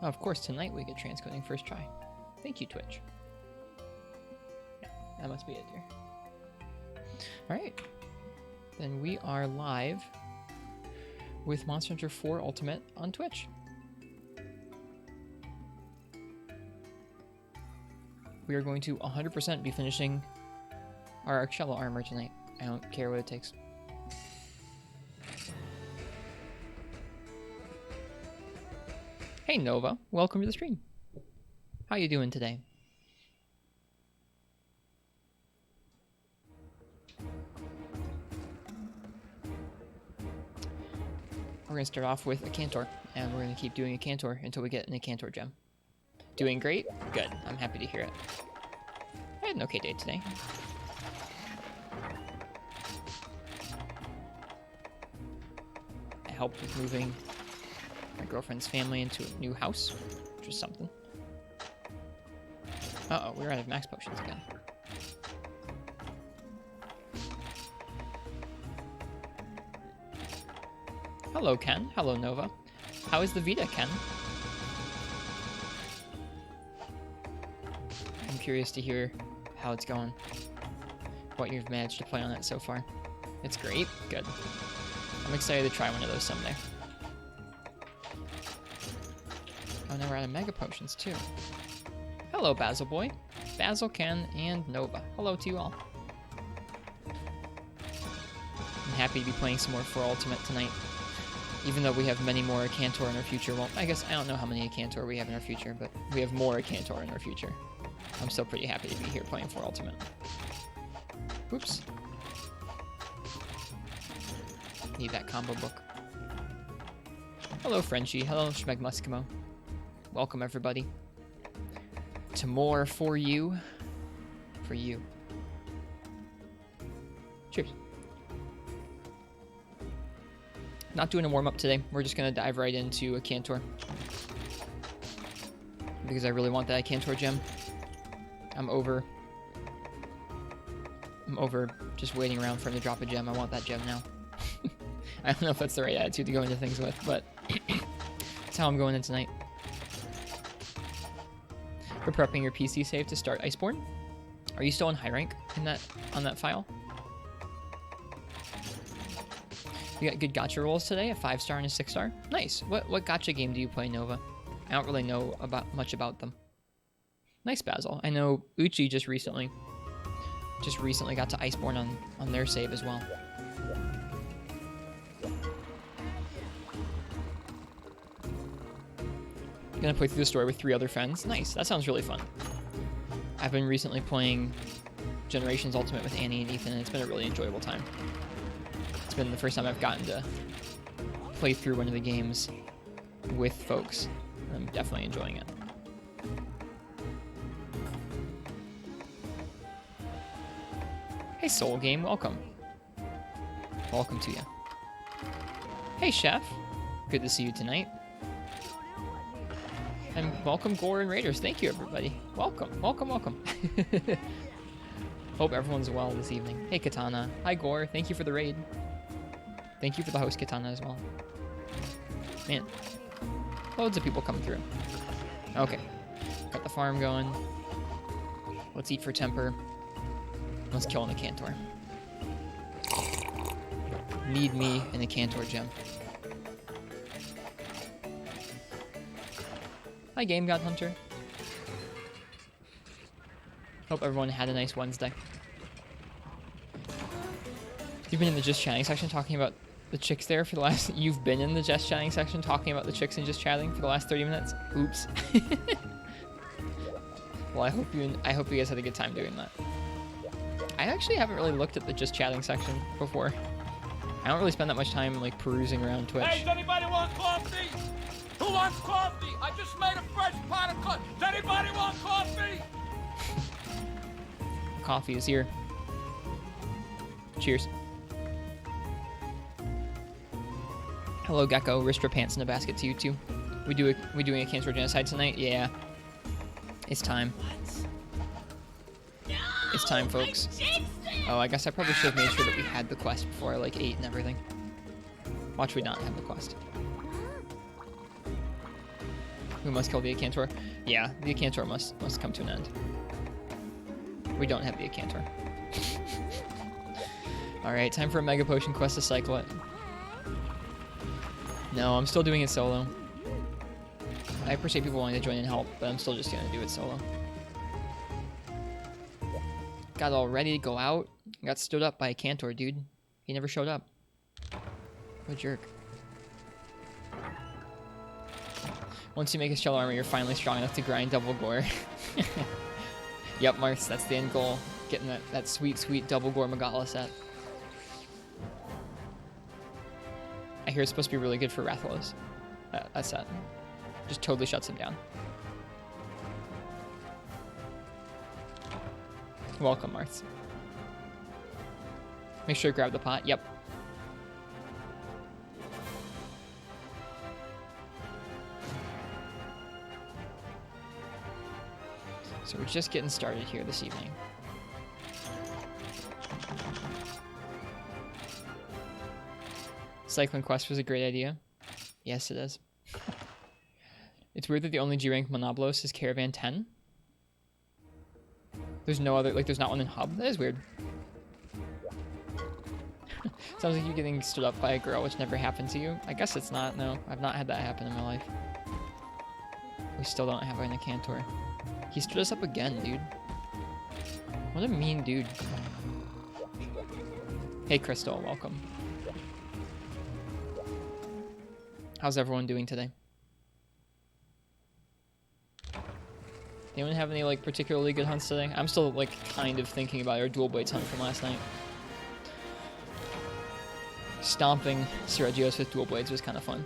Oh, of course, tonight we get transcoding first try. Thank you, Twitch. Yeah, that must be it, dear. Alright. Then we are live with Monster Hunter 4 Ultimate on Twitch. We are going to 100% be finishing our Archello armor tonight. I don't care what it takes. Hey Nova, welcome to the stream. How you doing today? We're going to start off with a Cantor, and we're going to keep doing a Cantor until we get an Cantor gem. Doing great? Good. I'm happy to hear it. I had an okay day today. I helped with moving my girlfriend's family into a new house, which was something. Uh-oh, we're out of max potions again. Hello, Ken. Hello, Nova. How is the Vita, Ken? I'm curious to hear how it's going. What you've managed to play on it so far. It's great. Good. I'm excited to try one of those someday. Oh, now we're out of Mega Potions, too. Hello, Basil Boy. Basil, Ken, and Nova. Hello to you all. I'm happy to be playing some more 4 Ultimate tonight. Even though we have many more Cantor in our future. Well, I guess I don't know how many Cantor we have in our future, but we have more Cantor in our future. I'm still pretty happy to be here playing 4 Ultimate. Oops. Need that combo book. Hello, Frenchie. Hello, Schmegmuskimo. Welcome, everybody, to more for you. For you. Cheers. Not doing a warm-up today. We're just going to dive right into a Cantor. Because I really want that Cantor gem. I'm over just waiting around for him to drop a gem. I want that gem now. I don't know if that's the right attitude to go into things with, but that's how I'm going in tonight. We're prepping your PC save to start Iceborne. Are you still on high rank on that file? You got good gacha rolls today, a 5-star and a 6-star. Nice. What gacha game do you play, Nova? I don't really know much about them. Nice, Basil. I know Uchi just recently got to Iceborne on their save as well. Gonna play through the story with 3 other friends. Nice. That sounds really fun. I've been recently playing Generations Ultimate with Annie and Ethan, and it's been a really enjoyable time. It's been the first time I've gotten to play through one of the games with folks. I'm definitely enjoying it. Hey, Soul Game, welcome. Welcome to you. Hey, Chef. Good to see you tonight. And welcome, Gore and Raiders. Thank you, everybody. Welcome, welcome, welcome. Hope everyone's well this evening. Hey, Katana. Hi, Gore. Thank you for the raid. Thank you for the host, Katana, as well. Man, loads of people coming through. Okay, got the farm going. Let's eat for temper. Let's kill in the Cantor. Need me in the Cantor gem. Hi, Game God Hunter. Hope everyone had a nice Wednesday. You've been in the Just Chatting section talking about the chicks there for the last... You've been in the Just Chatting section talking about the chicks and Just Chatting for the last 30 minutes? Oops. Well, I hope you guys had a good time doing that. I actually haven't really looked at the Just Chatting section before. I don't really spend that much time, like, perusing around Twitch. Hey, does anybody want coffee? Who wants coffee? I just made a fresh pot of coffee. Does anybody want coffee? Coffee is here. Cheers. Hello, Gecko. Ristra pants in a basket to you too. We doing a Cancer Genocide tonight? Yeah. It's time. It's time, folks. Oh, I guess I probably should have made sure that we had the quest before I, like, ate and everything. Watch we not have the quest. We must kill the Acantor. Yeah, the Acantor must come to an end. We don't have the Acantor. Alright, time for a Mega Potion quest to cycle it. No, I'm still doing it solo. I appreciate people wanting to join and help, but I'm still just gonna do it solo. Got all ready to go out. Got stood up by a Cantor, dude. He never showed up. What a jerk. Once you make a shell armor, you're finally strong enough to grind double gore. Yep, Marks, that's the end goal. Getting that sweet, sweet double gore Magala set. I hear it's supposed to be really good for Rathalos. That set. Just totally shuts him down. Welcome, Marth. Make sure to grab the pot. Yep. So we're just getting started here this evening. Cycling quest was a great idea. Yes, it is. It's weird that the only G-rank Monoblos is Caravan 10. There's no other, like, there's not one in Hub. That is weird. Sounds like you're getting stood up by a girl, which never happened to you. I guess it's not, no. I've not had that happen in my life. We still don't have a Cantor. He stood us up again, dude. What a mean dude. Hey, Crystal, welcome. How's everyone doing today? Anyone have any, like, particularly good hunts today? I'm still, like, kind of thinking about our dual blades hunt from last night. Stomping Sergios with dual blades was kind of fun.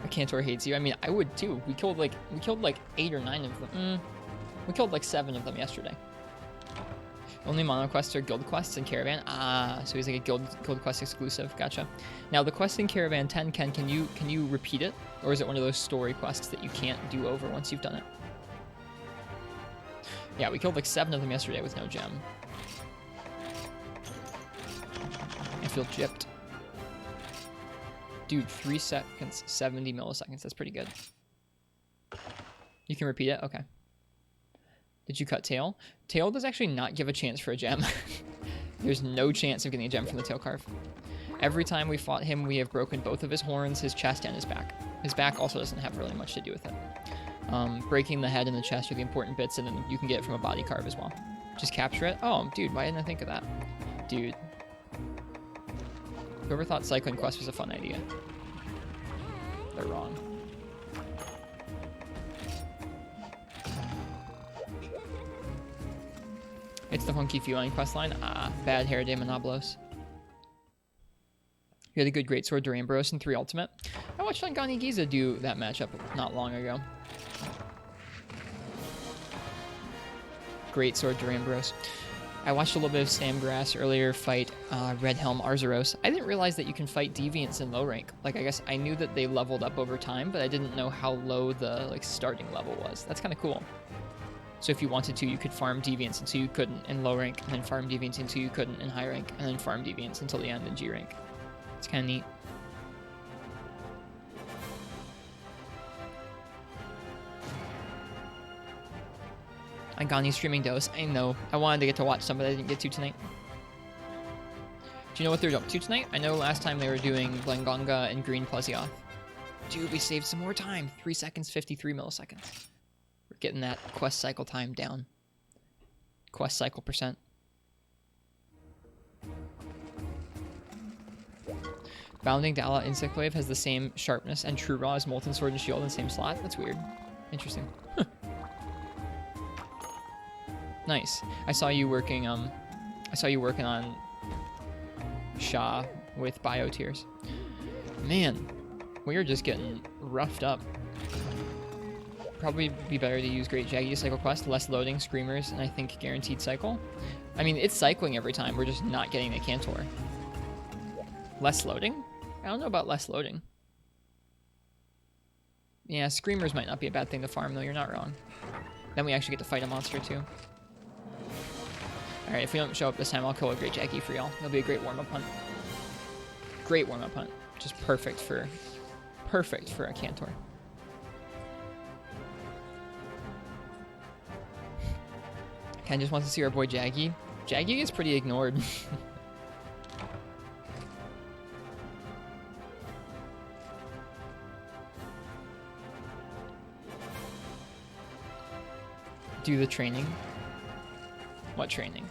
Cantor hates you. I mean, I would too. We killed like 8 or 9 of them. We killed like 7 of them yesterday. Only mono quests are guild quests in Caravan. Ah, so he's like a guild quest exclusive. Gotcha. Now the quest in Caravan 10, Ken, can you repeat it, or is it one of those story quests that you can't do over once you've done it? Yeah, we killed like 7 of them yesterday with no gem. I feel gypped. Dude, 3 seconds, 70 milliseconds. That's pretty good. You can repeat it? Okay. Did you cut Tail? Tail does actually not give a chance for a gem. There's no chance of getting a gem from the Tail Carve. Every time we fought him, we have broken both of his horns, his chest, and his back. His back also doesn't have really much to do with it. Breaking the head and the chest are the important bits, and then you can get it from a body carve as well. Just capture it? Oh, dude, why didn't I think of that? Dude. Whoever thought cycling quest was a fun idea. They're wrong. It's the funky feline quest line. Ah, bad hair day Monoblos. You had a good greatsword Durambros in 3 Ultimate. I watched Angani Giza do that matchup not long ago. Greatsword Durambros. I watched a little bit of Sam Grass earlier fight Red Helm Arzuros. I didn't realize that you can fight deviants in low rank. Like, I guess I knew that they leveled up over time, but I didn't know how low the like starting level was. That's kind of cool. So if you wanted to, you could farm deviants until you couldn't in low rank, and then farm deviants until you couldn't in high rank, and then farm deviants until the end in G rank. It's kind of neat. Angani streaming dose. I know. I wanted to get to watch some, but I didn't get to tonight. Do you know what they're up to tonight? I know last time they were doing Glengonga and Green Plesioth. Dude, we saved some more time. 3 seconds, 53 milliseconds. We're getting that quest cycle time down. Quest cycle percent. Bounding Dala Insect Wave has the same sharpness and True Raw as Molten Sword and Shield in the same slot. That's weird. Interesting. Huh. Nice. I saw you working on Sha with Bio Tears. Man, we are just getting roughed up. Probably be better to use Great Jaggy Cycle Quest, less loading, Screamers, and I think Guaranteed Cycle. I mean, it's cycling every time, we're just not getting the Cantor. Less loading? I don't know about less loading. Yeah, Screamers might not be a bad thing to farm, though, you're not wrong. Then we actually get to fight a monster, too. Alright, if we don't show up this time, I'll kill a Great Jaggy for y'all. It'll be a great warm-up hunt. Great warm-up hunt. Just perfect for a Cantor. Ken just wants to see our boy Jaggy. Jaggy gets pretty ignored. Do the training. What training?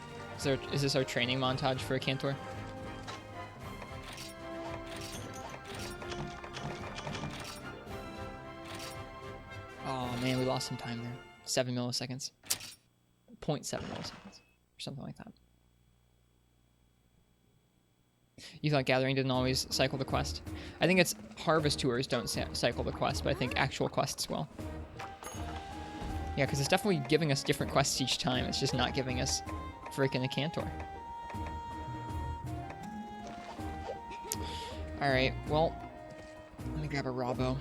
Is this our training montage for a Cantor? Oh man, we lost some time there. 7 milliseconds. 0.7 milliseconds. Or something like that. You thought Gathering didn't always cycle the quest? I think it's Harvest Tours don't cycle the quest, but I think actual quests will. Yeah, because it's definitely giving us different quests each time. It's just not giving us freaking a Cantor. Alright, well, let me grab a raw bow.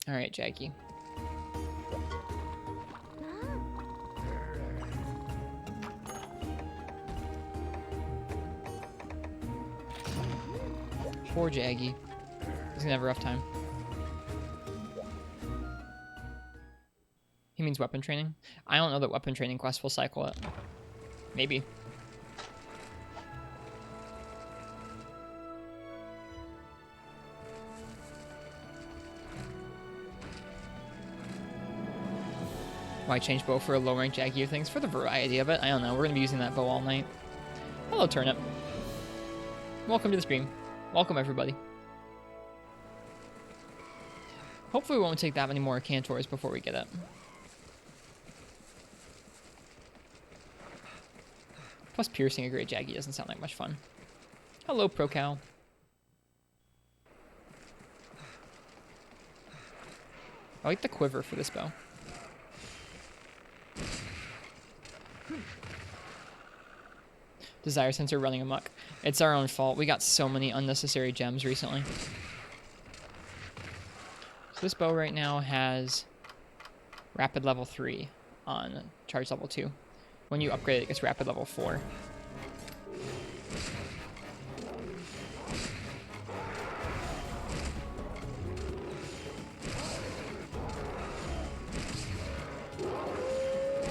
Alright, Jackie. Poor Jaggy. He's gonna have a rough time. He means weapon training? I don't know that weapon training quest will cycle it. Maybe. Why change bow for a low rank Jaggy or things? For the variety of it. I don't know. We're gonna be using that bow all night. Hello, Turnip. Welcome to the stream. Welcome, everybody. Hopefully we won't take that many more Cantors before we get it. Plus, piercing a great Jaggy doesn't sound like much fun. Hello, ProCal. I like the quiver for this bow. Desire sensor running amok. It's our own fault. We got so many unnecessary gems recently. So this bow right now has rapid level 3 on charge level 2. When you upgrade it, it gets rapid level 4.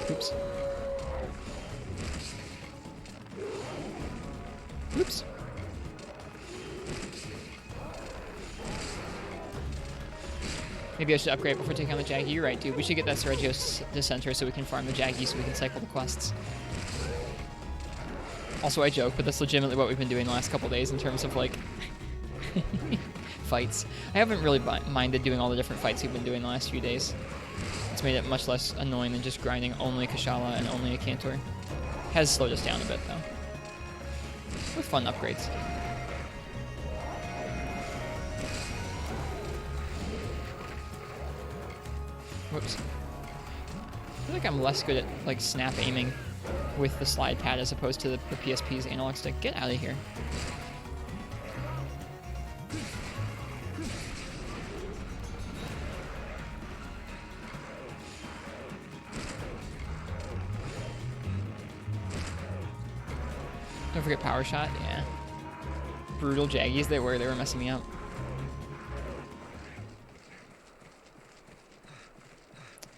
Oops. Oops. Maybe I should upgrade before taking on the Jaggy. You're right, dude. We should get that Sergio's Dissenter so we can farm the Jaggy so we can cycle the quests. Also, I joke, but that's legitimately what we've been doing the last couple days in terms of, like, fights. I haven't really minded doing all the different fights we've been doing the last few days. It's made it much less annoying than just grinding only Kashala and only a Cantor. Has slowed us down a bit, though. With fun upgrades. Whoops. I feel like I'm less good at, like, snap aiming with the slide pad as opposed to the PSP's analog stick. Get out of here. Don't forget power shot. Yeah. Brutal Jaggies they were messing me up.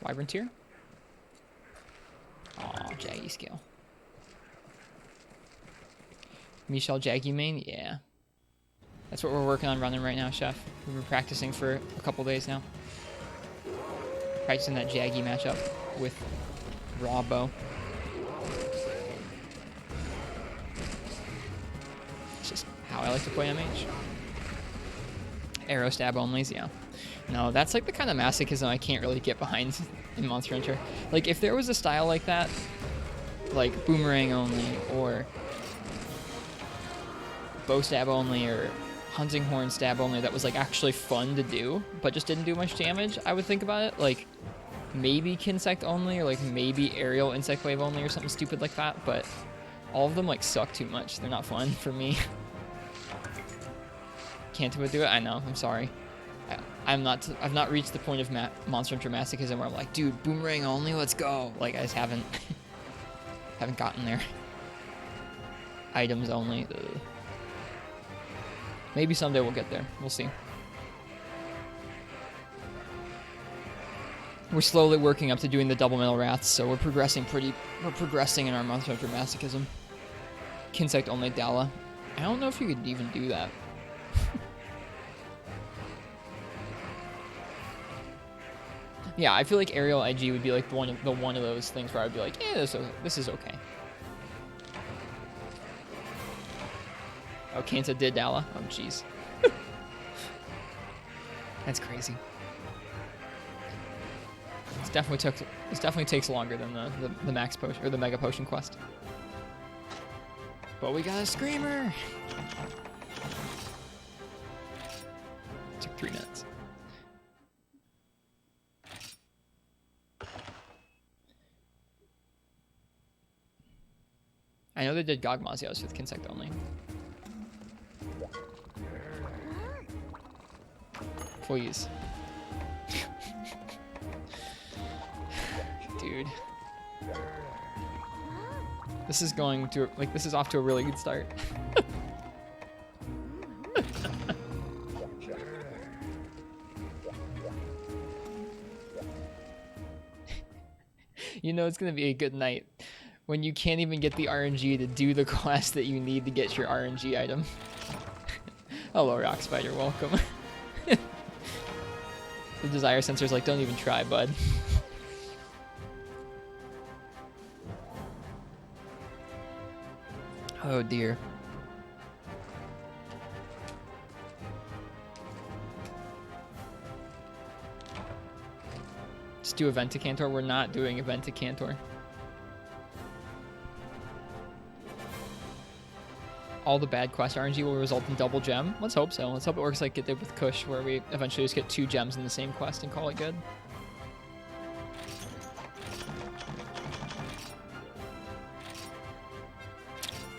Wyvern tier? Aw, Jaggy scale. Michelle Jaggy main? Yeah. That's what we're working on running right now, Chef. We've been practicing for a couple days now. Practicing that Jaggy matchup with raw bow. It's just how I like to play MH. Arrow stab onlys, yeah. No, that's like the kind of masochism I can't really get behind in Monster Hunter. Like, if there was a style like that, like boomerang only, or bow stab only, or hunting horn stab only that was like actually fun to do, but just didn't do much damage, I would think about it. Like, maybe Kinsect only, or like maybe aerial insect wave only, or something stupid like that, but all of them like suck too much. They're not fun for me. Kanto would do it. I know. I'm sorry. I've not reached the point of Monster Hunter masochism where I'm like, dude, boomerang only, let's go. Like, I just haven't gotten there. Items only. Ugh. Maybe someday we'll get there. We'll see. We're slowly working up to doing the double metal wraths, so we're progressing in our Monster Hunter masochism. Kinsect only Dala. I don't know if you could even do that. Yeah, I feel like aerial IG would be like one of those things where I'd be like, yeah, this is okay. Oh, Kanta did Dala. Oh, jeez. That's crazy. It definitely takes longer than the max potion or the mega potion quest. But we got a screamer. Took 3 minutes. I know they did Gogmazios with Kinsect only. Please. Dude. This is off to a really good start. You know it's gonna be a good night when you can't even get the RNG to do the quest that you need to get your RNG item. Hello, Rock Spider, welcome. The desire sensor's like, don't even try, bud. Oh dear. Just do Event to Cantor. We're not doing Event to Cantor. All the bad quest RNG will result in double gem. Let's hope so. Let's hope it works like it did with Kush, where we eventually just get 2 gems in the same quest and call it good.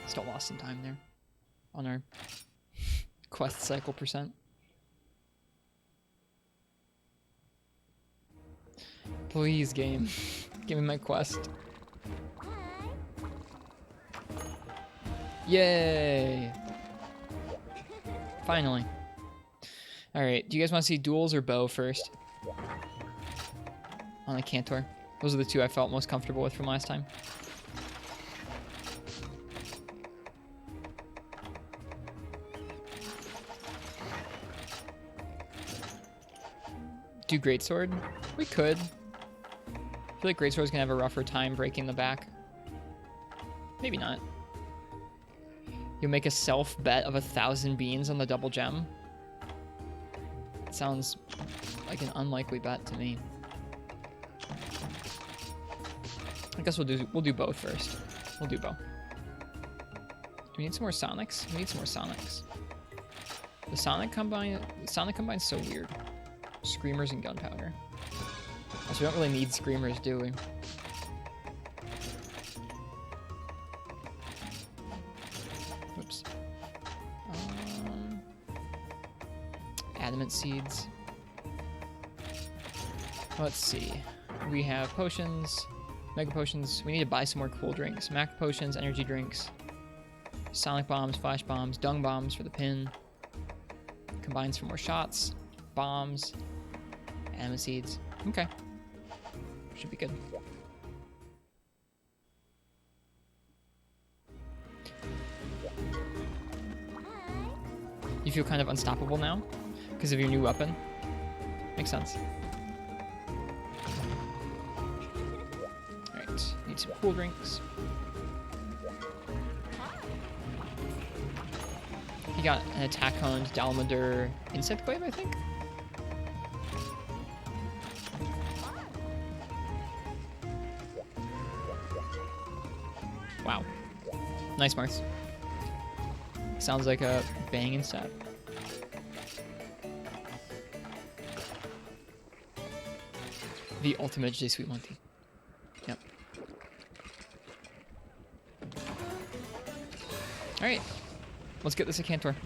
Still lost some time there on our quest cycle percent. Please, game. Give me my quest. Yay! Finally. Alright, do you guys want to see duels or bow first? On the Cantor. Those are the 2 I felt most comfortable with from last time. Do Greatsword? We could. I feel like Greatsword's gonna have a rougher time breaking the back. Maybe not. You'll make a self-bet of 1,000 beans on the double gem? It sounds like an unlikely bet to me. I guess we'll do both first. We'll do both. Do we need some more Sonics? We need some more Sonics. The Sonic combine's so weird. Screamers and gunpowder. So we don't really need screamers, do we? Oops. Adamant seeds. Let's see. We have potions, mega potions. We need to buy some more cool drinks. Mac potions, energy drinks, sonic bombs, flash bombs, dung bombs for the pin. Combines for more shots, bombs, adamant seeds. Okay. Should be good. You feel kind of unstoppable now because of your new weapon. Makes sense. Alright, need some cool drinks. He got an attack honed Dalamadur insect wave, I think. Wow. Nice marks. Sounds like a banging stat. The ultimate J Sweet Monty. Yep. Alright. Let's get this a Cantor.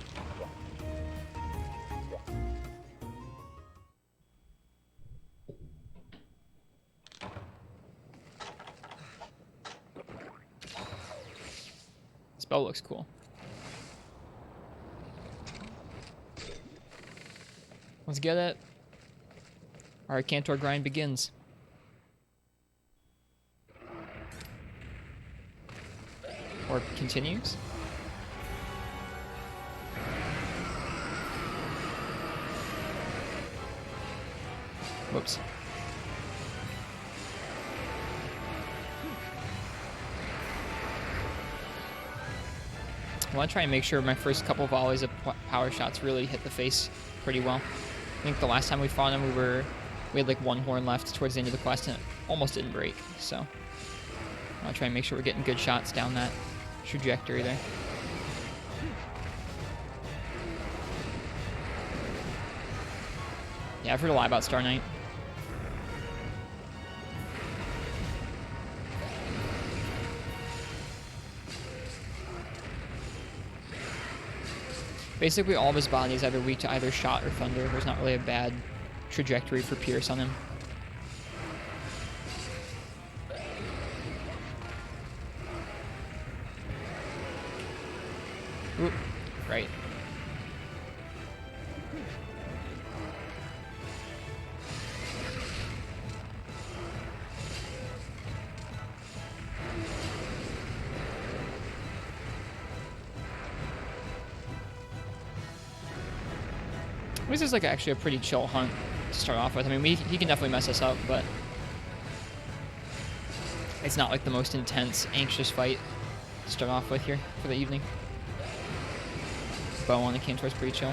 bow looks cool. Let's get it. Our Cantor grind begins. Or continues. Whoops. I want to try and make sure my first couple volleys of power shots really hit the face pretty well. I think the last time we fought him, we had like one horn left towards the end of the quest, and it almost didn't break. So I want to try and make sure we're getting good shots down that trajectory there. Yeah, I've heard a lot about Star Knight. Basically, all of his body is either weak to either shot or thunder. There's not really a bad trajectory for Pierce on him. Oop, right. This is like actually a pretty chill hunt to start off with. I mean, he can definitely mess us up, but it's not like the most intense, anxious fight to start off with here for the evening. Bow on the Cantor is pretty chill.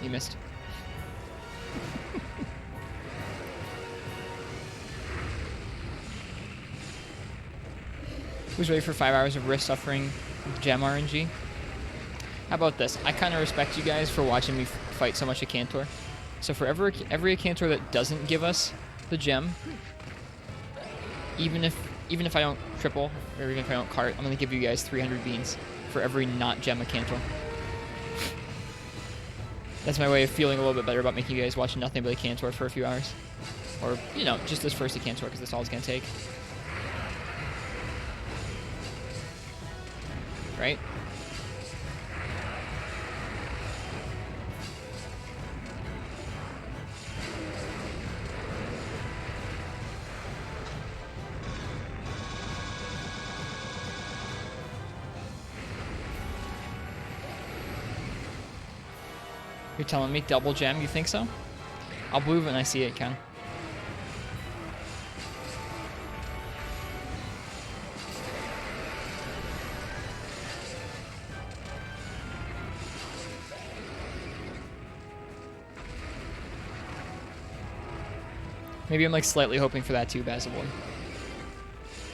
You missed. Who's ready for 5 hours of wrist suffering with gem RNG? How about this? I kind of respect you guys for watching me fight so much a Cantor. So for every Cantor that doesn't give us the gem, even if I don't triple, or even if I don't cart, I'm going to give you guys 300 beans for every not gem a Cantor. That's my way of feeling a little bit better about making you guys watch nothing but a Cantor for a few hours. Or, you know, just this first a Cantor, because that's all it's going to take. Right? You're telling me double gem, you think so? I'll believe when I see it, Ken. Maybe I'm like slightly hoping for that too, Basil.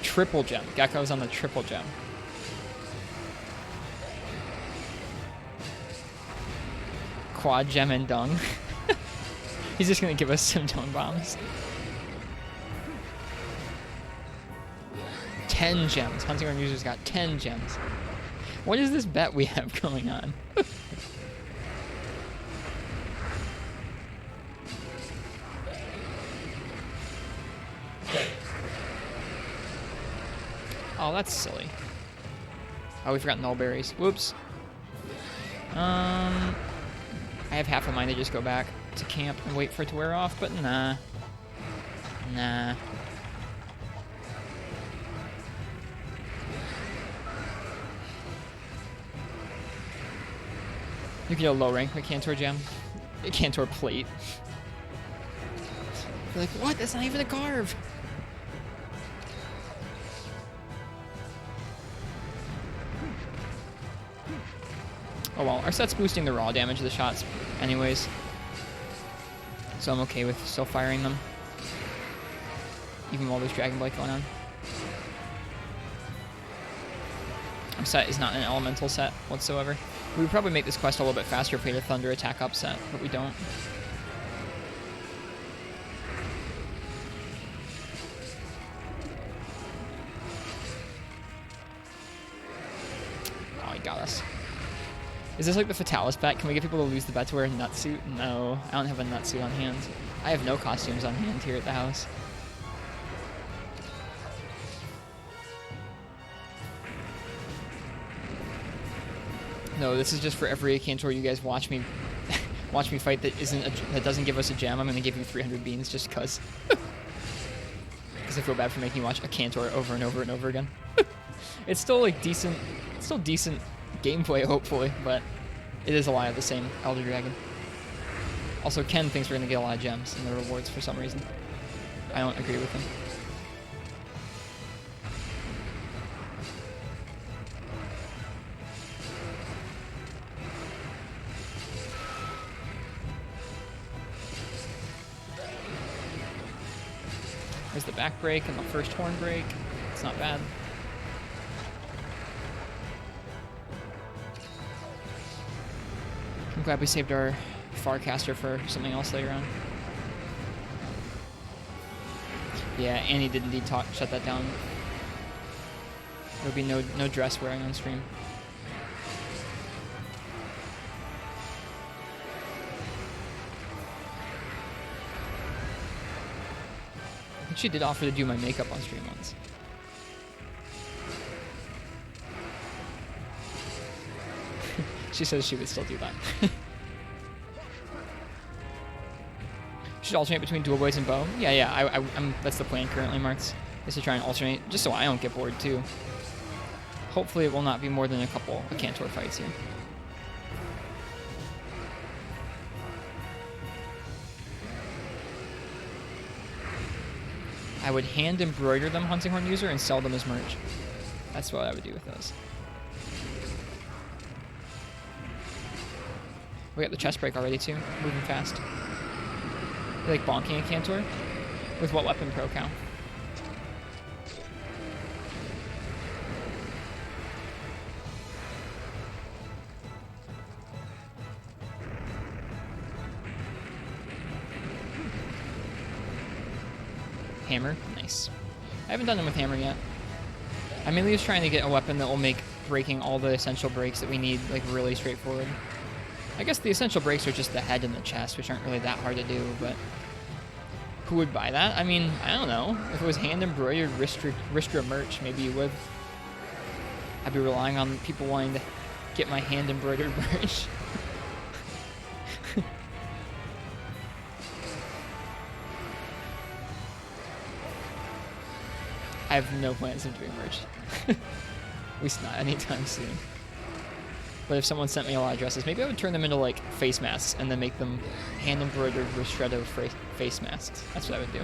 Triple gem. Gecko's on the triple gem. Quad gem and dung. He's just gonna give us some dung bombs. 10 gems. Hunting Run User's got 10 gems. What is this bet we have going on? Oh, that's silly. Oh, we forgot nullberries. Whoops. I have half a mind to just go back to camp and wait for it to wear off, but nah. Nah. You can get a low rank with Cantor gem. A Cantor plate. You're like, what? That's not even a carve. Oh well, our set's boosting the raw damage of the shots anyways. so I'm okay with still firing them, even while there's Dragon Blight going on. Our set is not an elemental set whatsoever. We would probably make this quest a little bit faster if we had a Thunder Attack upset, but we don't. Oh, he got us. Is this like the Fatalis bet? Can we get people to lose the bet to wear a nut suit? No, I don't have a nut suit on hand. I have no costumes on hand here at the house. No, this is just for every Cantor you guys watch me watch me fight that doesn't give us a gem. I'm gonna give you 300 beans just cause. Because I feel bad for making you watch a Cantor over and over and over again. It's still like decent. It's still decent gameplay, hopefully, but it is a lot of the same Elder Dragon. Also, Ken thinks we're gonna get a lot of gems in the rewards for some reason. I don't agree with him. There's the back break and the first horn break. It's not bad. I'm glad we saved our Farcaster for something else later on. Yeah, Annie did indeed shut that down. There'll be no dress wearing on stream. I think she did offer to do my makeup on stream once. She says she would still do that. Should alternate between dual blades and bow. Yeah. That's the plan currently, Marks. Is to try and alternate, just so I don't get bored too. Hopefully, it will not be more than a couple of Cantor fights here. I would hand embroider them, Hunting Horn user, and sell them as merch. That's what I would do with those. We got the chest break already too. Moving fast. You like bonking a Cantor? With what weapon, Pro Cow? Hammer? Nice. I haven't done them with hammer yet. I'm mainly just trying to get a weapon that will make breaking all the essential breaks that we need like really straightforward. I guess the essential breaks are just the head and the chest, which aren't really that hard to do, but who would buy that? I mean, I don't know. If it was hand-embroidered Ristra merch, maybe you would. I'd be relying on people wanting to get my hand-embroidered merch. I have no plans of doing merch. At least not anytime soon. But if someone sent me a lot of dresses, maybe I would turn them into like face masks and then make them hand-embroidered Ristretto face masks. That's what I would do.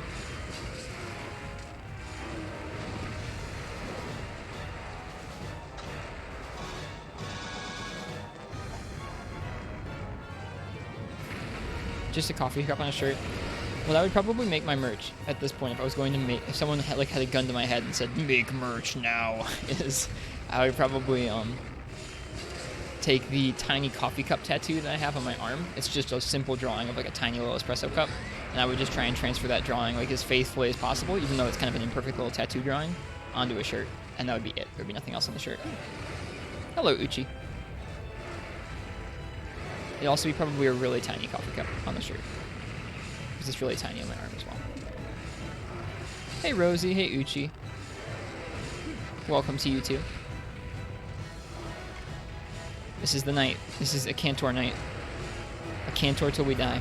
Just a coffee cup on a shirt. Well, that would probably make my merch at this point. If I was going to make, if someone had a gun to my head and said, "Make merch now," I would probably take the tiny coffee cup tattoo that I have on my arm. It's just a simple drawing of like a tiny little espresso cup, and I would just try and transfer that drawing like as faithfully as possible, even though it's kind of an imperfect little tattoo drawing, onto a shirt, and that would be it. There'd be nothing else on the shirt. Hello, Uchi. It'd also be probably a really tiny coffee cup on the shirt, because it's really tiny on my arm as well. Hey, Rosie. Hey, Uchi. Welcome to you too. This is the night. This is a Cantor night. A Cantor till we die.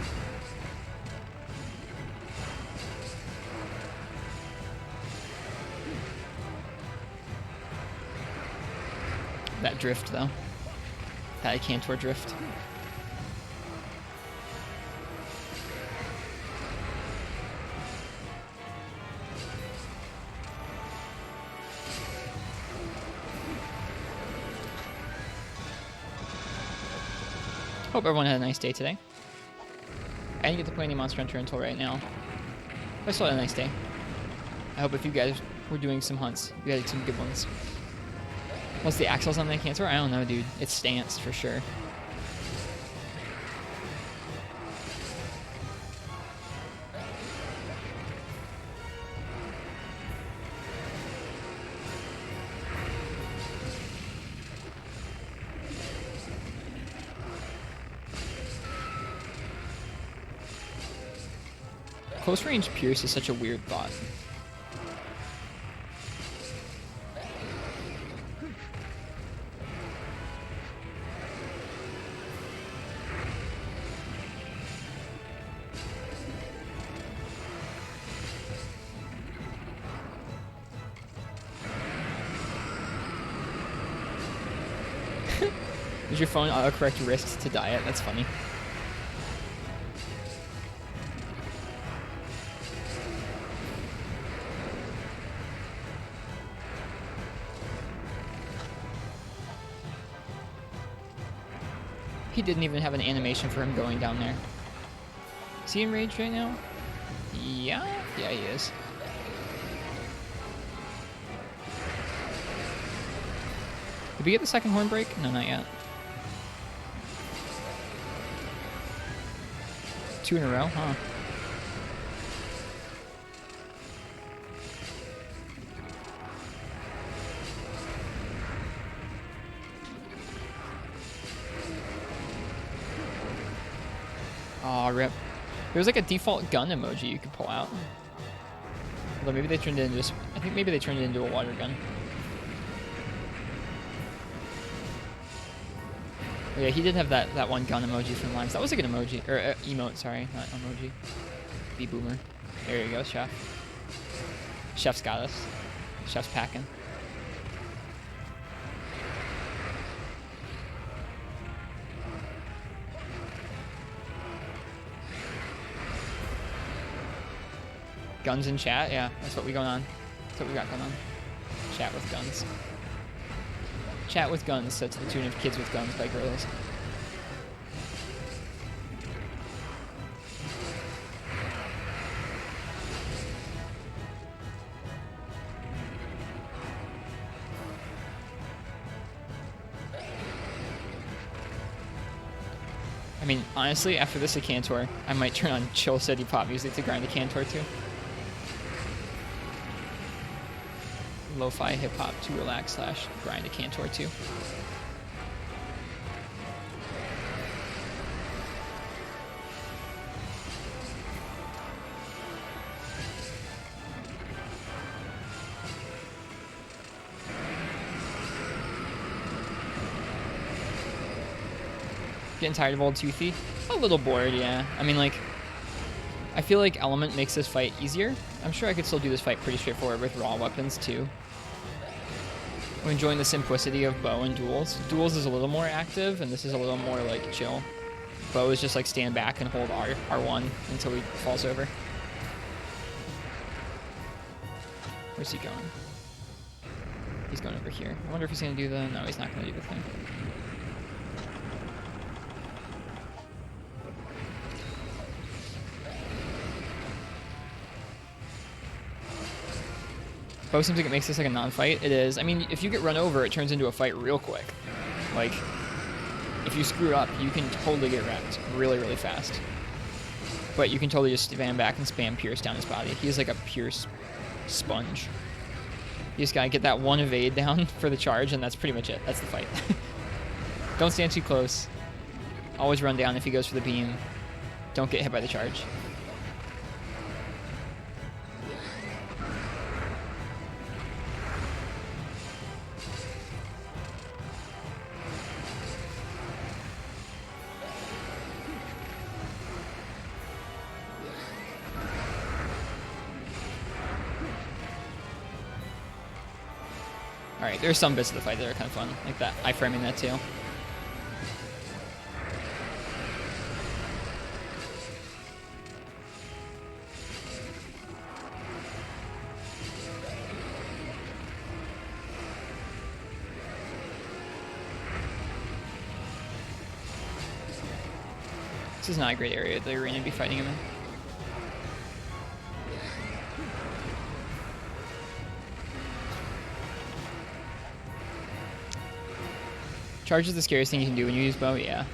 That drift, though. That Cantor drift. Hope everyone had a nice day today. I didn't get to play any Monster Hunter until right now. But I still had a nice day. I hope if you guys were doing some hunts, you had some good ones. What's the axles on that Cantor? I don't know, dude. It's stance for sure. Close range pierce is such a weird thought. Does your phone autocorrect wrist to diet? That's funny. He didn't even have an animation for him going down there. Is he enraged right now? Yeah? Yeah, he is. Did we get the second horn break? No, not yet. 2 in a row, huh? Aw, rip. There's like a default gun emoji you could pull out. Although maybe they turned it into I think maybe they turned it into a water gun. Oh, yeah, he did have that one gun emoji from Limes. That was a good emoji. Or emote, sorry. Not emoji. B-boomer. There you go, Chef. Chef's got us. Chef's packing. Guns in chat? Yeah, that's what we going on. That's what we got going on. Chat with guns. Chat with guns, so to the tune of Kids with Guns by Gorillaz. I mean, honestly, after this Cantor, I might turn on chill city pop music to grind a Cantor too. Lo-fi hip-hop to relax / grind a Cantor too. Getting tired of old Toothy? A little bored, yeah. I mean, like, I feel like Element makes this fight easier. I'm sure I could still do this fight pretty straightforward with raw weapons too. I'm enjoying the simplicity of bow and duels. Duels is a little more active, and this is a little more like chill. Bow is just like stand back and hold R1 until he falls over. Where's he going? He's going over here. I wonder if he's gonna do the... No, he's not gonna do the thing. Bow seems like it makes this like a non-fight. It is. I mean, if you get run over, it turns into a fight real quick. Like, if you screw up, you can totally get wrecked really, really fast. But you can totally just stand back and spam Pierce down his body. He's like a Pierce sponge. You just gotta get that one evade down for the charge, and that's pretty much it. That's the fight. Don't stand too close. Always run down if he goes for the beam. Don't get hit by the charge. Alright, there's some bits of the fight that are kind of fun, like that iframing that too. This is not a great area that you're going to be fighting him in. Charge is the scariest thing you can do when you use bow, yeah.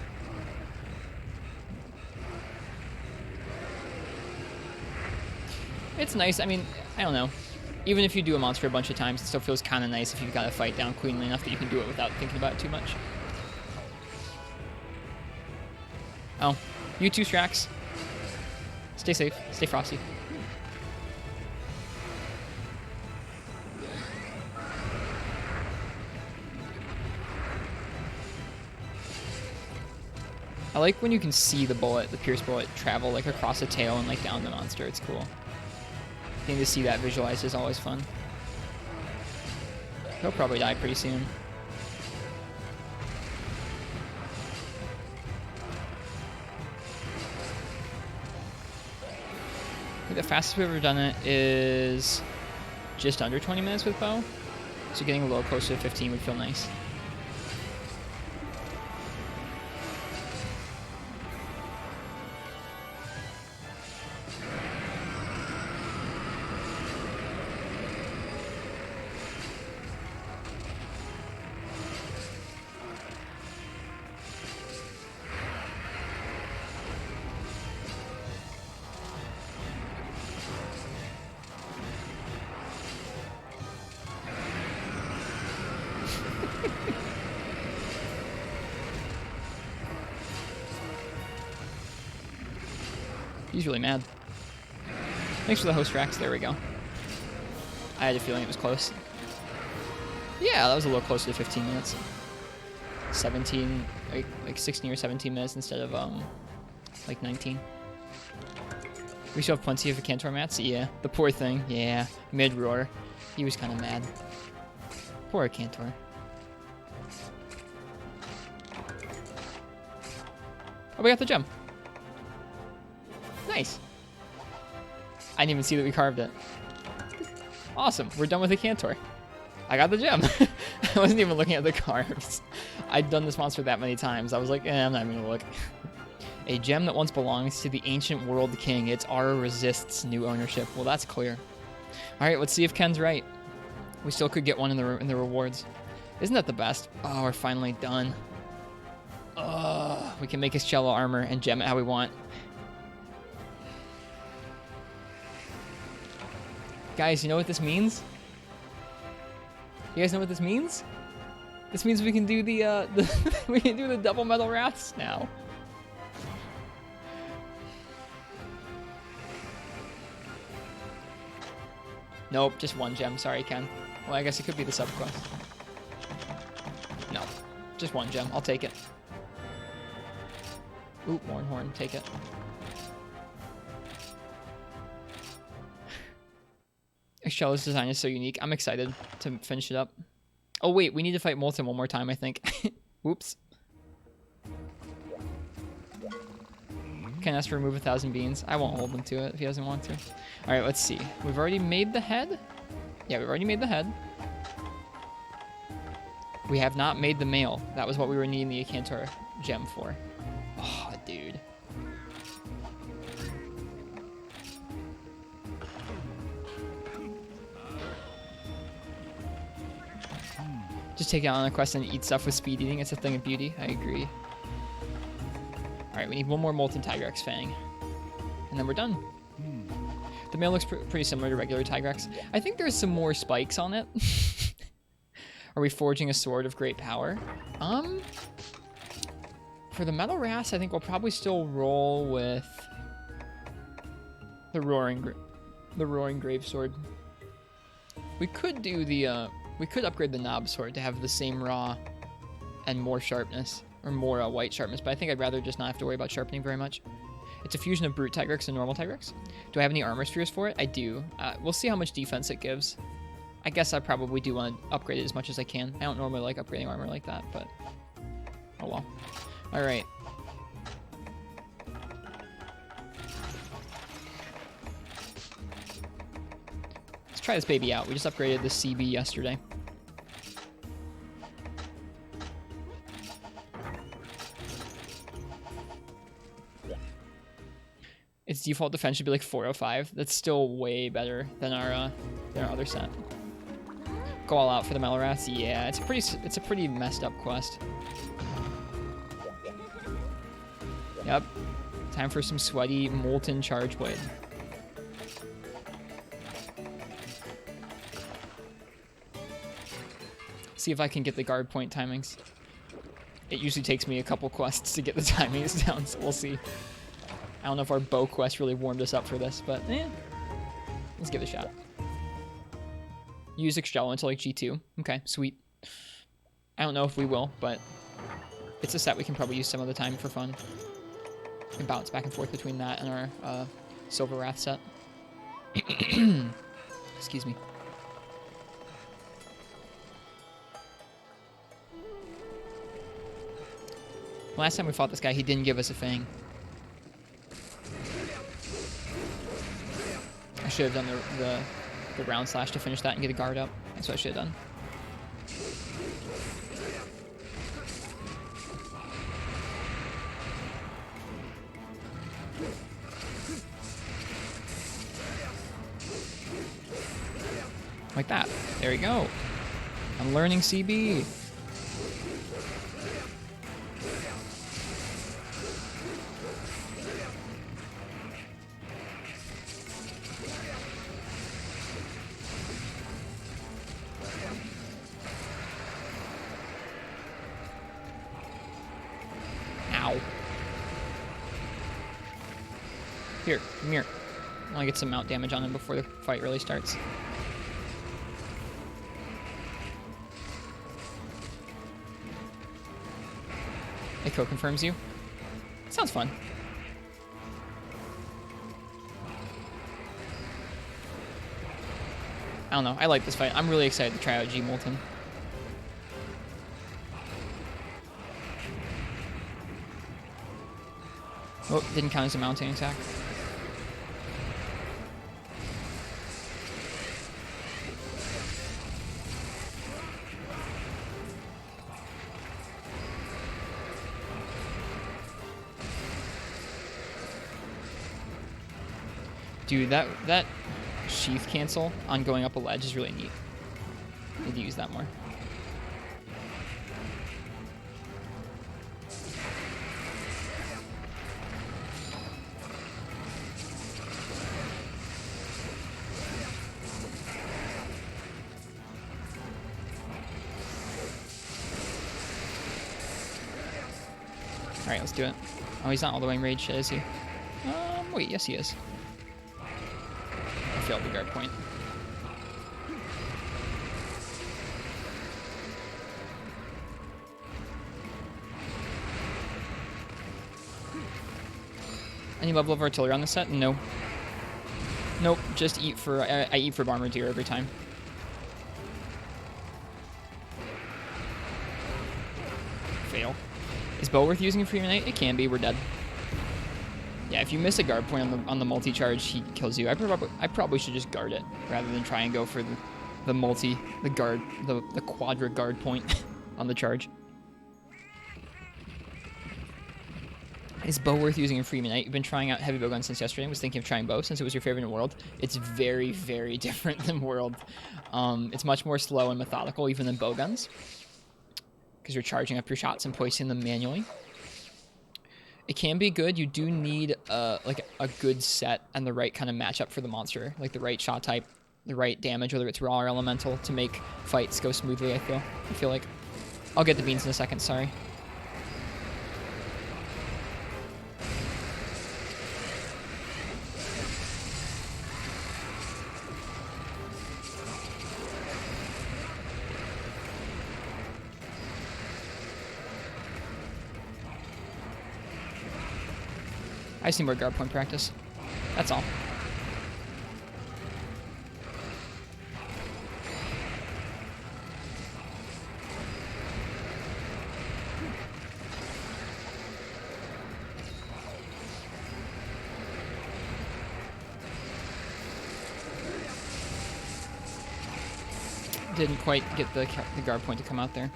It's nice, I mean, I don't know. Even if you do a monster a bunch of times, it still feels kind of nice if you've got to fight down cleanly enough that you can do it without thinking about it too much. Oh, you two, Strax. Stay safe, stay frosty. I like when you can see the bullet, the pierce bullet, travel like across the tail and like down the monster. It's cool. Getting to see that visualized is always fun. He'll probably die pretty soon. I think the fastest we've ever done it is just under 20 minutes with bow. So getting a little closer to 15 would feel nice. He's really mad. Thanks for the host tracks. There we go. I had a feeling it was close. Yeah, that was a little closer to 15 minutes. 17, like 16 or 17 minutes instead of like 19. We still have plenty of Cantor mats. Yeah, the poor thing. Yeah, mid roar. He was kind of mad. Poor Cantor. Oh, we got the gem. Nice. I didn't even see that we carved it. Awesome. We're done with the Cantor. I got the gem. I wasn't even looking at the carves. I'd done this monster that many times. I was like, I'm not even gonna look. A gem that once belongs to the ancient world king. Its aura resists new ownership. Well, that's clear. All right, let's see if Ken's right. We still could get one in the rewards. Isn't that the best? Oh, we're finally done. We can make his cello armor and gem it how we want. Guys, you know what this means? You guys know what this means? This means we can do the we can do the double metal wraths now. Nope, just one gem. Sorry, Ken. Well, I guess it could be the subquest. No, just one gem. I'll take it. Ooh, Warnhorn, take it. Excella's design is so unique. I'm excited to finish it up. Oh wait, we need to fight Molten one more time, I think. Whoops. Ken has to remove 1,000 beans. I won't hold him to it if he doesn't want to. Alright, let's see. We've already made the head? Yeah, we've already made the head. We have not made the male. That was what we were needing the Acantor gem for. Oh, dude. Just take it on a quest and eat stuff with speed eating. It's a thing of beauty. I agree. Alright, we need one more Molten Tigrex Fang. And then we're done. The male looks pretty similar to regular Tigrex. I think there's some more spikes on it. Are we forging a sword of great power? For the Metal Wraths, I think we'll probably still roll with the Roaring Gravesword. We could do the we could upgrade the Knob Sword to have the same raw and more sharpness, or more white sharpness, but I think I'd rather just not have to worry about sharpening very much. It's a fusion of Brute Tigrex and normal Tigrex. Do I have any armor spheres for it? I do. We'll see how much defense it gives. I guess I probably do want to upgrade it as much as I can. I don't normally like upgrading armor like that, but oh well. All right. Let's try this baby out. We just upgraded the CB yesterday. Its default defense should be like 405. That's still way better than our other set. Go all out for the Metal Rats. Yeah, it's a pretty messed up quest. Yep. Time for some sweaty molten charge blade. See if I can get the guard point timings. It usually takes me a couple quests to get the timings down, so we'll see. I don't know if our bow quest really warmed us up for this, but let's give it a shot. Use Excel until like G2. Okay, sweet. I don't know if we will, but it's a set we can probably use some of the time for fun. And bounce back and forth between that and our Silver Wrath set. Excuse me. Last time we fought this guy, he didn't give us a fang. I should have done the round slash to finish that and get a guard up. That's what I should have done. Like that. There we go. I'm learning CB. Ow. Here, come here. I want to get some mount damage on him before the fight really starts. Echo confirms you. Sounds fun. I don't know. I like this fight. I'm really excited to try out G Molten. Oh, didn't count as a mounting attack. Dude, that sheath cancel on going up a ledge is really neat. Need to use that more. Alright, let's do it. Oh, he's not all the way in rage, is he? Wait, yes he is. I failed the guard point. Any level of artillery on the set? No. Nope, just eat for... I eat for Bombardier every time. Fail. Is bow worth using for your knight? It can be. We're dead. Yeah, if you miss a guard point on the multi-charge, he kills you. I probably should just guard it rather than try and go for the quadra guard point on the charge. Is bow worth using in Freeman Knight? You've been trying out heavy bowgun since yesterday and was thinking of trying bow since it was your favorite in World. It's very, very different than World. It's much more slow and methodical even than bowguns, because you're charging up your shots and placing them manually. It can be good. You do need like a good set and the right kind of matchup for the monster, like the right shot type, the right damage, whether it's raw or elemental, to make fights go smoothly. I feel like. I'll get the beans in a second. Sorry. I just need more guard point practice. That's all. Didn't quite get the guard point to come out there.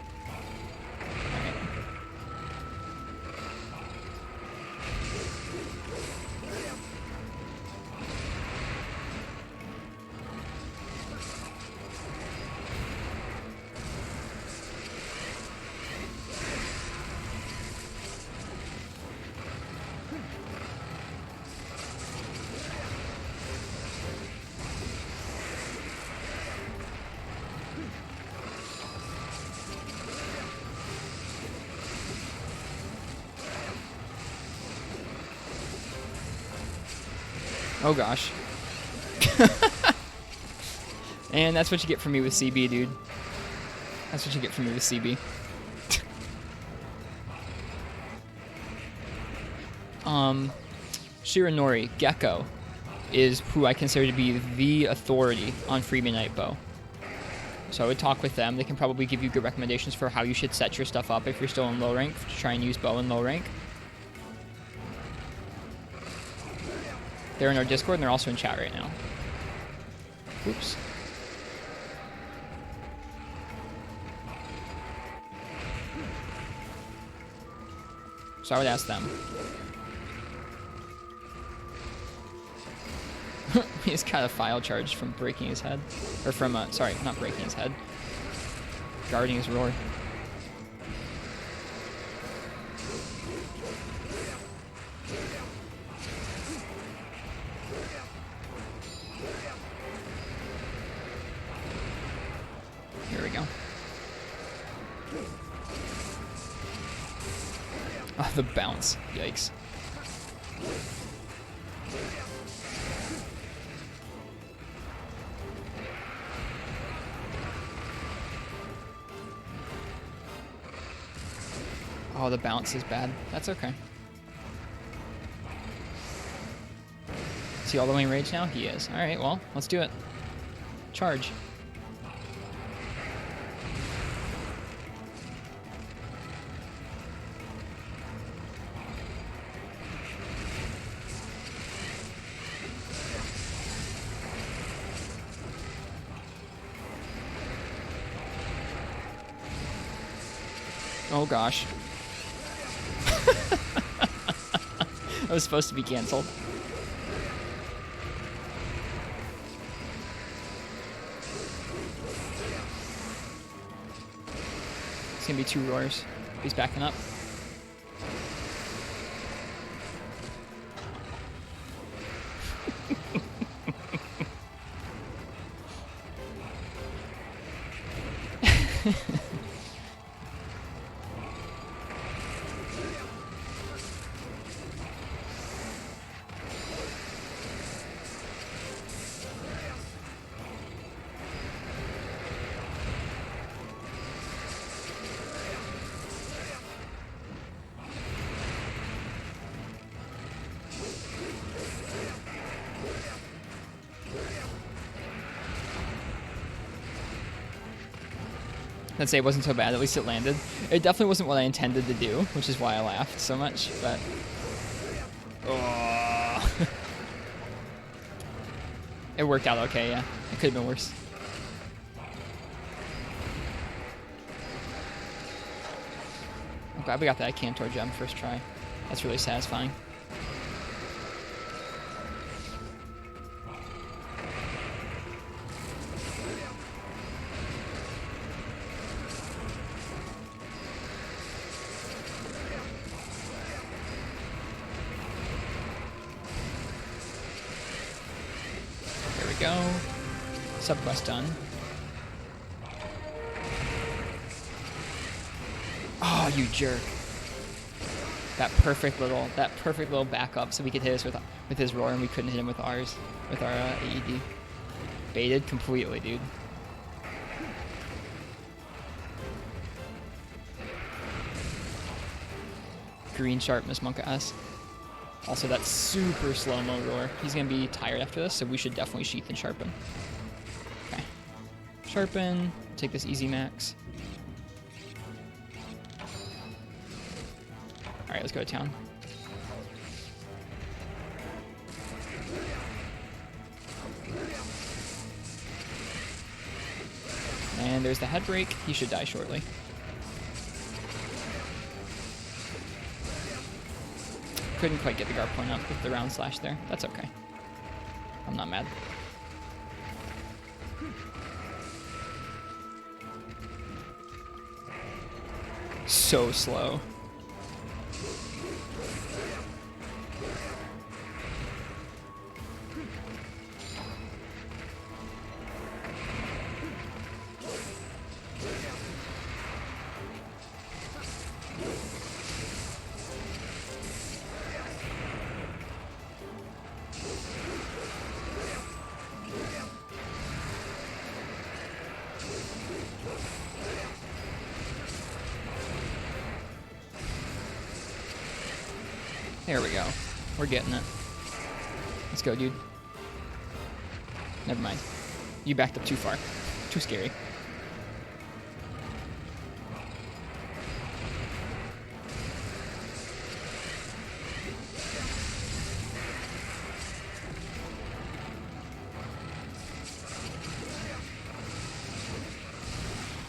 Oh gosh. And that's what you get from me with CB, dude. That's what you get from me with CB. Shiranori Gecko is who I consider to be the authority on Freeman Night Bow. So I would talk with them. They can probably give you good recommendations for how you should set your stuff up if you're still in low rank, to try and use bow in low rank. They're in our Discord and they're also in chat right now. Oops. So I would ask them. He's got a file charge from breaking his head. Or from, sorry, not breaking his head. Guarding his roar. Here we go. Oh, the bounce. Yikes. Oh, the bounce is bad. That's okay. Is he all the way in rage now? He is. Alright, well, let's do it. Charge. Oh gosh. That was supposed to be canceled. It's gonna be 2 roars. He's backing up. I'd say it wasn't so bad. At least it landed. It definitely wasn't what I intended to do, which is why I laughed so much. But oh. It worked out okay. Yeah, it could have been worse. I'm glad we got that Cantor gem first try. That's really satisfying. Go. Subquest done. Oh, you jerk. That perfect little backup so we could hit us with his roar and we couldn't hit him with ours, with our AED. Baited completely, dude. Green sharpness Monka S. Also, that super slow-mo roar. He's going to be tired after this, so we should definitely sheath and sharpen. Okay. Sharpen. Take this easy max. Alright, let's go to town. And there's the head break. He should die shortly. Couldn't quite get the guard point up with the round slash there. That's okay. I'm not mad. So slow. There we go. We're getting it. Let's go, dude. Never mind. You backed up too far. Too scary.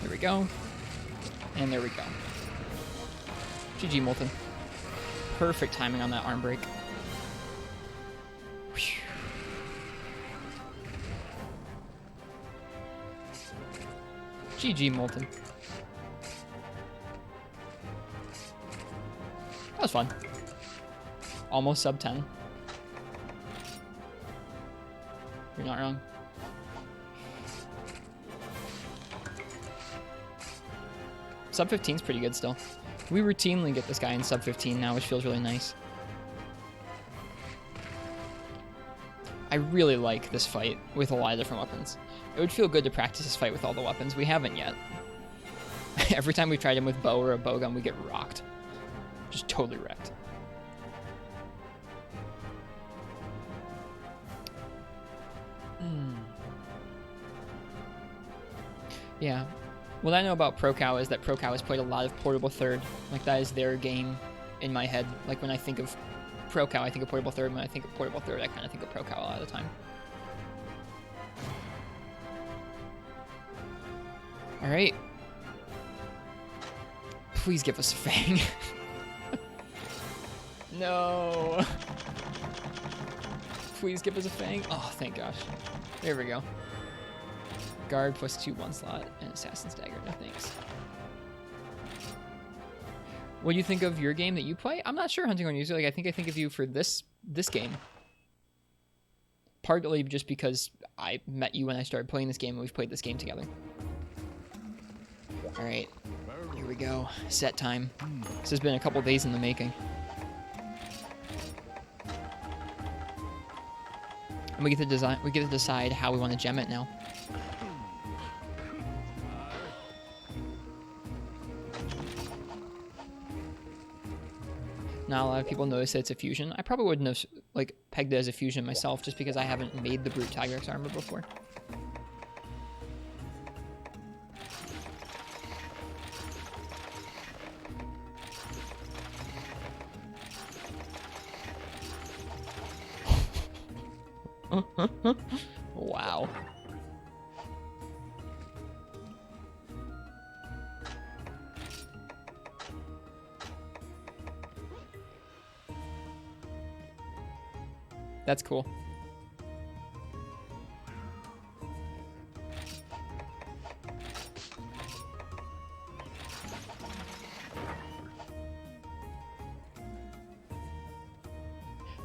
There we go. And there we go. GG, Molten. Perfect timing on that arm break. Whew. GG, Molten. That was fun. Almost sub 10. You're not wrong. Sub 15 is pretty good still. We routinely get this guy in sub 15 now, which feels really nice. I really like this fight with a lot of different weapons. It would feel good to practice this fight with all the weapons. We haven't yet. Every time we tried him with bow or a bowgun, we get rocked. Just totally wrecked. Yeah. What I know about ProCow is that ProCow has played a lot of Portable Third. Like, that is their game in my head. Like, when I think of ProCow, I think of Portable Third. When I think of Portable Third, I kind of think of ProCow a lot of the time. Alright. Please give us a Fang. No. Please give us a Fang. Oh, thank gosh. There we go. Guard plus 2 1 slot and Assassin's Dagger. No thanks. What do you think of your game that you play? I'm not sure, Hunting on User. Like, I think of you for this game. Partly just because I met you when I started playing this game and we've played this game together. Alright. Here we go. Set time. This has been a couple days in the making. And we get to decide how we want to gem it now. Not a lot of people notice that it's a fusion. I probably wouldn't have like pegged it as a fusion myself just because I haven't made the Brute Tigrex armor before. Wow. That's cool.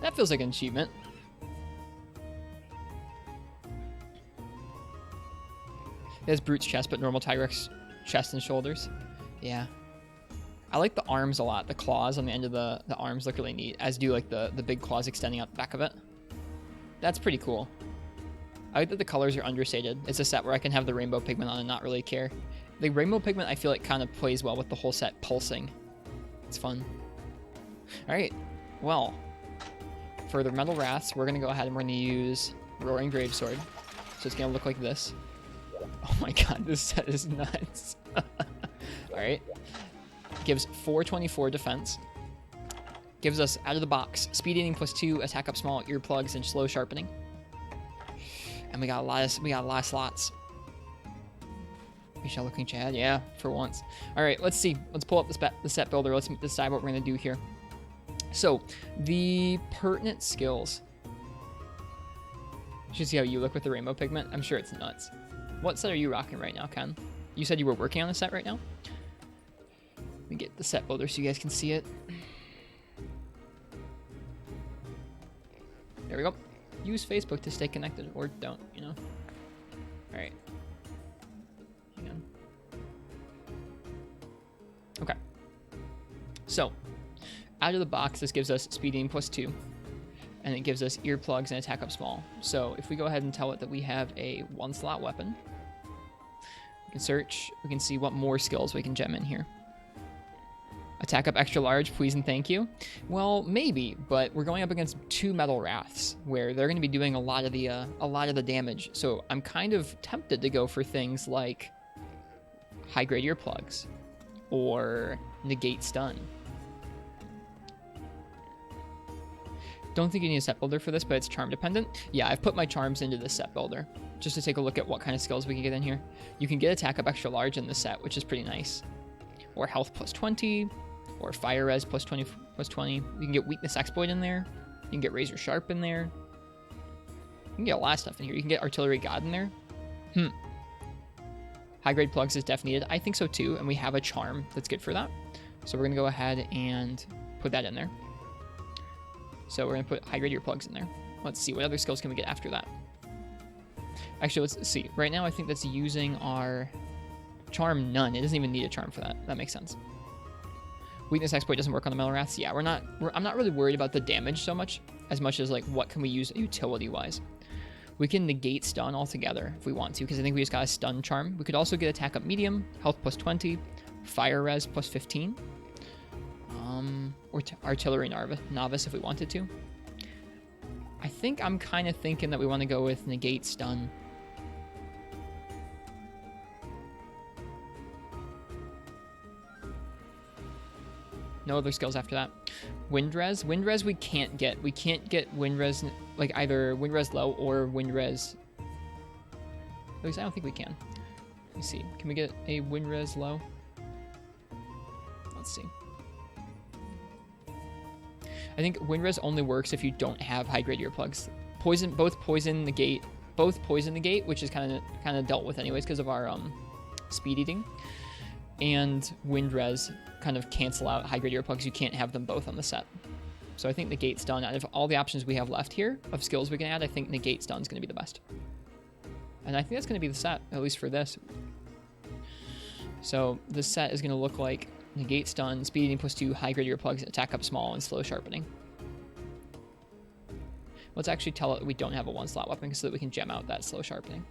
That feels like an achievement. It has Brute's chest, but normal Tigrex chest and shoulders. Yeah. I like the arms a lot. The claws on the end of the arms look really neat, as do like the big claws extending out the back of it. That's pretty cool. I like that the colors are understated. It's a set where I can have the rainbow pigment on and not really care. The rainbow pigment I feel like kind of plays well with the whole set pulsing. It's fun. Alright, well, for the Metal Wraths, we're going to go ahead and we're going to use Roaring Gravesword. So it's going to look like this. Oh my god, this set is nuts. Alright. Gives 424 defense. Gives us, out of the box, speed eating plus 2, attack up small, earplugs, and slow sharpening. And we got a lot of slots. We shall looking Chad, yeah, for once. All right, let's see. Let's pull up the set builder. Let's decide what we're gonna do here. So, the pertinent skills. You should see how you look with the rainbow pigment. I'm sure it's nuts. What set are you rocking right now, Ken? You said you were working on a set right now? Let me get the set builder so you guys can see it. There we go. Use Facebook to stay connected, or don't, you know. All right. Hang on. Okay. So, out of the box, this gives us speeding plus 2, and it gives us earplugs and attack up small. So, if we go ahead and tell it that we have a 1-slot weapon, we can search. We can see what more skills we can gem in here. Attack up extra large, please and thank you. Well, maybe, but we're going up against 2 metal wraths where they're going to be doing a lot of the damage. So I'm kind of tempted to go for things like high grade earplugs or negate stun. Don't think you need a set builder for this, but it's charm dependent. Yeah, I've put my charms into the set builder just to take a look at what kind of skills we can get in here. You can get attack up extra large in the set, which is pretty nice. Or health plus 20. Or fire res plus 20. You can get weakness exploit in there. You can get razor sharp in there. You can get a lot of stuff in here. You can get artillery god in there. High grade plugs is def needed. I think so too, and we have a charm that's good for that. So we're gonna go ahead and put that in there. So we're gonna put high grade earplugs in there. Let's see, what other skills can we get after that? Actually, let's see. Right now I think that's using our charm none. It doesn't even need a charm for that. That makes sense. Weakness exploit doesn't work on the metal wraths. Yeah, I'm not really worried about the damage so much as like what can we use utility wise. We can negate stun altogether if we want to, because I think we just got a stun charm. We could also get attack up medium, health plus 20, fire res plus 15, or artillery novice if we wanted to. I think I'm kind of thinking that we want to go with negate stun. No other skills after that. Wind res we can't get. We can't get wind res, like either wind res low or wind res. At least I don't think we can. Let me see. Can we get a wind res low? Let's see. I think wind res only works if you don't have high grade earplugs. Both poison negate, which is kind of dealt with anyways because of our speed eating, and wind res kind of cancel out high grade earplugs. You can't have them both on the set. So I think negate stun, out of all the options we have left here of skills we can add, I think negate stun is going to be the best. And I think that's going to be the set, at least for this. So this set is going to look like negate stun, speed eating plus 2, high grade earplugs, attack up small, and slow sharpening. Let's actually tell it we don't have a 1-slot weapon so that we can gem out that slow sharpening.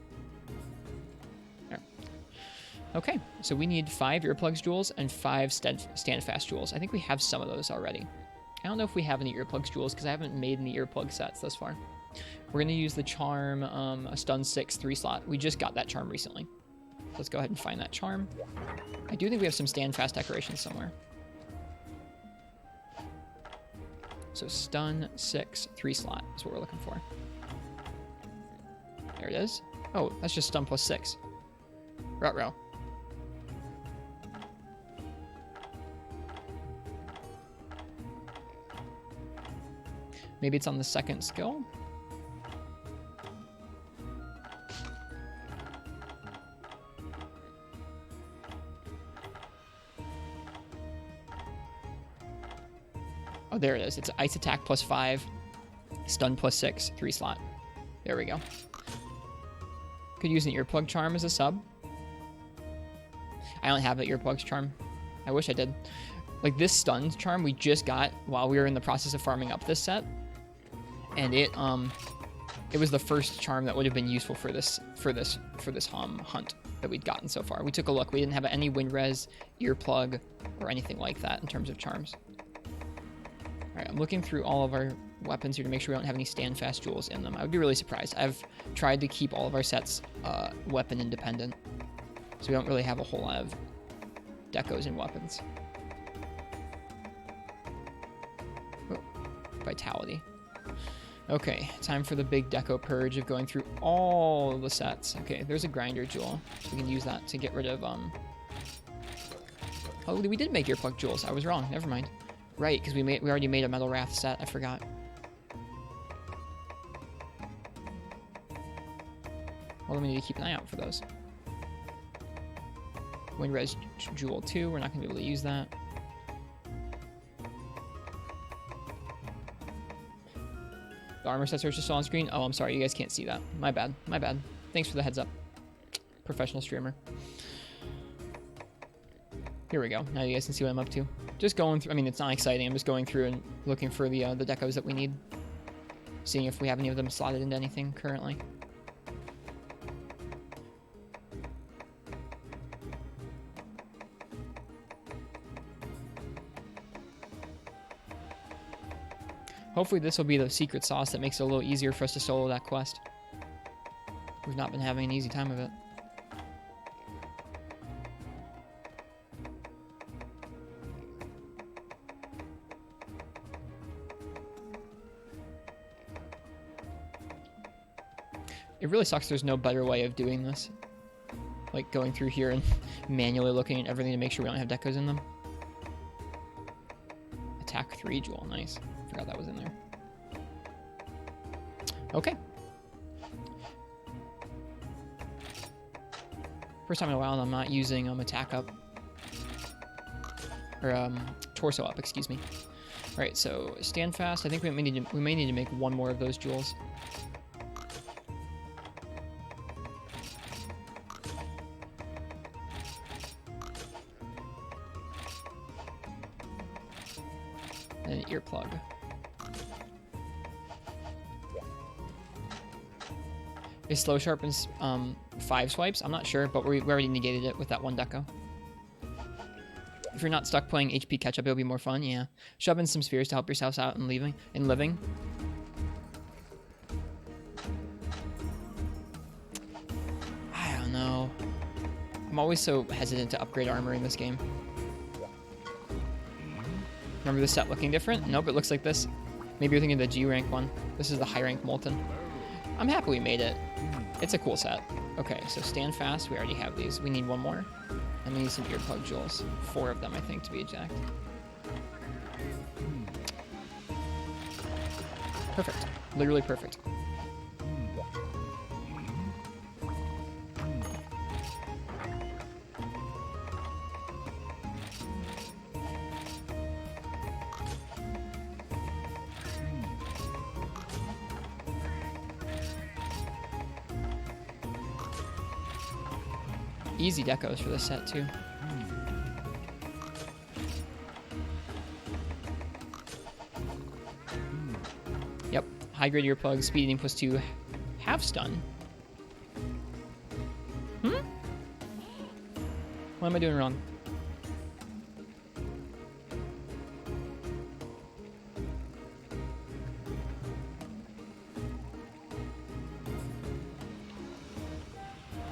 Okay, so we need 5 earplugs jewels and 5 standfast jewels. I think we have some of those already. I don't know if we have any earplugs jewels because I haven't made any earplug sets thus far. We're going to use the charm, a stun 6 3-slot. We just got that charm recently. Let's go ahead and find that charm. I do think we have some standfast decorations somewhere. So stun 6 3-slot is what we're looking for. There it is. Oh, that's just stun plus 6. Ruh-roh. Maybe it's on the second skill. Oh, there it is. It's ice attack plus 5, stun plus 6, 3-slot. There we go. Could use an earplug charm as a sub. I don't have an earplugs charm. I wish I did. Like this stun charm we just got while we were in the process of farming up this set. And it was the first charm that would have been useful for this hunt that we'd gotten so far. We took a look. We didn't have any wind res, earplug, or anything like that in terms of charms. All right, I'm looking through all of our weapons here to make sure we don't have any standfast jewels in them. I would be really surprised. I've tried to keep all of our sets weapon independent, so we don't really have a whole lot of decos and weapons. Oh, vitality. Okay, time for the big deco purge of going through all the sets. Okay, there's a grinder jewel. So we can use that to get rid of, Oh, we did make earplug jewels. I was wrong. Never mind. Right, because we already made a Metal Wrath set. I forgot. Well, then we need to keep an eye out for those. Wind Res Jewel 2. We're not going to be able to use that. The armor sets are just on screen. Oh, I'm sorry. You guys can't see that. My bad. My bad. Thanks for the heads up. Professional streamer. Here we go. Now you guys can see what I'm up to. Just going through. I mean, it's not exciting. I'm just going through and looking for the decos that we need. Seeing if we have any of them slotted into anything currently. Hopefully this will be the secret sauce that makes it a little easier for us to solo that quest. We've not been having an easy time of it. It really sucks there's no better way of doing this. Like going through here and manually looking at everything to make sure we don't have decos in them. Attack 3 jewel, nice. Forgot that was in there. Okay. First time in a while I'm not using attack up. Or torso up, excuse me. Alright, so stand fast. I think we may need to make one more of those jewels. And an earplug. Is slow sharpens 5 swipes? I'm not sure, but we already negated it with that one deco. If you're not stuck playing HP catch-up, it'll be more fun, yeah. Shove in some spheres to help yourselves out and living. I don't know. I'm always so hesitant to upgrade armor in this game. Remember the set looking different? Nope, it looks like this. Maybe you're thinking of the G rank one. This is the high rank Molten. I'm happy we made it. It's a cool set. Okay, so stand fast. We already have these. We need one more. And we need some earplug jewels. 4 of them, I think, to be exact. Perfect. Literally perfect. Easy decos for this set, too. Yep. High grade earplugs, speed eating +2, half stun. What am I doing wrong?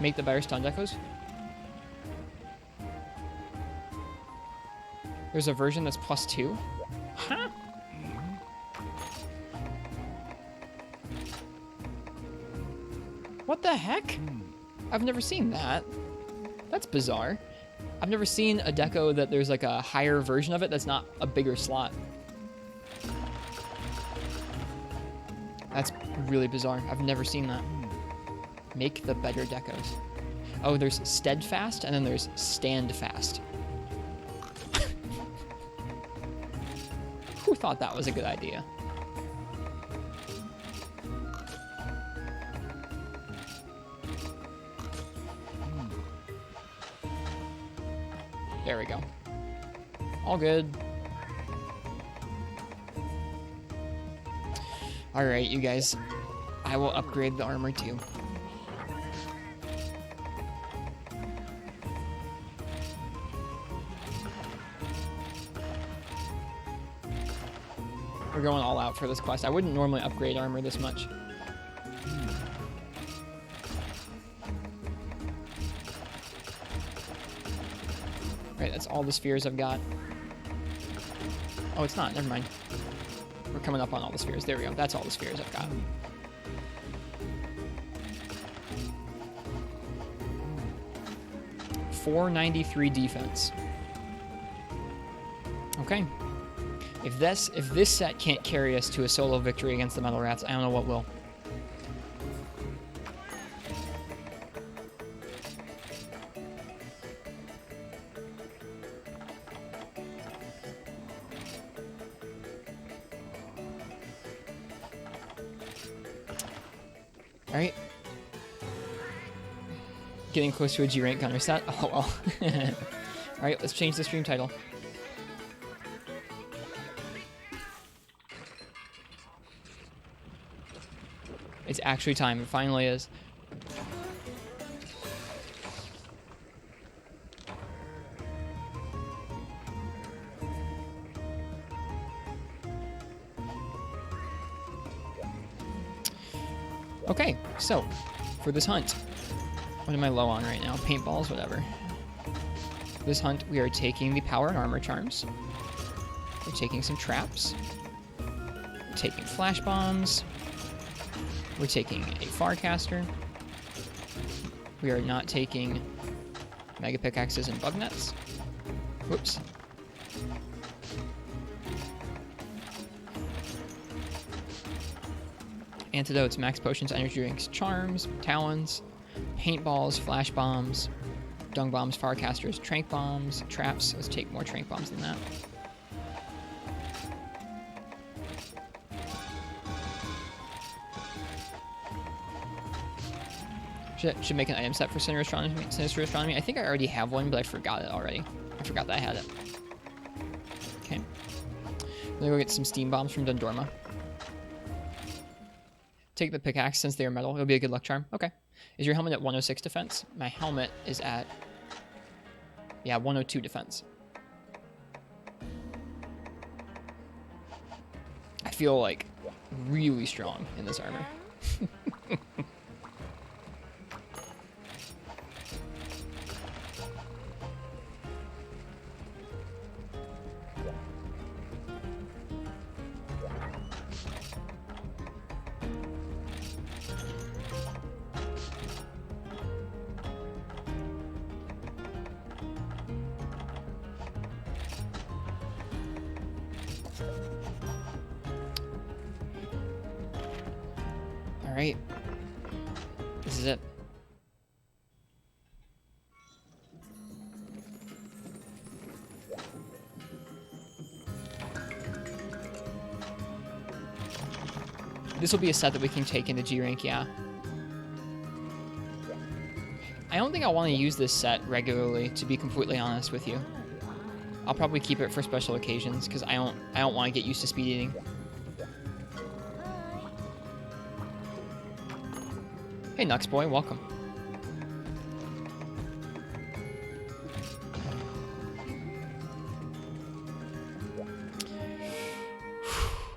Make the better stun decos? There's a version that's +2? Huh? What the heck? I've never seen that. That's bizarre. I've never seen a deco that there's like a higher version of it that's not a bigger slot. That's really bizarre. I've never seen that. Make the better decos. Oh, there's steadfast and then there's standfast. Who thought that was a good idea? There we go. All good. Alright, you guys. I will upgrade the armor too. We're going all out for this quest. I wouldn't normally upgrade armor this much. Right, that's all the spheres I've got. Oh, it's not. Never mind. We're coming up on all the spheres. There we go. That's all the spheres I've got. .493 defense. Okay. If this set can't carry us to a solo victory against the Metal Rats, I don't know what will. Alright. Getting close to a G rank gunner set. Oh well. Alright, let's change the stream title. It's actually time. It finally is. Okay, so for this hunt, what am I low on right now? Paintballs, whatever. This hunt, we are taking the power and armor charms. We're taking some traps. We're taking flash bombs. We're taking a farcaster. We are not taking mega pickaxes and bug nets. Whoops. Antidotes, max potions, energy drinks, charms, talons, paintballs, flash bombs, dung bombs, farcasters, trank bombs, traps. Let's take more trank bombs than that. Should make an item set for Sinister Astronomy. I think I already have one, but I forgot it already. I forgot that I had it. Okay. I'm gonna go get some steam bombs from Dundorma. Take the pickaxe since they are metal. It'll be a good luck charm. Okay. Is your helmet at 106 defense? My helmet is at, yeah, 102 defense. I feel like really strong in this armor. Alright. This is it. This will be a set that we can take into G rank, yeah. I don't think I want to use this set regularly, to be completely honest with you. I'll probably keep it for special occasions, because I don't want to get used to speed eating. Hey, Nux Boy, welcome.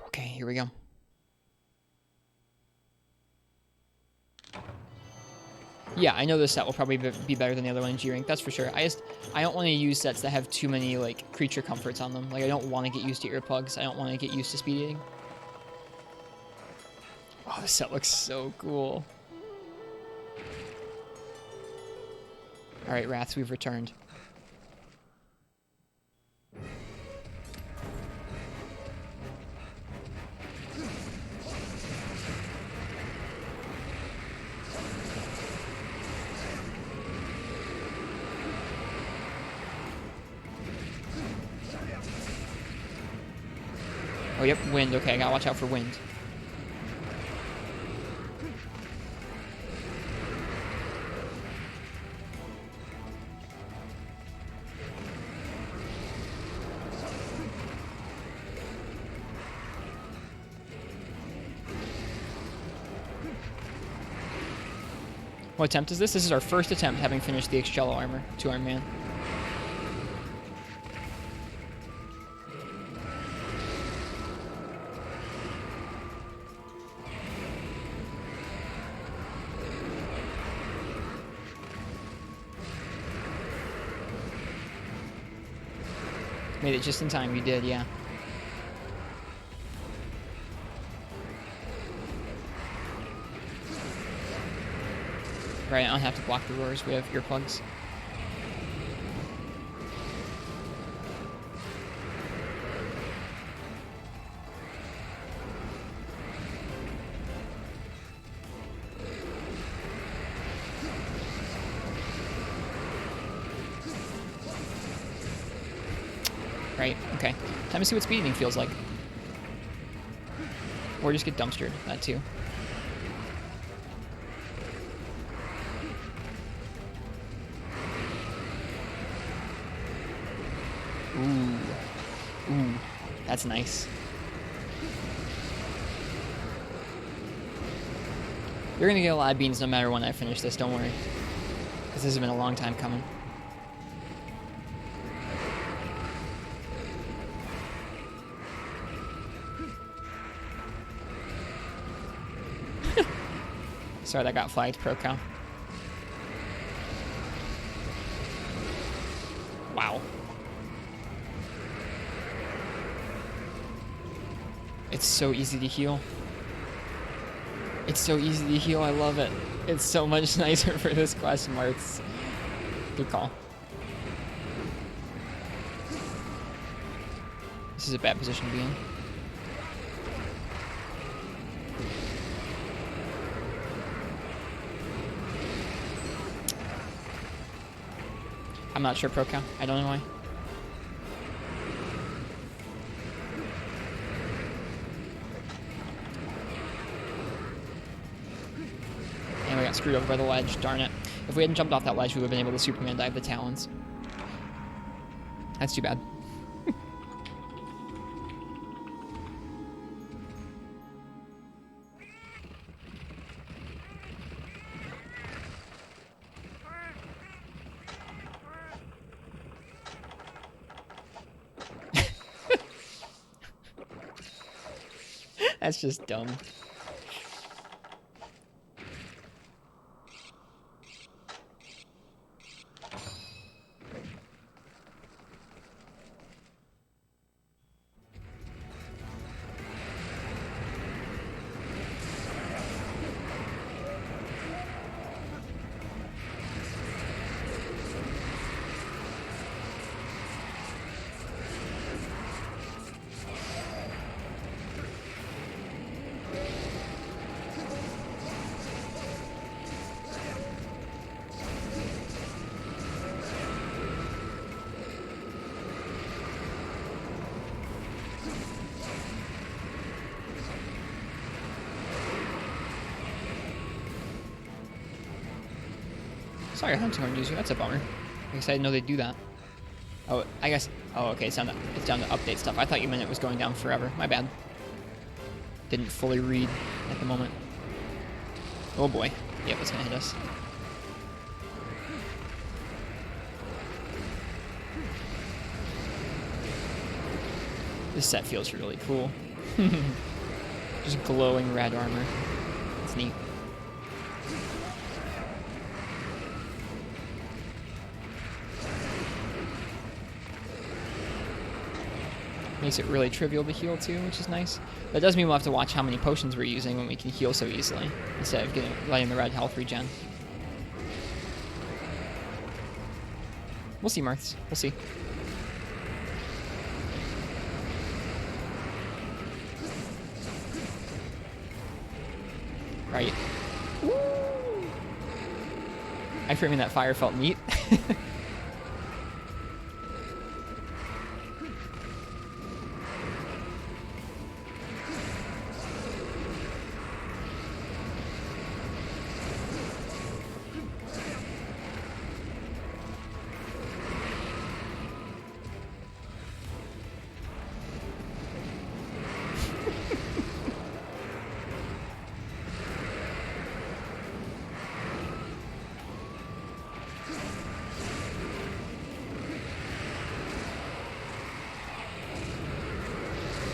Okay, here we go. Yeah, I know this set will probably be better than the other one in G rank, that's for sure. I don't want to use sets that have too many like creature comforts on them. Like I don't want to get used to earplugs. I don't want to get used to speed eating. Oh, this set looks so cool. Alright, Wraths, we've returned. Oh, yep, wind. Okay, I gotta watch out for wind. What attempt is this? This is our first attempt, having finished the Excello armor, 2-arm man. Made it just in time, you did, yeah. Right, I don't have to block the roars, we have earplugs. Right, okay. Time to see what speed eating feels like. Or just get dumpstered, that too. Ooh, that's nice. You're gonna get a lot of beans no matter when I finish this, don't worry. Because this has been a long time coming. Sorry, that got flagged, Pro Cow. Wow. It's so easy to heal. It's so easy to heal, I love it. It's so much nicer for this quest, Marths. Good call. This is a bad position to be in. I'm not sure, Pro Cow. I don't know why. And we got screwed over by the ledge, darn it. If we hadn't jumped off that ledge, we would have been able to Superman dive the Talons. That's too bad. That's just dumb. Sorry, hunting horn user. That's a bummer. I guess I didn't know they'd do that. Oh, I guess. Oh, okay. It's down to update stuff. I thought you meant it was going down forever. My bad. Didn't fully read at the moment. Oh boy. Yep, it's gonna hit us. This set feels really cool. Just glowing red armor. It's neat. Makes it really trivial to heal too, which is nice. That does mean we'll have to watch how many potions we're using when we can heal so easily, instead of letting the red health regen. We'll see, Marths. We'll see. Right. Woo! Iframing that fire felt neat.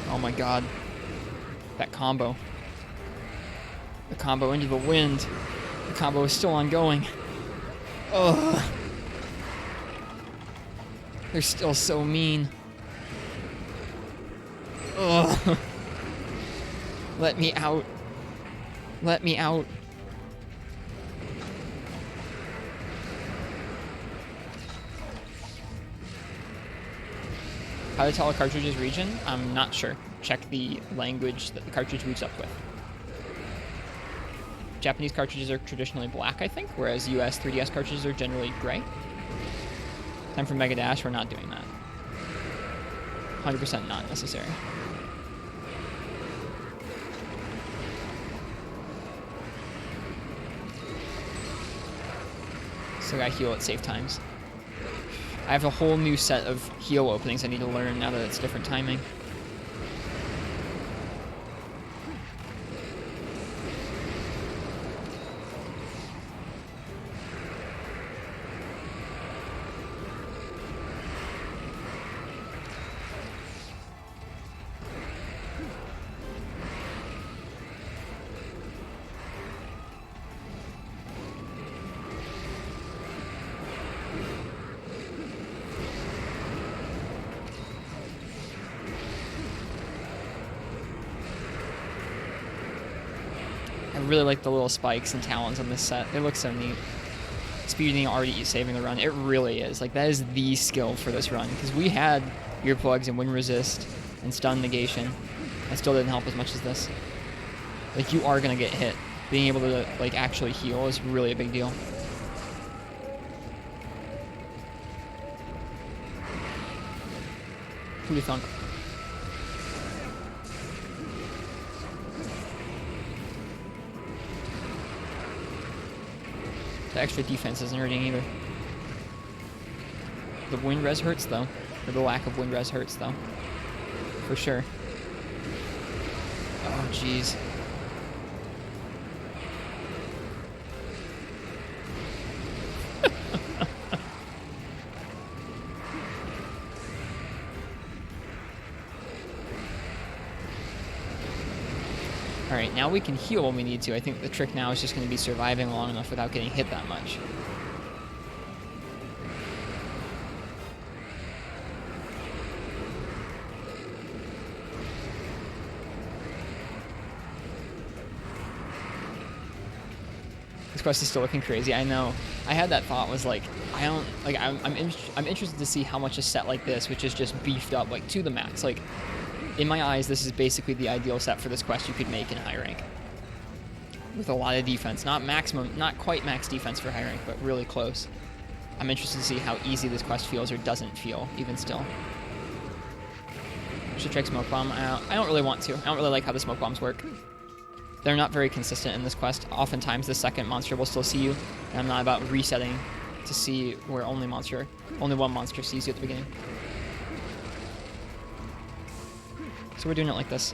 Oh my god. That combo. The combo into the wind. The combo is still ongoing. Ugh. They're still so mean. Ugh. Let me out. Let me out. How to tell a cartridge's region? I'm not sure. Check the language that the cartridge boots up with. Japanese cartridges are traditionally black, I think, whereas US 3DS cartridges are generally gray. Time for Mega Dash, we're not doing that. 100% not necessary. So I gotta heal at safe times. I have a whole new set of heal openings I need to learn now that it's different timing. really like the little spikes and talons on this set. They look so neat. Speeding already saving the run. It really is. Like, that is the skill for this run. Because we had earplugs and wind resist and stun negation. That still didn't help as much as this. Like, you are going to get hit. Being able to, like, actually heal is really a big deal. Who'd have thunk? The extra defense isn't hurting either. The wind res hurts, though. Or the lack of wind res hurts, though. For sure. Oh, jeez. Alright, now we can heal when we need to. I think the trick now is just going to be surviving long enough without getting hit that much. This quest is still looking crazy. I know. I had that thought, was like, I'm interested to see how much a set like this, which is just beefed up like to the max. Like, in my eyes, this is basically the ideal set for this quest you could make in high rank. With a lot of defense. Not maximum, not quite max defense for high rank, but really close. I'm interested to see how easy this quest feels or doesn't feel, even still. Should try smoke bomb. I don't really want to. I don't really like how the smoke bombs work. They're not very consistent in this quest. Oftentimes the second monster will still see you, and I'm not about resetting to see where only one monster sees you at the beginning. So we're doing it like this.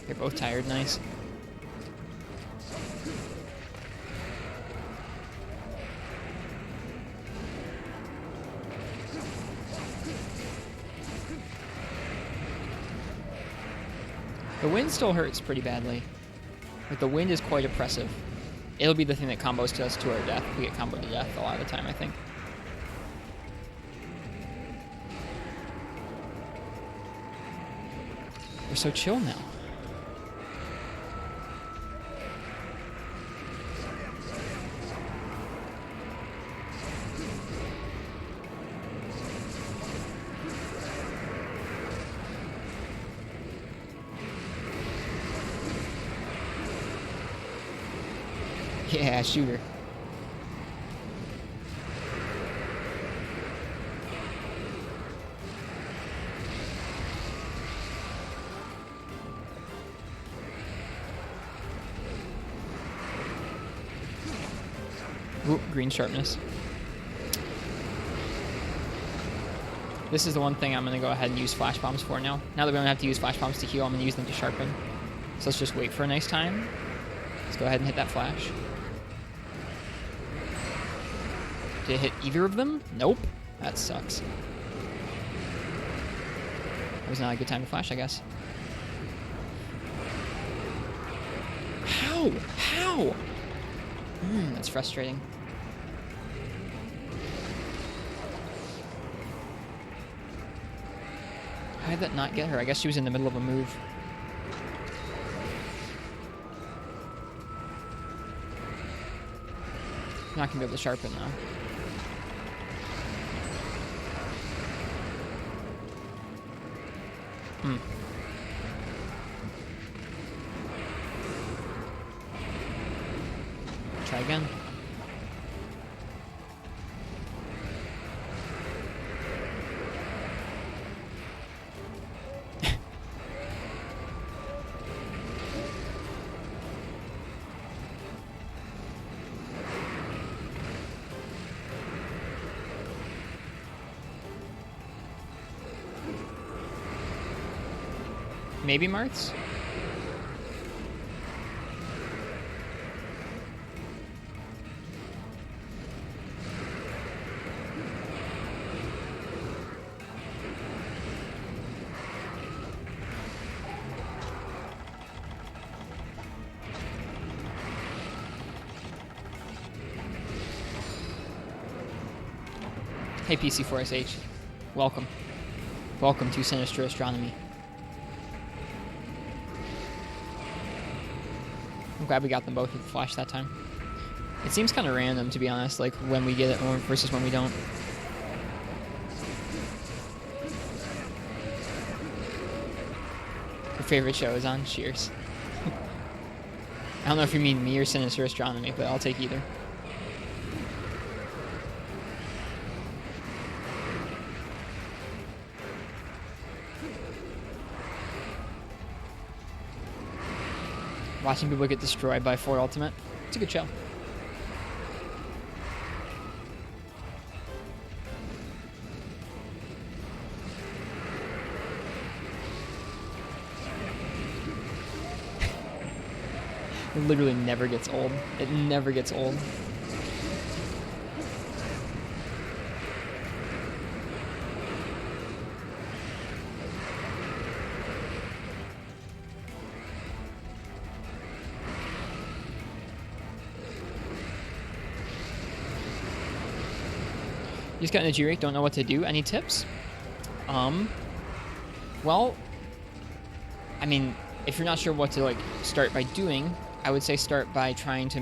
They're both tired, nice. The wind still hurts pretty badly. Like, the wind is quite oppressive. It'll be the thing that combos us to our death. We get comboed to death a lot of the time, I think. We're so chill now. Yeah, shooter. Ooh, green sharpness. This is the one thing I'm going to go ahead and use flash bombs for now. Now that we don't have to use flash bombs to heal, I'm going to use them to sharpen. So let's just wait for a nice time. Let's go ahead and hit that flash. Did it hit either of them? Nope. That sucks. That was not a good time to flash, I guess. How? How? That's frustrating. How did that not get her? I guess she was in the middle of a move. Not gonna be able to sharpen though. Try again. Maybe Marths? Hey, PC4SH. Welcome. Welcome to Sinister Astronomy. I'm glad we got them both with the flash that time. It seems kind of random, to be honest, like when we get it versus when we don't. Your favorite show is on? Cheers. I don't know if you mean me or Sinister Astronomy, but I'll take either. Watching people get destroyed by 4 Ultimate. It's a good show. It literally never gets old. It never gets old. You just got in a G-Rake, don't know what to do. Any tips? Well, I mean, if you're not sure what to like start by doing, I would say start by trying to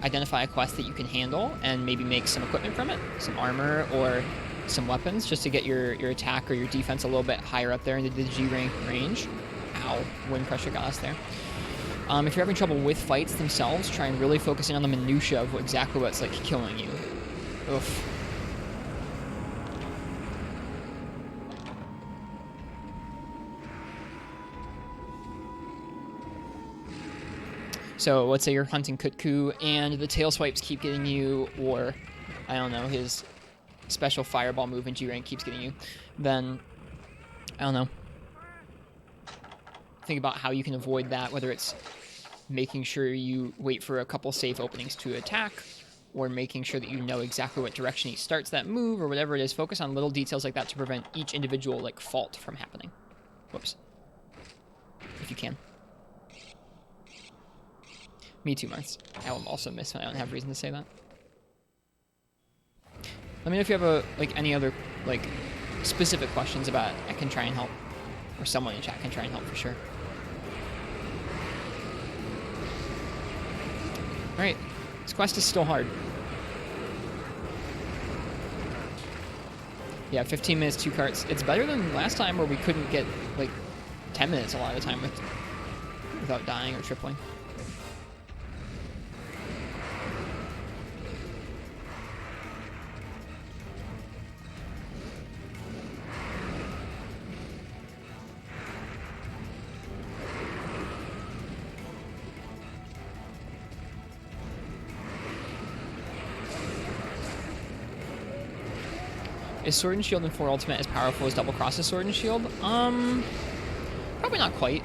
identify a quest that you can handle and maybe make some equipment from it, some armor or some weapons, just to get your attack or your defense a little bit higher up there into the G-rank range. Ow, wind pressure got us there. If you're having trouble with fights themselves, try and really focus in on the minutia of exactly what's like killing you. Oof. So let's say you're hunting Kutku and the tail swipes keep getting you, or I don't know, his special fireball move in G-rank keeps getting you, then I don't know. Think about how you can avoid that, whether it's making sure you wait for a couple safe openings to attack, or making sure that you know exactly what direction he starts that move, or whatever it is. Focus on little details like that to prevent each individual like fault from happening. Whoops. If you can. Me too, Martz. I will also miss when I don't have reason to say that. Let me know if you have any other specific questions about it. I can try and help, or someone in chat can try and help for sure. All right, this quest is still hard. Yeah, 15 minutes, 2 carts. It's better than last time where we couldn't get like 10 minutes a lot of the time without dying or tripling. Is Sword and Shield in 4 Ultimate as powerful as Double Cross's Sword and Shield? Probably not quite.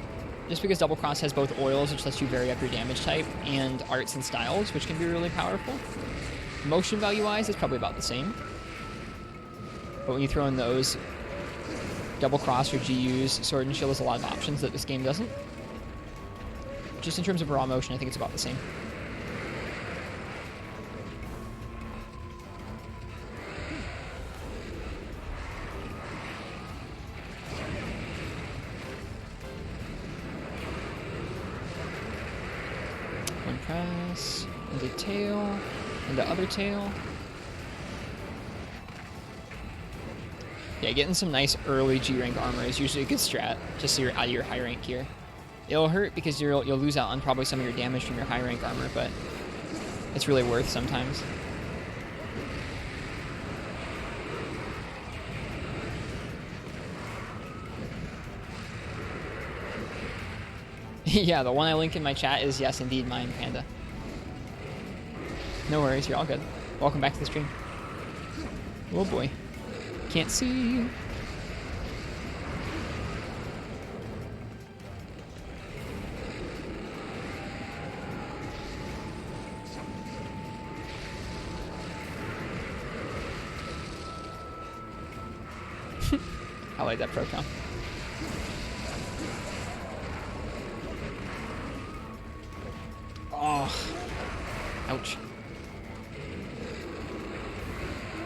Just because Double Cross has both oils, which lets you vary up your damage type, and arts and styles, which can be really powerful. Motion value-wise, it's probably about the same. But when you throw in those, Double Cross or GU's Sword and Shield has a lot of options that this game doesn't. Just in terms of raw motion, I think it's about the same. Press, and the tail, and the other tail. Yeah, getting some nice early G-rank armor is usually a good strat, just so you're out of your high rank gear. It'll hurt because you'll lose out on probably some of your damage from your high rank armor, but it's really worth sometimes. Yeah, the one I link in my chat is, yes, indeed, mine, Panda. No worries, you're all good. Welcome back to the stream. Oh boy. Can't see. I like that pro comp. Oh, ouch.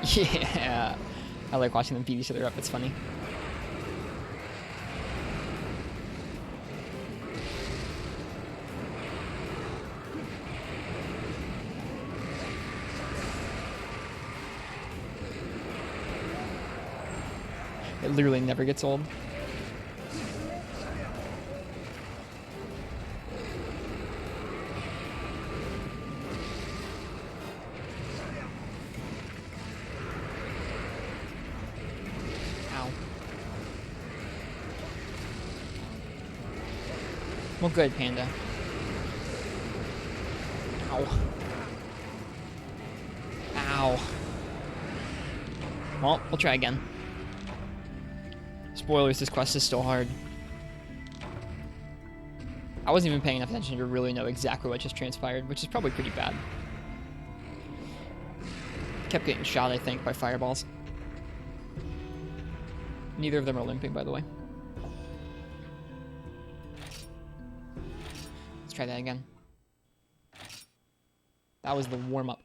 Yeah, I like watching them beat each other up. It's funny. It literally never gets old. Ow. Well, good, Panda. Ow. Ow. Well, we'll try again. Spoilers, this quest is still hard. I wasn't even paying enough attention to really know exactly what just transpired, which is probably pretty bad. Kept getting shot, I think, by fireballs. Neither of them are limping, by the way. Let's try that again. That was the warm-up.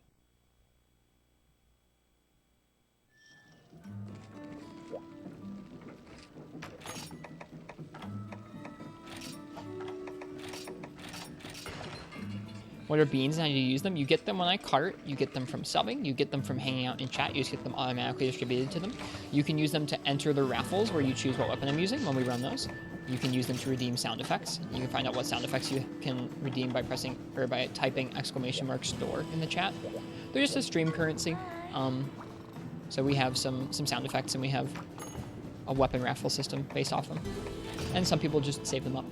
What are beans and how do you use them? You get them on a cart, you get them from subbing, you get them from hanging out in chat, you just get them automatically distributed to them. You can use them to enter the raffles where you choose what weapon I'm using when we run those. You can use them to redeem sound effects. You can find out what sound effects you can redeem by pressing or by typing !store in the chat. They're just a stream currency. So we have some sound effects and we have a weapon raffle system based off them. And some people just save them up.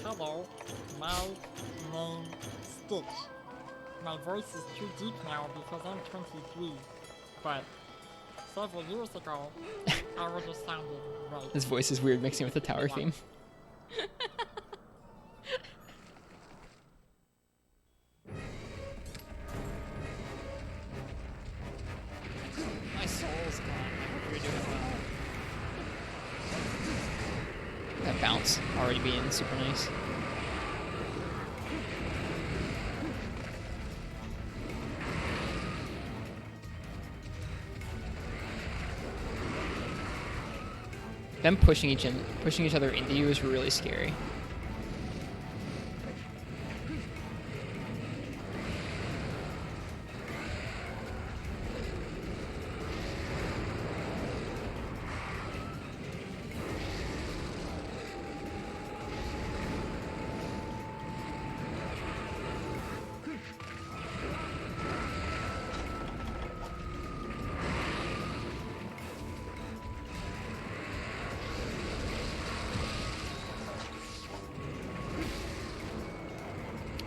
Hello, my name Stitch. My voice is too deep now because I'm 23, but several years ago, I would have sounded right. His voice is weird mixing with the tower theme. My soul's gone. I hope you're doing well. That bounce already being super nice. Them pushing each other into you is really scary.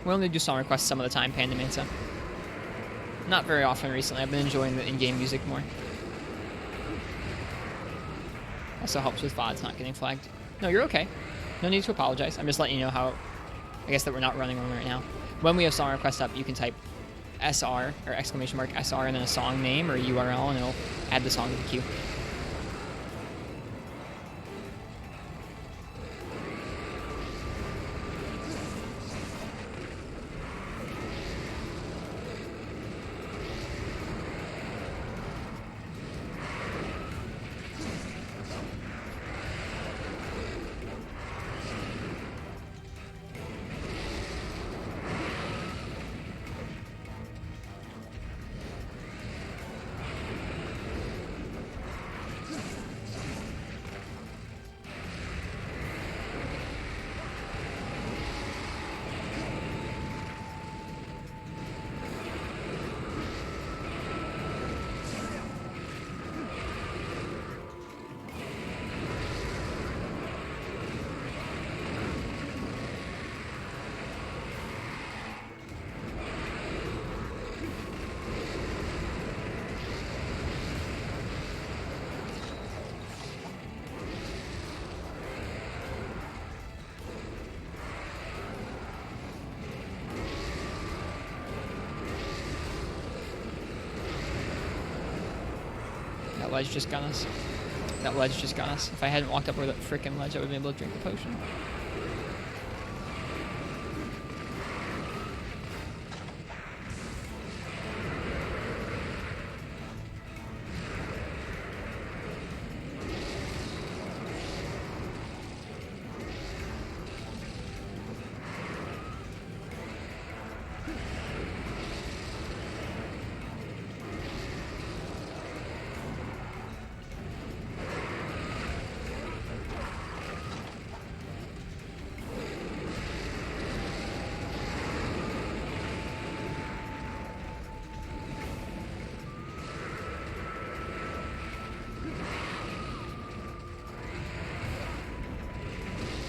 We only do song requests some of the time, Panda Manta. Not very often recently. I've been enjoying the in-game music more. Also helps with VODs not getting flagged. No, you're okay. No need to apologize. I'm just letting you know how, I guess that we're not running one right now. When we have song requests up, you can type SR, or !SR, and then a song name or URL, and it'll add the song to the queue. ledge just got us. That ledge just got us. If I hadn't walked up over that frickin' ledge, I would have been able to drink the potion.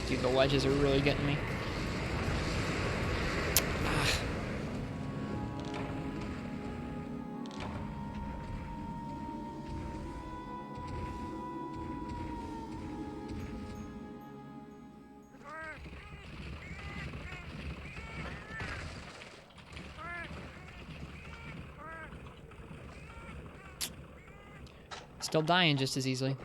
Dude, the ledges are really getting me. Still dying just as easily.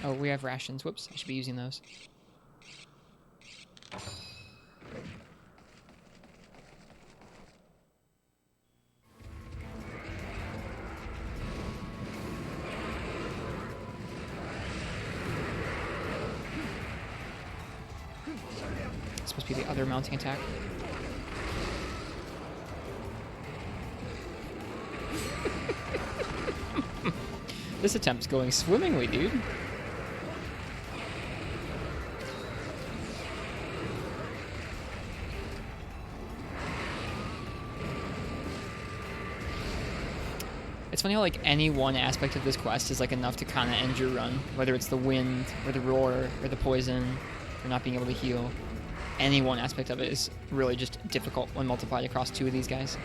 Oh, we have rations. Whoops, I should be using those. It's supposed to be the other mounting attack. This attempt's going swimmingly, dude. It's funny how like any one aspect of this quest is like enough to kind of end your run, whether it's the wind or the roar or the poison or not being able to heal. Any one aspect of it is really just difficult when multiplied across two of these guys.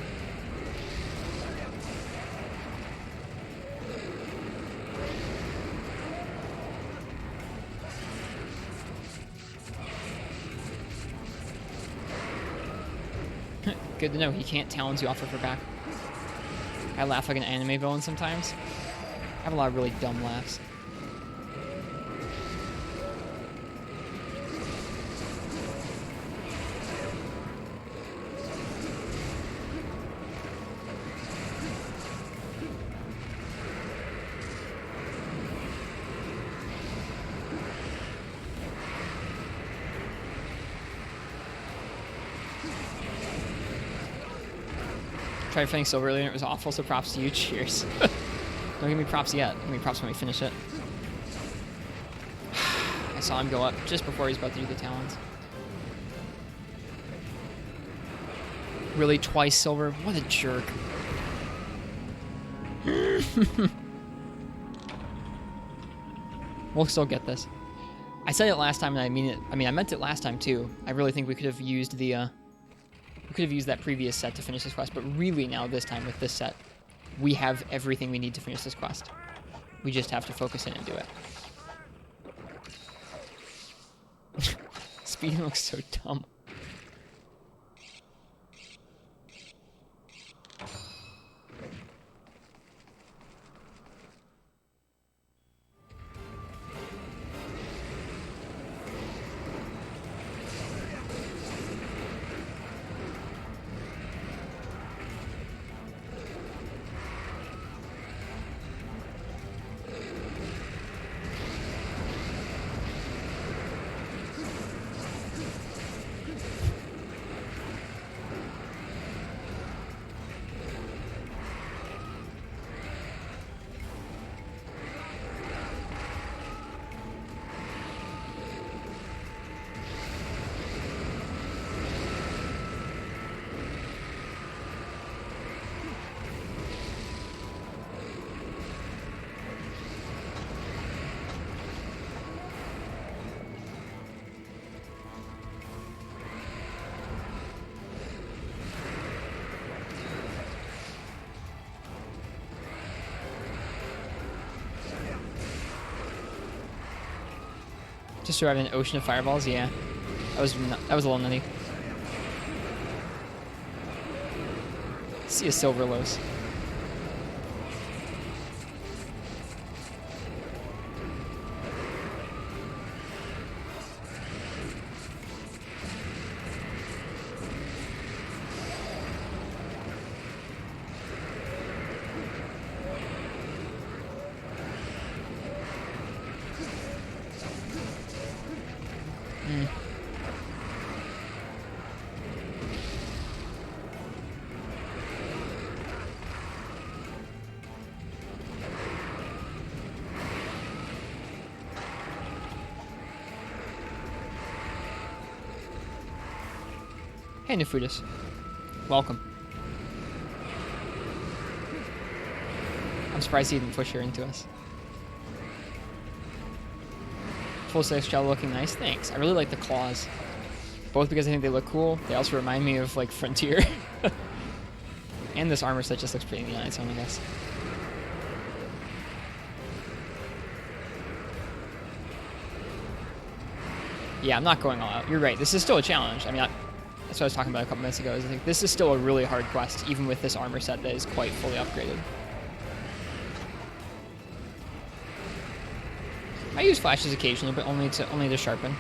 Good to know he can't talons you off of her back. I laugh like an anime villain sometimes. I have a lot of really dumb laughs. Tried fighting Silver earlier and it was awful, so props to you. Cheers. Don't give me props yet. Give me props when we finish it. I saw him go up just before he was about to do the talons. Really, twice Silver? What a jerk. We'll still get this. I said it last time and I mean it. I meant it last time too. I really think we could have used the we could have used that previous set to finish this quest, but really now this time with this set, we have everything we need to finish this quest. We just have to focus in and do it. Speeding looks so dumb. Just survived an ocean of fireballs? Yeah. That was a little nutty. see a silver Los. Hey, Nefudis. Welcome. I'm surprised he didn't push her into us. Full size shell looking nice. Thanks. I really like the claws. Both because I think they look cool. They also remind me of, like, Frontier. And this armor set just looks pretty neat on its own, I guess. Yeah, I'm not going all out. You're right. This is still a challenge. I mean, that's what I was talking about a couple minutes ago. I think this is still a really hard quest, even with this armor set that is quite fully upgraded. I use flashes occasionally, but only to sharpen.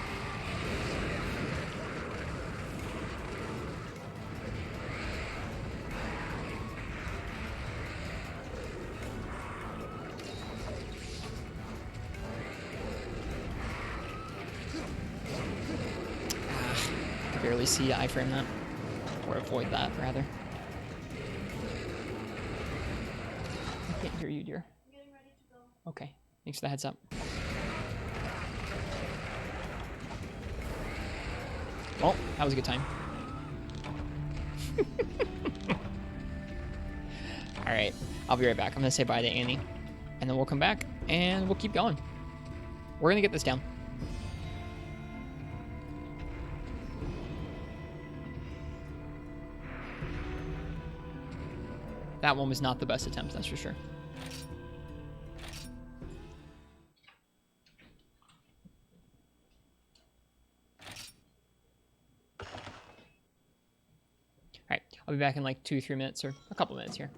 I can barely see iframe that, or avoid that rather. I can't hear you, dear. I'm getting ready to go. Okay, thanks for the heads up. Well, that was a good time. Alright, I'll be right back. I'm going to say bye to Annie. And then we'll come back, and we'll keep going. We're going to get this down. That one was not the best attempt, that's for sure. Alright, I'll be back in like 2-3 minutes, or a couple minutes here.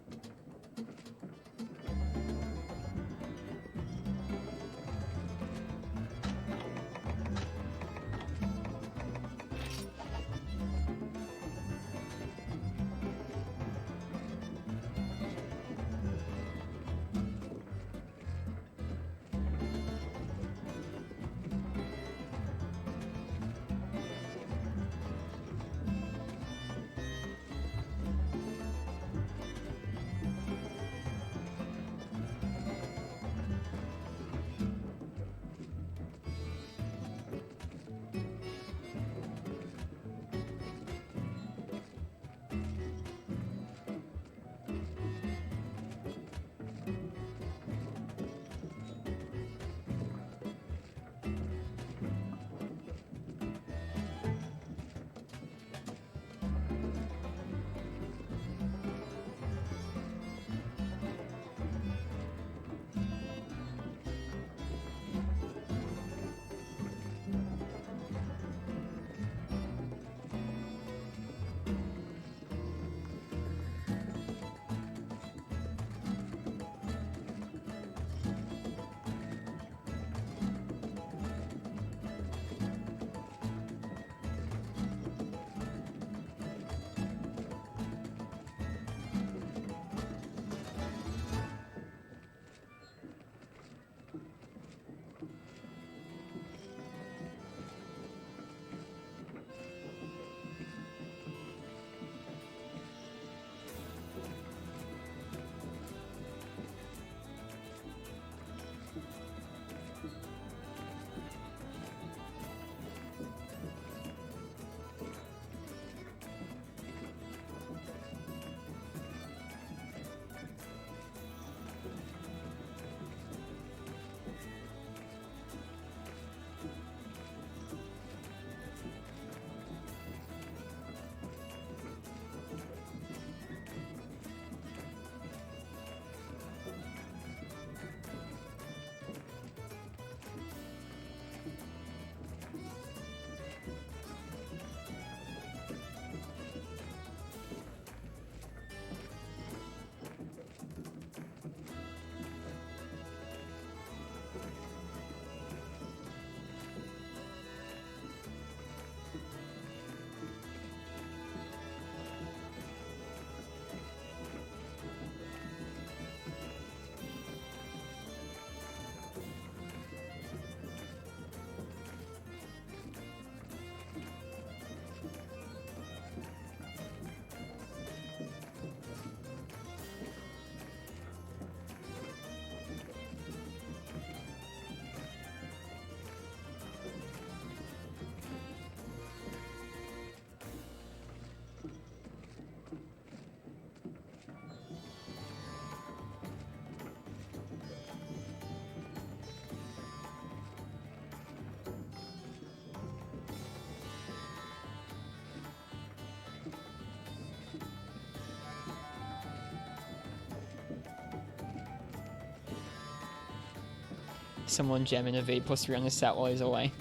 Someone gem and evade +3 on this set while he's away.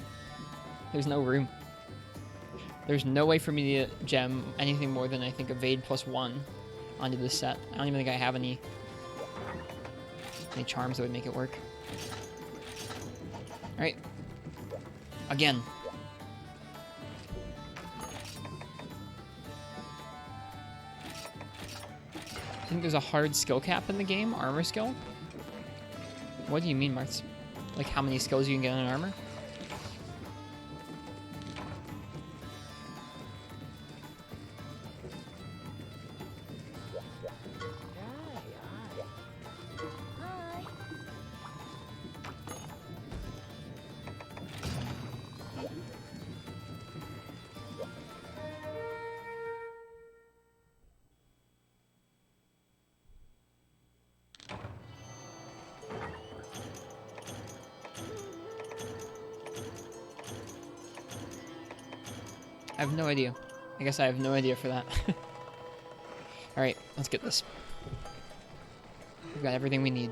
There's no room. There's no way for me to gem anything more than, I think, evade +1 onto this set. I don't even think I have any charms that would make it work. Alright. Again. I think there's a hard skill cap in the game, armor skill. What do you mean, Martz? Like how many skills you can get on an armor? I have no idea. I guess I have no idea for that. Alright, let's get this. We've got everything we need.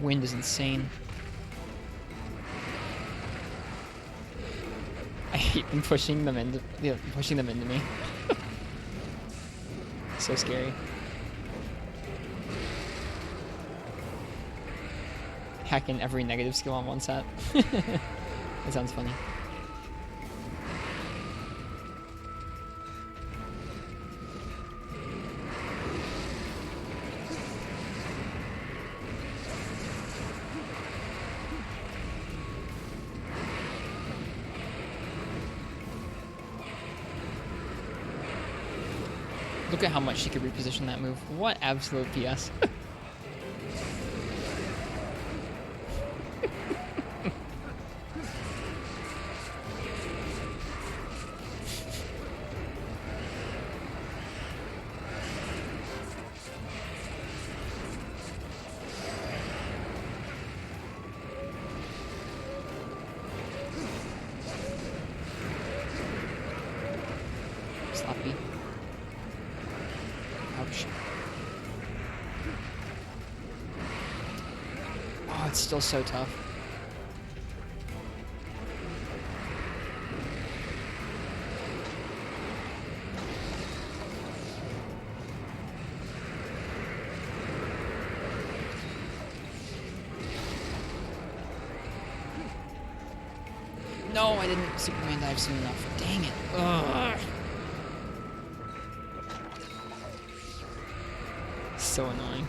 Wind is insane. I hate them pushing them into me. So scary. Hacking every negative skill on one set. That sounds funny. Look at how much she could reposition that move. What absolute PS. Sloppy. Ouch. Oh, it's still so tough. No, I didn't Superman dive soon enough. Dang it. Ugh. So annoying.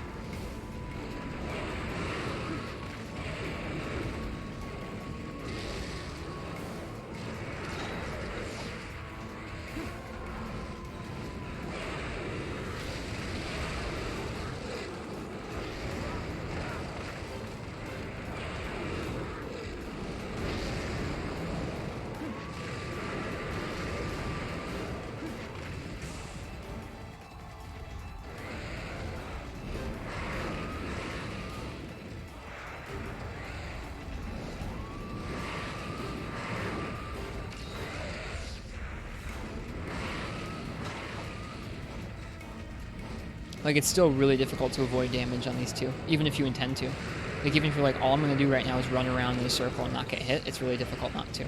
Like, it's still really difficult to avoid damage on these two, even if you intend to. Like, even if you're like, all I'm going to do right now is run around in a circle and not get hit, it's really difficult not to.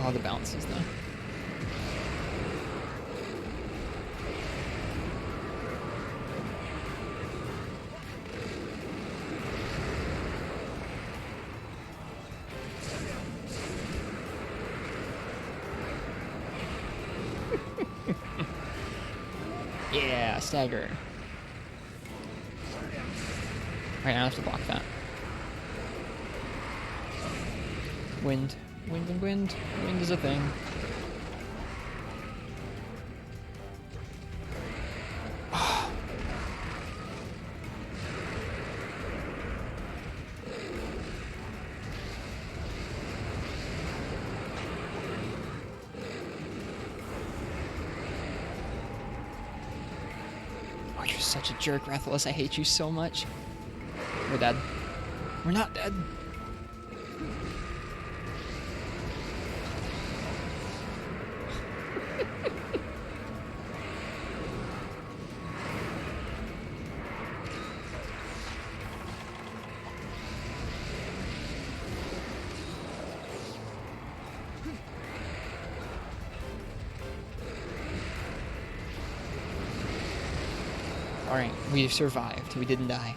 Oh, the bounces, though. Yeah, stagger. Alright, I have to block that. Wind. Wind and wind. Wind is a thing. Oh, you're such a jerk, Rathalos. I hate you so much. We're dead. We're not dead. Alright, we survived. We didn't die.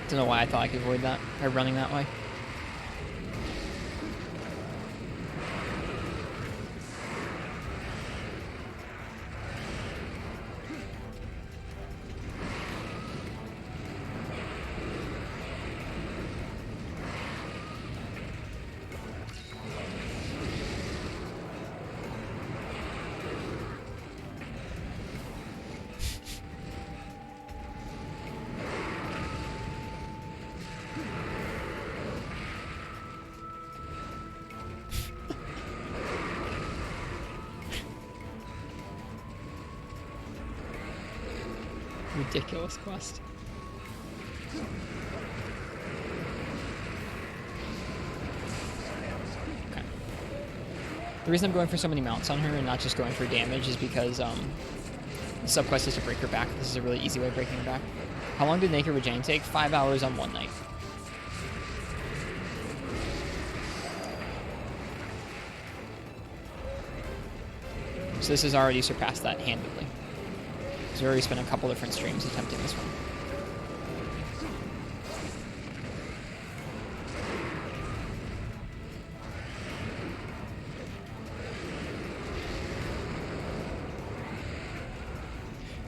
Don't know why I thought I could avoid that by running that way. Ridiculous quest. Okay. The reason I'm going for so many mounts on her and not just going for damage is because the subquest is to break her back. This is a really easy way of breaking her back. How long did Naked Regine take? 5 hours on one night. So this has already surpassed that handedly. Because we already spent a couple different streams attempting this one.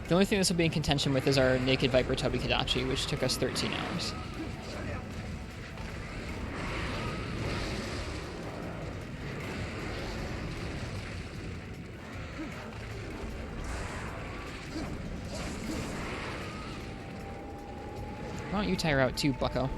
The only thing this will be in contention with is our Naked Viper Toby Kadachi, which took us 13 hours. Why don't you tire out too, bucko?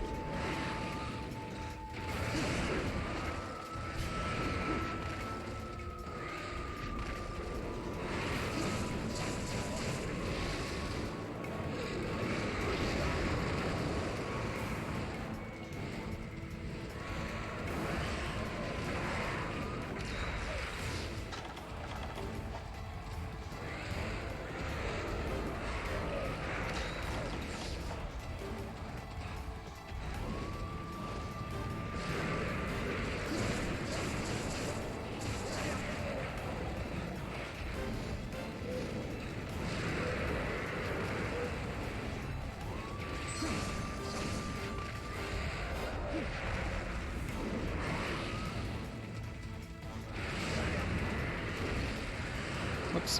Whoops.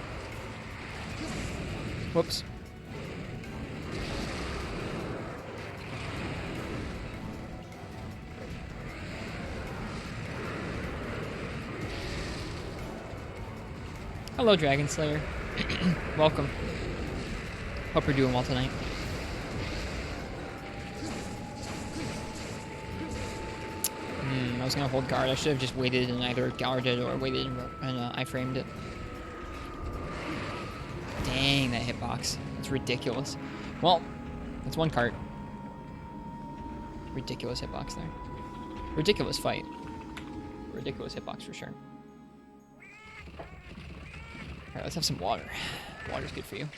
Whoops. Hello, Dragon Slayer. Welcome. Hope you're doing well tonight. I was gonna hold guard. I should have just waited and either guarded or waited and I framed it. Dang, that hitbox. It's ridiculous. Well, that's one cart. Ridiculous hitbox there. Ridiculous fight. Ridiculous hitbox for sure. Alright, let's have some water. Water's good for you.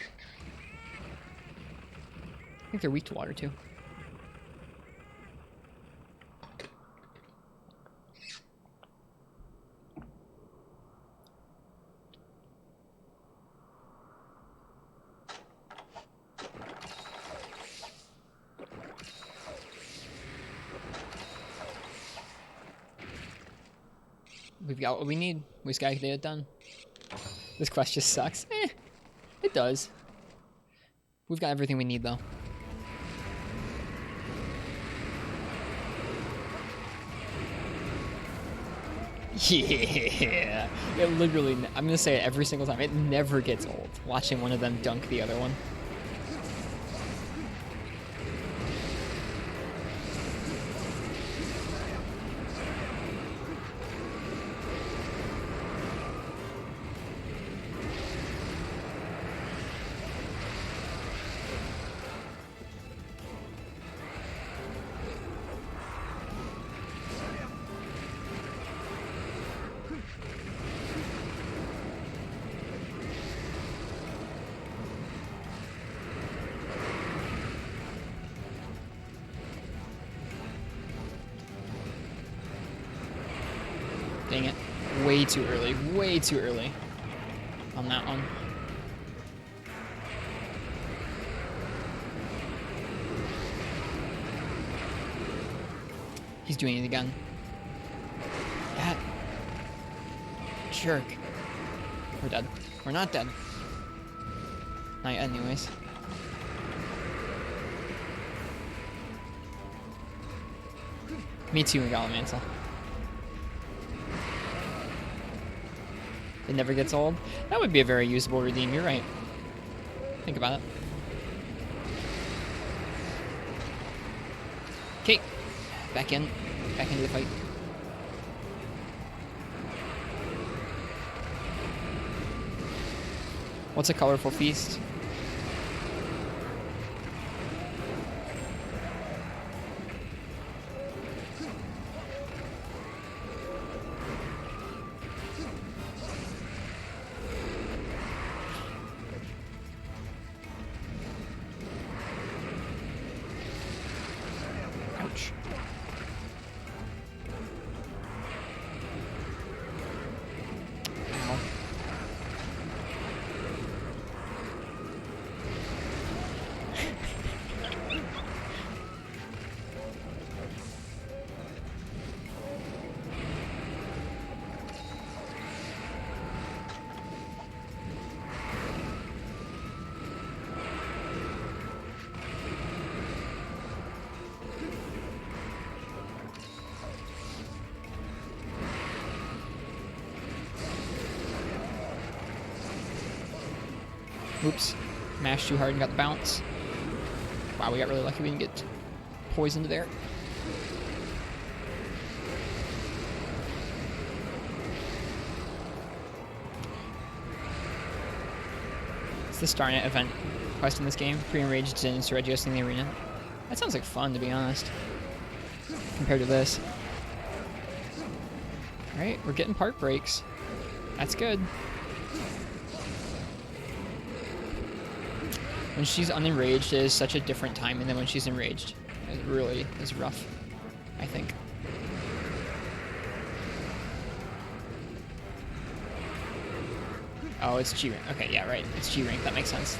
I think they're weak to water too. we've got what we need. We just gotta get it done. This quest just sucks. It does. We've got everything we need, though. Yeah. It literally, I'm gonna say it every single time. It never gets old watching one of them dunk the other one. Dang it. Way too early. Way too early on that one. He's doing it again. That jerk. We're dead. We're not dead. Not yet, anyways. Me too, Megalomancer. It never gets old. That would be a very usable redeem. You're right. Think about it. Okay. Back in. Back into the fight. What's a colorful feast? Ouch. Ow. Oops. Mashed too hard and got the bounce. Wow, we got really lucky we didn't get poisoned there. It's the Starnet event quest in this game. Pre-enraged Zen and Regios in the arena. That sounds like fun, to be honest. Compared to this. Alright, we're getting part breaks. That's good. When she's unenraged, it is such a different timing than when she's enraged. It really is rough, I think. Oh, it's G rank. Okay, yeah, right. It's G rank. That makes sense.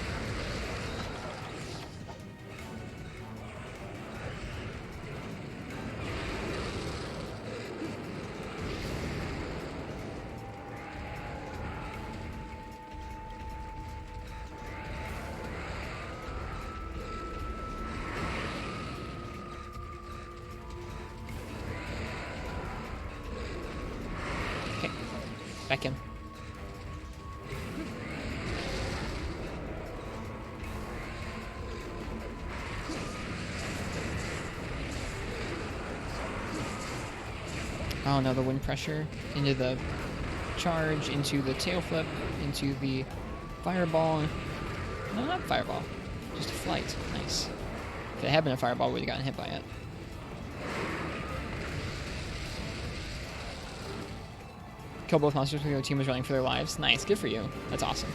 Okay, back in. Oh no, the wind pressure into the charge, into the tail flip, into the fireball. No, not fireball, just a flight. Nice. If it had been a fireball, we would have gotten hit by it. Kill both monsters when your team was running for their lives. Nice, good for you. That's awesome.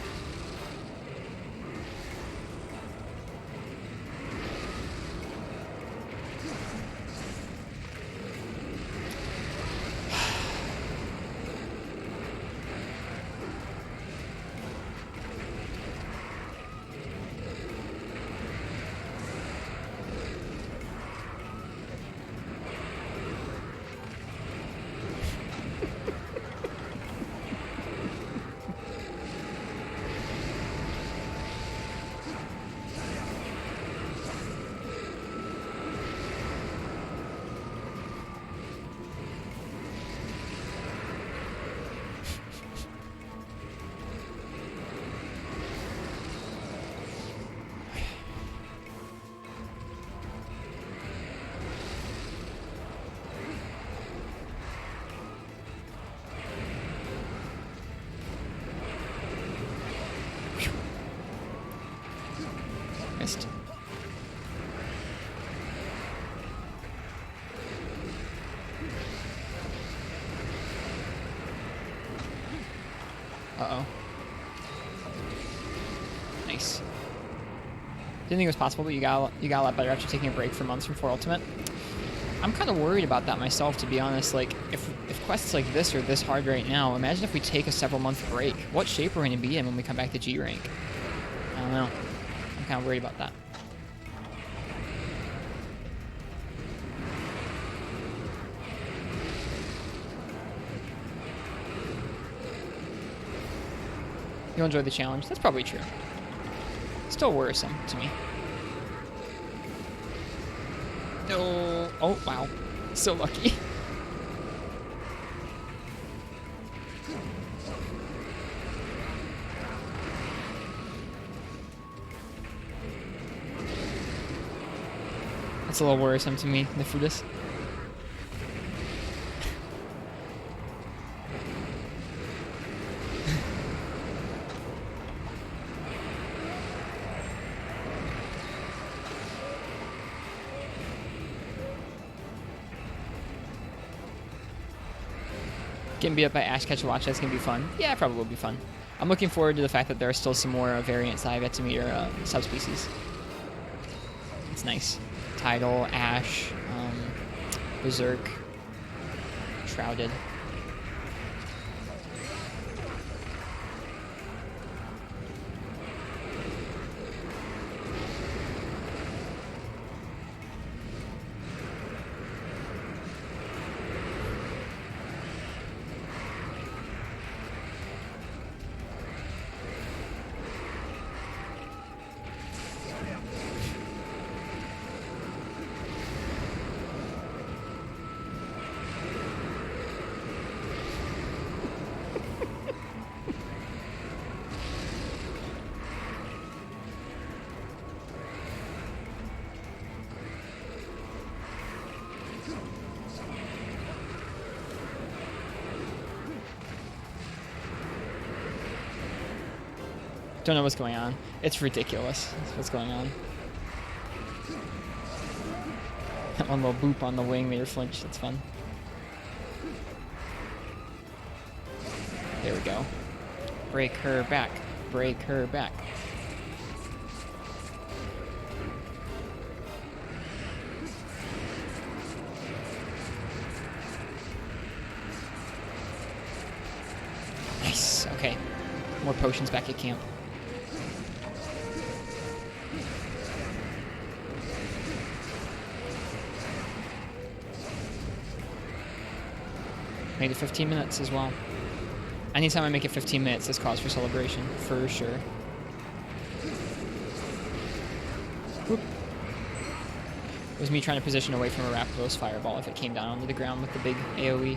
Missed. Uh-oh. Nice. Didn't think it was possible, but you got a lot better after taking a break for months from 4 Ultimate. I'm kind of worried about that myself, to be honest. Like, if quests like this are this hard right now, imagine if we take a several-month break. What shape we're going to be in when we come back to G rank? I don't know. I'm kind of worried about that. You'll enjoy the challenge. That's probably true. Still worrisome to me. No. Oh, wow. So lucky. That's a little worrisome to me, the Frutus. Getting beat up by Ash Catch a Watch, that's going to be fun. Yeah, it probably will be fun. I'm looking forward to the fact that there are still some more variants that I've yet to meet, or subspecies. It's nice. Tidal, Ash, Berserk, Shrouded. Don't know what's going on. It's ridiculous. That's what's going on. That one little boop on the wing made her flinch. That's fun. There we go. Break her back. Break her back. Nice. Okay. More potions back at camp. Made it 15 minutes as well. Anytime I make it 15 minutes, there's cause for celebration, for sure. Whoop. It was me trying to position away from a Rakdos fireball if it came down onto the ground with the big AoE.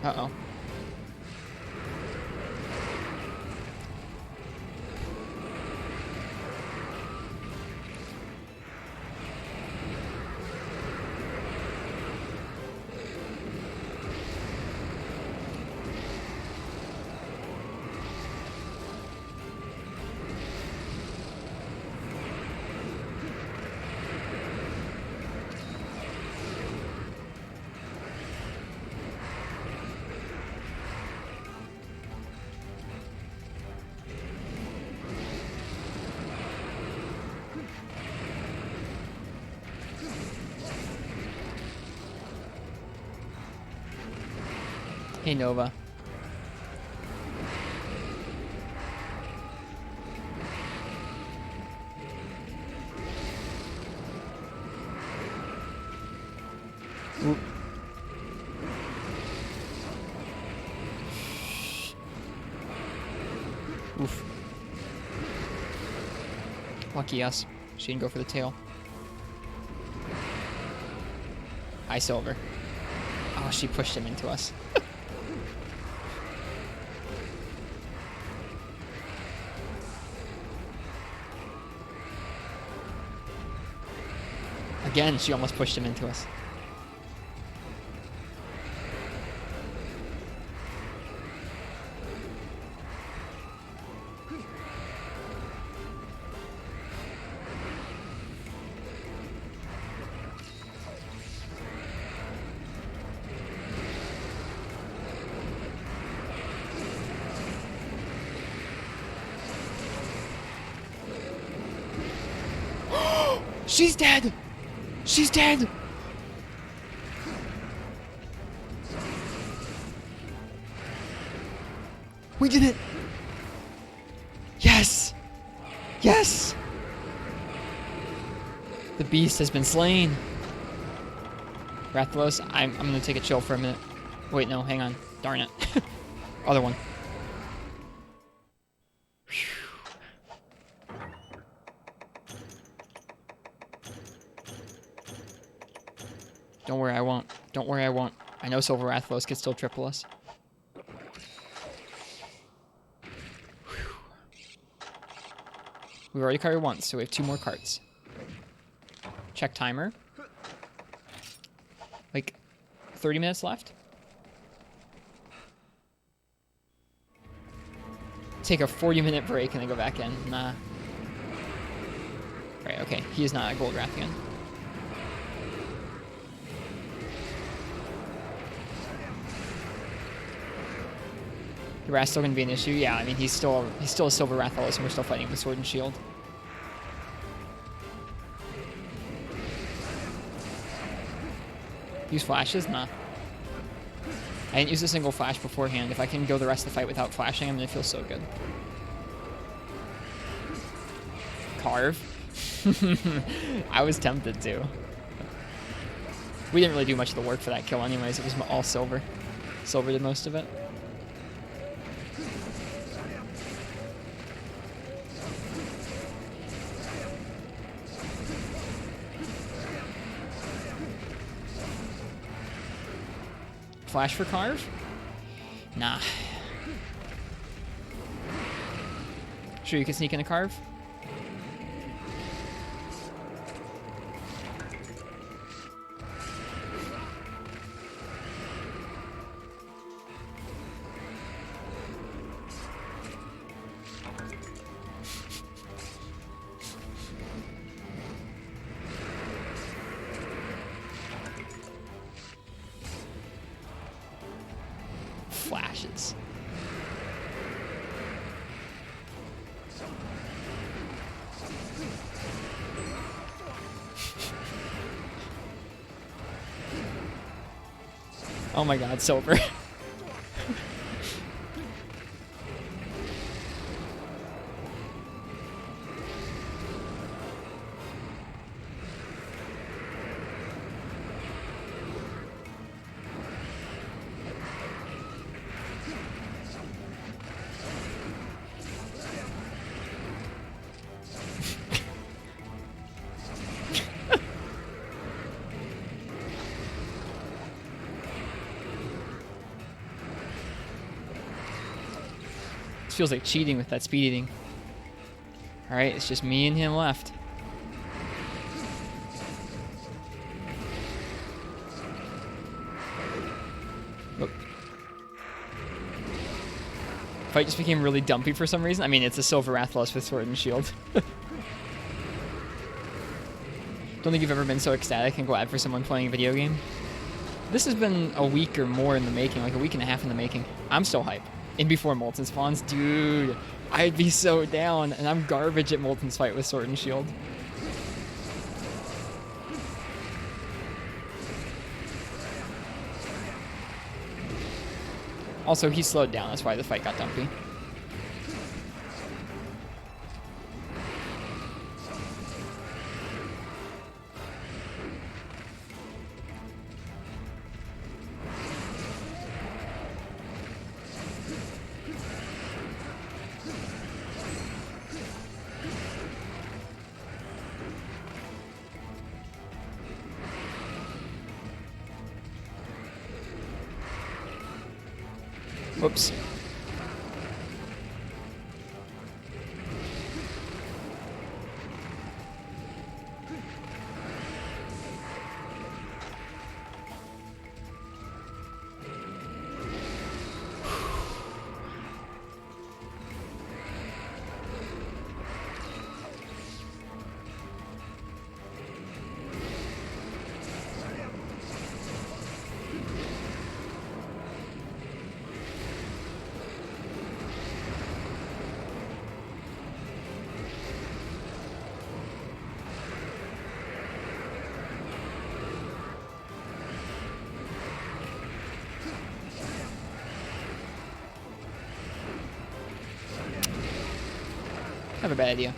Uh-oh. Hey, Nova. Oop. Oof. Lucky us. She didn't go for the tail. High silver. Oh, she pushed him into us. Again, she almost pushed him into us. She's dead! She's dead! We did it! Yes! Yes! The beast has been slain. Rathalos, I'm gonna take a chill for a minute. Wait, no, hang on. Darn it. Other one. Don't worry, I won't. Don't worry, I won't. I know Silver Rathalos could still triple us. We've already carried once, so we have 2 more carts. Check timer. Like, 30 minutes left? Take a 40-minute break and then go back in. Nah. Right, okay. He is not a Gold Rathian. The Wrath's still gonna be an issue. Yeah, I mean he's still a Silver Rathalos and we're still fighting with Sword and Shield. Use flashes? Nah. I didn't use a single flash beforehand. If I can go the rest of the fight without flashing, I'm gonna feel so good. Carve? I was tempted to. We didn't really do much of the work for that kill anyways. It was all Silver. Silver did most of it. Flash for Carve? Nah. Sure you can sneak in a Carve? Flashes. Oh my god, Silver. Feels like cheating with that speed eating. Alright, it's just me and him left. Oop. Fight just became really dumpy for some reason. I mean, it's a Silver Rathalos with Sword and Shield. Don't think you've ever been so ecstatic and glad for someone playing a video game. This has been a week or more in the making, like a week and a half in the making. I'm still hype. In before Molten spawns, dude, I'd be so down, and I'm garbage at Molten's fight with Sword and Shield. Also, he slowed down, that's why the fight got dumpy. Whoops. I have a bad idea.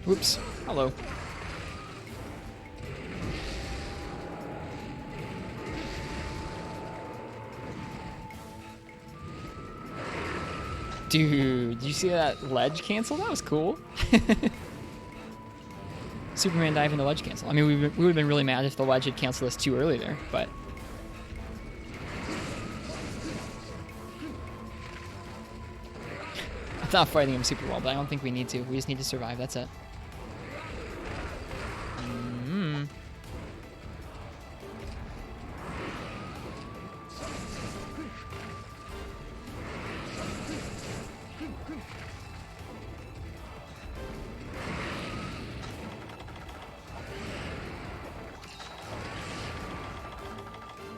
Whoops. Hello. Dude, did you see that ledge cancel? That was cool. Superman dive into ledge cancel. I mean, we would have been really mad if the ledge had canceled us too early there, but... I'm not fighting him super well, but I don't think we need to. We just need to survive, that's it.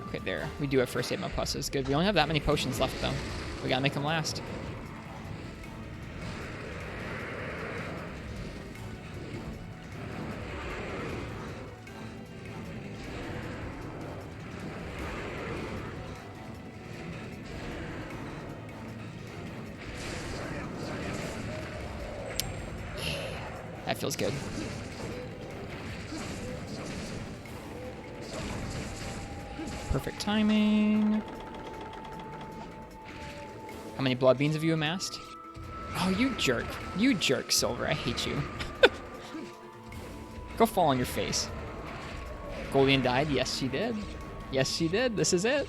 Okay, there. We do have first aid pluses. Good. We only have that many potions left, though. We gotta make them last. That feels good. Perfect timing. How many blood beans have you amassed? Oh, you jerk. You jerk, Silver. I hate you. Go fall on your face. Goldian died? Yes, she did. Yes, she did. This is it.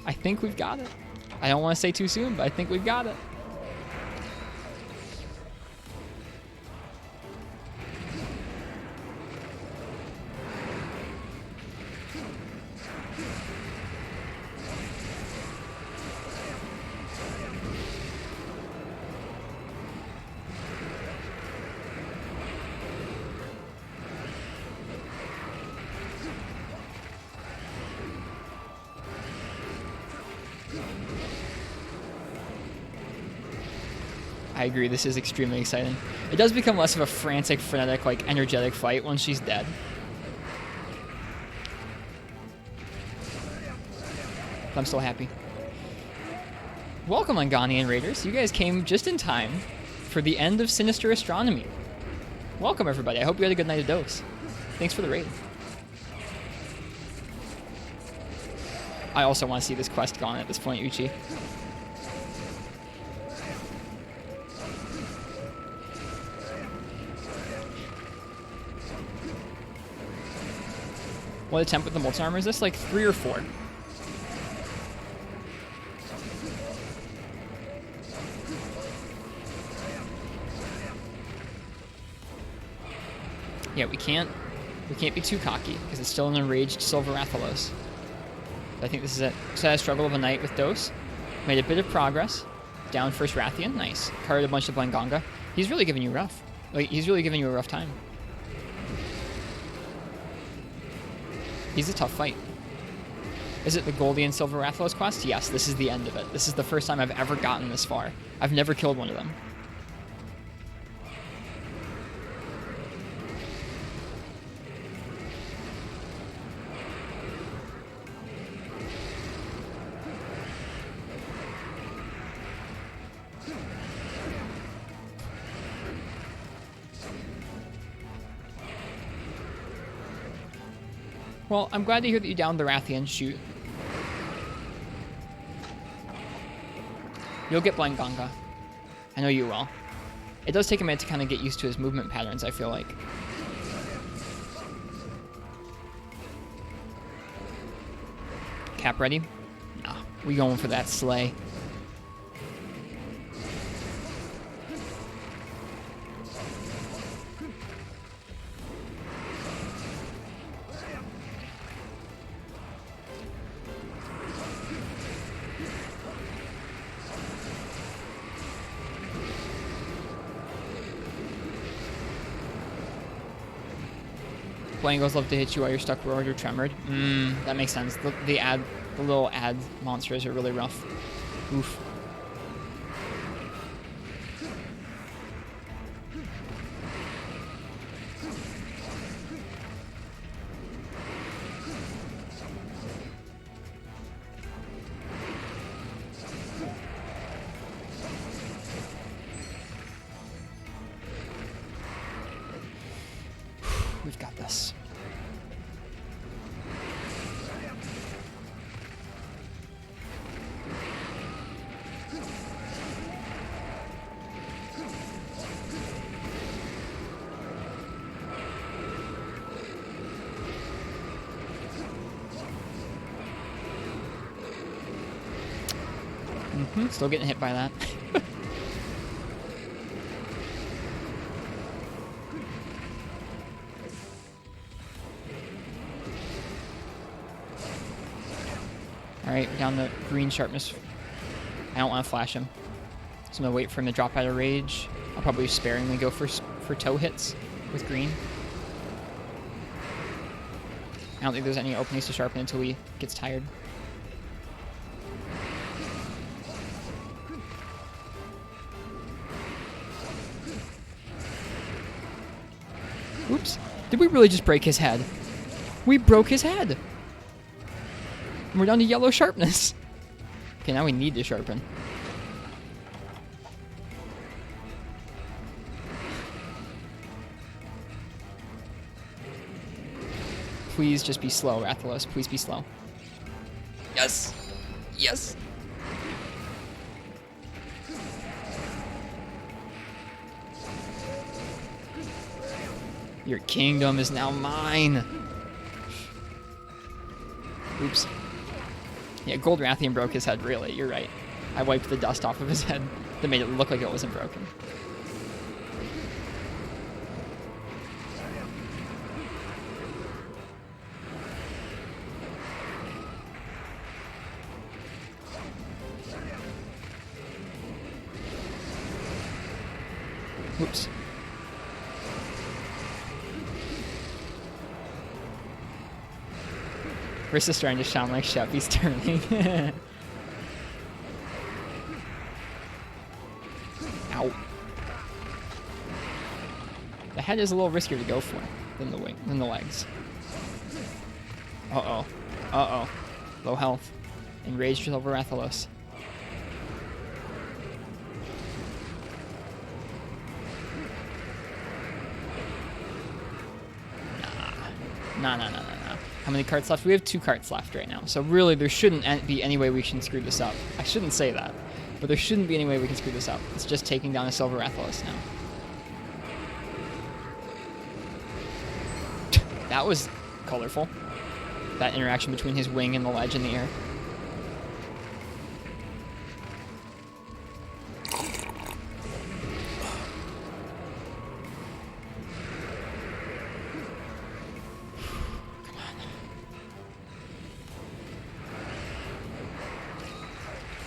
I think we've got it. I don't want to say too soon, but I think we've got it. I agree, this is extremely exciting. It does become less of a frantic, frenetic, like, energetic fight once she's dead. But I'm still happy. Welcome, Anganian Raiders. You guys came just in time for the end of Sinister Astronomy. Welcome, everybody. I hope you had a good night of dose. Thanks for the raid. I also want to see this quest gone at this point, Uchi. What attempt with the molten armor is this? Like 3 or 4? Yeah, we can't be too cocky because it's still an enraged Silver Rathalos. I think this is it. So I struggle of a night with Dose. Made a bit of progress. Down first Rathian. Nice. Carried a bunch of Blanganga. He's really giving you rough. Like, he's really giving you a rough time. He's a tough fight. Is it the Goldian Silver Rathalos quest? Yes, this is the end of it. This is the first time I've ever gotten this far. I've never killed one of them. Well, I'm glad to hear that you downed the Rathian. Shoot. You'll get Blind Ganga. I know you will. It does take a minute to kind of get used to his movement patterns, I feel like. Cap ready? Nah, we going for that sleigh. Blangos love to hit you while you're stuck roared or tremored. That makes sense. The little ad monsters are really rough. Oof. We've got this. Still getting hit by that. Alright, down the green sharpness. I don't want to flash him. So I'm going to wait for him to drop out of rage. I'll probably sparingly go for toe hits with green. I don't think there's any openings to sharpen until he gets tired. Oops. Did we really just break his head? We broke his head! And we're down to yellow sharpness. Okay, now we need to sharpen. Please just be slow, Rathalos. Please be slow. Yes! Yes! Your kingdom is now mine! Oops. Yeah, Gold Rathian broke his head, really. You're right. I wiped the dust off of his head that made it look like it wasn't broken. Oops. Riss is starting to sound like Shep. He's turning. Ow. The head is a little riskier to go for than the legs. Uh-oh. Uh-oh. Low health. Enraged over Rathalos. Nah. How many carts left? We have 2 carts left right now. So really, there shouldn't be any way we can screw this up. I shouldn't say that. But there shouldn't be any way we can screw this up. It's just taking down a Silver Rathalos now. That was colorful. That interaction between his wing and the ledge in the air.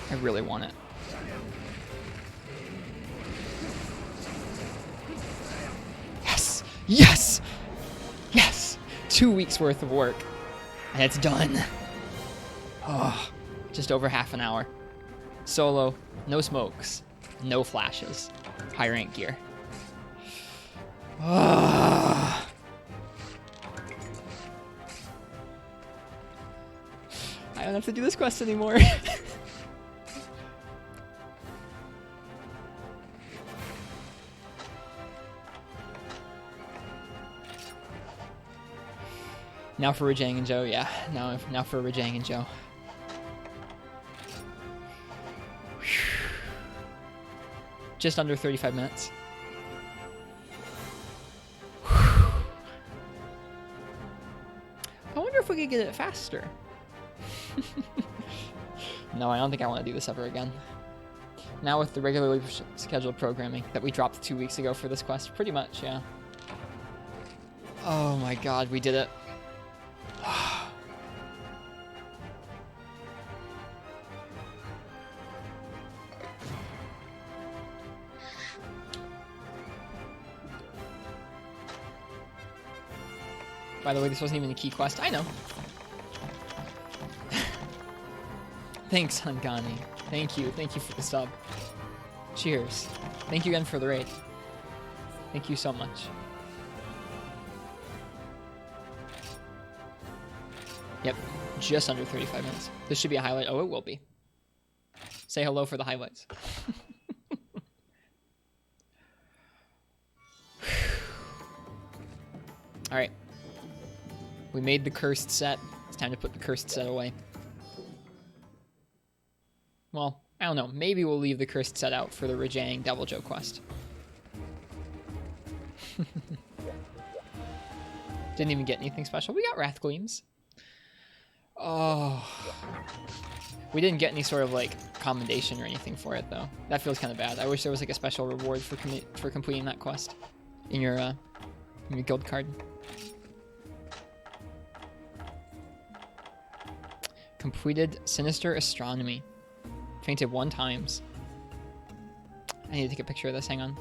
I really want it. Yes! Yes! Yes! 2 weeks worth of work. And it's done. Oh, just over half an hour. Solo, no smokes, no flashes. High rank gear. Oh. I don't have to do this quest anymore. Now for Rajang and Joe, yeah. Now for Rajang and Joe. Just under 35 minutes. I wonder if we could get it faster. No, I don't think I want to do this ever again. Now with the regularly scheduled programming that we dropped 2 weeks ago for this quest, pretty much, yeah. Oh my god, we did it. By the way, this wasn't even a key quest. I know. Thanks, Hangani. Thank you. Thank you for the sub. Cheers. Thank you again for the raid. Thank you so much. Yep, just under 35 minutes. This should be a highlight. Oh, it will be. Say hello for the highlights. All right. We made the cursed set. It's time to put the cursed set away. Well, I don't know. Maybe we'll leave the cursed set out for the Rajang Devil Joe quest. Didn't even get anything special. We got Wrath Gleams. Oh. We didn't get any sort of, like, commendation or anything for it, though. That feels kind of bad. I wish there was, like, a special reward for completing that quest in your guild card. Completed Sinister Astronomy. Fainted 1 times. I need to take a picture of this. Hang on.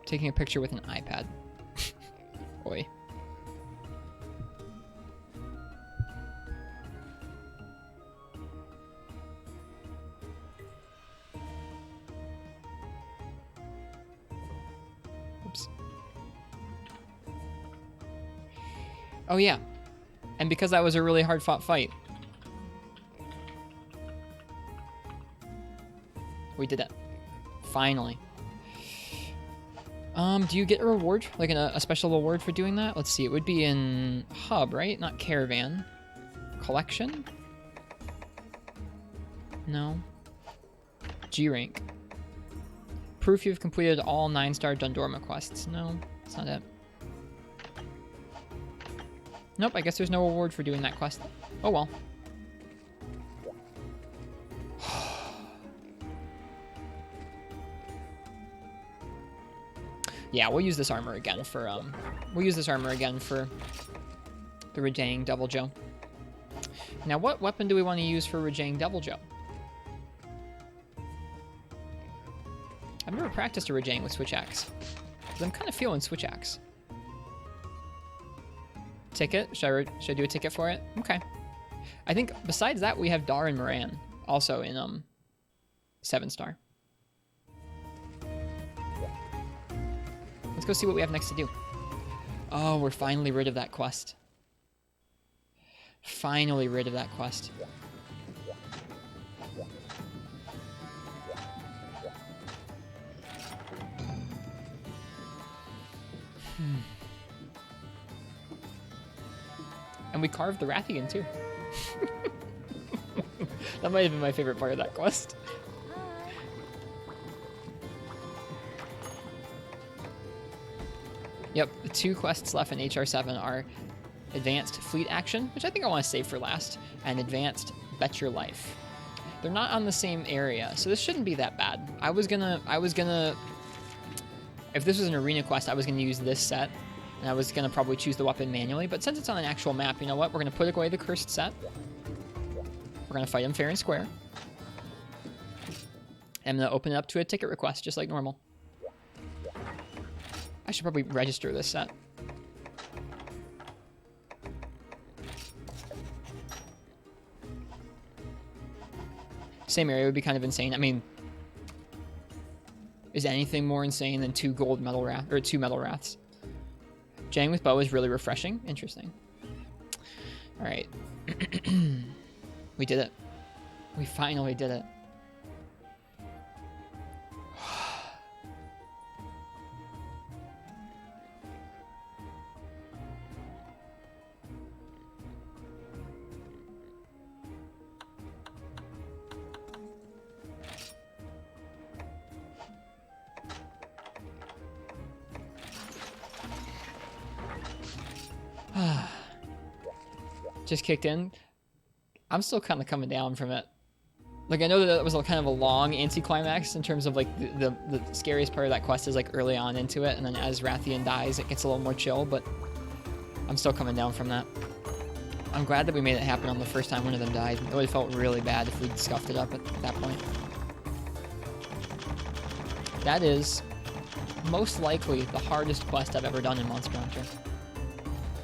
Taking a picture with an iPad. Boy. Oops. Oh yeah. And because that was a really hard fought fight, we did it. Finally. Do you get a reward? Like a special reward for doing that? Let's see, it would be in Hub, right? Not Caravan. Collection? No. G rank. Proof you've completed all 9-star Dundorma quests. No, that's not it. Nope, I guess there's no reward for doing that quest. Oh well. Yeah, we'll use this armor again for the Rajang Devil Joe. Now, what weapon do we want to use for Rajang Devil Joe? I've never practiced a Rajang with Switch Axe, but I'm kind of feeling Switch Axe. Ticket? Should I do a ticket for it? Okay. I think besides that, we have Dar and Moran also in 7-star. Let's go see what we have next to do. Oh, we're finally rid of that quest. Finally rid of that quest. And we carved the Rathian too. That might have been my favorite part of that quest. Yep, the 2 quests left in HR7 are Advanced Fleet Action, which I think I want to save for last, and Advanced Bet Your Life. They're not on the same area, so this shouldn't be that bad. I was gonna, if this was an arena quest, I was gonna use this set, and I was gonna probably choose the weapon manually, but since it's on an actual map, you know what? We're gonna put away the cursed set. We're gonna fight him fair and square. And I'm gonna open it up to a ticket request, just like normal. I should probably register this set. Same area would be kind of insane. I mean, is anything more insane than 2 gold metal wrath or 2 metal wraths? Jang with bow is really refreshing. Interesting. All right, we did it. We finally did it. just kicked in. I'm still kind of coming down from it. Like, I know that it was a kind of a long anticlimax in terms of, like, the scariest part of that quest is, like, early on into it, and then as Rathian dies, it gets a little more chill, but I'm still coming down from that. I'm glad that we made it happen on the first time one of them died. It would have felt really bad if we'd scuffed it up at that point. That is most likely the hardest quest I've ever done in Monster Hunter.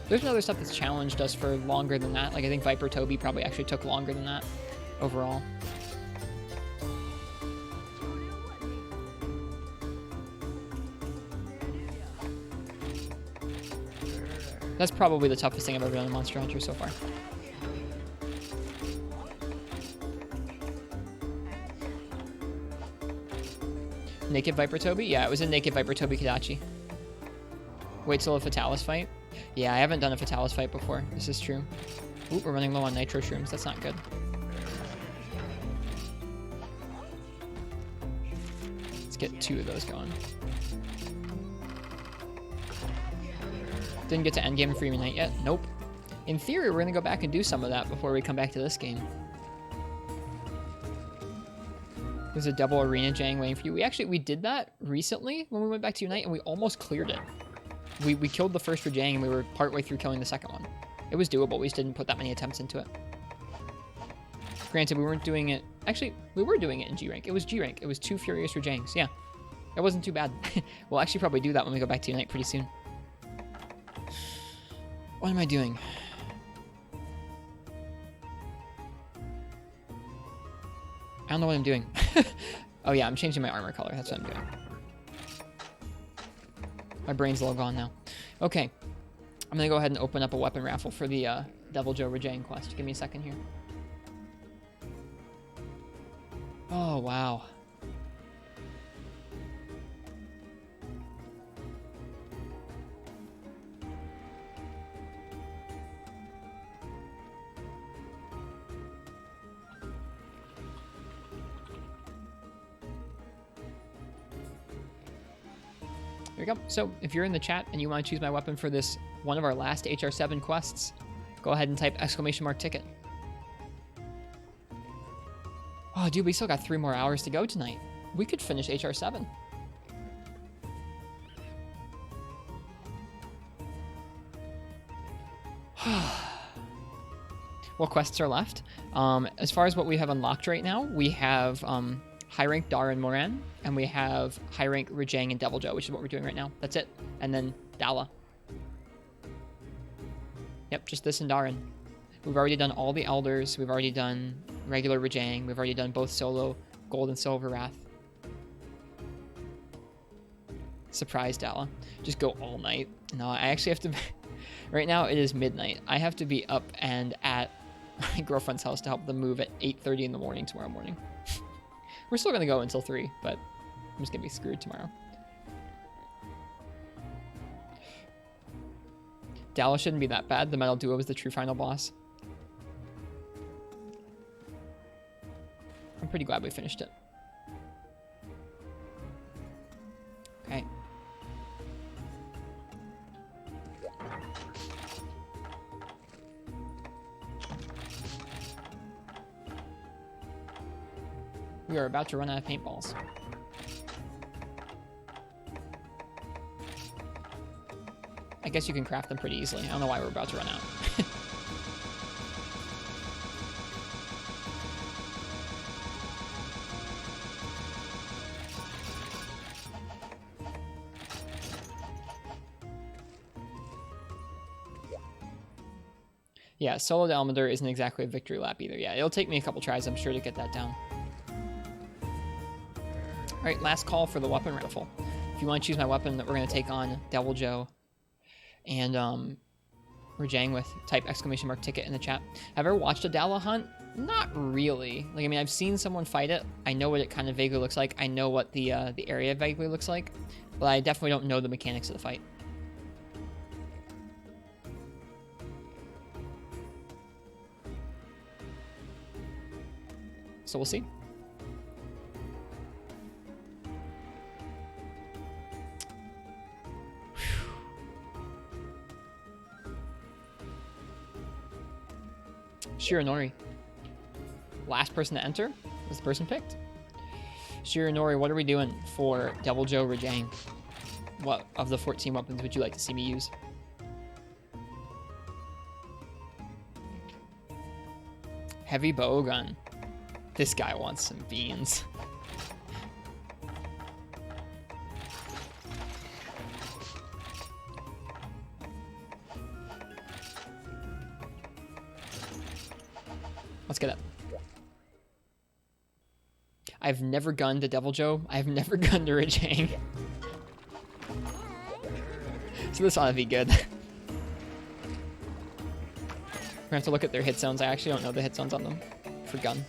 There's been other stuff that's challenged us for longer than that. Like, I think Viper Toby probably actually took longer than that overall. That's probably the toughest thing I've ever done in Monster Hunter so far. Naked Viper Toby? Yeah, it was a Naked Viper Toby Kadachi. Wait till a Fatalis fight? Yeah, I haven't done a Fatalis fight before. This is true. Ooh, we're running low on Nitro Shrooms. That's not good. Let's get 2 of those going. Didn't get to endgame Free Unite yet? Nope. In theory, we're going to go back and do some of that before we come back to this game. There's a double arena Jang waiting for you. We did that recently when we went back to Unite, and we almost cleared it. We killed the first Rajang, and we were partway through killing the second one. It was doable. We just didn't put that many attempts into it. Granted, we weren't doing it... Actually, we were doing it in G rank. It was G rank. It was 2 Furious Rajangs. Yeah. It wasn't too bad. We'll actually probably do that when we go back to Unite pretty soon. What am I doing? I don't know what I'm doing. Oh yeah, I'm changing my armor color. That's what I'm doing. My brain's a little gone now. Okay. I'm gonna go ahead and open up a weapon raffle for the Devil Joe Rajang quest. Give me a second here. Oh, wow. There we go. So if you're in the chat and you want to choose my weapon for this one of our last HR7 quests, go ahead and type !ticket. Oh, dude, we still got 3 more hours to go tonight. We could finish HR7. What quests are left? As far as what we have unlocked right now, we have high rank Dar and Moran, and we have high rank Rajang and Devil Joe, which is what we're doing right now. That's it. And then Dala. Yep, just this and Darin. We've already done all the Elders. We've already done regular Rajang. We've already done both solo Gold and Silver Wrath. Surprise Dala. Just go all night. No, I actually have to... Right now, it is midnight. I have to be up and at my girlfriend's house to help them move at 8:30 in the morning tomorrow morning. We're still going to go until 3, but I'm just going to be screwed tomorrow. Dala shouldn't be that bad. The Metal Duo is the true final boss. I'm pretty glad we finished it. Okay. We are about to run out of paintballs. I guess you can craft them pretty easily. I don't know why we're about to run out. Yeah, solo to Elmander isn't exactly a victory lap either. Yeah, it'll take me a couple tries, I'm sure, to get that down. Alright, last call for the weapon raffle. If you want to choose my weapon that we're going to take on Devil Joe and Rajang with, type !ticket in the chat. Have I ever watched a Dala hunt? Not really. Like, I mean, I've seen someone fight it. I know what it kind of vaguely looks like. I know what the area vaguely looks like. But I definitely don't know the mechanics of the fight. So we'll see. Shiranori. Last person to enter was the person picked. Shiranori, what are we doing for Devil Joe Rajang? What of the 14 weapons would you like to see me use? Heavy bowgun. This guy wants some beans. Let's get up. I've never gunned to Devil Joe. I've never gunned to Rajang. So this ought to be good. We're gonna have to look at their hit zones. I actually don't know the hit zones on them for gun.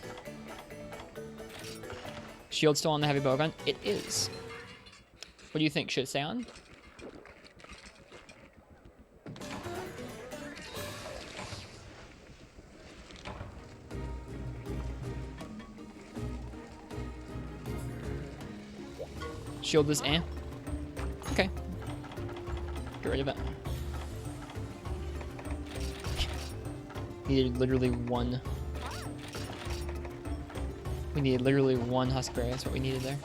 Shield still on the heavy bowgun? It is. What do you think? Should it stay on? Shield is eh. Okay. Get rid of it. Needed literally one. We needed literally one Huskberry. That's what we needed there.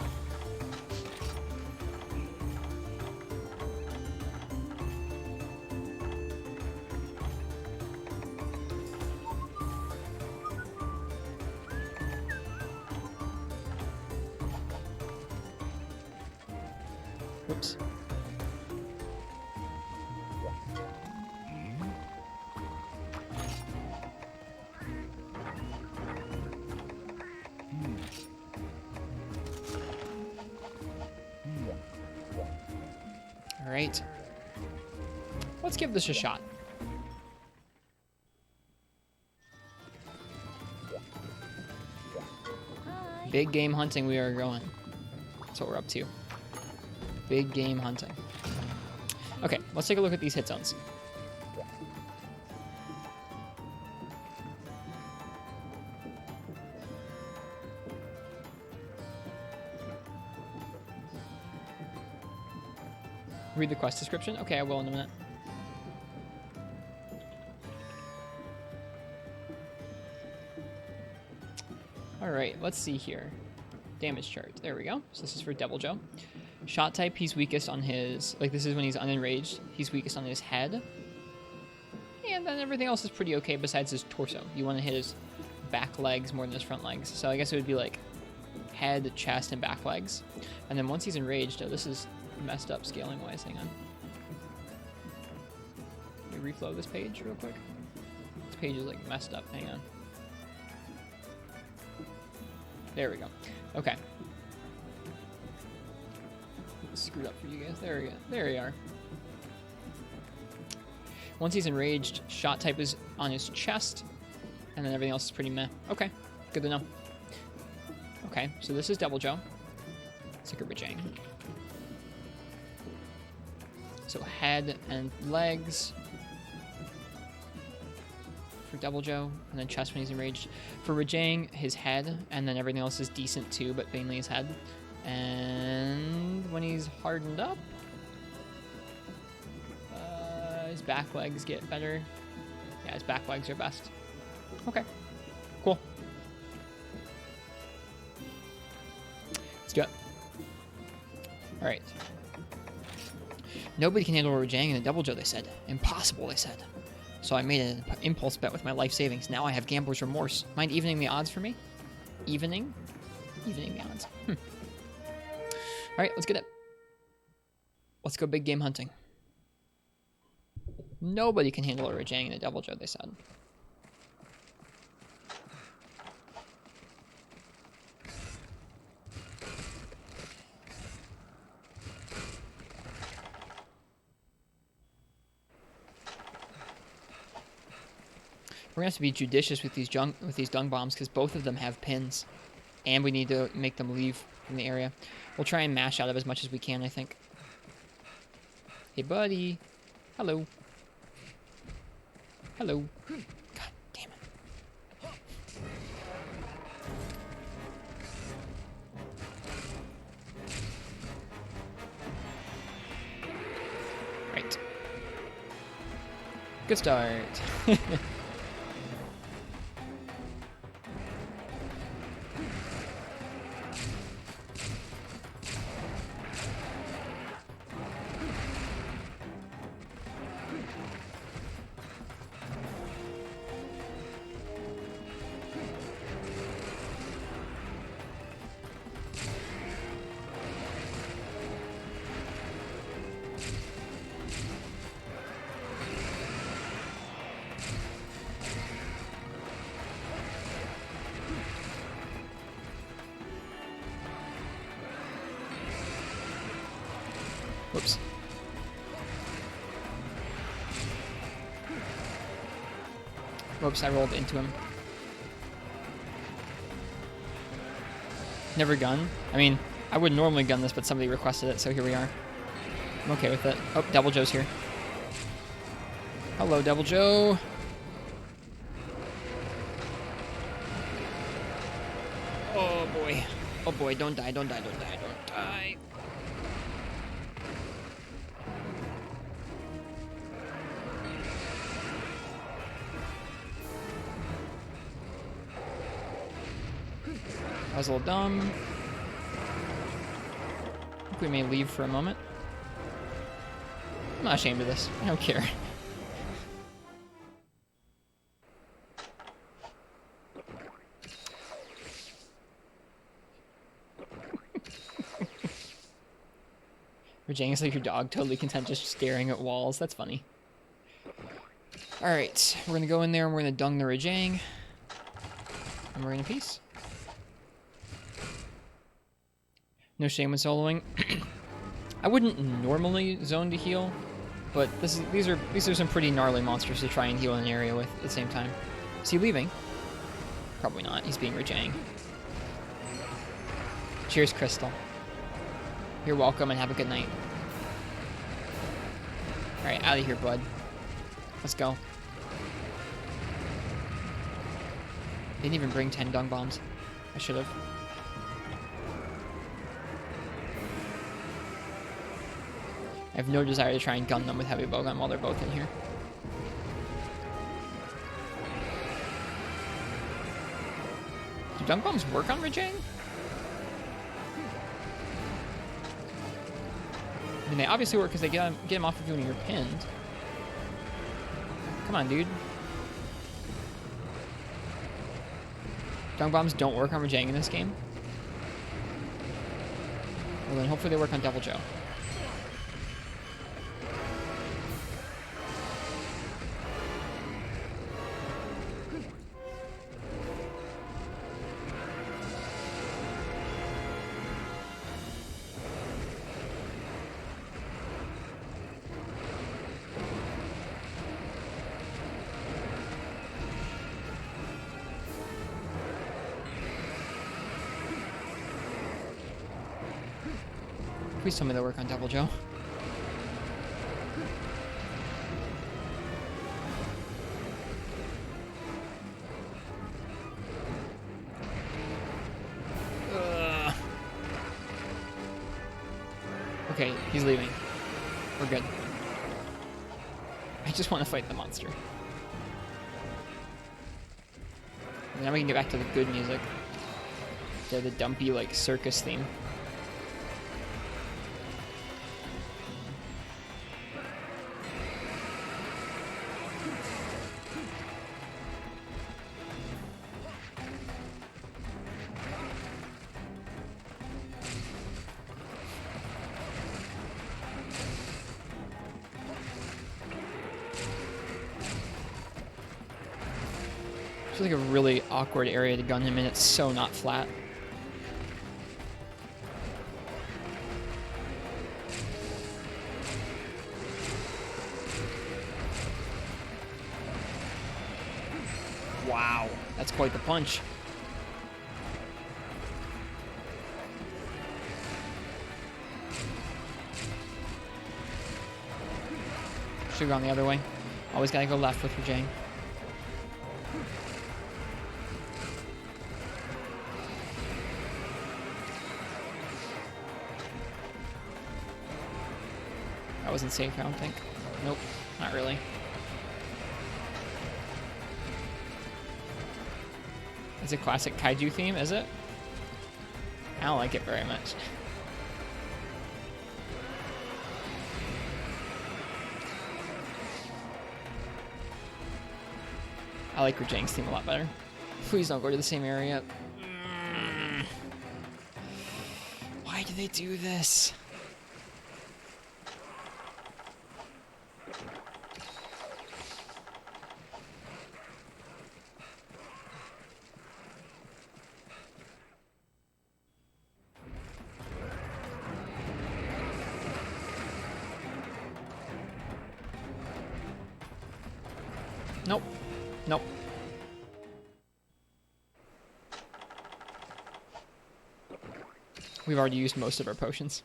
Whoops. All right. Let's give this a shot. Big game hunting we are going. That's what we're up to. Big game hunting. Okay, let's take a look at these hit zones. Read the quest description? Okay, I will in a minute. Alright, let's see here. Damage chart. There we go. So this is for Devil Joe. Shot type, he's weakest on his... Like, this is when he's unenraged. He's weakest on his head. And then everything else is pretty okay besides his torso. You want to hit his back legs more than his front legs. So I guess it would be like head, chest, and back legs. And then once he's enraged... Oh, this is messed up scaling-wise. Hang on. Let me reflow this page real quick. This page is, like, messed up. Hang on. There we go. Okay. Screwed up for you guys. There we go. There you are. Once he's enraged, shot type is on his chest, and then everything else is pretty meh. Okay, good to know. Okay, so this is Devil Joe. Let's look at Rajang. So head and legs for Devil Joe, and then chest when he's enraged. For Rajang, his head, and then everything else is decent too, but mainly his head. And when he's hardened up, his back legs get better. Yeah, his back legs are best. Okay, cool. Let's do it. All right. Nobody can handle Rajang and the Devil Joe, they said. Impossible, they said. So I made an impulse bet with my life savings. Now I have gambler's remorse. Mind evening the odds for me? Evening? Evening the odds. All right, let's get it. Let's go big game hunting. Nobody can handle a Rajang and a Devil Joe, they said. We're gonna have to be judicious with these dung bombs because both of them have pins, and we need to make them leave from the area. We'll try and mash out of as much as we can, I think. Hey, buddy. Hello. Hello. God damn it. Right. Good start. Whoops. Whoops, I rolled into him. Never gun. I mean, I would normally gun this, but somebody requested it, so here we are. I'm okay with it. Oh, Devil Joe's here. Hello, Devil Joe. Oh boy. Oh boy, don't die, don't die, don't die, don't die. That was a little dumb. I think we may leave for a moment. I'm not ashamed of this. I don't care. Rajang is like your dog, totally content just staring at walls. That's funny. Alright, we're gonna go in there and we're gonna dung the Rajang. And we're gonna peace. No shame in soloing. I wouldn't normally zone to heal, but these are some pretty gnarly monsters to try and heal an area with at the same time. Is he leaving? Probably not. He's being Rajang. Cheers, Crystal. You're welcome and have a good night. Alright, out of here, bud. Let's go. Didn't even bring 10 dung bombs. I should have. I have no desire to try and gun them with heavy bowgun while they're both in here. Do dung bombs work on Rajang? I mean, they obviously work because they get him off of you when you're pinned. Come on, dude. Dung bombs don't work on Rajang in this game. Well, then hopefully they work on Devil Joe. Please tell me they'll work on Devil Joe. Ugh. Okay, he's leaving. We're good. I just want to fight the monster. And now we can get back to the good music. The dumpy, like, circus theme. It's like a really awkward area to gun him in. It's so not flat. Wow, that's quite the punch. Should have gone the other way. Always gotta go left with Rajang. That wasn't safe, I don't think. Nope, not really. It's a classic kaiju theme, is it? I don't like it very much. I like Rajang's theme a lot better. Please don't go to the same area. Why do they do this? Nope. Nope. We've already used most of our potions.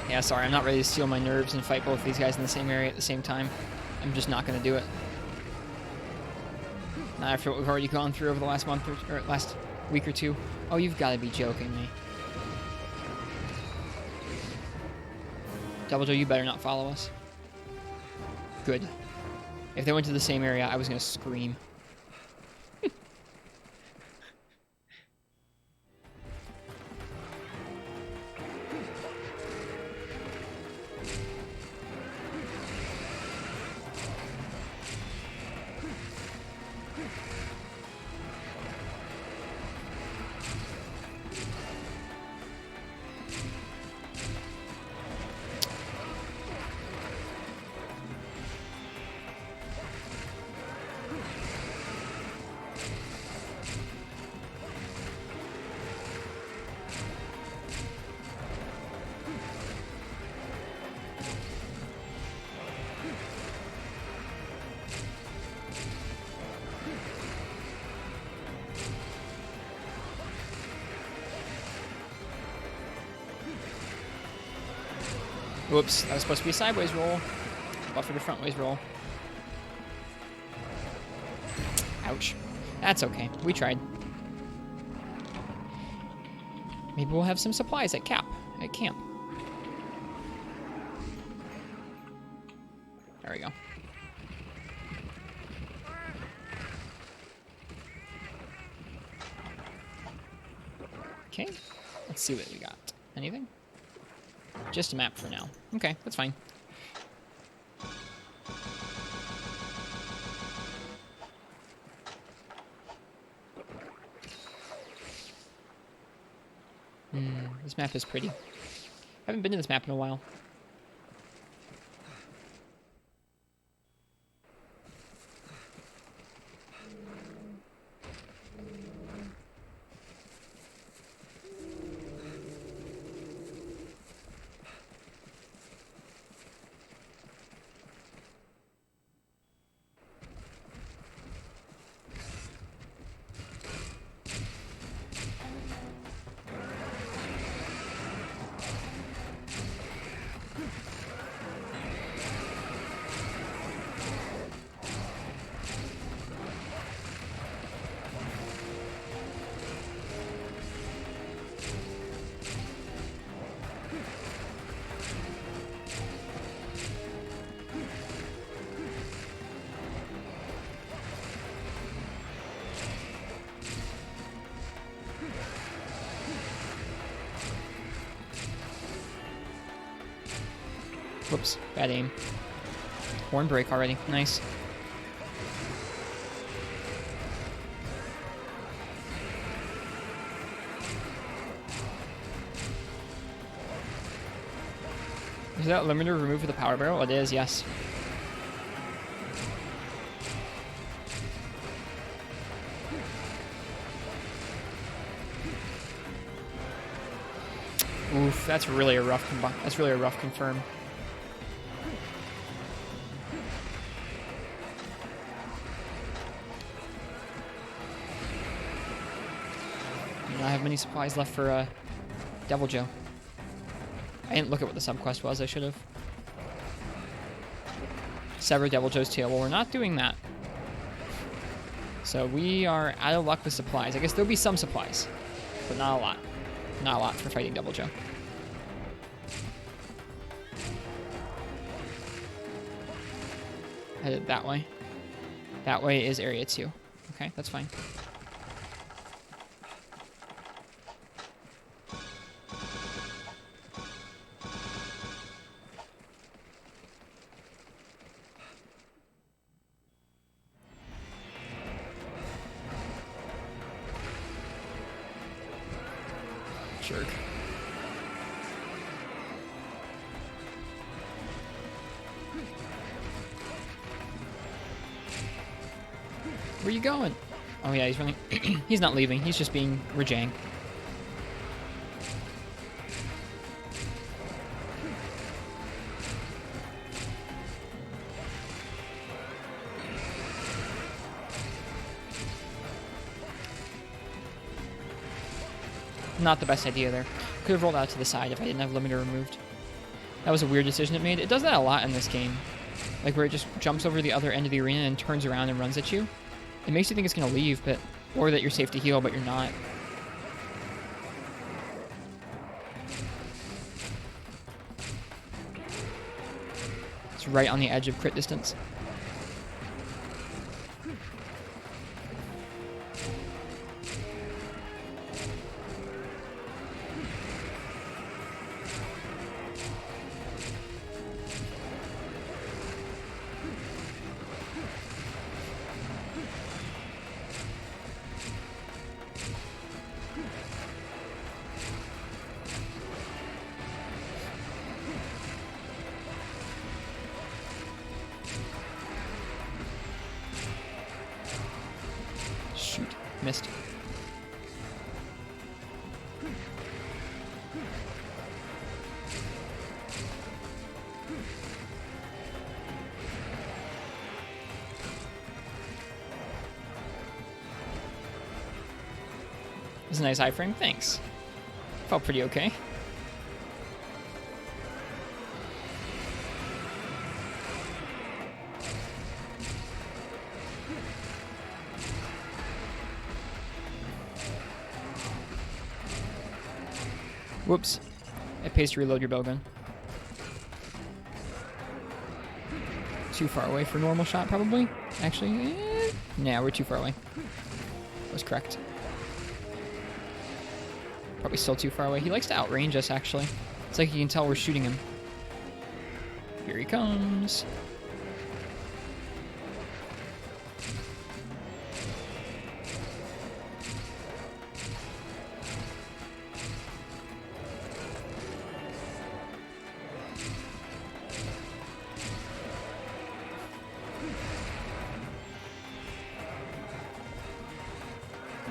Yeah, sorry, I'm not ready to steel my nerves and fight both these guys in the same area at the same time. I'm just not going to do it. Not after what we've already gone through over the last month or last week or two. Oh, you've got to be joking me. Double Joe, you better not follow us. Good. If they went to the same area, I was going to scream. Whoops, that was supposed to be a sideways roll. Buffered a frontways roll. Ouch. That's okay. We tried. Maybe we'll have some supplies at camp. There we go. Okay. Let's see what we got. Anything? Just a map for now. Okay, that's fine. This map is pretty. Haven't been to this map in a while. Whoops, bad aim. Horn break already. Nice. Is that limiter removed with the power barrel? It is, yes. Oof, that's really a rough confirm. I don't have many supplies left for Devil Joe. I didn't look at what the subquest was. I should have. Sever Devil Joe's tail. Well, we're not doing that. So we are out of luck with supplies. I guess there'll be some supplies, but not a lot. Not a lot for fighting Double Joe. Headed that way. That way is area 2. Okay, that's fine. Jerk. Where are you going? Oh yeah, he's running. He's not leaving. He's just being Rajang. Not the best idea there. Could have rolled out to the side if I didn't have limiter removed. That was a weird decision it made. It does that a lot in this game. Like where it just jumps over the other end of the arena and turns around and runs at you. It makes you think it's going to leave, but or that you're safe to heal, but you're not. It's right on the edge of crit distance. Shoot, missed. It's a nice iframe, thanks. Felt pretty okay. Whoops. It pays to reload your bowgun. Too far away for normal shot, probably. Actually, nah, we're too far away. I was correct. Probably still too far away. He likes to outrange us, actually. It's like you can tell we're shooting him. Here he comes.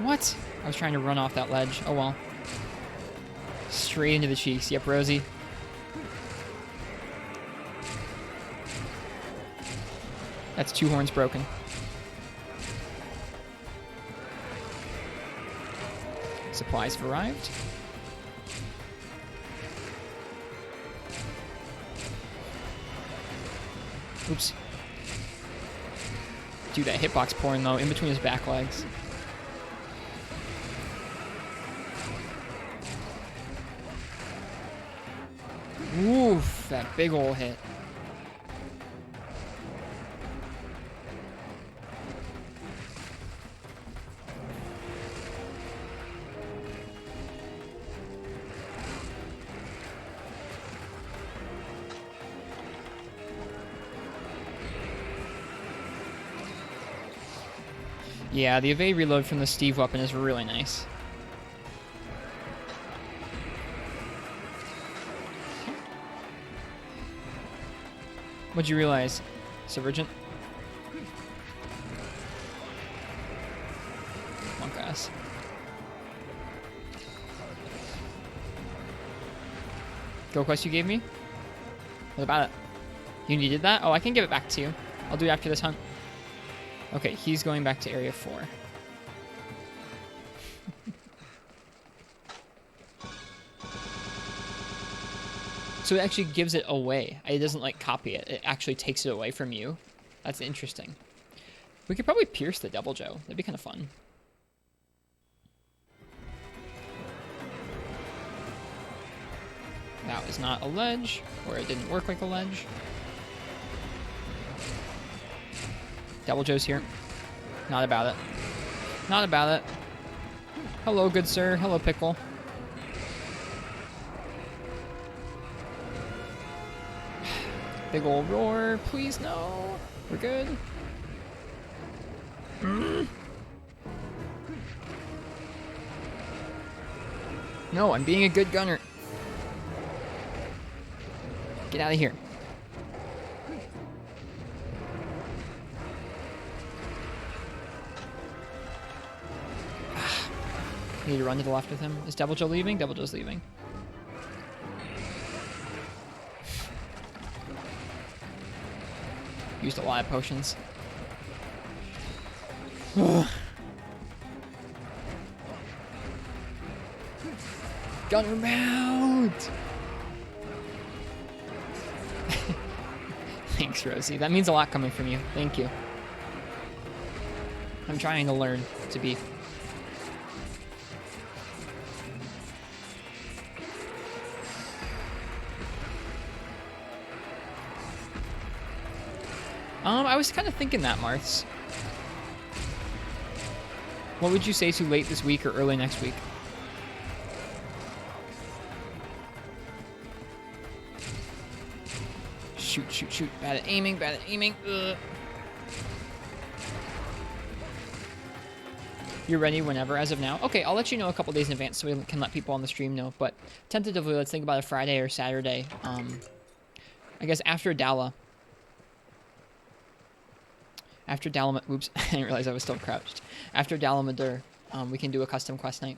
What? I was trying to run off that ledge. Oh well. Straight into the cheeks. Yep, Rosie. That's 2 horns broken. Supplies have arrived. Oops. Dude, that hitbox porn though, in between his back legs. Oof, that big ol' hit. Yeah, the evade reload from the Steve weapon is really nice. What'd you realize, Subvergent? Monk ass. Go quest you gave me? What about it? You needed that? Oh, I can give it back to you. I'll do it after this hunt. Okay, he's going back to area 4. So it actually gives it away. It doesn't like copy it. It actually takes it away from you. That's interesting. We could probably pierce the Devil Joe. That'd be kind of fun. That was not a ledge, or it didn't work like a ledge. Devil Joe's here. Not about it. Not about it. Hello, good sir. Hello, Pickle. Big ol' roar. Please, no. We're good. No, I'm being a good gunner. Get out of here. Need to run to the left with him. Is Devil Joe leaving? Devil Joe's leaving. Used a lot of potions. Gunner mount! Thanks, Rosie. That means a lot coming from you. Thank you. I'm trying to learn to be. I was kind of thinking that, Marths. What would you say to late this week or early next week? Shoot, shoot, shoot. Bad at aiming, bad at aiming. Ugh. You're ready whenever, as of now? Okay, I'll let you know a couple days in advance so we can let people on the stream know. But tentatively, let's think about a Friday or Saturday. I guess after Dala. After Dala... Oops, I didn't realize I was still crouched. After Dalamadur, we can do a custom quest night.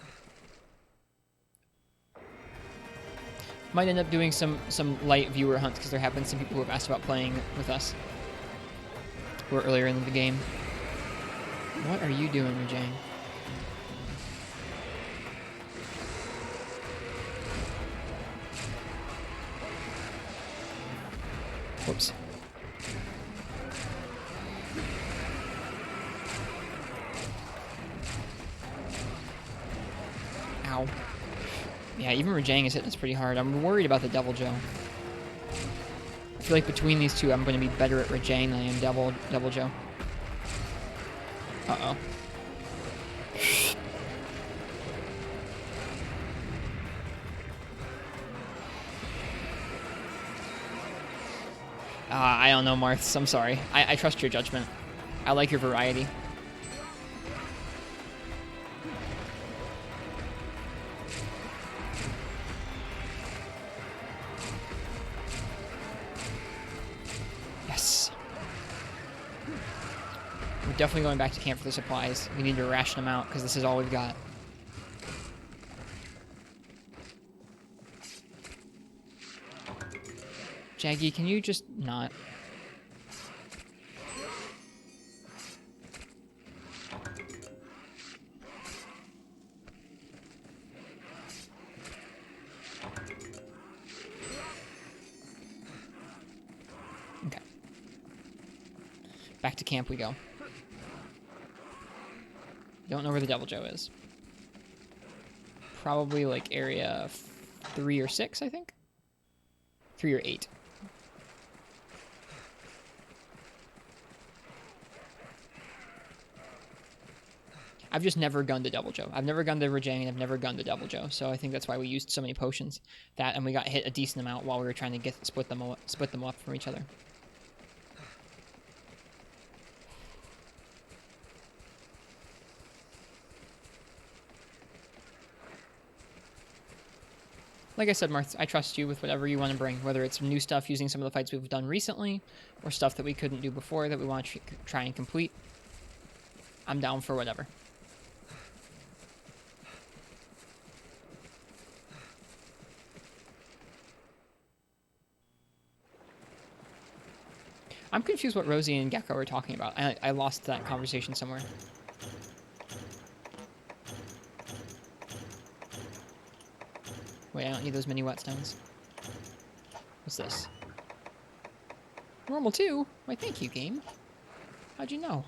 Might end up doing some light viewer hunts because there have been some people who have asked about playing with us. Who are earlier in the game. What are you doing, Rajang? Whoops. Ow. Yeah, even Rajang is hitting us pretty hard. I'm worried about the Devil Joe. I feel like between these two, I'm going to be better at Rajang than I am Devil Joe. Uh-oh. I don't know, Marths. I'm sorry. I trust your judgment. I like your variety. Yes. We're definitely going back to camp for the supplies. We need to ration them out because this is all we've got. Jaggy, can you just not? Okay. Back to camp we go. Don't know where the Devil Joe is. Probably like area 3 or 6, I think. 3 or 8. I've just never gunned the Devil Joe. I've never gunned the Rajang, and I've never gunned the Devil Joe. So I think that's why we used so many potions. That, and we got hit a decent amount while we were trying to split them up from each other. Like I said, Marth, I trust you with whatever you want to bring, whether it's new stuff using some of the fights we've done recently, or stuff that we couldn't do before that we want to try and complete. I'm down for whatever. I'm confused what Rosie and Gecko are talking about. I lost that conversation somewhere. Wait, I don't need those mini whetstones. What's this? Normal 2? Why, thank you, game. How'd you know?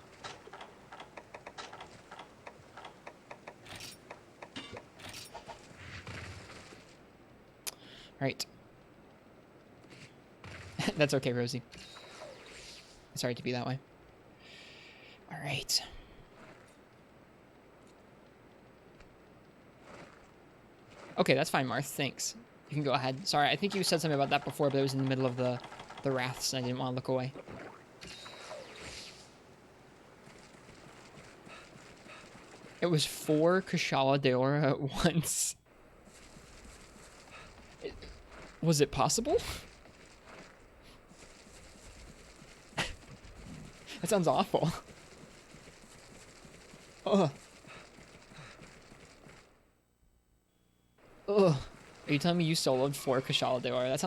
Alright. That's okay, Rosie. Sorry to be that way. Alright. Okay, that's fine, Marth. Thanks. You can go ahead. Sorry, I think you said something about that before, but it was in the middle of the wraths, and I didn't want to look away. It was 4 Kushala Daora at once. Was it possible? That sounds awful. Ugh. Ugh. Are you telling me you soloed 4 Kushala Daora? That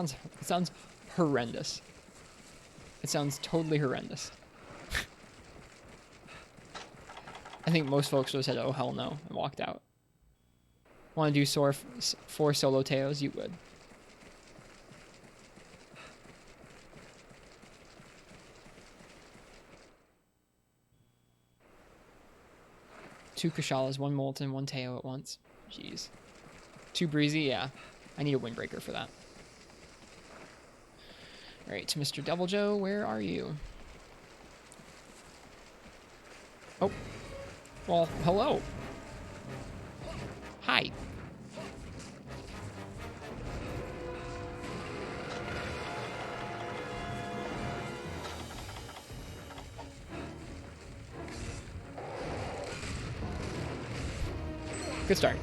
sounds horrendous. It sounds totally horrendous. I think most folks would have said, oh, hell no, and walked out. Want to do 4 solo Teos? You would. Two Kushalas, 1 Molten, 1 Teo at once. Jeez. 2 Breezy, yeah. I need a Windbreaker for that. Alright, Mr. Devil Joe, where are you? Oh. Well, hello. Hi. Good start.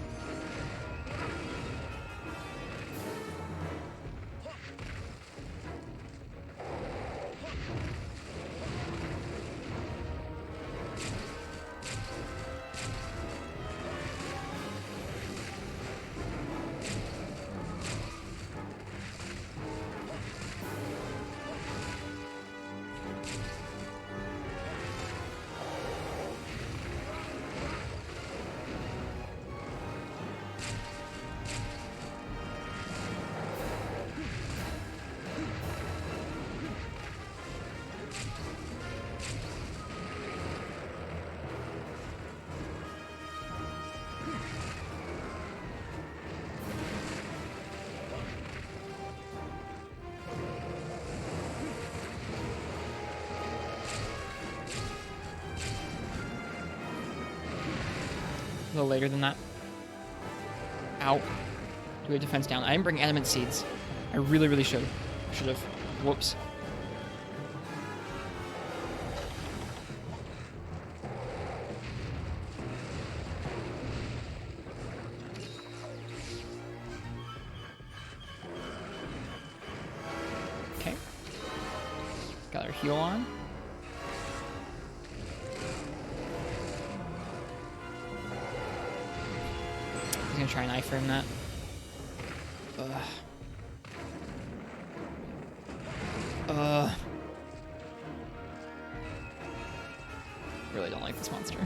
A little later than that. Ow. Do we have defense down? I didn't bring adamant seeds. I really, really should have. Whoops. Okay. Got our heal on. I'm gonna try and iframe that. Really don't like this monster.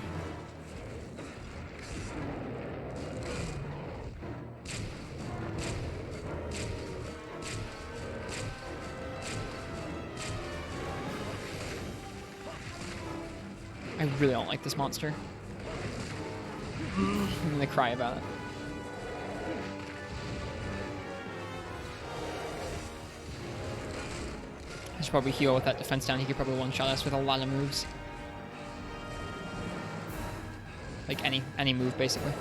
I really don't like this monster. I'm gonna cry about it. I should probably heal with that defense down. He could probably one-shot us with a lot of moves. Like any move, basically.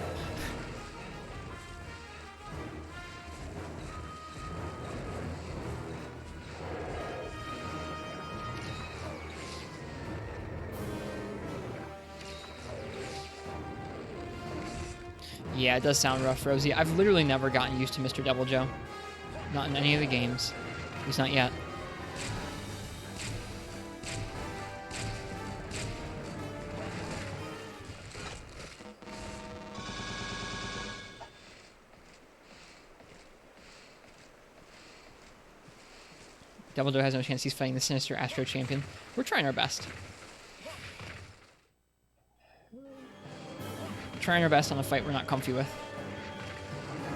Yeah, it does sound rough, Rosie. I've literally never gotten used to Mr. Devil Joe. Not in any of the games. At least not yet. Devil Joe has no chance. He's fighting the Sinister Astro Champion. We're trying our best. Trying our best on a fight we're not comfy with.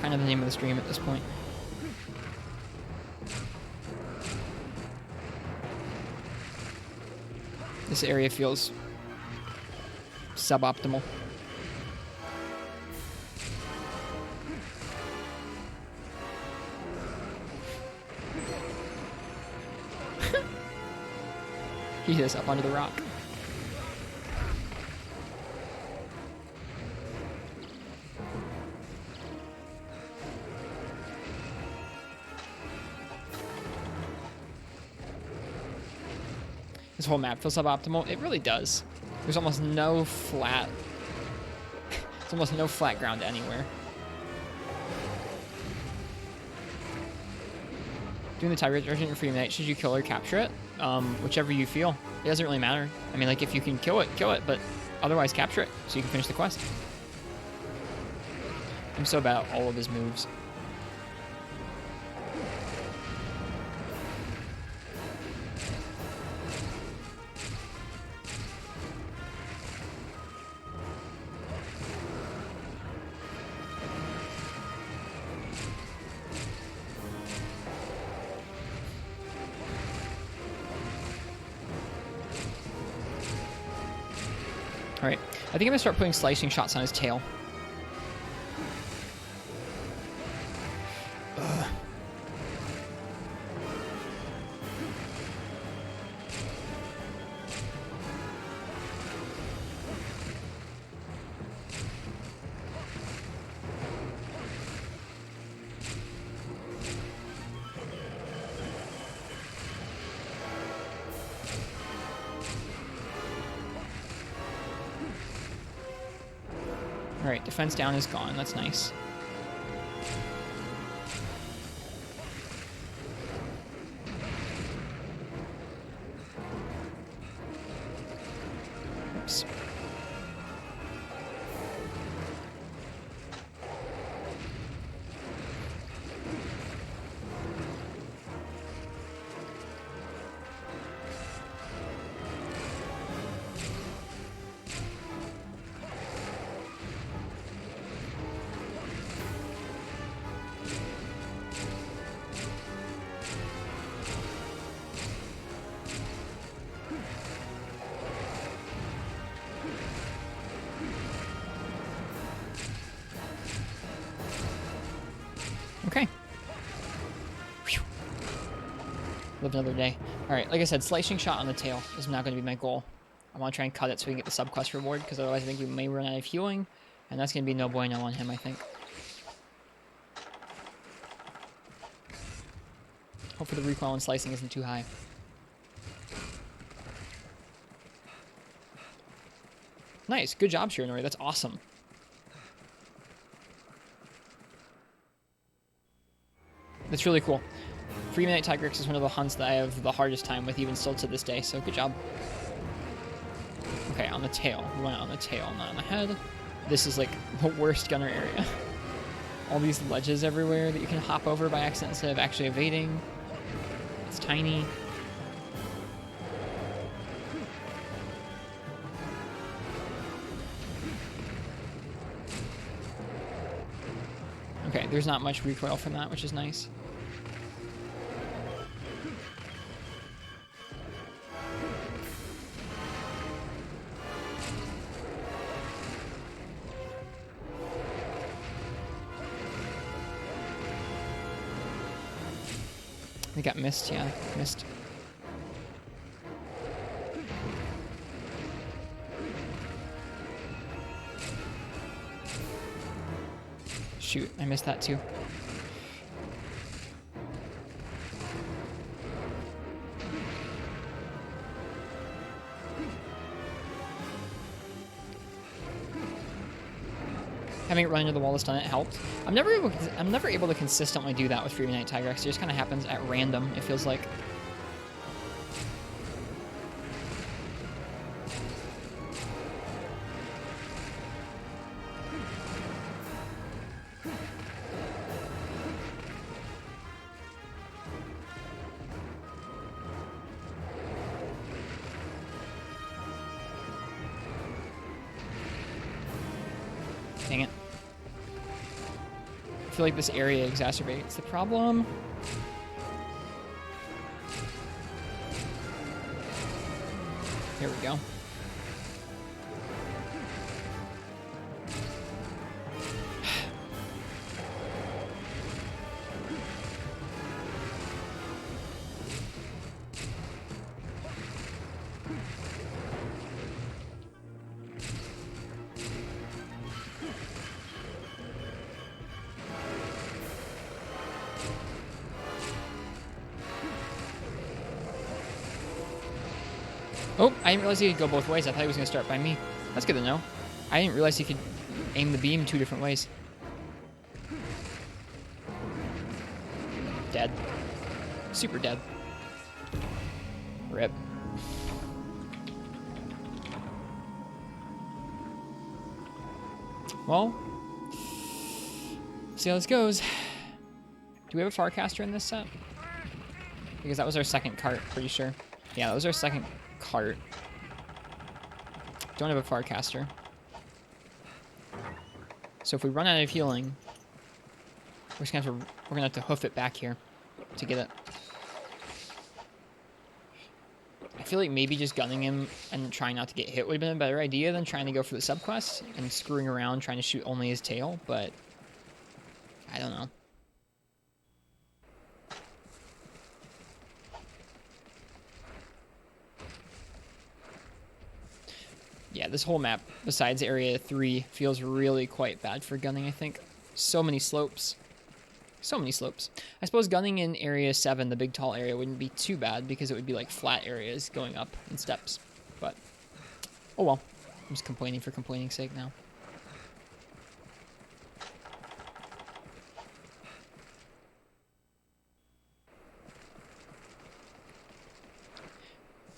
Kind of the name of the stream at this point. This area feels suboptimal. He is up under the rock. This whole map feels suboptimal. It really does. There's almost no flat. There's almost no flat ground anywhere. Doing the Tiger Urgent in Free Midnight, should you kill or capture it? Whichever you feel. It doesn't really matter. I mean, like, if you can kill it, but otherwise capture it so you can finish the quest. I'm so bad at all of his moves. Alright, I think I'm gonna start putting slicing shots on his tail. Ugh. Alright, defense down is gone. That's nice. Oops. Okay. Whew. Live another day. Alright, like I said, slicing shot on the tail is not going to be my goal. I want to try and cut it so we can get the sub-quest reward, because otherwise I think we may run out of healing, and that's going to be no bueno on him, I think. Hopefully the recoil and slicing isn't too high. Nice, good job, Shiranori, that's awesome. That's really cool. Free Midnight Tigrex is one of the hunts that I have the hardest time with, even still to this day, so good job. Okay, on the tail. We went on the tail, not on the head. This is like the worst gunner area. All these ledges everywhere that you can hop over by accident instead of actually evading. It's tiny. Okay, there's not much recoil from that, which is nice. They got missed, yeah, missed. Shoot, I missed that too. Having it run into the wall to stun it helped. I'm never able to consistently do that with Free Midnight Tigrex. It just kind of happens at random, it feels like. Dang it. I feel like this area exacerbates the problem. Here we go. Oh, I didn't realize he could go both ways. I thought he was going to start by me. That's good to know. I didn't realize he could aim the beam 2 different ways. Dead. Super dead. Rip. Well, see how this goes. Do we have a Farcaster in this set? Because that was our second cart, pretty sure. Yeah, that was our second cart. Don't have a Farcaster. So if we run out of healing, we're gonna have to hoof it back here to get it. I feel like maybe just gunning him and trying not to get hit would have been a better idea than trying to go for the subquest and screwing around trying to shoot only his tail, but I don't know. Yeah, this whole map, besides Area 3, feels really quite bad for gunning, I think. So many slopes. So many slopes. I suppose gunning in Area 7, the big tall area, wouldn't be too bad because it would be like flat areas going up in steps. But, oh well. I'm just complaining for complaining's sake now.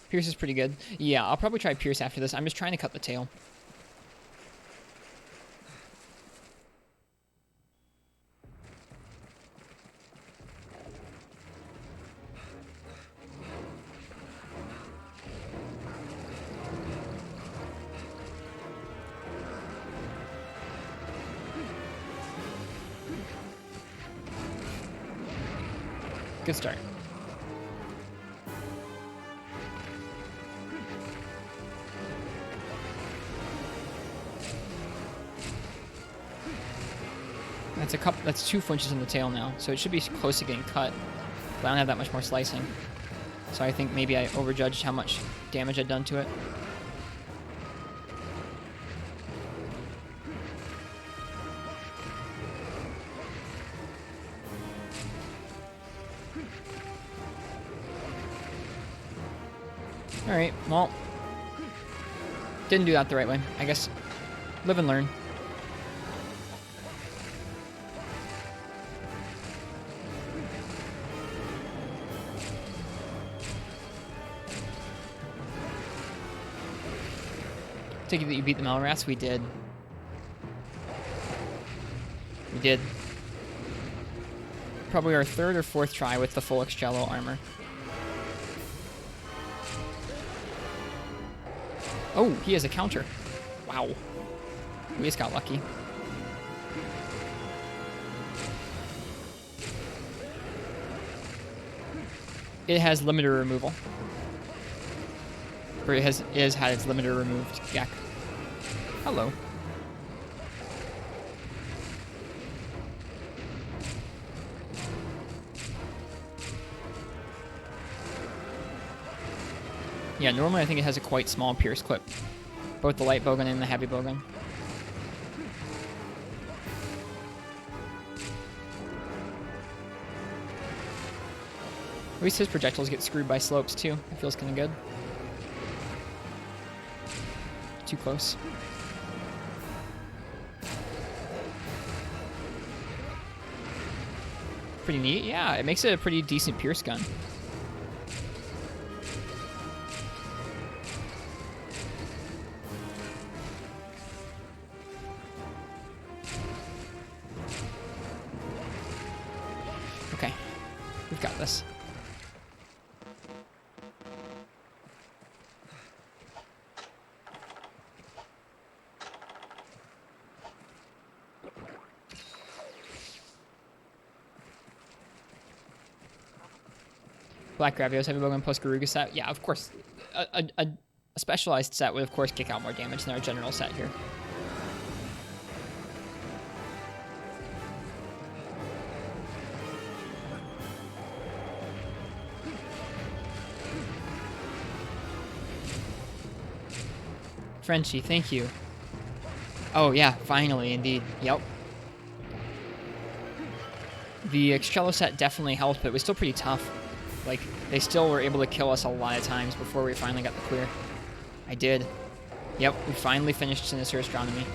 Pierce is pretty good. Yeah, I'll probably try Pierce after this. I'm just trying to cut the tail. Good start. That's 2 flinches in the tail now, so it should be close to getting cut. But I don't have that much more slicing. So I think maybe I overjudged how much damage I'd done to it. Alright, well, didn't do that the right way. I guess live and learn. Take it that you beat the Malrats? We did. We did. Probably our 3rd or 4th try with the full Excello armor. Oh, he has a counter. Wow. We just got lucky. It has limiter removal. Or it has had its limiter removed. Yak. Hello. Yeah, normally I think it has a quite small pierce clip. Both the light bowgun and the heavy bowgun. At least his projectiles get screwed by slopes too. It feels kind of good. Too close. Pretty neat. Yeah, it makes it a pretty decent pierce gun. Okay, we've got this. Black Gravios, Heavy Bowgun plus Garuga set. Yeah, of course. A specialized set would, of course, kick out more damage than our general set here. Frenchie, thank you. Oh, yeah, finally, indeed. Yep. The Excello set definitely helped, but it was still pretty tough. Like, they still were able to kill us a lot of times before we finally got the clear. I did. Yep, we finally finished Sinister Astronomy.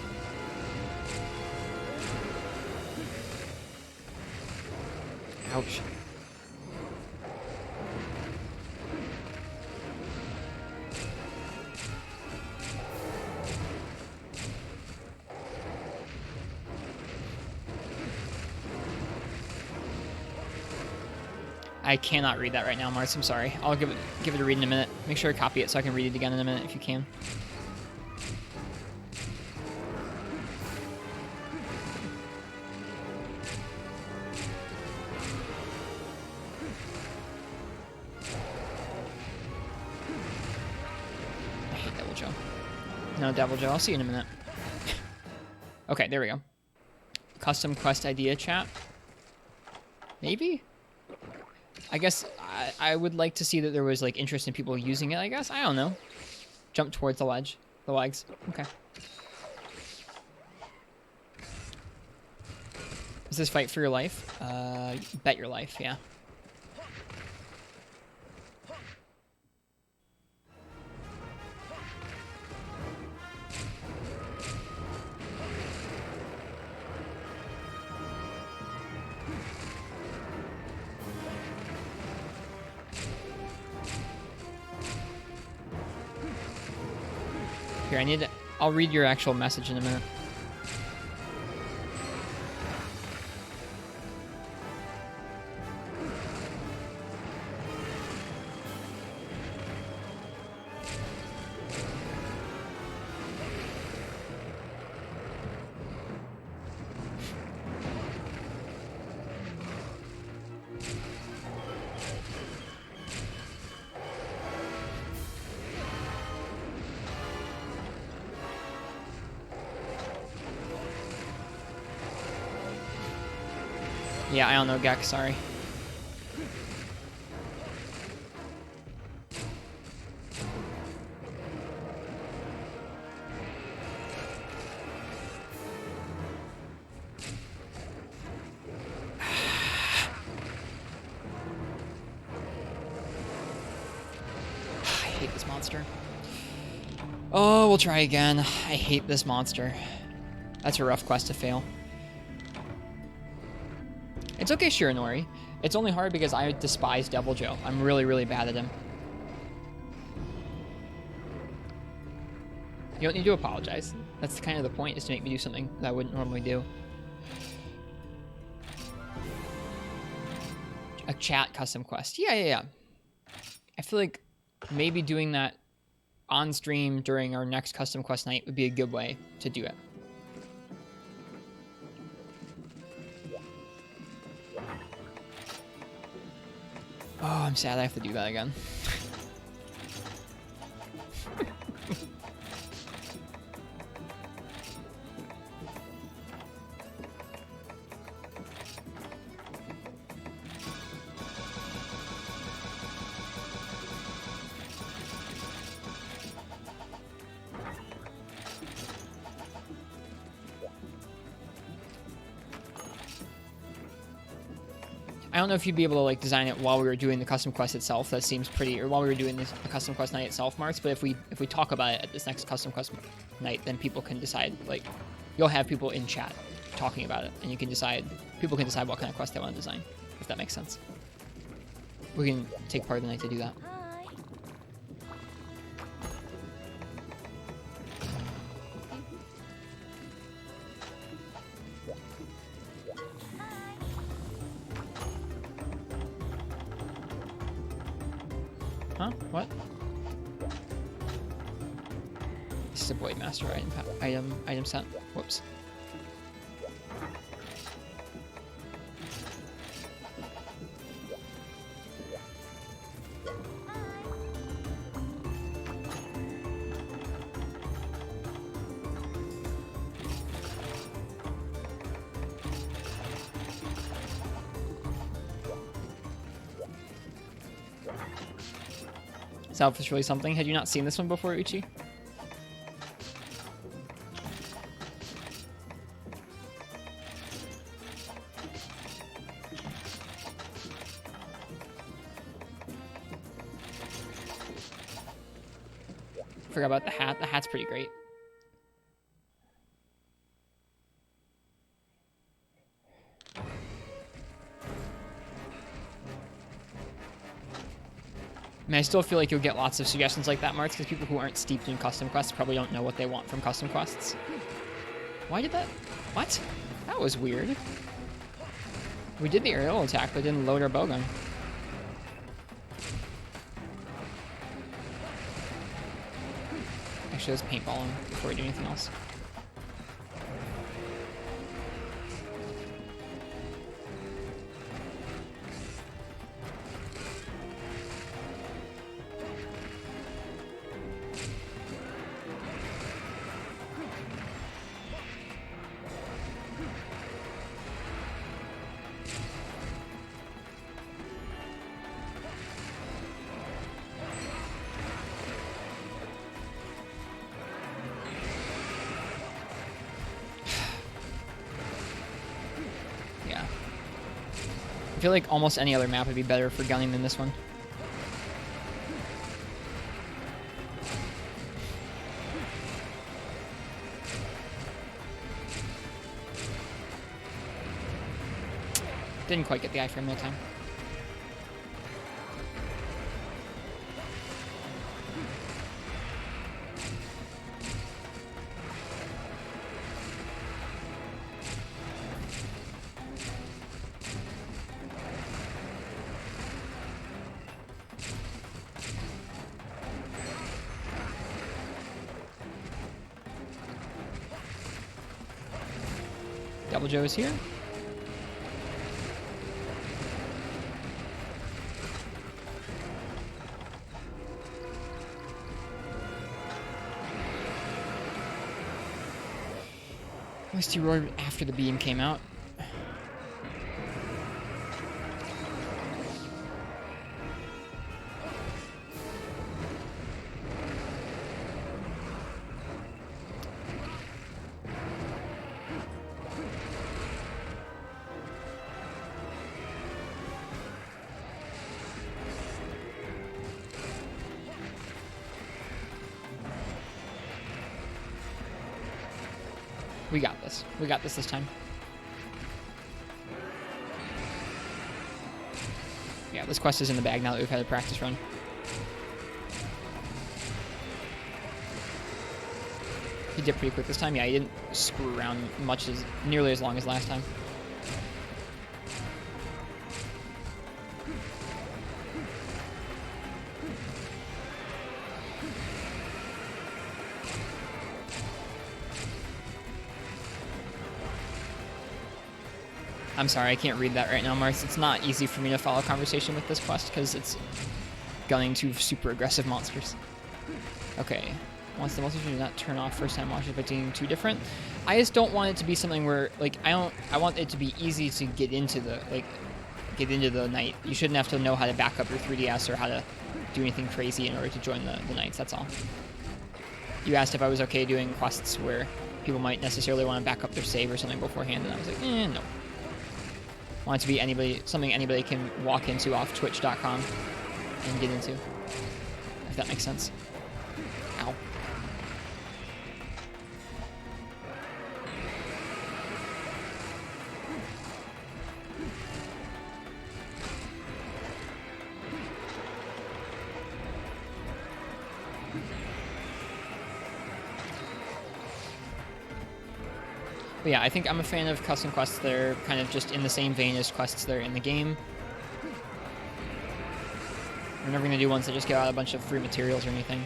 Ouch. I cannot read that right now, Mars. I'm sorry. I'll give it a read in a minute. Make sure to copy it so I can read it again in a minute if you can. I hate Devil Joe. No, Devil Joe. I'll see you in a minute. Okay, there we go. Custom quest idea chat. Maybe? I guess I would like to see that there was like interest in people using it, I guess. I don't know. Jump towards the ledge. The legs. Okay. Is this fight for your life? Bet your life, yeah. Here, I'll read your actual message in a minute. Yeah, I don't know, Gek, sorry. I hate this monster. Oh, we'll try again. I hate this monster. That's a rough quest to fail. It's okay, Shiranori. It's only hard because I despise Devil Joe. I'm really, really bad at him. You don't need to apologize. That's kind of the point, is to make me do something that I wouldn't normally do. A chat custom quest. Yeah. I feel like maybe doing that on stream during our next custom quest night would be a good way to do it. Oh, I'm sad I have to do that again. I don't know if you'd be able to like design it while we were doing the custom quest itself. That seems pretty, or while we were doing the custom quest night itself, Marks. But if we talk about it at this next custom quest night, then people can decide. Like, you'll have people in chat talking about it, and you can decide. People can decide what kind of quest they want to design, if that makes sense. We can take part of the night to do that. Huh? What? This is a Void Master item set. Whoops. South is really something. Had you not seen this one before, Uchi? Forgot about the hat. The hat's pretty great. I mean, I still feel like you'll get lots of suggestions like that, Marts, because people who aren't steeped in custom quests probably don't know what they want from custom quests. Why did that? What? That was weird. We did the aerial attack, but didn't load our bowgun. Actually, let's paintball him before we do anything else. I feel like almost any other map would be better for gunning than this one. Didn't quite get the iframe that time. Double Joe is here. At least he roared after the beam came out. We got this. We got this time. Yeah, this quest is in the bag now that we've had a practice run. He did pretty quick this time. Yeah, he didn't screw around nearly as long as last time. I'm sorry, I can't read that right now, Marks. It's not easy for me to follow conversation with this quest because it's gunning two super aggressive monsters. Okay. Once the monsters do not turn off first time watches by doing two different. I just don't want it to be something where like I want it to be easy to get into the night. You shouldn't have to know how to back up your 3DS or how to do anything crazy in order to join the nights, that's all. You asked if I was okay doing quests where people might necessarily want to back up their save or something beforehand, and I was like, no. I want it to be something anybody can walk into off twitch.com and get into, if that makes sense. Ow. But yeah, I think I'm a fan of custom quests that are kind of just in the same vein as quests that are in the game. We're never going to do ones that just give out a bunch of free materials or anything.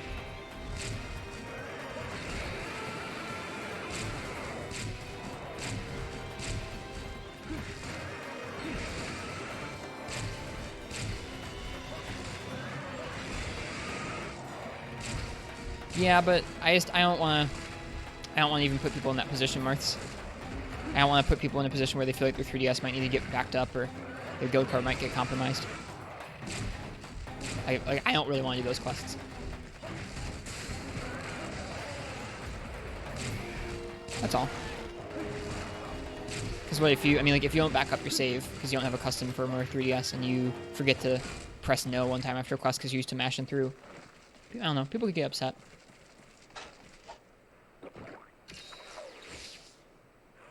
Yeah, but I don't want to even put people in that position, Marths. I don't want to put people in a position where they feel like their 3DS might need to get backed up or their guild card might get compromised. I don't really want to do those quests. That's all. Because what if you, if you don't back up your save because you don't have a custom firmware 3DS and you forget to press no one time after a quest because you used to mashing through, I don't know, people could get upset.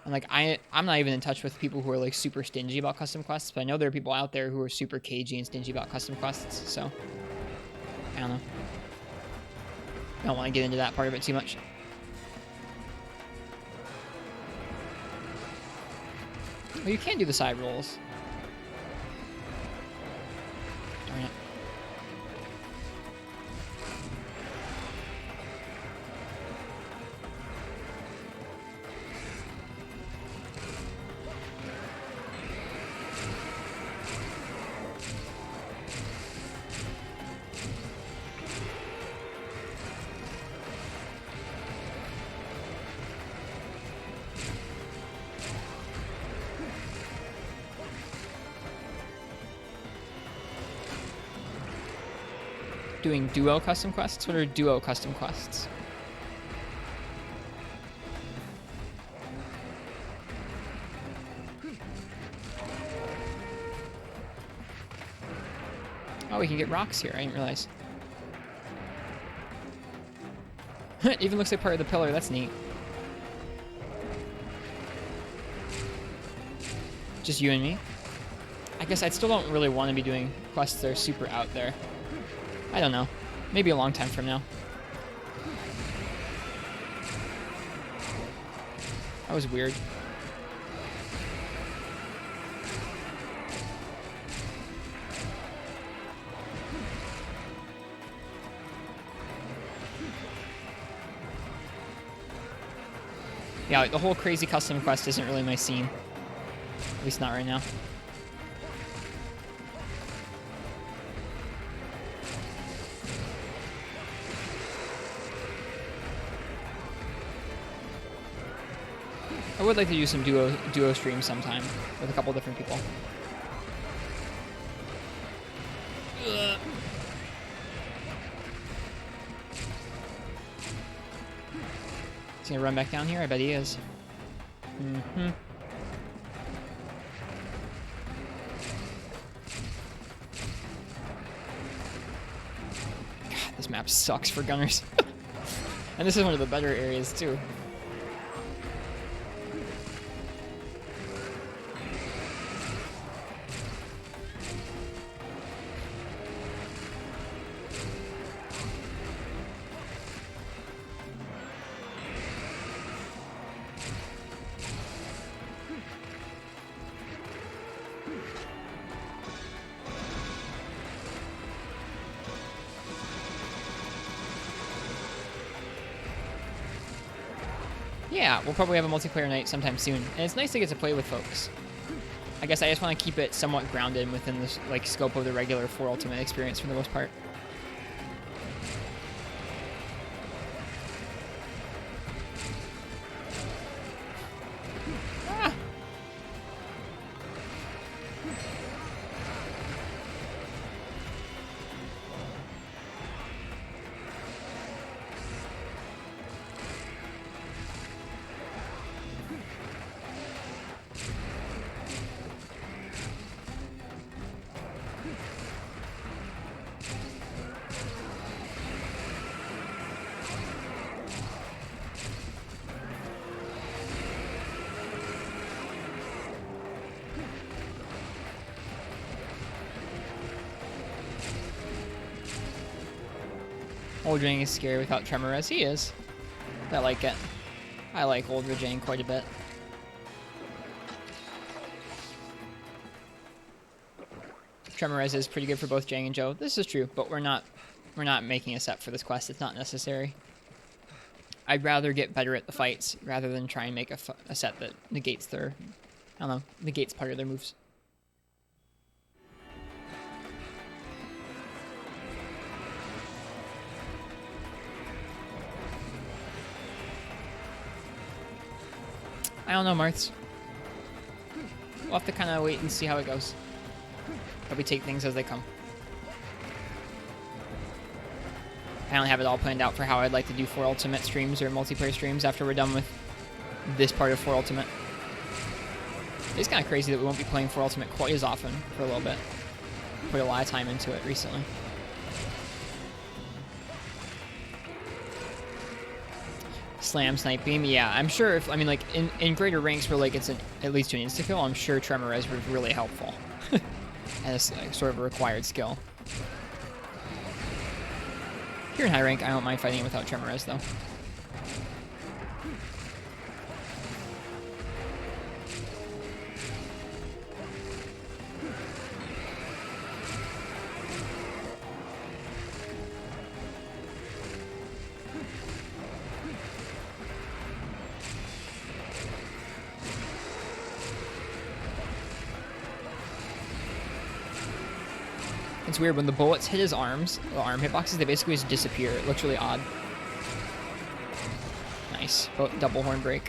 And like I'm not even in touch with people who are like super stingy about custom quests, but I know there are people out there who are super cagey and stingy about custom quests. So I don't know. I don't want to get into that part of it too much. Well, you can do the side rolls. Darn it. Doing duo custom quests? What are duo custom quests? Oh, we can get rocks here. I didn't realize. It even looks like part of the pillar. That's neat. Just you and me? I guess I still don't really want to be doing quests that are super out there. I don't know. Maybe a long time from now. That was weird. Yeah, like the whole crazy custom quest isn't really my scene. At least not right now. I would like to do some duo streams sometime with a couple different people. Ugh. Is he gonna run back down here? I bet he is. Mm-hmm. God, this map sucks for gunners. And this is one of the better areas too. Yeah, we'll probably have a multiplayer night sometime soon, and it's nice to get to play with folks. I guess I just want to keep it somewhat grounded within the like scope of the regular 4 Ultimate experience for the most part. Ah. Old Rajang is scary without Tremor as he is. I like it. I like Old Rajang quite a bit. Tremorez is pretty good for both Jang and Joe. This is true, but we're not making a set for this quest. It's not necessary. I'd rather get better at the fights rather than try and make a set that negates their, I don't know, negates part of their moves. I don't know, Martz. We'll have to kind of wait and see how it goes. Probably take things as they come. I don't have it all planned out for how I'd like to do 4 Ultimate streams or multiplayer streams after we're done with this part of 4 Ultimate. It's kind of crazy that we won't be playing 4 Ultimate quite as often for a little bit. Put a lot of time into it recently. Slam, Snipe Beam, yeah, I'm sure if, I mean, like, in greater ranks where, like, it's at least an insta-kill, I'm sure Tremorez was really helpful. As like, sort of a required skill. Here in high rank, I don't mind fighting it without Tremorez, though. It's weird, when the bullets hit his arms, the arm hitboxes, they basically just disappear. It looks really odd. Nice. Double horn break.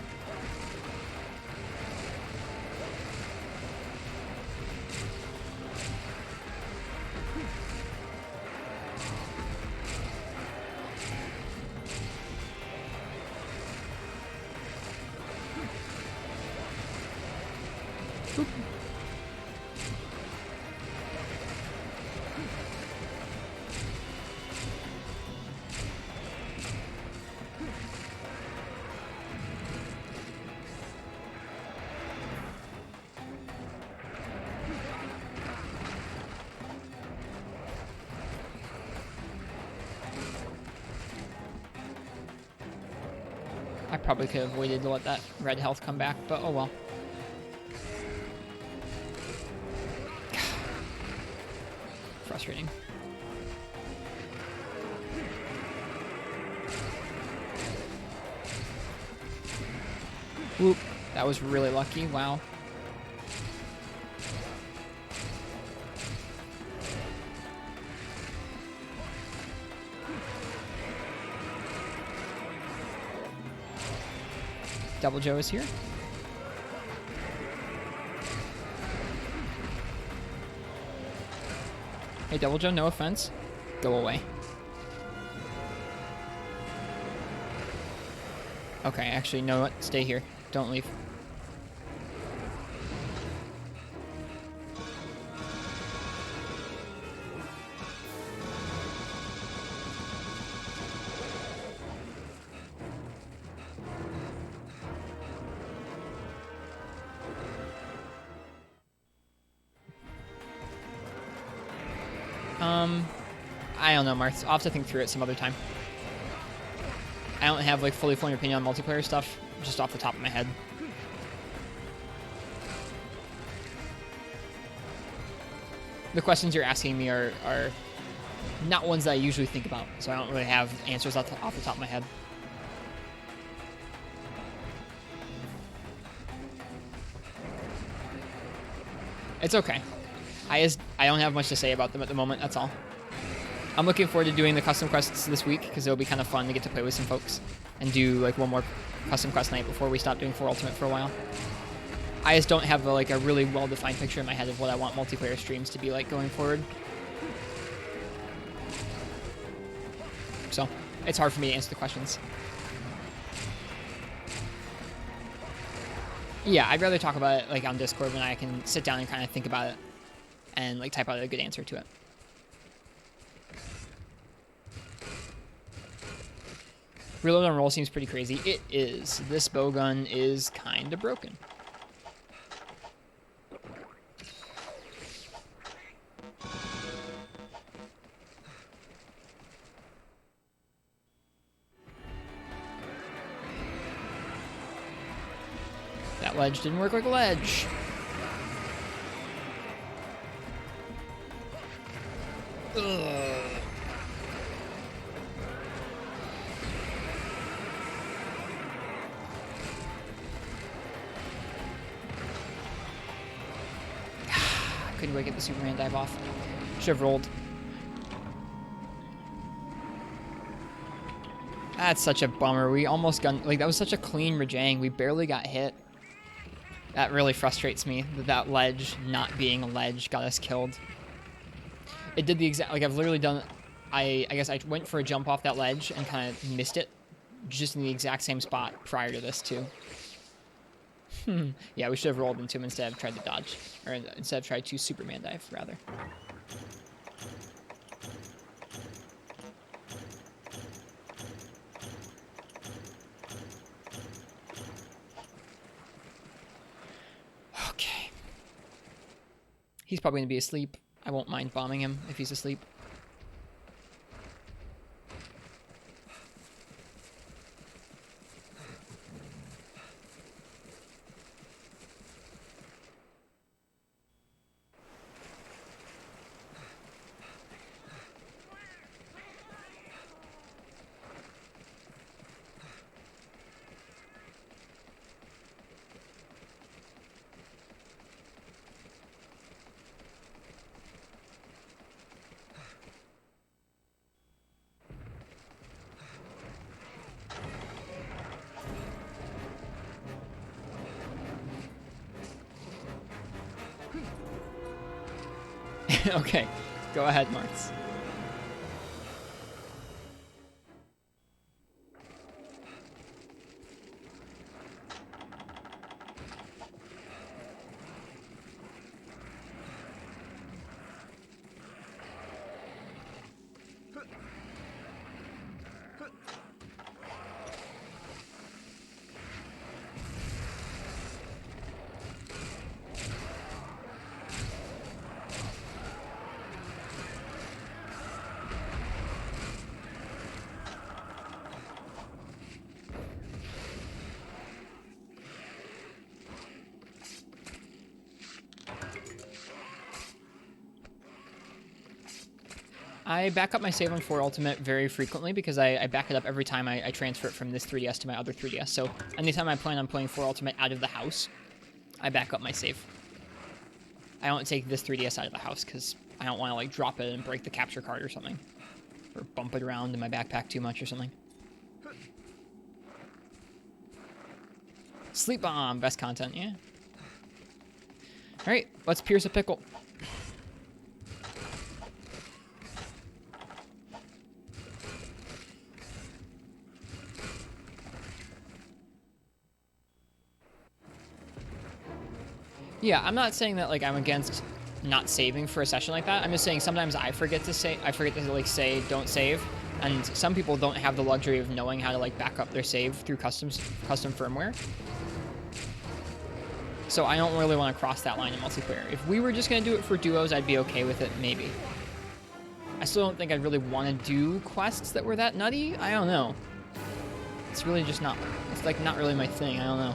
Boop. I probably could have waited to let that red health come back, but oh well. Frustrating. Whoop. That was really lucky. Wow. Double Joe is here. Hey, Double Joe, no offense. Go away. Okay, actually, you know what? Stay here. Don't leave. I don't know, Marth. I'll have to think through it some other time. I don't have, like, fully formed opinion on multiplayer stuff, just off the top of my head. The questions you're asking me are not ones that I usually think about, so I don't really have answers off the top of my head. It's okay. I don't have much to say about them at the moment, that's all. I'm looking forward to doing the custom quests this week, because it'll be kind of fun to get to play with some folks and do like one more custom quest night before we stop doing 4 Ultimate for a while. I just don't have like a really well-defined picture in my head of what I want multiplayer streams to be like going forward. So it's hard for me to answer the questions. Yeah, I'd rather talk about it like on Discord when I can sit down and kind of think about it and like type out a good answer to it. Reload on roll seems pretty crazy. It is. This bowgun is kind of broken. That ledge didn't work like a ledge. Ugh. Couldn't quite get the Superman dive off. Should have rolled. That's such a bummer. We almost got, like, that was such a clean Rajang. We barely got hit. That really frustrates me, that ledge not being a ledge got us killed. It did the exact, like, I've literally done, I guess I went for a jump off that ledge and kind of missed it, just in the exact same spot prior to this, too. Yeah, we should have rolled into him instead of tried to dodge. Or instead of tried to Superman dive, rather. He's probably going to be asleep. I won't mind bombing him if he's asleep. Okay, go ahead, Martz. I back up my save on 4 Ultimate very frequently because I back it up every time I transfer it from this 3DS to my other 3DS. So anytime I plan on playing 4 Ultimate out of the house, I back up my save. I don't take this 3DS out of the house because I don't want to like drop it and break the capture card or something. Or bump it around in my backpack too much or something. Sleep Bomb, best content, yeah. Alright, let's pierce a pickle. Yeah, I'm not saying that like I'm against not saving for a session like that. I'm just saying sometimes I forget to like say don't save, and some people don't have the luxury of knowing how to like back up their save through custom firmware. So I don't really want to cross that line in multiplayer. If we were just gonna do it for duos, I'd be okay with it, maybe. I still don't think I'd really want to do quests that were that nutty. I don't know. It's really just not. It's like not really my thing. I don't know.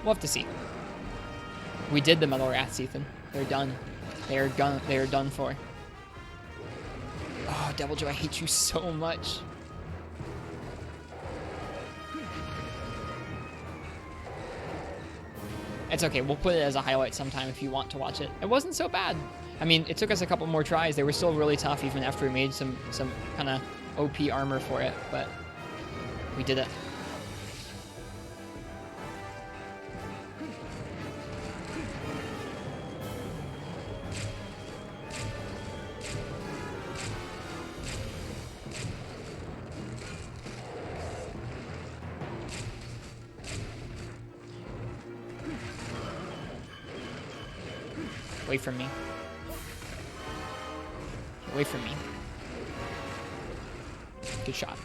We'll have to see. We did the metal rats, Ethan. They're done. They are done. They are done for. Oh, Devil Joe, I hate you so much. It's okay. We'll put it as a highlight sometime if you want to watch it. It wasn't so bad. I mean, it took us a couple more tries. They were still really tough even after we made some kind of OP armor for it, but we did it. Away from me. Away from me. Good shot.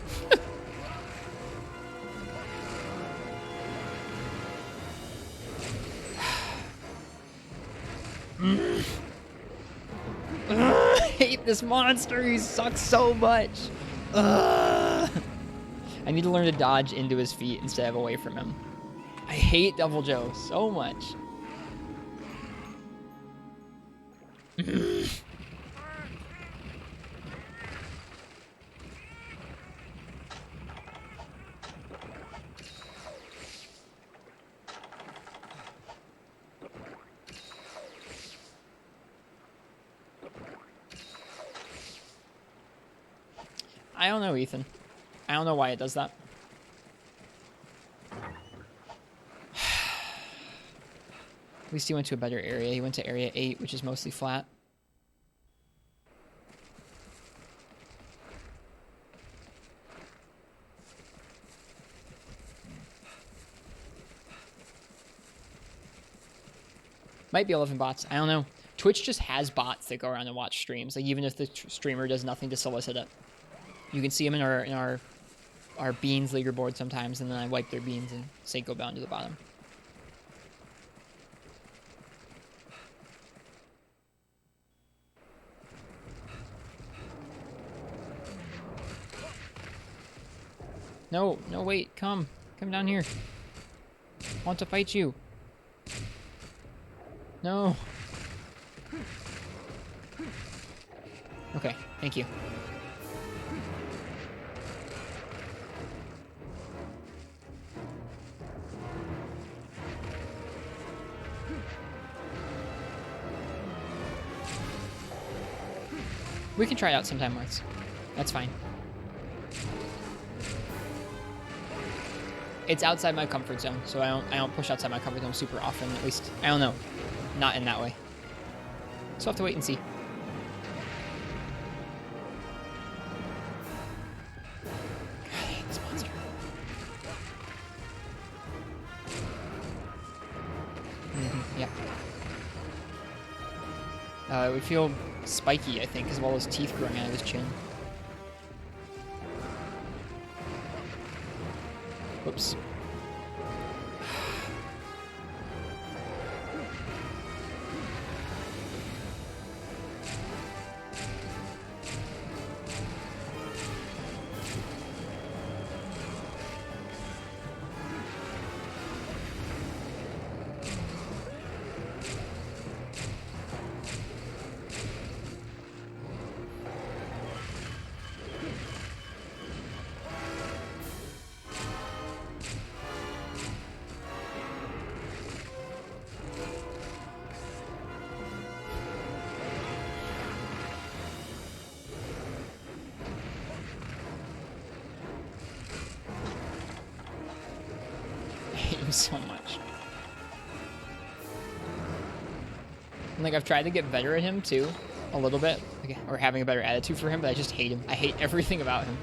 I hate this monster. He sucks so much. I need to learn to dodge into his feet instead of away from him. I hate Devil Joe so much. I don't know, Ethan. I don't know why it does that. At least he went to a better area. He went to area 8, which is mostly flat. Might be 11 bots. I don't know. Twitch just has bots that go around and watch streams. Like even if the streamer does nothing to solicit it, you can see them in our our beans leaderboard sometimes, and then I wipe their beans and say go down to the bottom. No, no, wait, come down here. I want to fight you. No. Okay, thank you. We can try it out sometime, Martz. That's fine. It's outside my comfort zone, so I don't push outside my comfort zone super often. At least I don't know, not in that way. So I'll have to wait and see. God, I hate this monster. Yeah. It would feel spiky, I think, as well as teeth growing out of his chin. Whoops. So much. And, like, I've tried to get better at him too, a little bit, like, or having a better attitude for him, but I just hate him. I hate everything about him.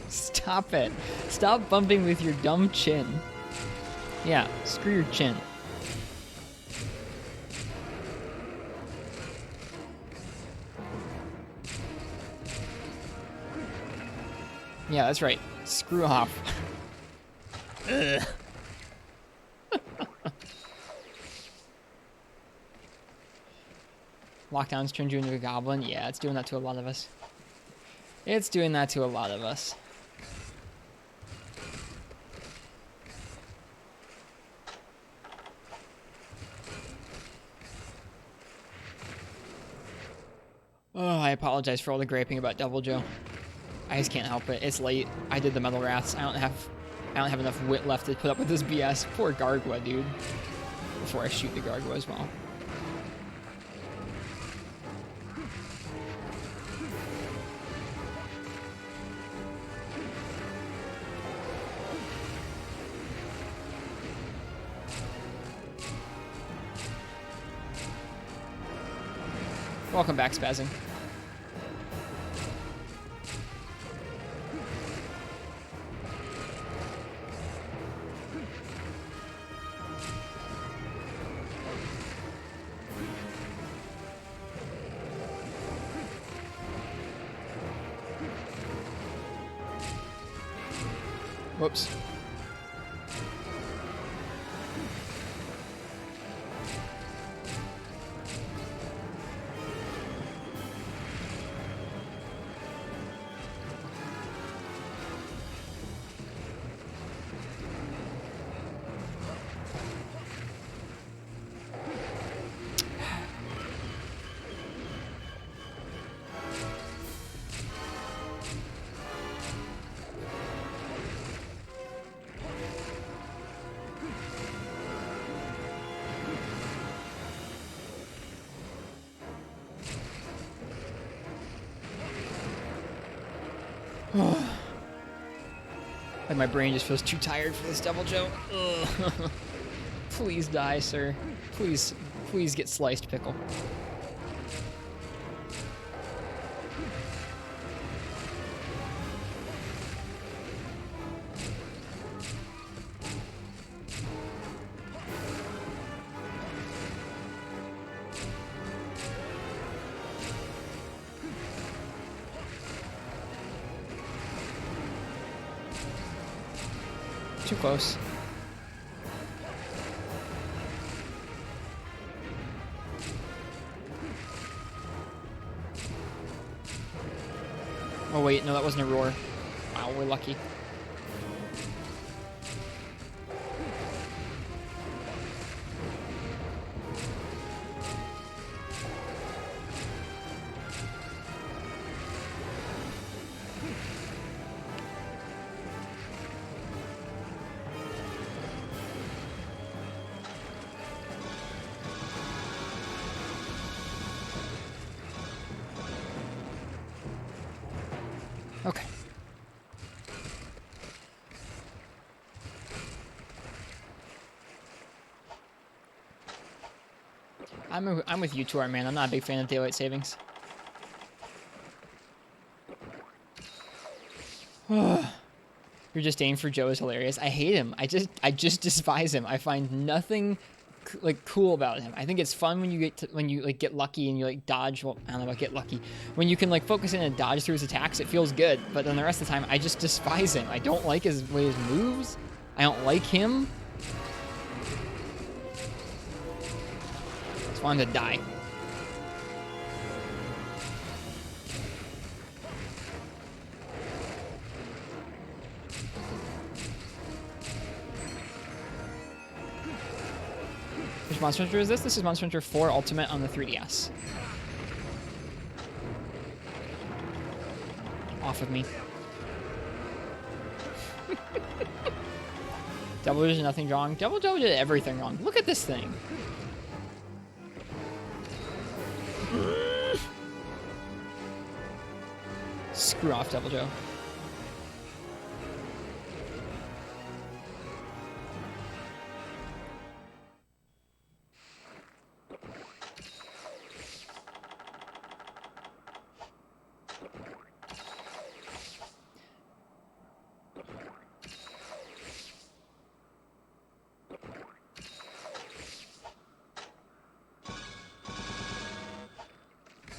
Stop it. Stop bumping with your dumb chin. Yeah, screw your chin. Yeah, that's right. Screw off. Ugh. Lockdowns turned you into a goblin? Yeah, it's doing that to a lot of us. It's doing that to a lot of us. Oh, I apologize for all the griping about Double Joe. I just can't help it. It's late. I did the Metal Rats. I don't have enough wit left to put up with this BS. Poor Gargwa, dude. Before I shoot the Gargwa as well. Welcome back, Spazzing. Whoops. Like my brain just feels too tired for this Devil Joe. Ugh. Please die, sir. Please, please get sliced, pickle. Too close. Oh wait, no, that wasn't a roar. Wow, we're lucky. Okay. I'm with you, Tor, man. I'm not a big fan of daylight savings. Your disdain for Joe is hilarious. I hate him. I just despise him. I find nothing like cool about him. I think it's fun when you get lucky and you like dodge. Well, I don't know about get lucky. When you can like focus in and dodge through his attacks, it feels good. But then the rest of the time, I just despise him. I don't like his way he moves. I don't like him. I just want him to die. Which Monster Hunter is this? This is Monster Hunter 4 Ultimate on the 3DS. Off of me. Devil Joe did nothing wrong. Devil Joe did everything wrong. Look at this thing. Screw off, Devil Joe.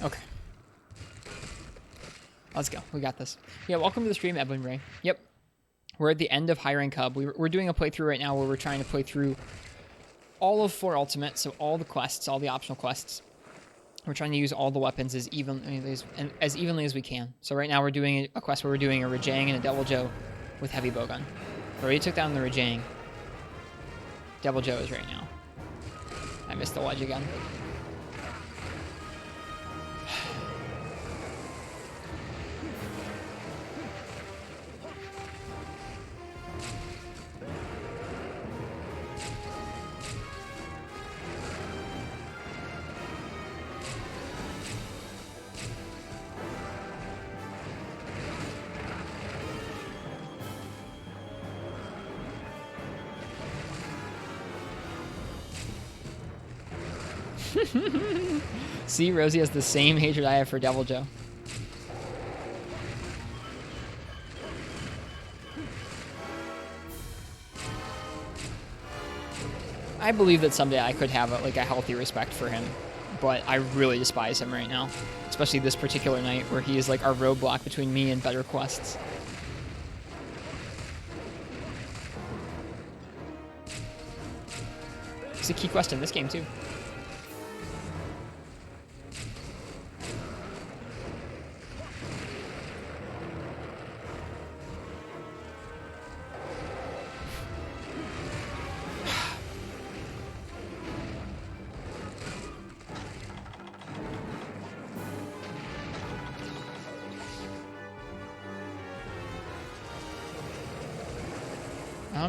Okay. Let's go. We got this. Yeah, welcome to the stream, Edwin Ray. Yep. We're at the end of High Rank Hub. We're doing a playthrough right now where we're trying to play through all of 4 Ultimate, so all the quests, all the optional quests. We're trying to use all the weapons as evenly as we can. So right now we're doing a quest where we're doing a Rajang and a Devil Joe with heavy bowgun. We already took down the Rajang. Devil Joe is right now. I missed the ledge again. See, Rosie has the same hatred I have for Devil Joe. I believe that someday I could have a healthy respect for him, but I really despise him right now, especially this particular night where he is like our roadblock between me and better quests. He's a key quest in this game too.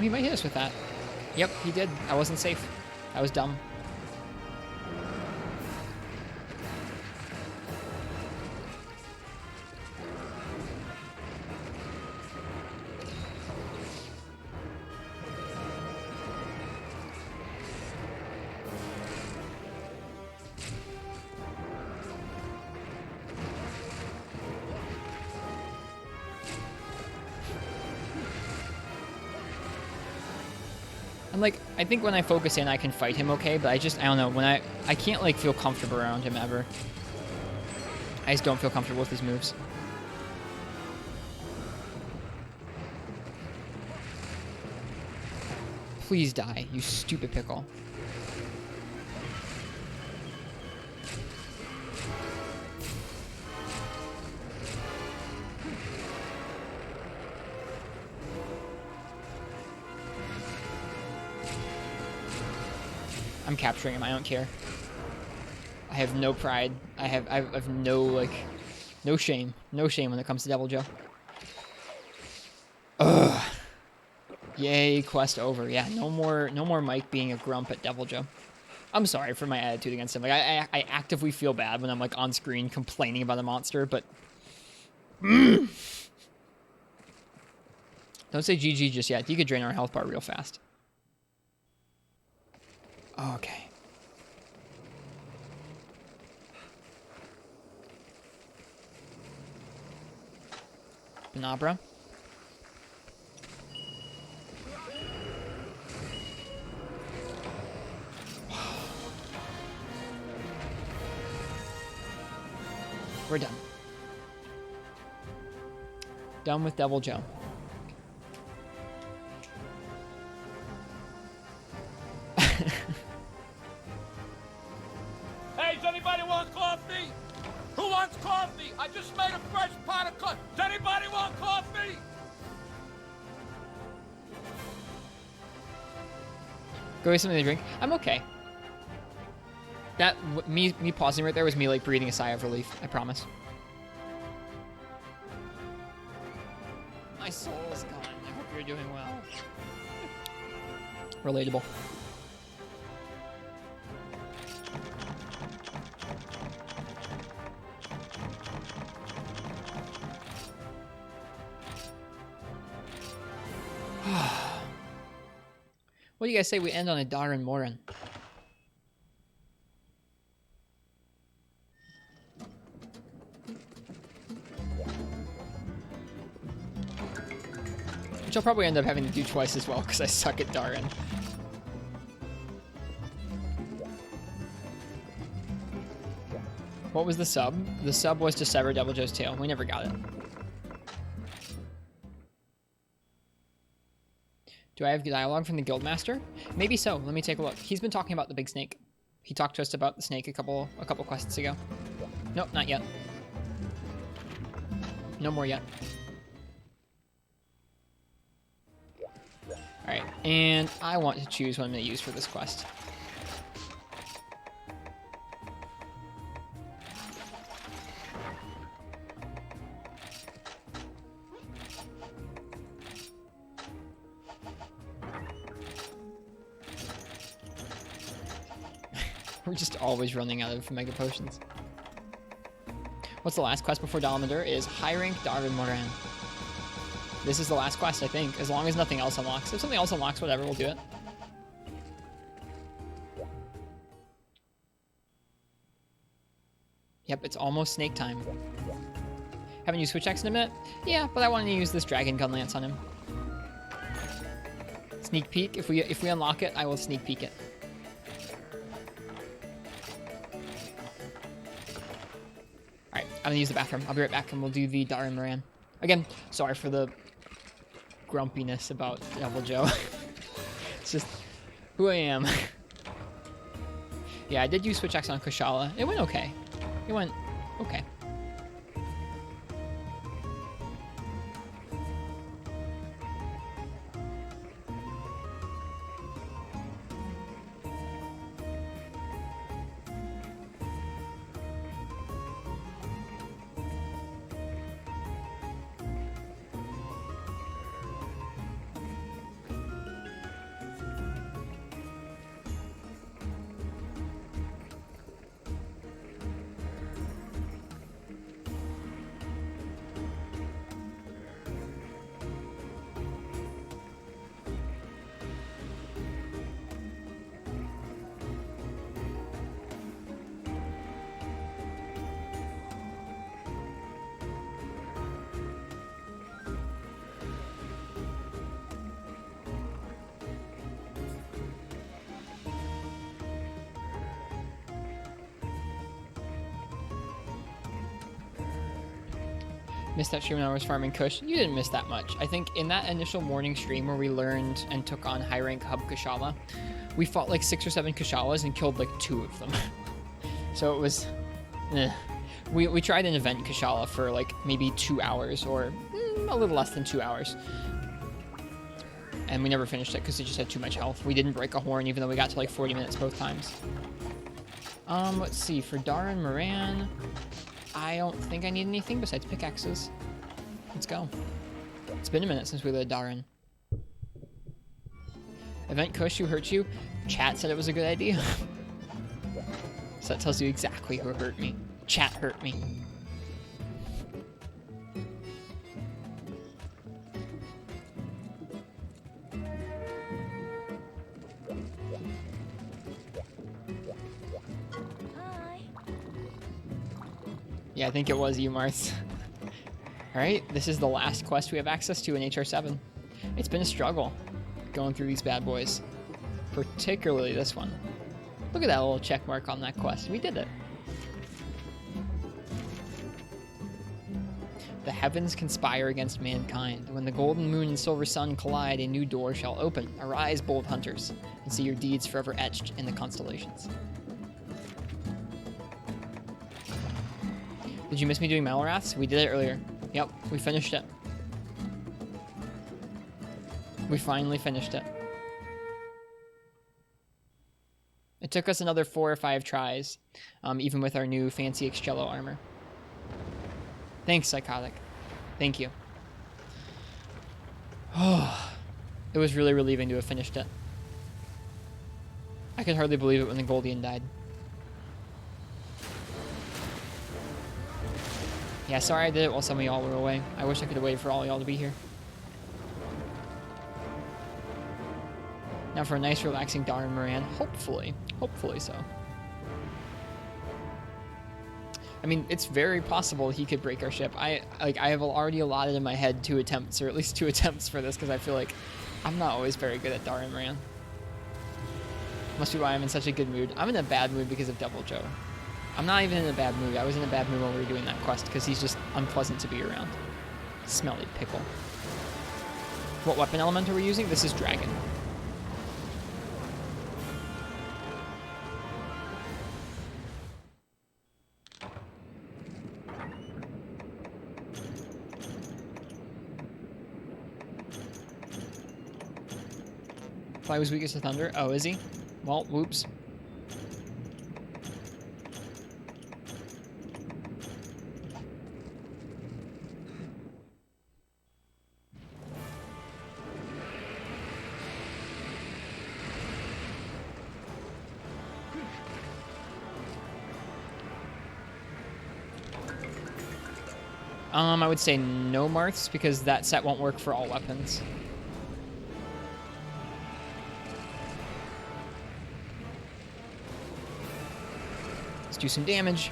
He might hit us with that. Yep, he did. I wasn't safe. I was dumb. I'm like, I think when I focus in, I can fight him okay, but I don't know, when I can't like feel comfortable around him ever. I just don't feel comfortable with his moves. Please die, you stupid pickle. I'm capturing him, I don't care. I have no pride. I have no, like, no shame. No shame when it comes to Devil Joe. Ugh. Yay, quest over. Yeah, no more Mike being a grump at Devil Joe. I'm sorry for my attitude against him. Like, I actively feel bad when I'm, like, on screen complaining about a monster, but... Don't say GG just yet. You could drain our health bar real fast. Okay. Benabra. We're done. Done with Devil Joe. Hey, does anybody want coffee? Who wants coffee? I just made a fresh pot of coffee. Does anybody want coffee? Go get something to drink. I'm okay. That me pausing right there was me like breathing a sigh of relief. I promise. My soul's gone. I hope you're doing well. Relatable. What do you guys say we end on a Darren Morin? Which I'll probably end up having to do twice as well because I suck at Darren. What was the sub? The sub was to sever Devil Joe's tail. We never got it. Do I have dialogue from the Guildmaster? Maybe so. Let me take a look. He's been talking about the big snake. He talked to us about the snake a couple quests ago. Nope, not yet. No more yet. Alright, and I want to choose what I'm going to use for this quest. We're just always running out of Mega Potions. What's the last quest before Dalamadur? Is high rank Darwin Moran. This is the last quest, I think, as long as nothing else unlocks. If something else unlocks, whatever, we'll do it. Yep, it's almost snake time. Haven't used Switch Axe in a minute? Yeah, but I wanted to use this Dragon Gun Lance on him. Sneak peek. If we unlock it, I will sneak peek it. Alright, I'm gonna use the bathroom. I'll be right back and we'll do the Darren Moran. Again, sorry for the grumpiness about Devil Joe. It's just who I am. Yeah, I did use Switch Axe on Kushala. It went okay. It went okay. Missed that stream when I was farming Kush. You didn't miss that much. I think in that initial morning stream where we learned and took on high rank hub Kushala, we fought like 6 or 7 Kushalas and killed like 2 of them. So it was... We tried an event Kushala for like maybe 2 hours or a little less than 2 hours. And we never finished it because it just had too much health. We didn't break a horn even though we got to like 40 minutes both times. Let's see. For Dara and Moran, I don't think I need anything besides pickaxes. Let's go. It's been a minute since we led Darren. Event Kush, who hurt you? Chat said it was a good idea. So that tells you exactly who hurt me. Chat hurt me. Hi. Yeah, I think it was you, Marth. Alright, this is the last quest we have access to in HR7. It's been a struggle going through these bad boys. Particularly this one. Look at that little check mark on that quest. We did it. The heavens conspire against mankind. When the golden moon and silver sun collide, a new door shall open. Arise, bold hunters, and see your deeds forever etched in the constellations. Did you miss me doing Malwraths? We did it earlier. Yep, we finished it. We finally finished it. It took us another 4 or 5 tries, even with our new fancy Excello armor. Thanks, Psychotic. Thank you. Oh, it was really relieving to have finished it. I could hardly believe it when the Goldian died. Yeah, sorry I did it while some of y'all were away. I wish I could have waited for all y'all to be here. Now for a nice relaxing Darren Moran. Hopefully. Hopefully so. I mean, it's very possible he could break our ship. I have already allotted in my head 2 attempts, or at least 2 attempts for this, because I feel like I'm not always very good at Darren Moran. Must be why I'm in such a good mood. I'm in a bad mood because of Devil Joe. I'm not even in a bad mood. I was in a bad mood when we were doing that quest, because he's just unpleasant to be around. Smelly pickle. What weapon element are we using? This is Dragon. Fly was weakest to thunder. Oh, is he? Well, whoops. I would say no Marths, because that set won't work for all weapons. Let's do some damage.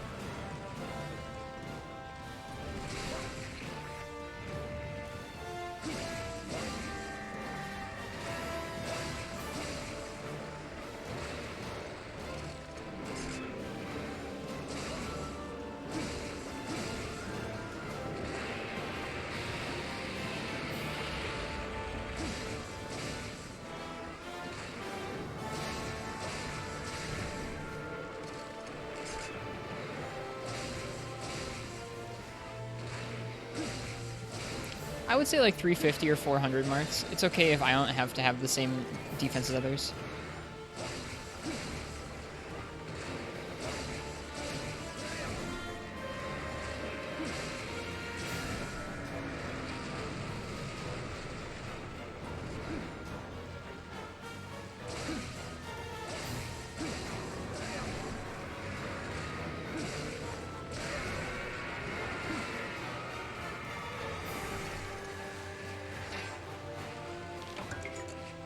I would say like 350 or 400 marks. It's okay if I don't have to have the same defense as others.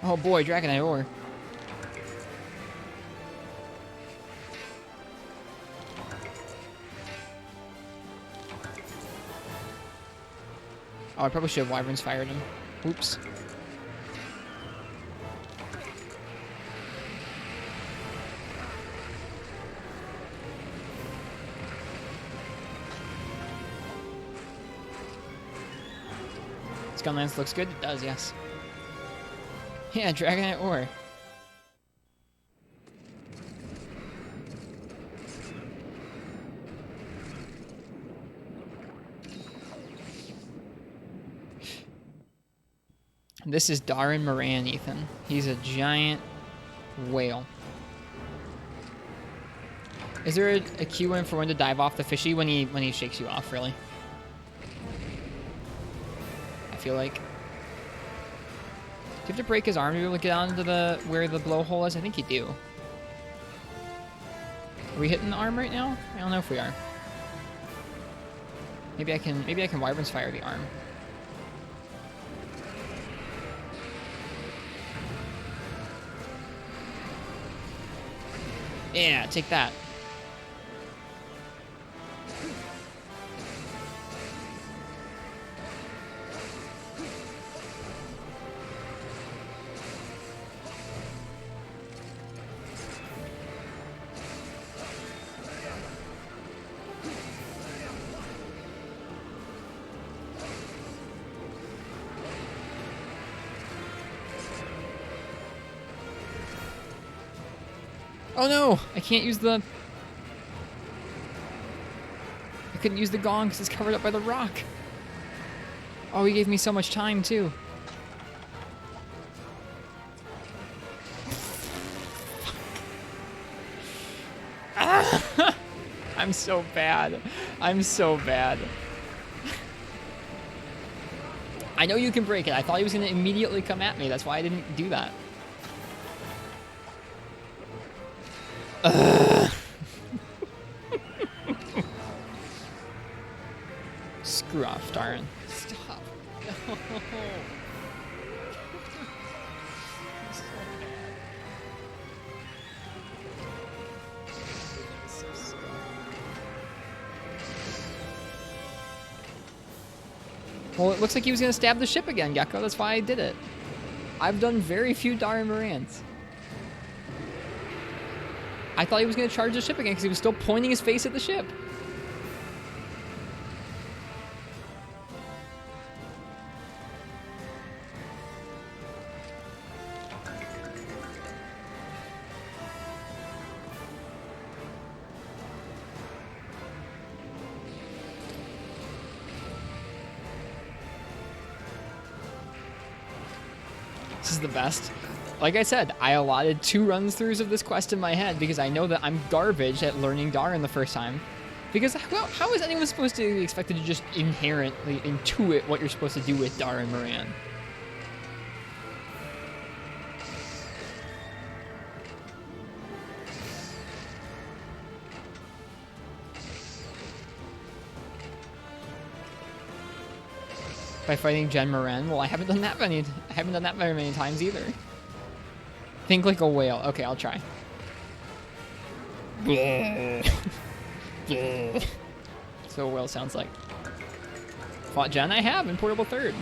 Oh boy, Dragonite ore. Oh, I probably should have Wyverns fired him. Oops. gun lance looks good. It does, yes. Yeah, Dragonite ore. This is Darren Moran, Ethan. He's a giant whale. Is there a cue in for when to dive off the fishy when he shakes you off, really? I feel like. Do you have to break his arm to be able to get onto the where the blowhole is? I think you do. Are we hitting the arm right now? I don't know if we are. Maybe I can Wyvern's fire the arm. Yeah, take that. Oh no! I can't use the... I couldn't use the gong because it's covered up by the rock. Oh, he gave me so much time, too. Ah! I'm so bad. I'm so bad. I know you can break it. I thought he was going to immediately come at me. That's why I didn't do that. Screw off, Darren. Stop. No. So well, it looks like he was going to stab the ship again, Gecko. That's why I did it. I've done very few Darren Morans. I thought he was going to charge the ship again because he was still pointing his face at the ship. This is the best. Like I said, I allotted 2 run-throughs of this quest in my head because I know that I'm garbage at learning Darren the first time. Because, well, how is anyone supposed to be expected to just inherently intuit what you're supposed to do with Darren Moran? By fighting Jen Moran? Well, I haven't done that very many times either. Think like a whale. Okay, I'll try. So a whale sounds like. Fought Jen? I have in Portable Third.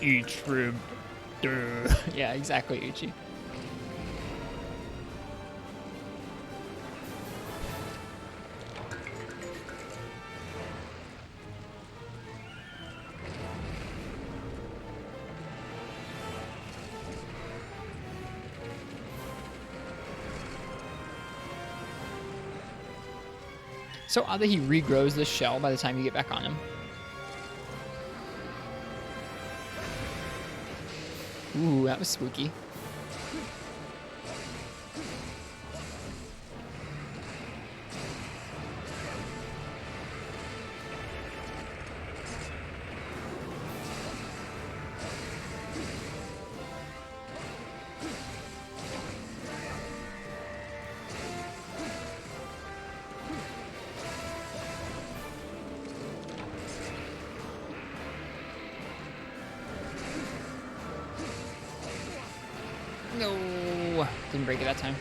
Eat shrimp. Yeah, exactly, Uchi. So odd that he regrows this shell by the time you get back on him. Ooh, that was spooky. No, didn't break it that time.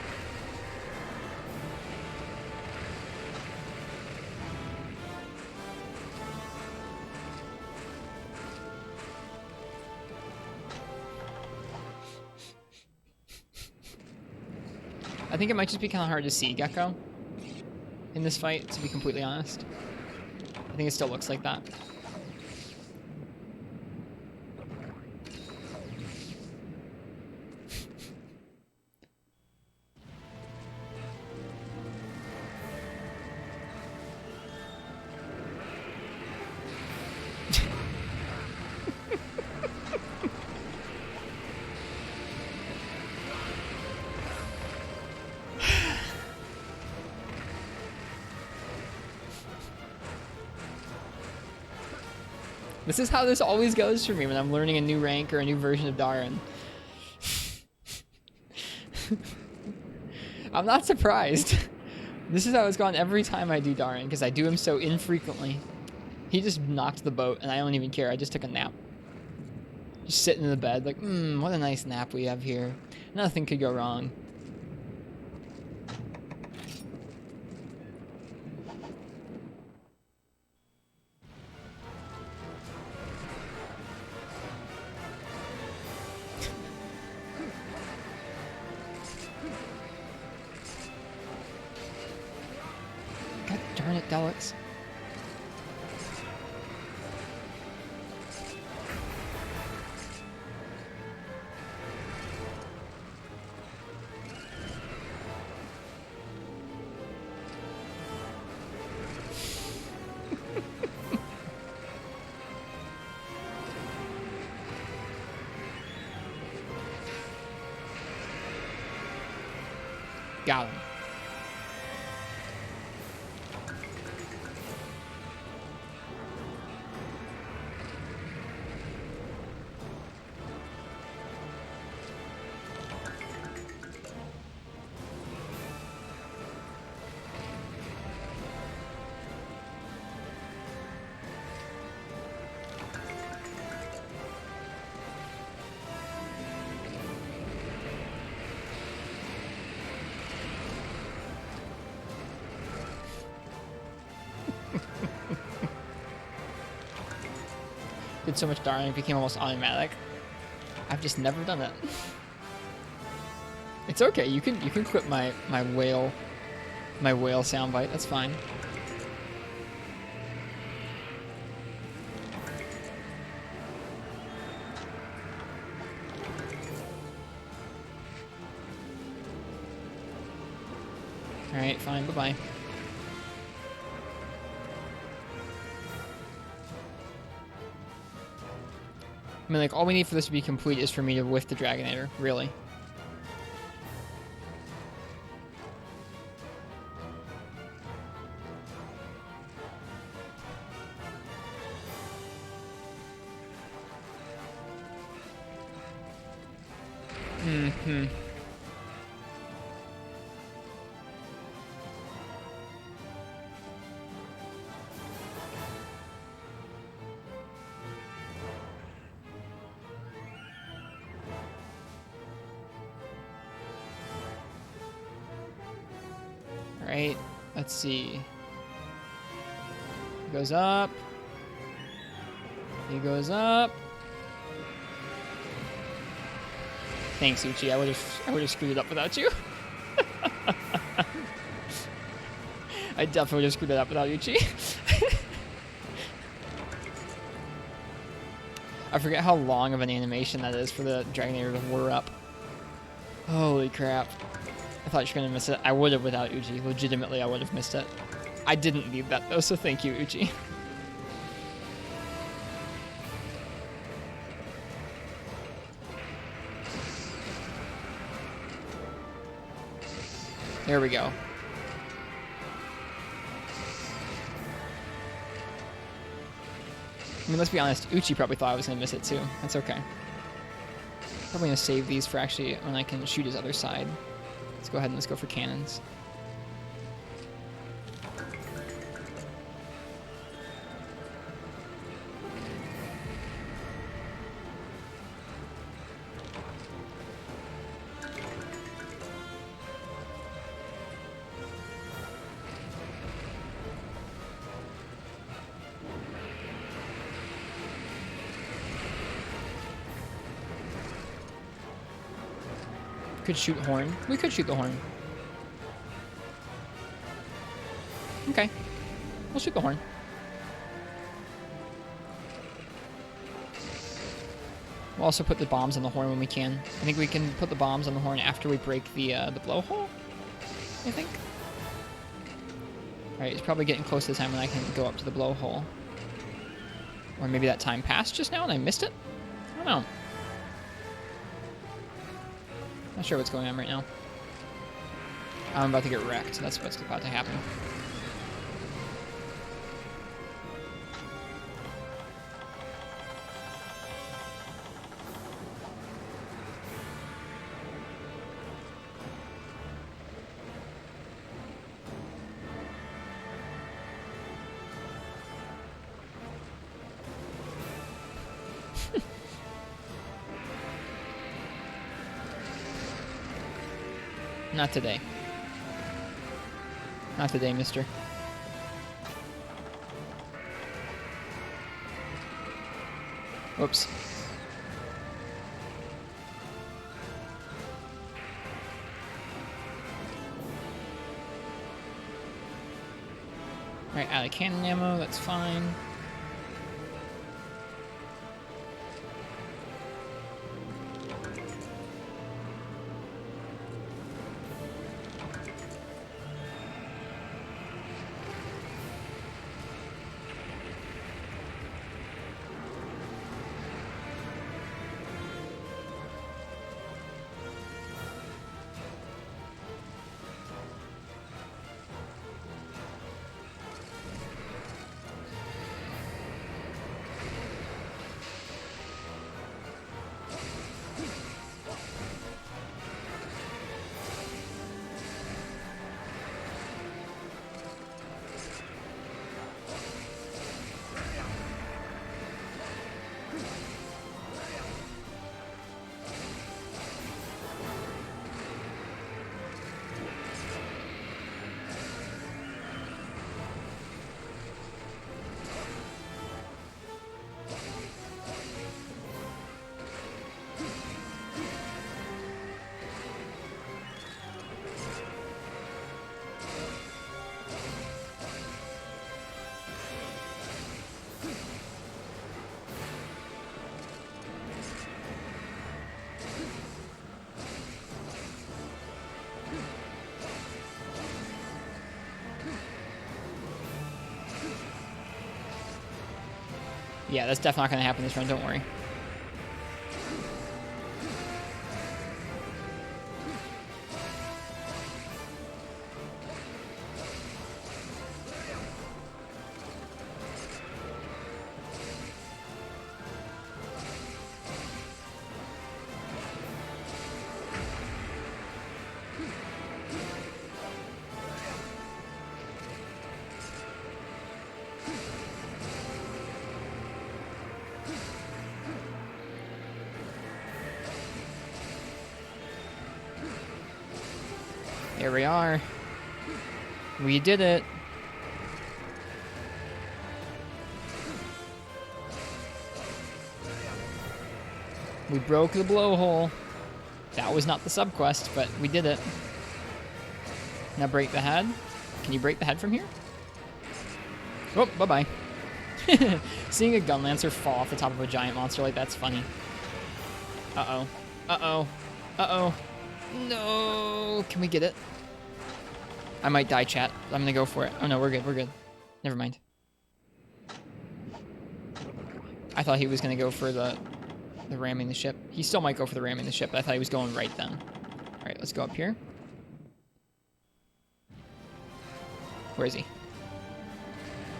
I think it might just be kind of hard to see, Gecko. in this fight, to be completely honest. I think it still looks like that. This is how this always goes for me when I'm learning a new rank or a new version of Darren. I'm not surprised. This is how it's gone every time I do Darren, because I do him so infrequently. He just knocked the boat, and I don't even care. I just took a nap. Just sitting in the bed, like, what a nice nap we have here. Nothing could go wrong. God darn it, Deluxe. Got him. Did so much Darren, it became almost automatic. I've just never done it. It's okay. You can clip my whale soundbite. That's fine. All right, fine. Bye bye. I mean, like, all we need for this to be complete is for me to whiff the Dragonator, really. Mm-hmm. Alright, let's see. He goes up. He goes up. Thanks, Uchi. I would have screwed it up without you. I definitely would have screwed it up without Uchi. I forget how long of an animation that is for the Dragonator to whir up. Holy crap. I thought you were going to miss it. I would have without Uchi. Legitimately, I would have missed it. I didn't need that, though, so thank you, Uchi. There we go. I mean, let's be honest. Uchi probably thought I was going to miss it, too. That's okay. Probably going to save these for actually when I can shoot his other side. Let's go ahead and let's go for cannons. Could shoot horn. We could shoot the horn. Okay. We'll shoot the horn. We'll also put the bombs on the horn when we can. I think we can put the bombs on the horn after we break the blowhole, I think. Alright, it's probably getting close to the time when I can go up to the blowhole. Or maybe that time passed just now and I missed it? I don't know. Not sure what's going on right now. I'm about to get wrecked. That's what's about to happen. Not today. Not today, mister. Whoops. Alright, out of cannon ammo, that's fine. Yeah, that's definitely not going to happen this run, don't worry. Here we are. We did it. We broke the blowhole. That was not the subquest, but we did it. Now break the head. Can you break the head from here? Oh, bye-bye. Seeing a gun lancer fall off the top of a giant monster like that's funny. Uh-oh. Uh-oh. Uh-oh. No. Can we get it? I might die, chat. I'm gonna go for it. Oh no, we're good, we're good. Never mind. I thought he was gonna go for the ramming the ship. He still might go for the ramming the ship, but I thought he was going right then. Alright, let's go up here. Where is he?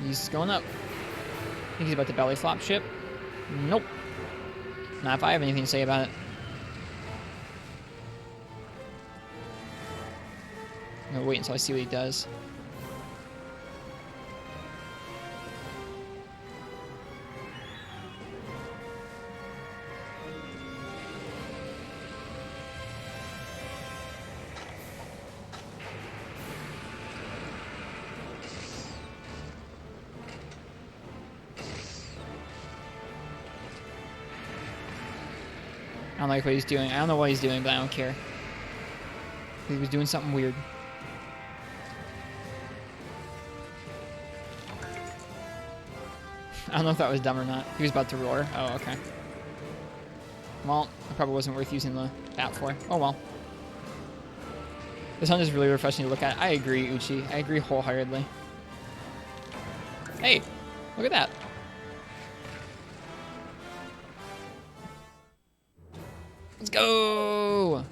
He's going up. I think he's about to belly flop ship. Nope. Not if I have anything to say about it. I'm gonna wait until I see what he does. I don't like what he's doing. I don't know what he's doing, but I don't care. He was doing something weird. I don't know if that was dumb or not. He was about to roar. Oh, okay. Well, it probably wasn't worth using the bat for. Oh, well. This hunt is really refreshing to look at. I agree, Uchi. I agree wholeheartedly. Hey, look at that. Let's go!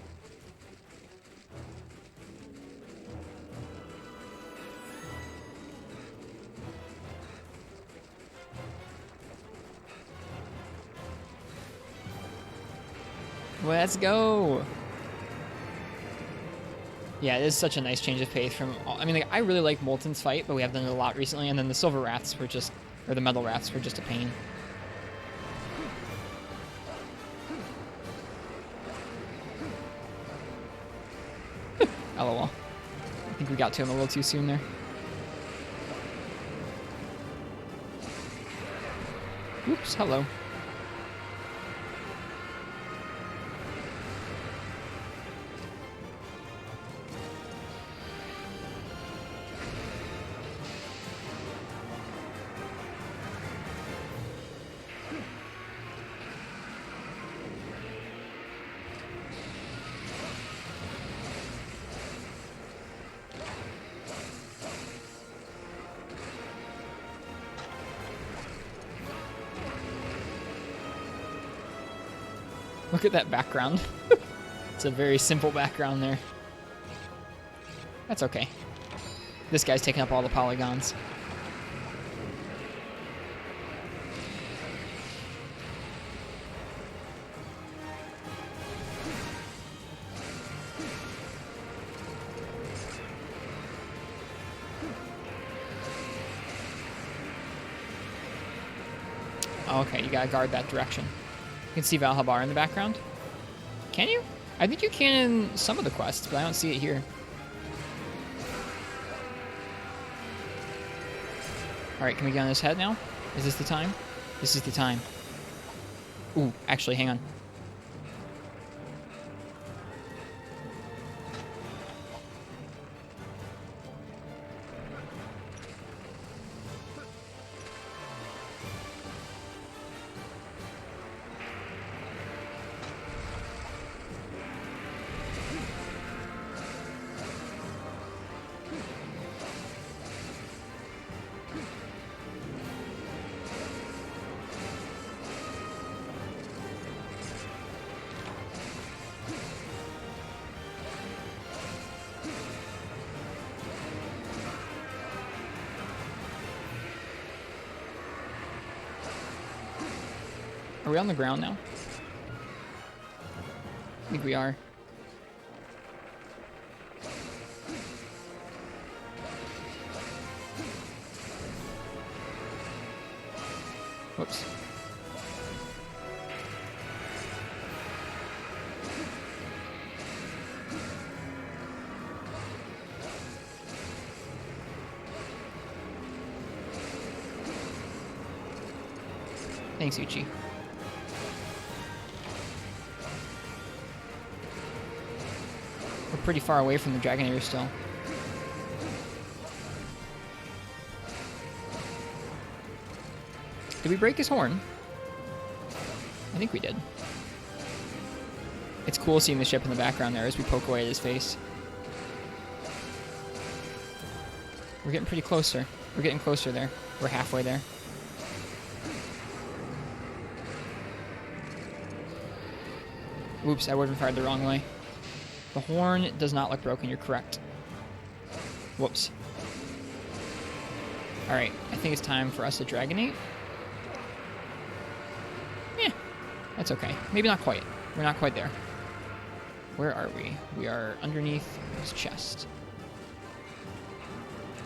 Let's go! Yeah, it is such a nice change of pace from... I mean, like, I really like Molten's fight, but we have done it a lot recently, and then the Silver Rats were just... Or the Metal Rats were just a pain. LOL. I think we got to him a little too soon there. Oops, hello. Look at that background. It's a very simple background there. That's okay. This guy's taking up all the polygons. Okay, you gotta guard that direction. You can see Valhabar in the background. Can you? I think you can in some of the quests, but I don't see it here. Alright, can we get on his head now? Is this the time? This is the time. Ooh, actually, hang on. Are we on the ground now? I think we are. Whoops. Thanks, Uchi. We're pretty far away from the Dragonator still. Did we break his horn? I think we did. It's cool seeing the ship in the background there as we poke away at his face. We're getting pretty closer. We're getting closer there. We're halfway there. Oops, I would have fired the wrong way. The horn does not look broken, you're correct. Whoops. Alright, I think it's time for us to Dragonate. That's okay. Maybe not quite. We're not quite there. Where are we? We are underneath his chest.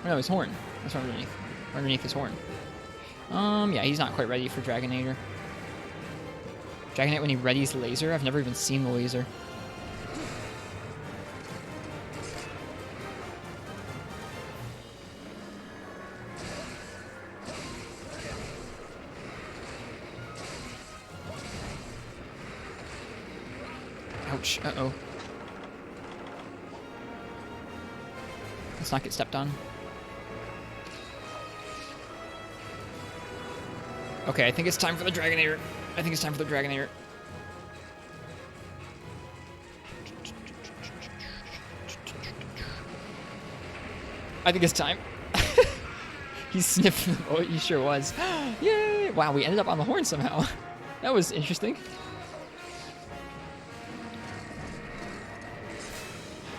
Oh no, his horn. That's underneath. We're underneath his horn. Yeah, he's not quite ready for Dragonator. Dragonite when he readies the laser? I've never even seen the laser. Ouch. Uh-oh. Let's not get stepped on. Okay, I think it's time for the Dragonator. I think it's time for the Dragonator. I think it's time. He's sniffing the boat. He sure was. Yay! Wow, we ended up on the horn somehow. That was interesting.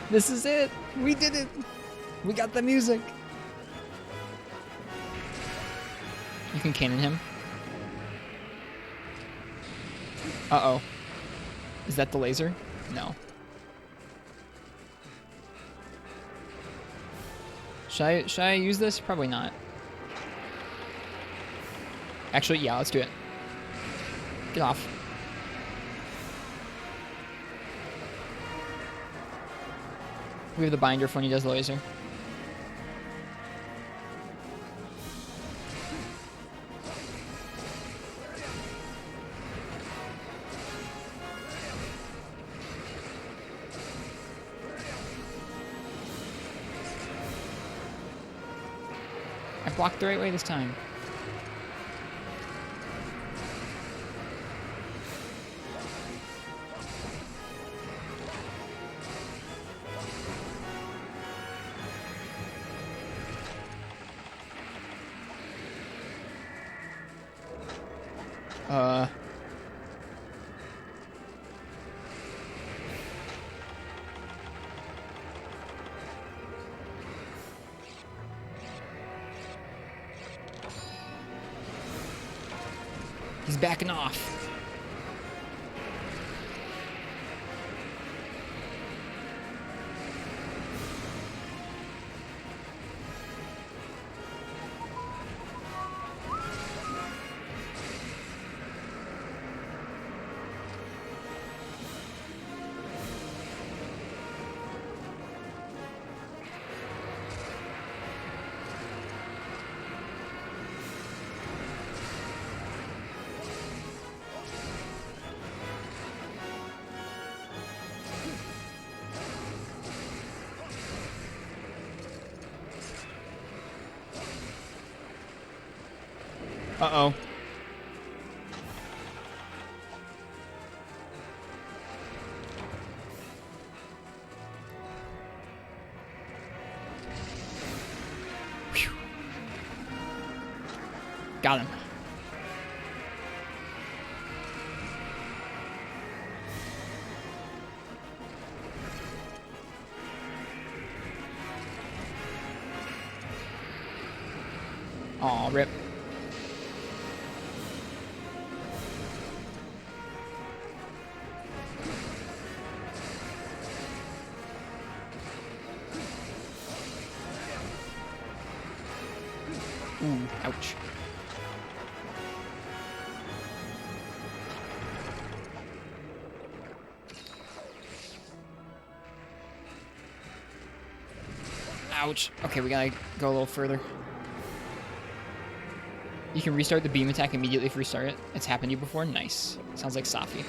This is it. We did it. We got the music. You can cannon him. Uh-oh. Is that the laser? No. Should I use this? Probably not. Actually, yeah, let's do it. Get off. We have the binder for when he does the laser. I blocked the right way this time. He's backing off. Uh-oh. Phew. Got him. Aw, rip. Ooh, ouch. Ouch. Okay, we gotta go a little further. You can restart the beam attack immediately if you restart it. It's happened to you before? Nice. Sounds like Safi.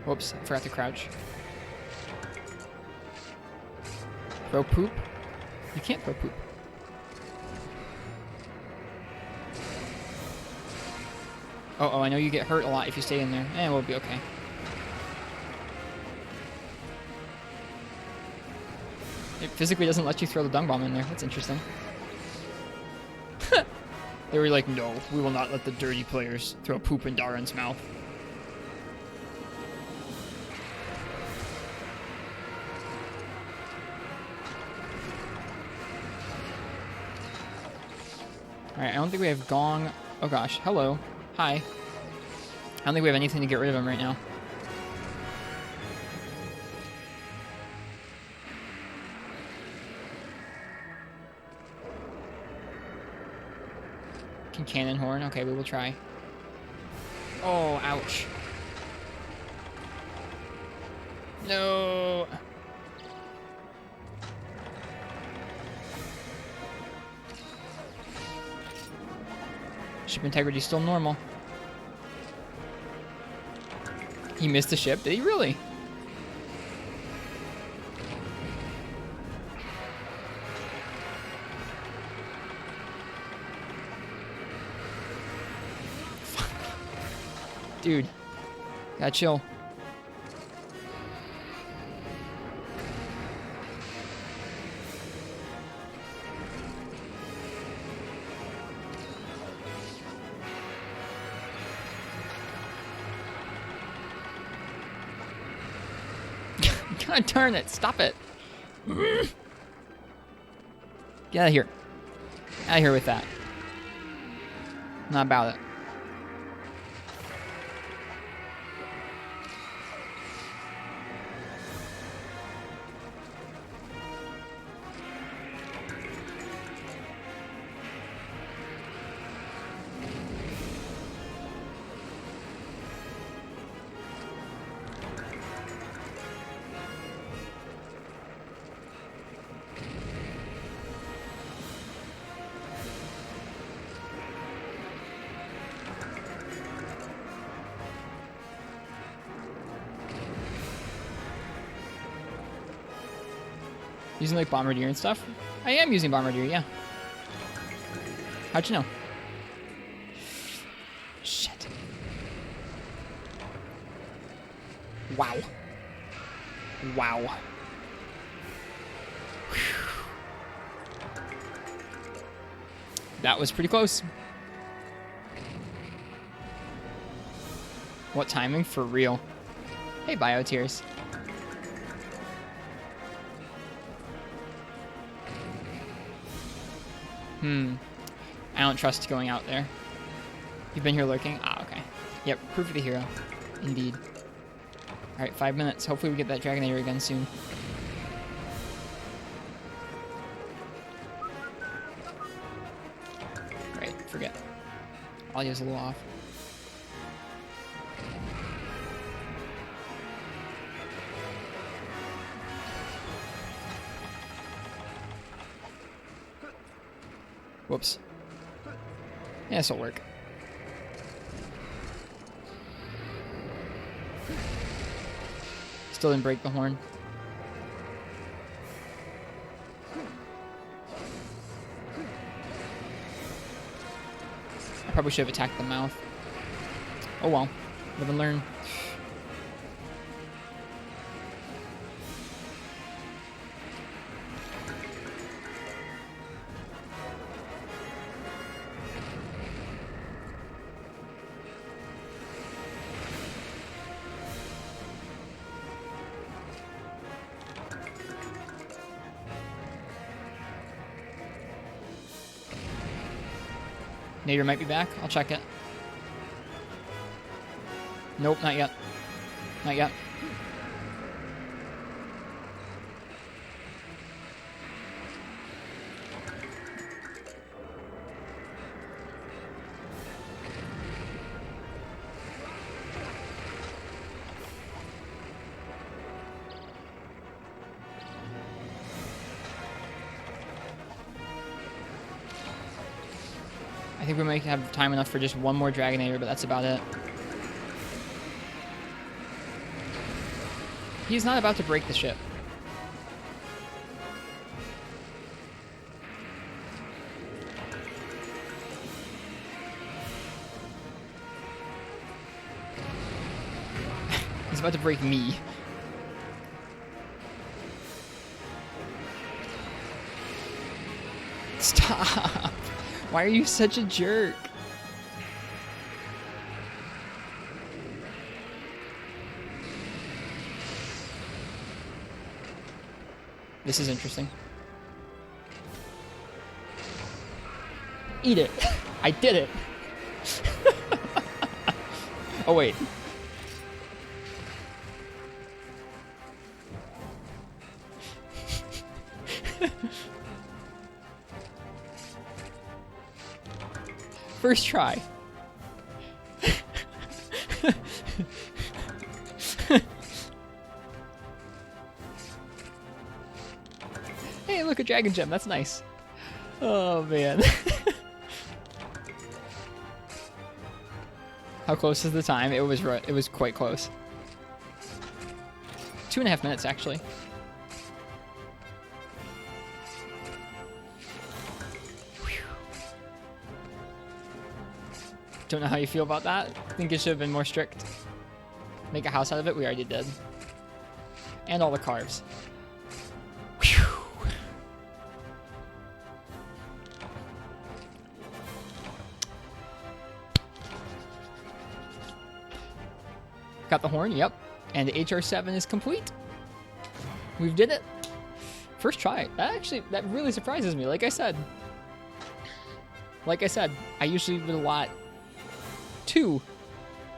Whoops, I forgot to crouch. Throw poop? You can't throw poop. Oh, I know you get hurt a lot if you stay in there. We'll be okay. It physically doesn't let you throw the dung bomb in there. That's interesting. They were like, no, we will not let the dirty players throw poop in Darren's mouth. Alright, I don't think we have gong. Oh gosh, hello. Hi. I don't think we have anything to get rid of him right now. Can cannon horn? Okay, we will try. Oh, ouch. No. Ship integrity is still normal. He missed the ship? Did he really? Dude, gotta chill. God darn it, stop it. Get out of here. Out of here with that. Not about it. Using like Bombardier and stuff? I am using Bombardier, yeah. How'd you know? Shit. Wow. Wow. Whew. That was pretty close. What timing? For real. Hey, Biotears. I don't trust going out there. You've been here lurking? Ah, okay. Yep, proof of the hero. Indeed. Alright, 5 minutes. Hopefully we get that Dragonator again soon. Right, forget. Audio's a little off. Whoops. Yeah, this'll work. Still didn't break the horn. I probably should have attacked the mouth. Oh well. Live and learn. Nader might be back. I'll check it. Nope, not yet. Not yet. I think we might have time enough for just one more Dragonator, but that's about it. He's not about to break the ship. He's about to break me. Stop! Why are you such a jerk? This is interesting. Eat it. I did it. Oh, wait. First try. Hey, look, a dragon gem. That's nice. Oh, man. How close is the time? It was quite close. 2.5 minutes, actually. Whew. Don't know how you feel about that. Think it should have been more strict. Make a house out of it? We already did. And all the carves. Whew. Got the horn, yep. And the HR7 is complete. We've did it. First try. That really surprises me. Like I said, I usually would allot 2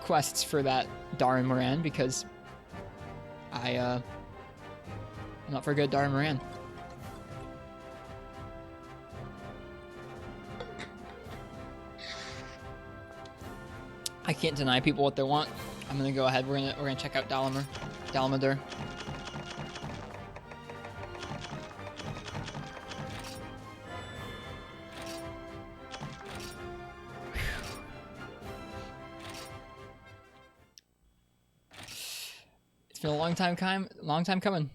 quests for that Darin Moran because I'm not very good at Darin Moran. I can't deny people what they want. I'm gonna go ahead. We're gonna check out Dalamer. It's been a long time coming.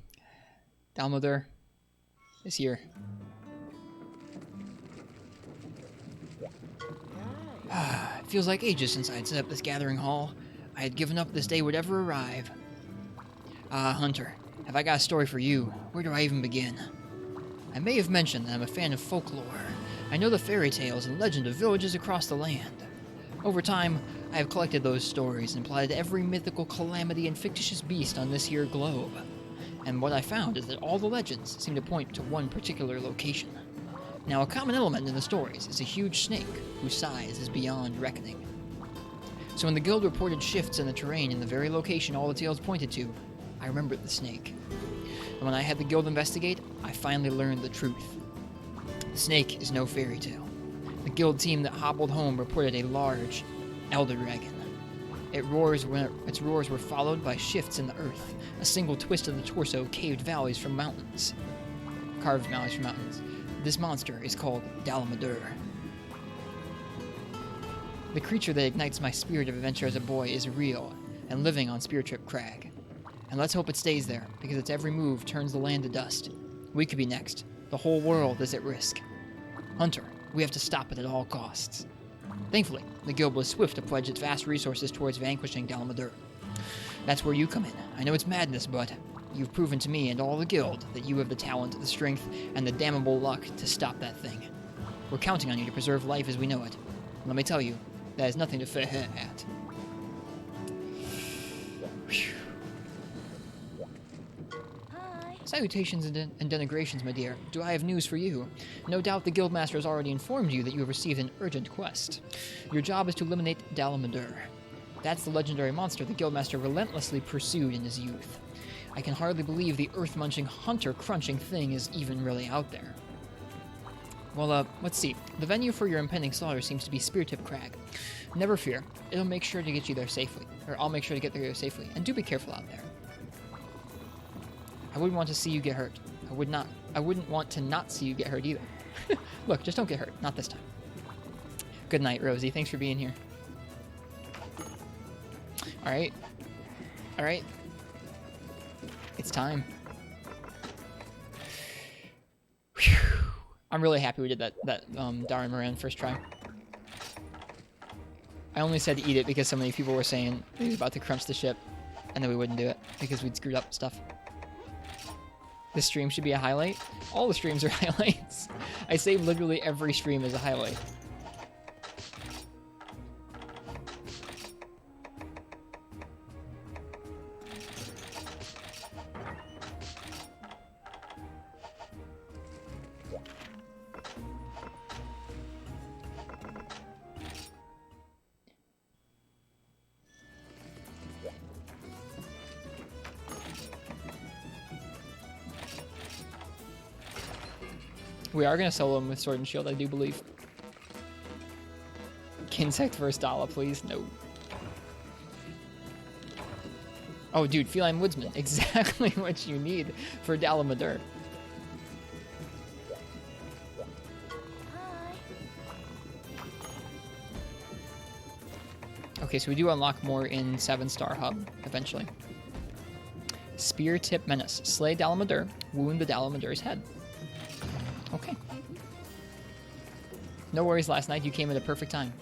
Dalmador is here. It feels like ages since I'd set up this gathering hall. I had given up this day would ever arrive. Hunter, have I got a story for you? Where do I even begin? I may have mentioned that I'm a fan of folklore. I know the fairy tales and legend of villages across the land. Over time, I have collected those stories and plotted every mythical calamity and fictitious beast on this here globe. And what I found is that all the legends seem to point to one particular location. Now, a common element in the stories is a huge snake whose size is beyond reckoning. So when the guild reported shifts in the terrain in the very location all the tales pointed to, I remembered the snake. And when I had the guild investigate, I finally learned the truth. The snake is no fairy tale. The guild team that hobbled home reported a large elder dragon. Its roars were followed by shifts in the earth. A single twist of the torso carved valleys from mountains. This monster is called Dalmador. The creature that ignites my spirit of adventure as a boy is real and living on Spear Trip Crag. And let's hope it stays there, because its every move turns the land to dust. We could be next. The whole world is at risk. Hunter, we have to stop it at all costs. Thankfully, the guild was swift to pledge its vast resources towards vanquishing Dalmador. That's where you come in. I know it's madness, but you've proven to me and all the guild that you have the talent, the strength, and the damnable luck to stop that thing. We're counting on you to preserve life as we know it. Let me tell you, that is nothing to fair at. Salutations and denigrations, my dear. Do I have news for you? No doubt the Guildmaster has already informed you that you have received an urgent quest. Your job is to eliminate Dalmador. That's the legendary monster the Guildmaster relentlessly pursued in his youth. I can hardly believe the earth-munching, hunter-crunching thing is even really out there. Well, let's see. The venue for your impending slaughter seems to be Speartip Crag. Never fear. It'll make sure to get you there safely. Or I'll make sure to get there safely. And do be careful out there. I wouldn't want to see you get hurt. I wouldn't want to not see you get hurt either. Look, just don't get hurt. Not this time. Good night, Rosie. Thanks for being here. Alright. Alright. It's time. Whew. I'm really happy we did that Darin Moran first try. I only said to eat it because so many people were saying he was about to crunch the ship, and then we wouldn't do it because we'd screwed up stuff. This stream should be a highlight. All the streams are highlights. I say literally every stream is a highlight. We are going to solo him with Sword and Shield, I do believe. Insect versus Dala, please. No. Oh, dude, Feline Woodsman. Exactly what you need for Dalamadur. Okay, so we do unlock more in 7-star Hub, eventually. Spear Tip Menace. Slay Dalamadur. Wound the Dalamadur's head. Okay. No worries last night. You came at a perfect time.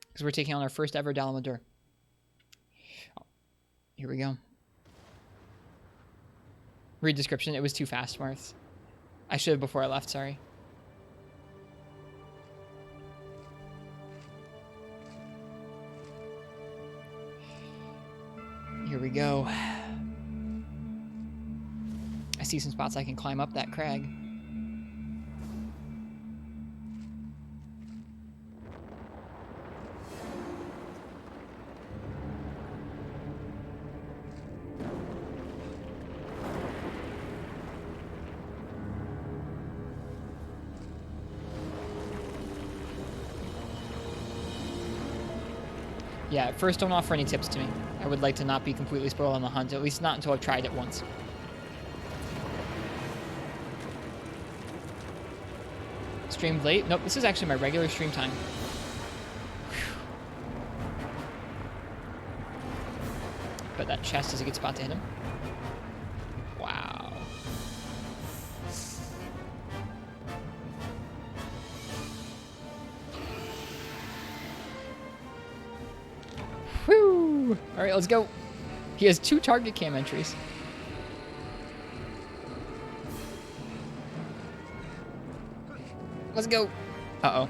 Because we're taking on our first ever Dalamadur. Oh, here we go. Read description. It was too fast, Marth. I should have before I left, sorry. Here we go. I see some spots I can climb up that crag. Yeah, first don't offer any tips to me. I would like to not be completely spoiled on the hunt, at least not until I've tried it once. Streamed late? Nope, this is actually my regular stream time. But that chest is a good spot to hit him. Wow. Whew! Alright, let's go. He has 2 target cam entries. Let's go. Uh-oh.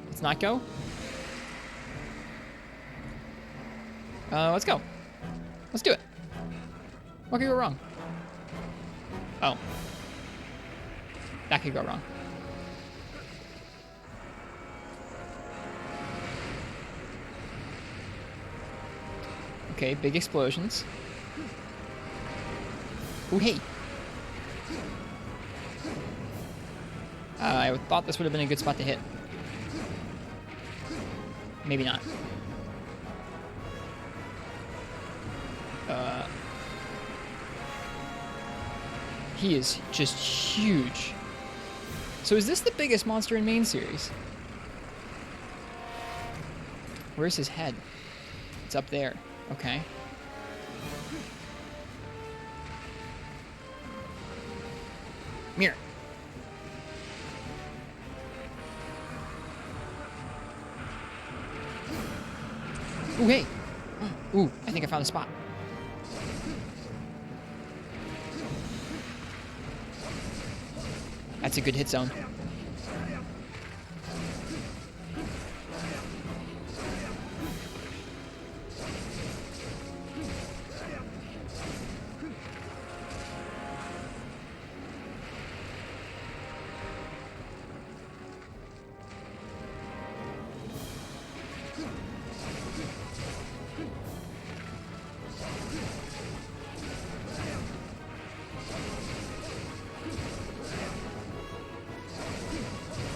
Let's not go. Let's go. Let's do it. What could go wrong? Oh. That could go wrong. Okay, big explosions. Ooh, hey. I thought this would have been a good spot to hit. Maybe not. He is just huge. So is this the biggest monster in main series? Where's his head? It's up there. Okay. Mirror. Ooh, hey. Ooh, I think I found a spot. That's a good hit zone.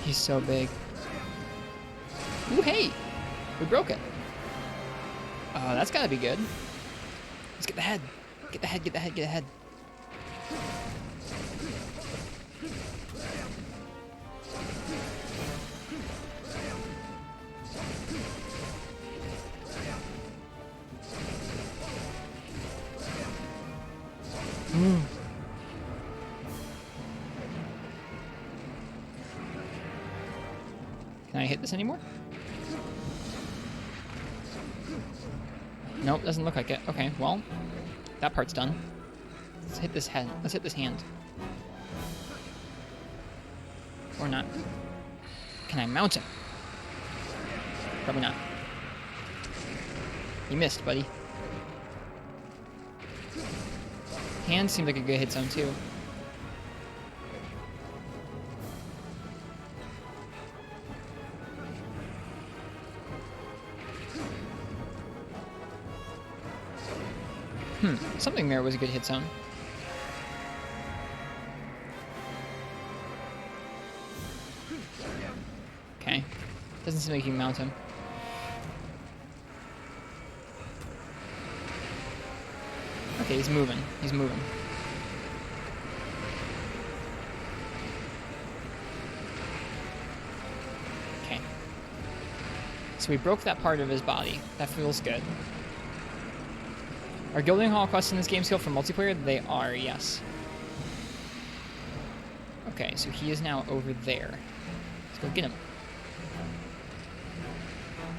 He's so big. Ooh, hey! We broke it. That's gotta be good. Let's get the head. Get the head, get the head, get the head. Can I hit this anymore? Nope, doesn't look like it. Okay, well, that part's done. Let's hit this head. Let's hit this hand. Or not. Can I mount him? Probably not. You missed, buddy. Hand seems like a good hit zone, too. Something there was a good hit zone. Okay. Doesn't seem like you can mount him. Okay, he's moving. He's moving. Okay. So we broke that part of his body. That feels good. Are Gilding Hall quests in this game scaled for multiplayer? They are, yes. Okay, so he is now over there. Let's go get him.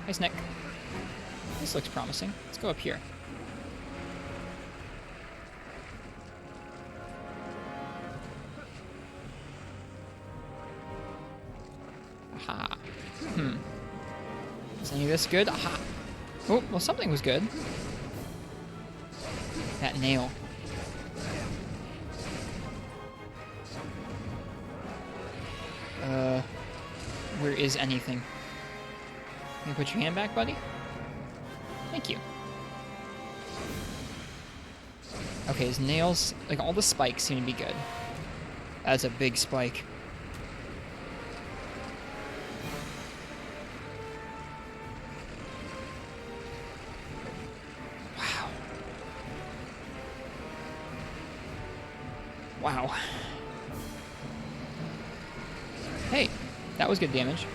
Nice neck. This looks promising. Let's go up here. Aha. Is any of this good? Aha. Oh, well, something was good. That nail. Where is anything? Can you put your hand back, buddy? Thank you. Okay, his nails, like all the spikes seem to be good. That's a big spike. Wow. Wow. Hey, that was good damage.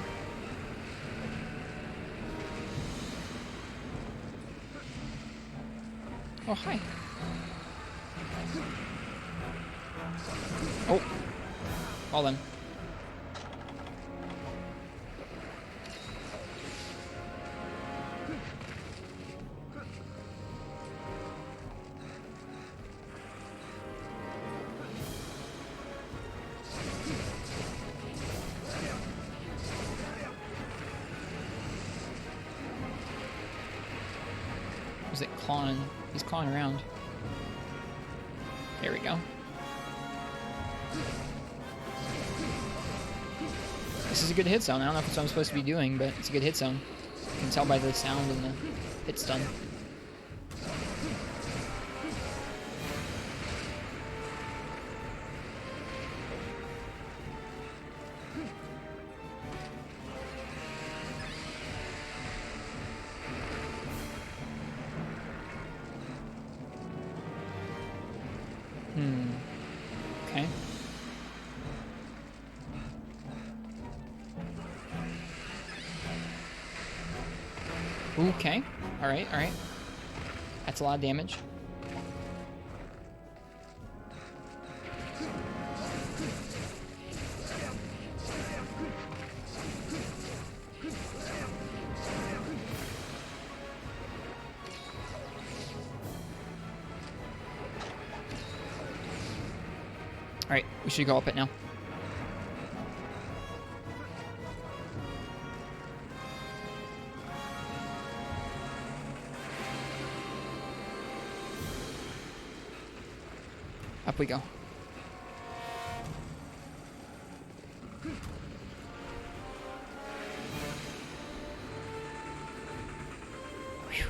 Oh, hi. Oh. Well then. Is it clawing? He's clawing around. There we go. This is a good hit zone. I don't know if it's what I'm supposed to be doing, but it's a good hit zone. You can tell by the sound and the hit stun. Okay. Okay. Alright, alright. That's a lot of damage. Alright, we should go up it now. Up we go. Whew.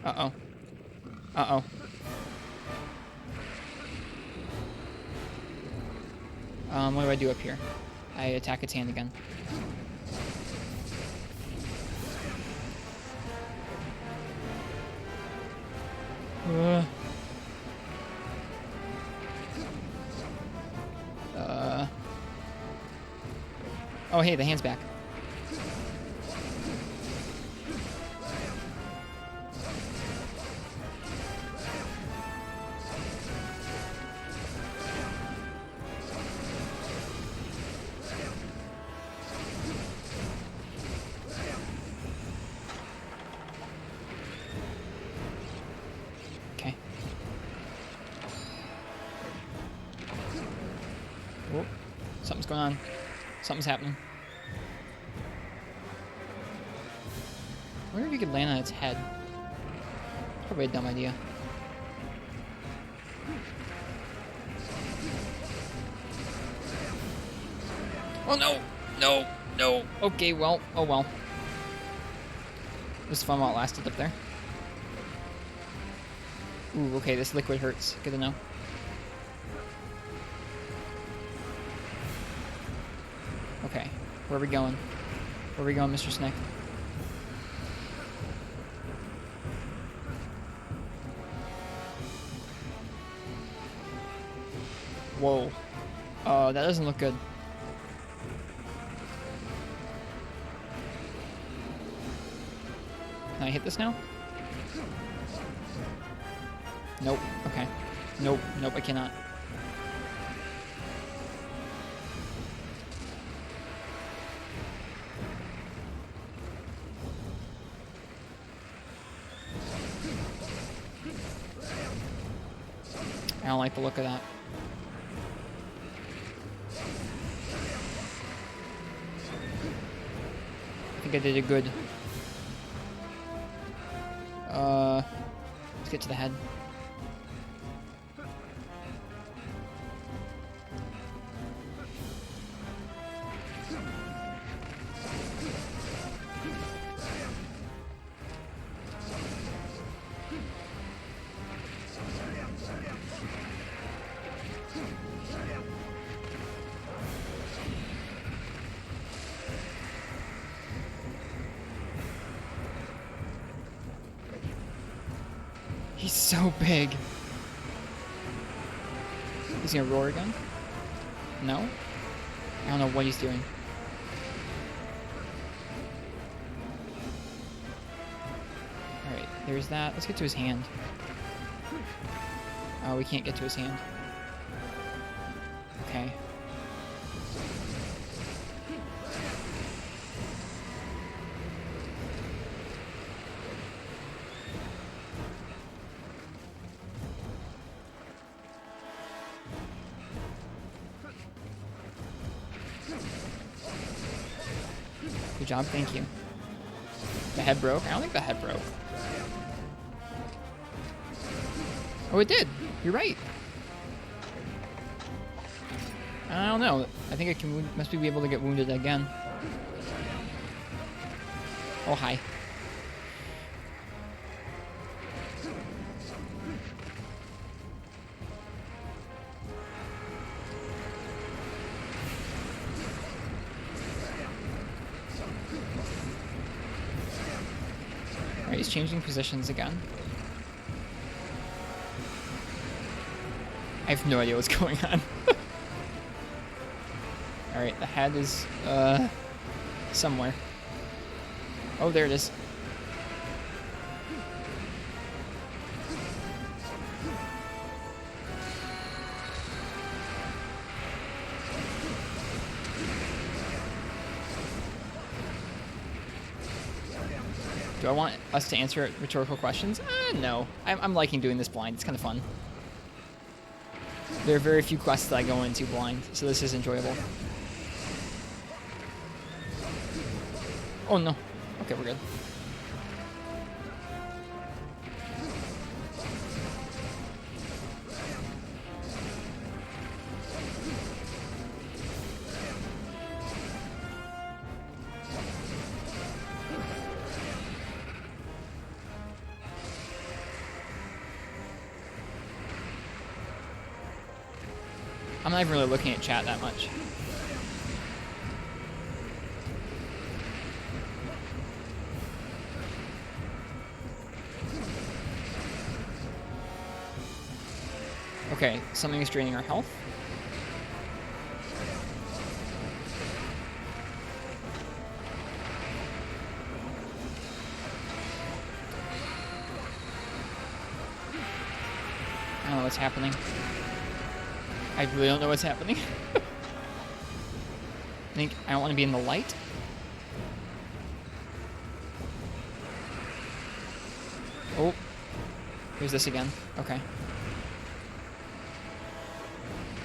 Uh-oh. Uh-oh. What do I do up here? I attack its hand again. Oh, hey, the hand's back. Okay. Oh, something's going on. Something's happening. I wonder if you could land on its head. Probably a dumb idea. Oh no! No! No! Okay, well, oh well. It was fun while it lasted up there. Ooh, okay, this liquid hurts. Good to know. Okay. Where are we going? Where are we going, Mr. Snick? Whoa. Oh, that doesn't look good. Can I hit this now? Nope. Okay. Nope. Nope, I cannot. I don't like the look of that. I think I did it good. Let's get to the head. He's so big. He's gonna roar again? No? I don't know what he's doing. Alright, there's that. Let's get to his hand. Oh, we can't get to his hand. Okay. Good job, thank you. The head broke? I don't think the head broke. Oh, it did! You're right! I don't know. I think I can must be able to get wounded again. Oh, hi. Alright, he's changing positions again. I have no idea what's going on. Alright, the head is, somewhere. Oh, there it is. Do I want us to answer rhetorical questions? No. I'm liking doing this blind. It's kind of fun. There are very few quests that I go into blind, so this is enjoyable. Oh no. Okay, we're good. I'm not even really looking at chat that much. Okay, something is draining our health. I don't know what's happening. I really don't know what's happening. I don't want to be in the light. Oh. Here's this again. Okay.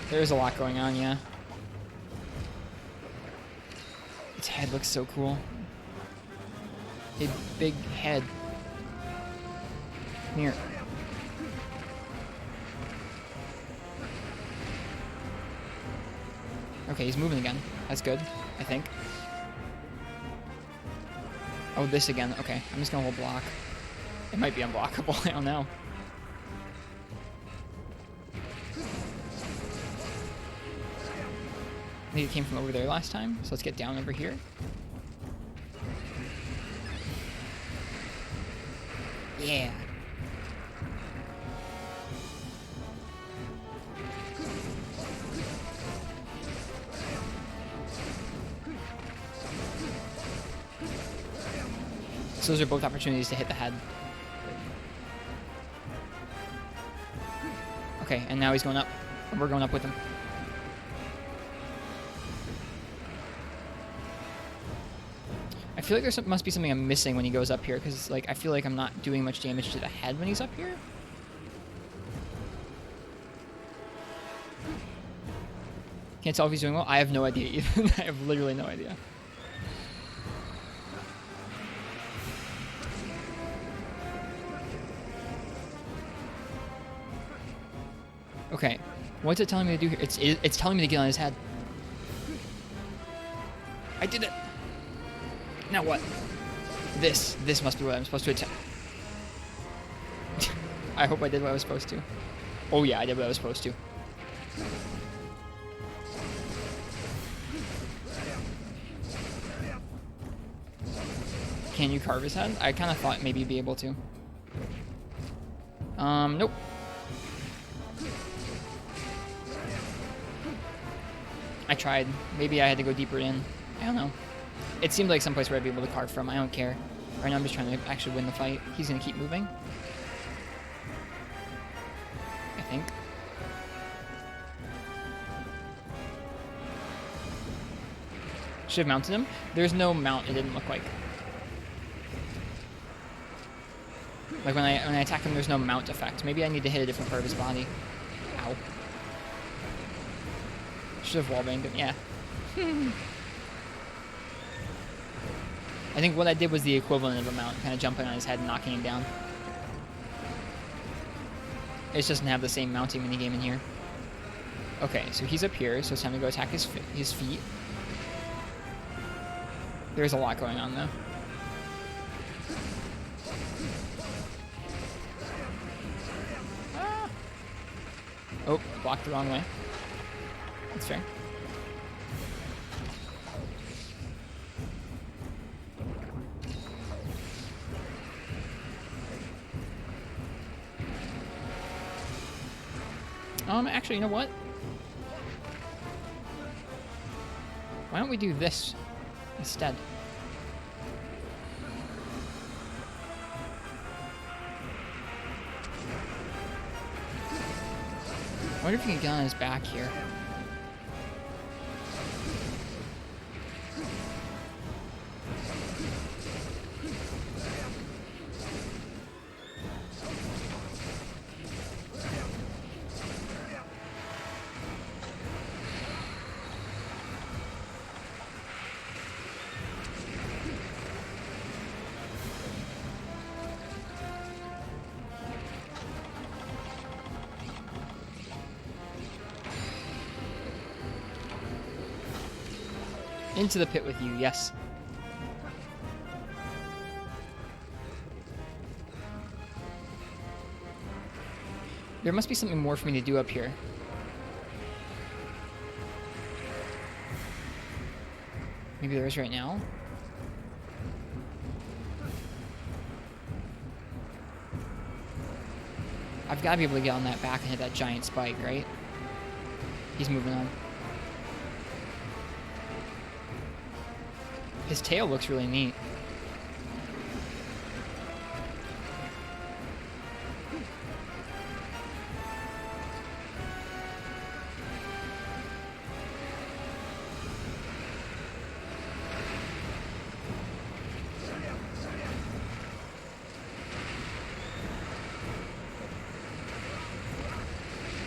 There's a lot going on, yeah. Its head looks so cool. A big head. Come here. Okay, he's moving again. That's good, I think. Oh, this again. Okay, I'm just gonna hold block. It might be unblockable, I don't know. I think it came from over there last time, so let's get down over here. Yeah. So those are both opportunities to hit the head. Okay, and now he's going up. And we're going up with him. I feel like there must be something I'm missing when he goes up here, because like I feel like I'm not doing much damage to the head when he's up here. Can't tell if he's doing well. I have no idea either. I have literally no idea. Okay, what's it telling me to do here? It's telling me to get on his head. I did it. Now what? This must be what I'm supposed to attempt. I hope I did what I was supposed to. Oh yeah, I did what I was supposed to. Can you carve his head? I kind of thought maybe you'd be able to. Nope. I tried. Maybe I had to go deeper in. I don't know. It seemed like someplace where I'd be able to carve from. I don't care. Right now I'm just trying to actually win the fight. He's going to keep moving. I think. Should have mounted him. There's no mount, it didn't look like. Like when I attack him, there's no mount effect. Maybe I need to hit a different part of his body. Ow. Should have wallbanged him, yeah. I think what I did was the equivalent of a mount, kind of jumping on his head and knocking him down. It just doesn't have the same mounting minigame in here. Okay, so he's up here, so it's time to go attack his feet. There's a lot going on, though. Ah. Oh, blocked the wrong way. That's fair. Actually, you know what? Why don't we do this instead? I wonder if you can get on his back here. Into the pit with you, yes. There must be something more for me to do up here. Maybe there is right now. I've got to be able to get on that back and hit that giant spike, right? He's moving on. His tail looks really neat.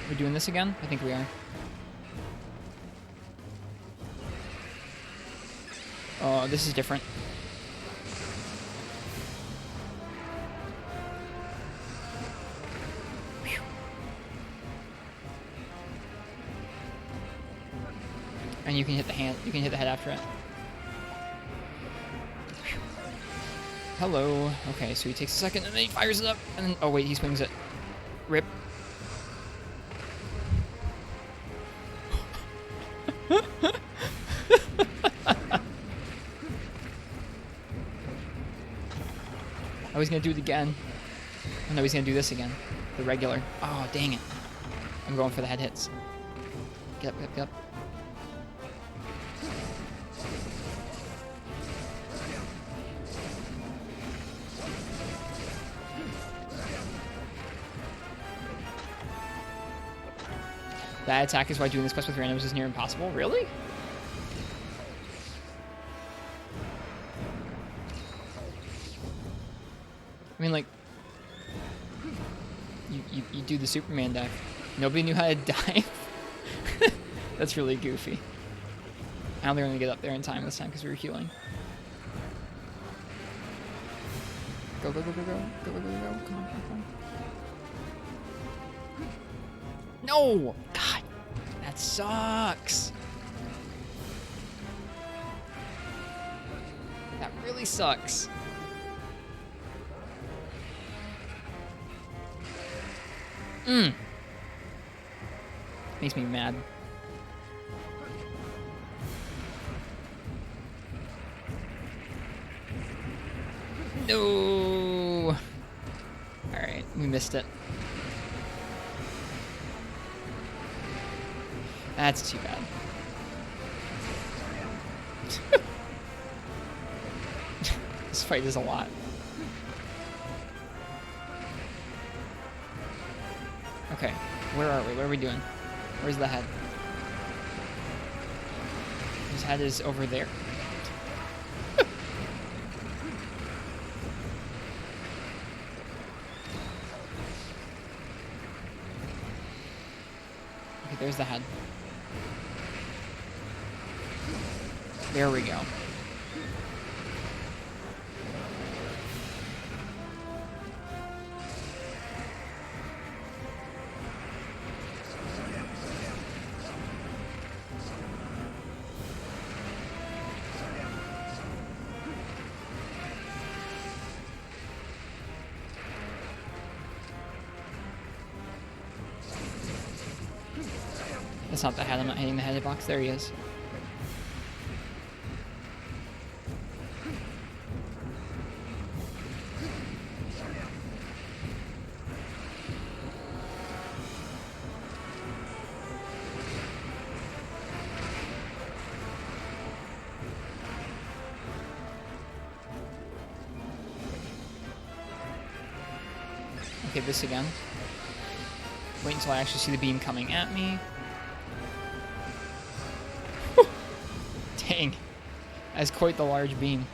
We're doing this again? I think we are. Oh, this is different. Whew. And you can hit the hand. You can hit the head after it. Whew. Hello. Okay, so he takes a second and then he fires it up, and then, oh wait, he swings it. Rip. I was gonna do it again. Oh, no, he's gonna do this again. The regular. Oh, dang it. I'm going for the head hits. Get up, get up, get up. That attack is why doing this quest with randoms is near impossible. Really? I mean, like, you do the Superman dive. Nobody knew how to dive. That's really goofy. I don't think we're gonna get up there in time this time because we were healing. Go, go, go, go, go, go, go, go, go. Come on, come on, come on. No! God, that sucks. That really sucks. Makes me mad. No! Alright, we missed it. That's too bad. This fight is a lot. Okay, where are we? What are we doing? Where's the head? His head is over there. Okay, there's the head. There we go. That's not the head. I'm not hitting the head box. There he is. Okay, this again. Wait until I actually see the beam coming at me. Dang. That's quite the large beam.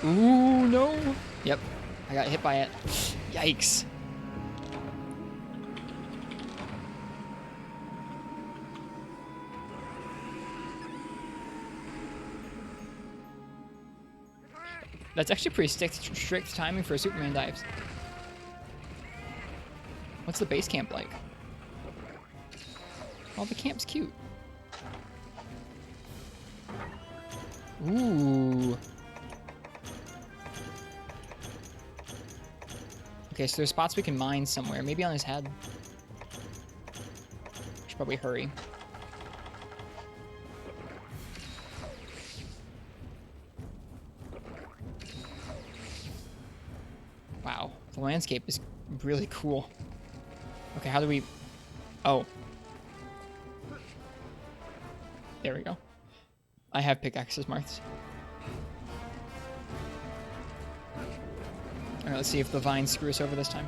Ooh, no. Yep. I got hit by it. Yikes. That's actually pretty strict timing for a Superman dives. What's the base camp like? Oh, the camp's cute. Ooh. Okay, so there's spots we can mine somewhere. Maybe on his head. Should probably hurry. Wow, the landscape is really cool. Okay, how do we... Oh. There we go. I have pickaxes marked. Alright, let's see if the vines screw us over this time.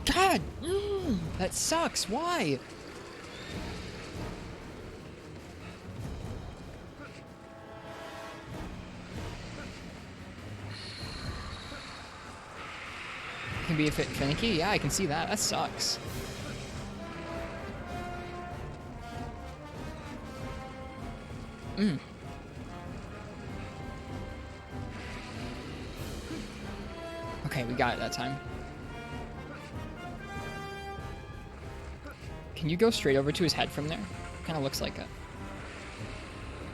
God! That sucks. Why? Can be a bit finicky. Yeah, I can see that. That sucks. Okay, we got it that time. Can you go straight over to his head from there? Kind of looks like it.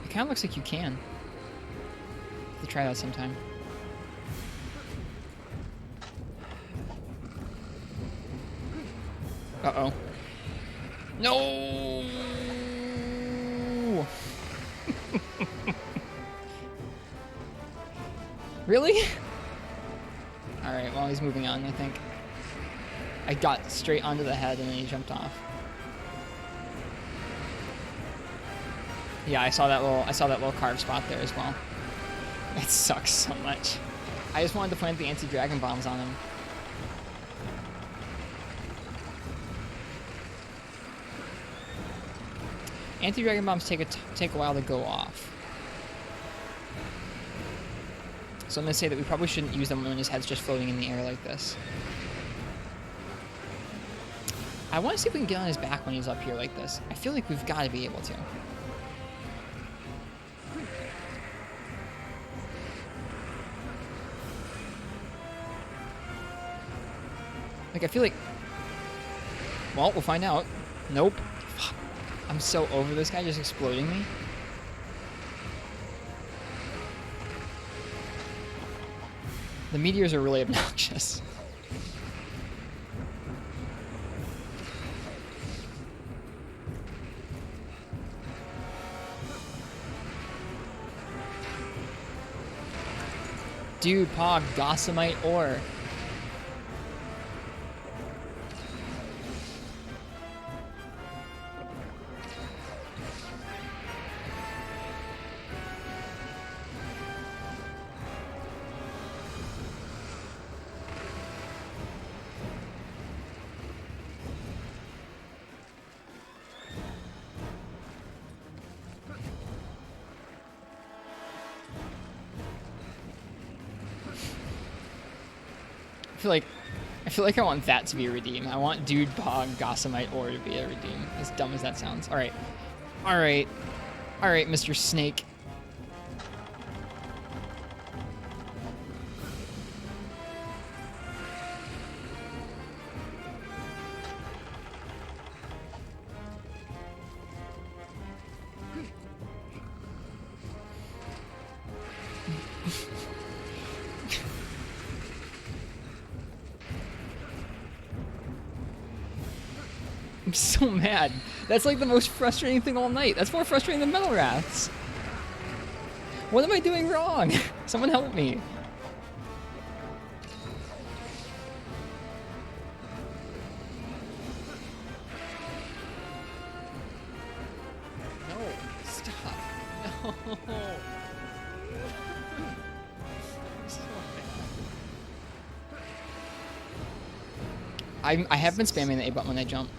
It kind of looks like you can. Have to try that sometime. Uh-oh. No! Really? Alright, well, he's moving on, I think. I got straight onto the head and then he jumped off. Yeah, I saw that little carved spot there as well. It sucks so much. I just wanted to plant the anti-dragon bombs on him. Anti-dragon bombs take a while to go off. So I'm gonna say that we probably shouldn't use them when his head's just floating in the air like this. I want to see if we can get on his back when he's up here like this. I feel like we've got to be able to. Like, I feel like... Well, we'll find out. Nope. Fuck. I'm so over this guy just exploding me. The meteors are really obnoxious. Dude, Pog, Gossamite ore. I feel like I want that to be a redeem. I want Dude Pog Gossamite ore to be a redeem. As dumb as that sounds. Alright. Alright. Alright, Mr. Snake. I'm so mad. That's like the most frustrating thing all night. That's more frustrating than Metal Rats. What am I doing wrong? Someone help me. No, stop. No. I have been spamming the A button when I jump.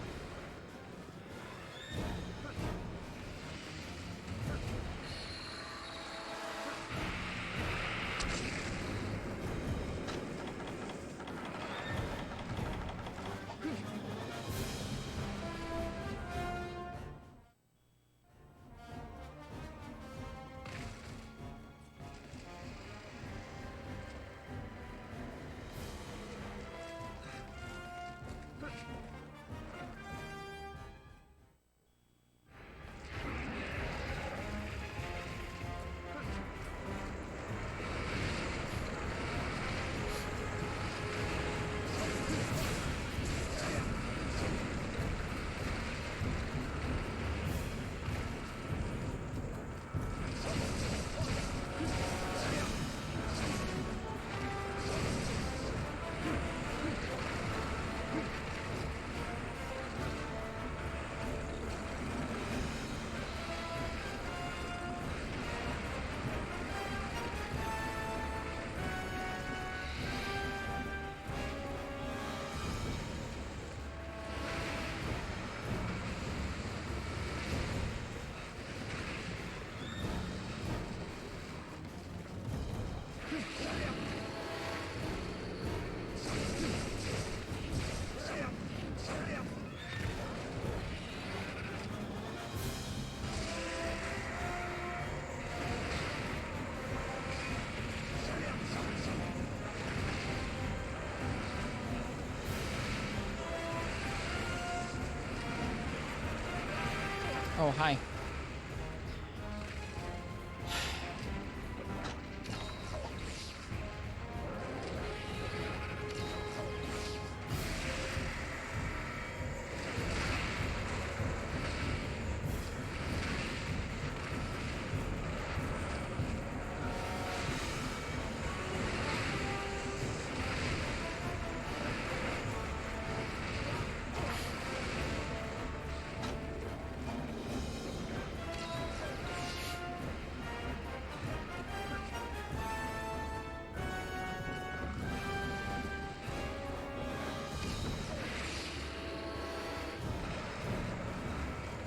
Oh, hi.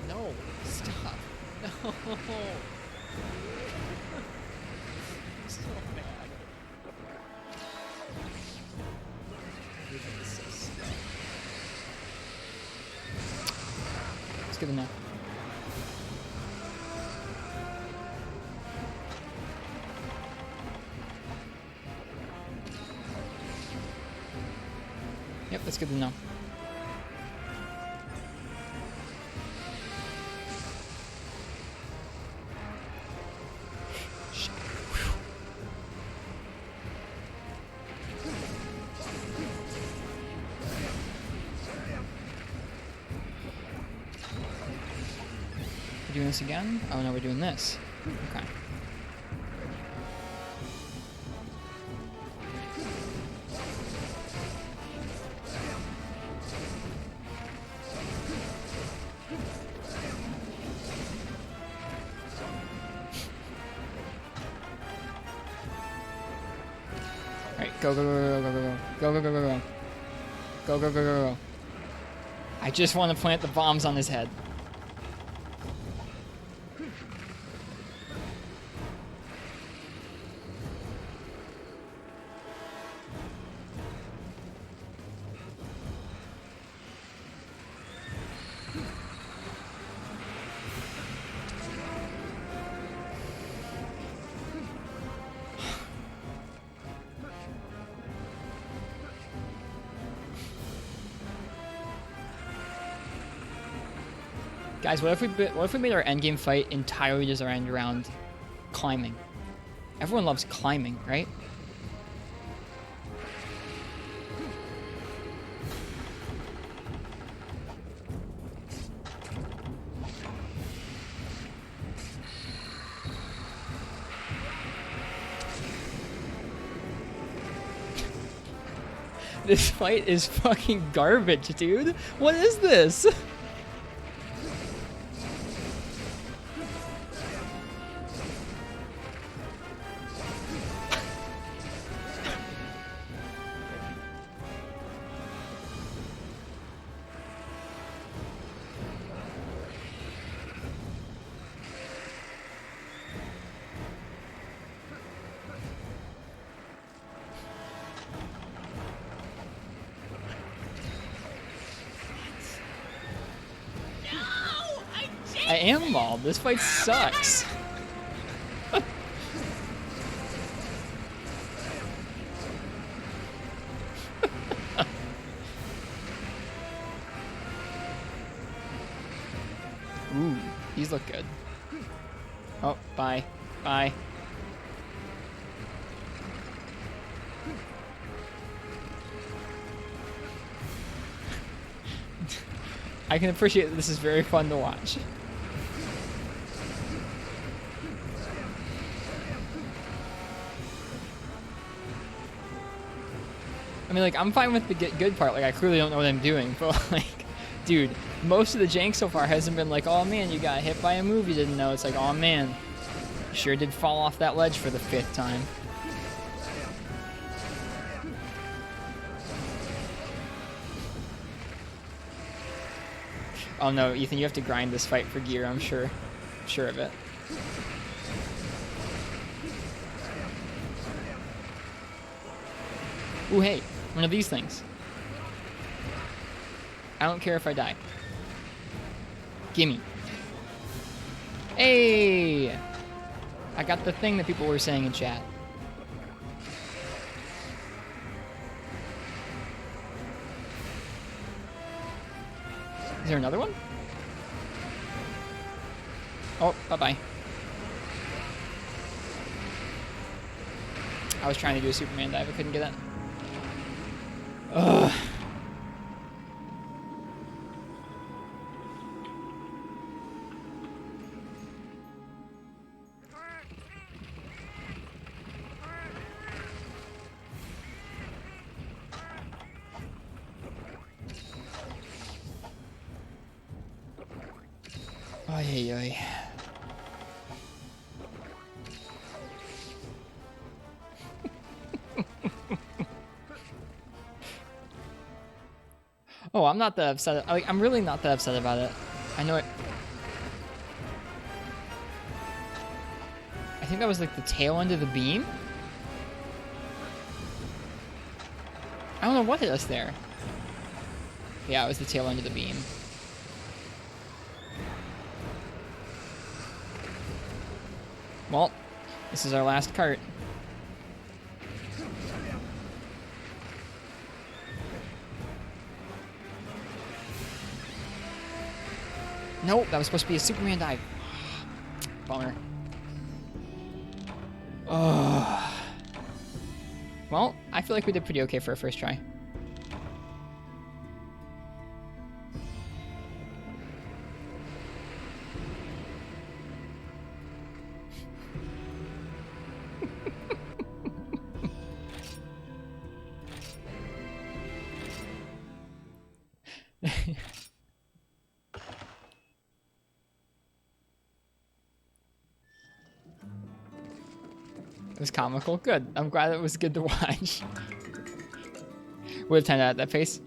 No, stop. No. I'm so mad. Everything is so slow. Let's get enough. Yep, that's good to know. We're doing this again? Oh no, we're doing this. Okay. Alright, go, go, go, go, go, go, go, go, go, go, go, go. Go, go, go, go, go. I just want to plant the bombs on his head. Guys, what if we made our endgame fight entirely designed around climbing? Everyone loves climbing, right? This fight is fucking garbage, dude. What is this? I am mauled. This fight sucks. Ooh, these look good. Oh, bye. Bye. I can appreciate that this is very fun to watch. I mean, like, I'm fine with the get good part. Like, I clearly don't know what I'm doing. But, like, dude, most of the jank so far hasn't been like, oh, man, you got hit by a move you didn't know. It's like, oh, man, you sure did fall off that ledge for the 5th time. Oh, no, Ethan, you have to grind this fight for gear, I'm sure. I'm sure of it. Ooh, hey. One of these things. I don't care if I die. Gimme. Hey! I got the thing that people were saying in chat. Is there another one? Oh, bye-bye. I was trying to do a Superman dive. I couldn't get it. Ugh. Ay, ay, ay. Oh, I'm not that upset. Like, I'm really not that upset about it. I know it. I think that was like the tail end of the beam. I don't know what hit us there. Yeah, it was the tail end of the beam. Well, this is our last cart. Nope, that was supposed to be a Superman dive. Bummer. Ugh. Well, I feel like we did pretty okay for our first try. It was comical. Good. I'm glad it was good to watch. Would have timed out at that pace.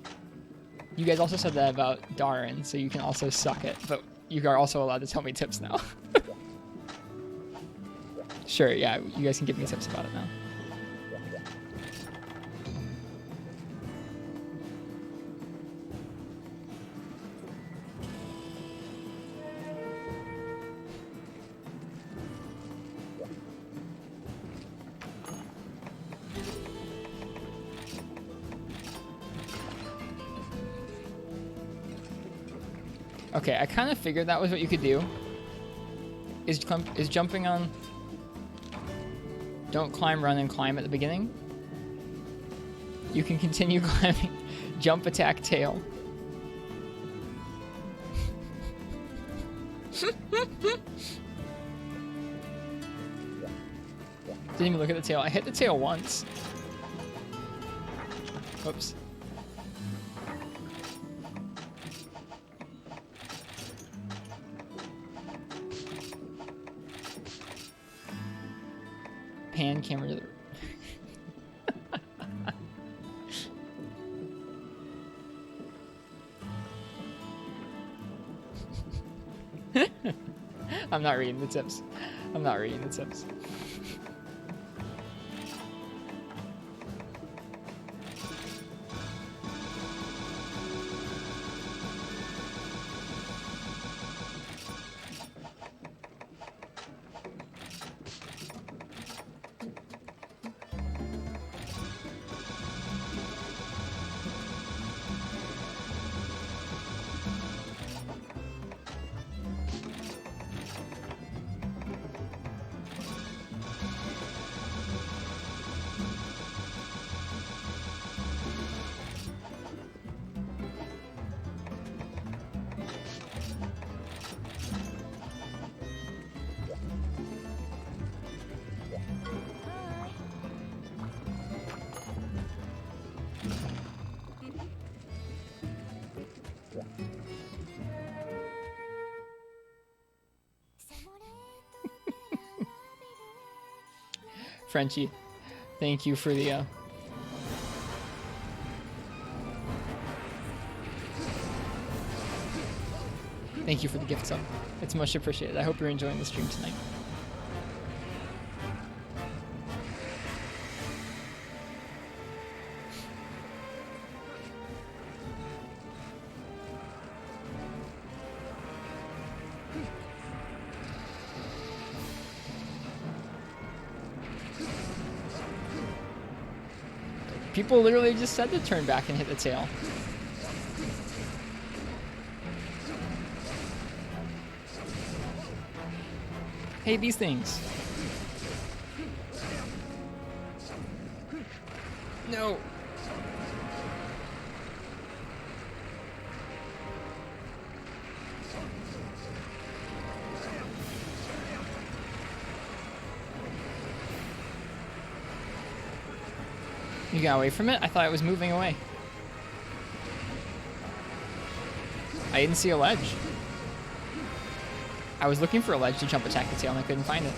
You guys also said that about Darren, so you can also suck it, but you are also allowed to tell me tips now. Sure, yeah, you guys can give me tips about it now. Okay, I kind of figured that was what you could do. Is jumping on... Don't climb, run, and climb at the beginning. You can continue climbing. Jump, attack, tail. Didn't even look at the tail. I hit the tail once. Whoops. Pan camera to the... I'm not reading the tips. I'm not reading the tips. Frenchie, thank you for the thank you for the gift sub. It's much appreciated. I hope you're enjoying the stream tonight. People literally just said to turn back and hit the tail. Hey, these things. No. You got away from it? I thought it was moving away. I didn't see a ledge. I was looking for a ledge to jump attack the tail and I couldn't find it.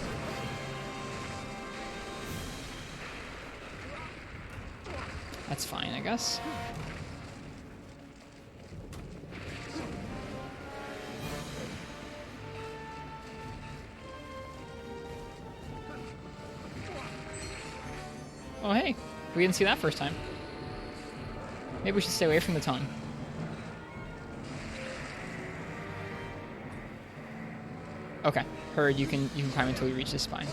That's fine, I guess. Oh, hey. We didn't see that first time. Maybe we should stay away from the tongue. Okay. Heard you can climb until you reach the spine.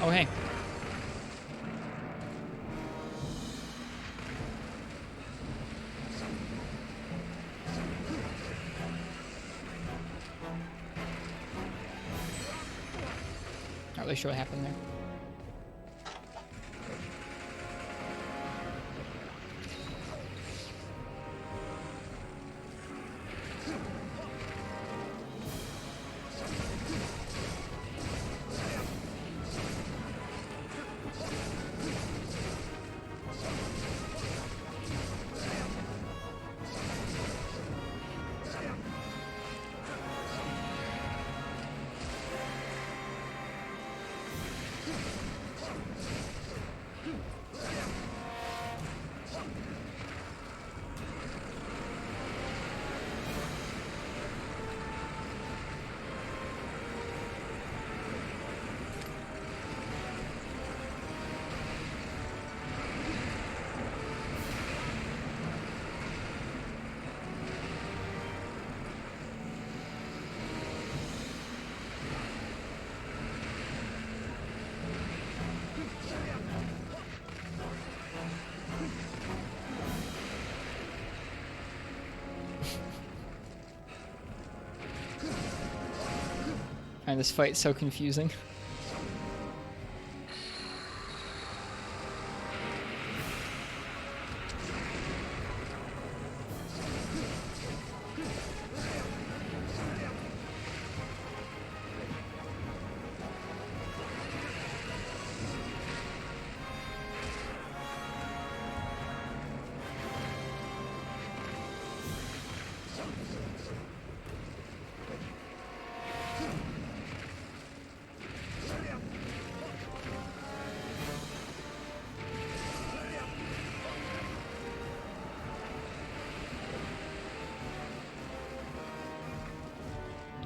Oh, hey. Not really sure what happened there. And this fight's so confusing.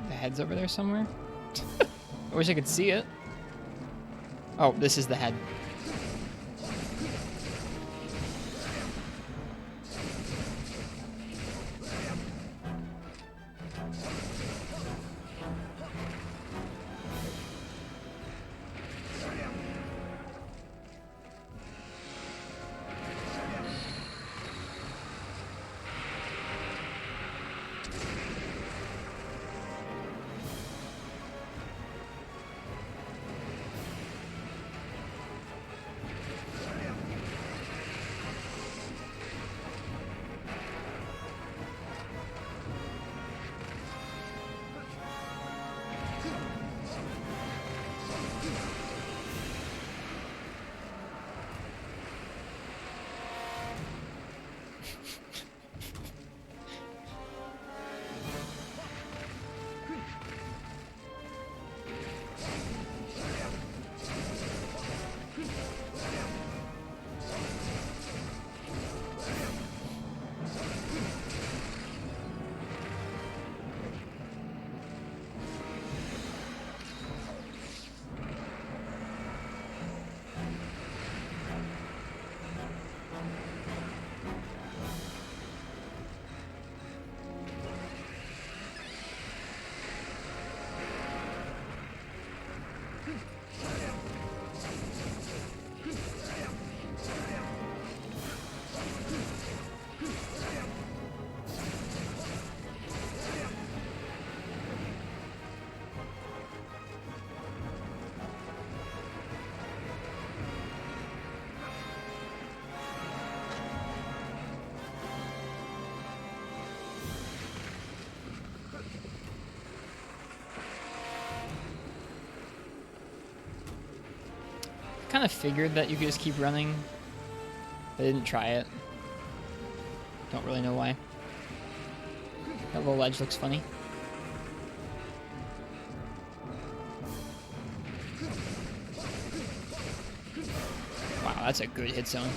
The head's over there somewhere. I wish I could see it. Oh, this is the head. Kind of figured that you could just keep running, but I didn't try it. Don't really know why. That little ledge looks funny. Wow, that's a good hit zone.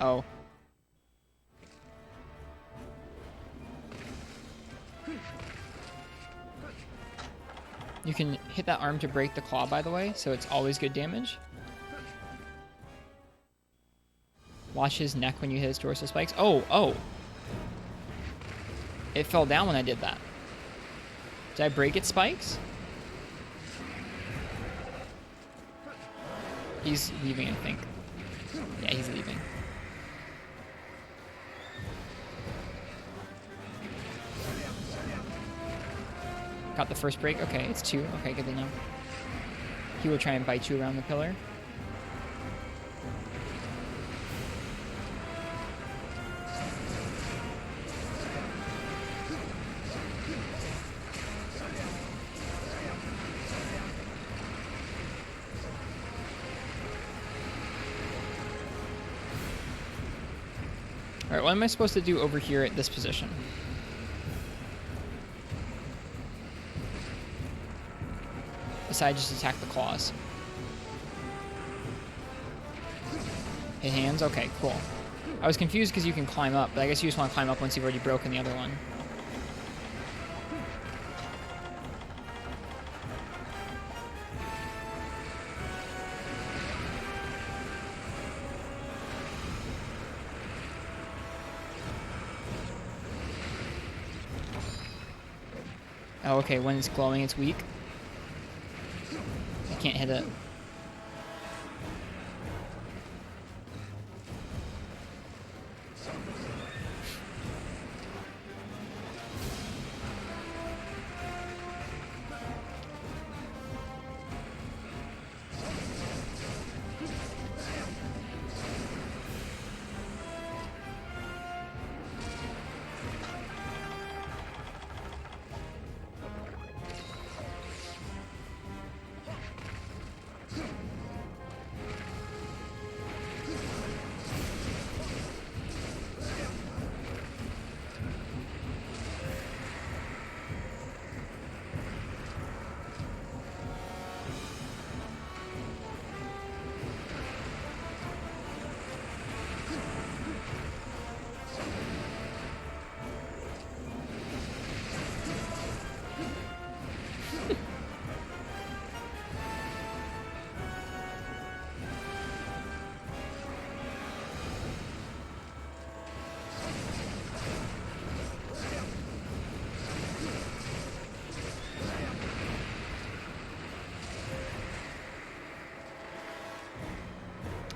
Oh. You can hit that arm to break the claw, by the way, so it's always good damage. Watch his neck when you hit his dorsal spikes. Oh, oh. It fell down when I did that. Did I break its spikes? He's leaving, I think. Yeah, he's leaving. Got the first break. Okay, it's 2. Okay, good to know. He will try and bite you around the pillar. Alright, what am I supposed to do over here at this position? Besides just attack the claws. Hit hands? Okay, cool. I was confused because you can climb up, but I guess you just want to climb up once you've already broken the other one. Oh, okay, when it's glowing, it's weak. I can't hit it.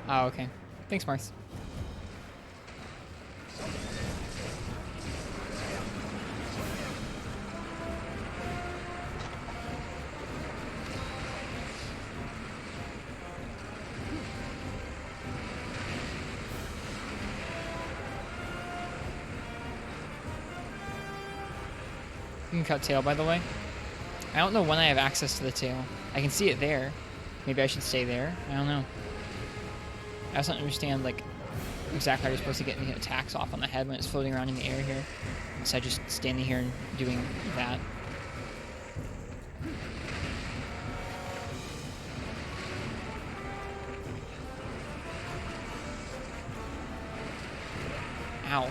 Oh, okay. Thanks, Marth. You can cut tail, by the way. I don't know when I have access to the tail. I can see it there. Maybe I should stay there. I don't know. I also don't understand, like, exactly how you're supposed to get any attacks off on the head when it's floating around in the air here. Instead of just standing here and doing that. Ow.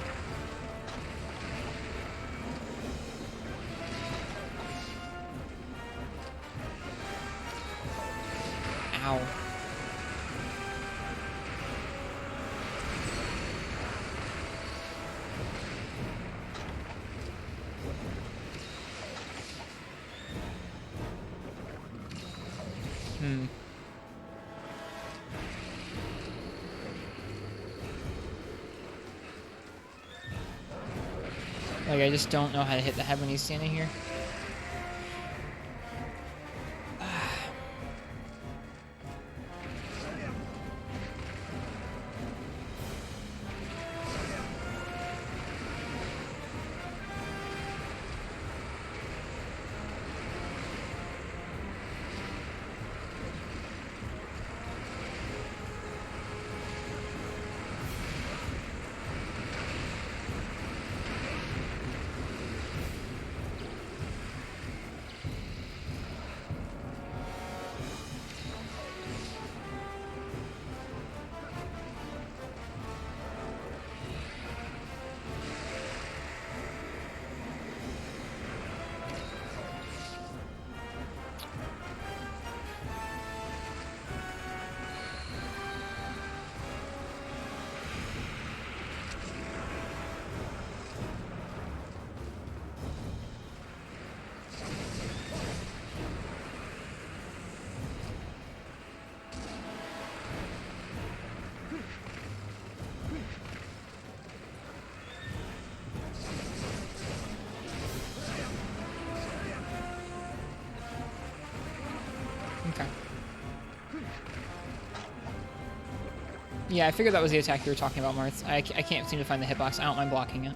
Ow. Like, I just don't know how to hit the head when he's standing here. Okay. Yeah, I figured that was the attack you were talking about, Marth. I can't seem to find the hitbox. I don't mind blocking it.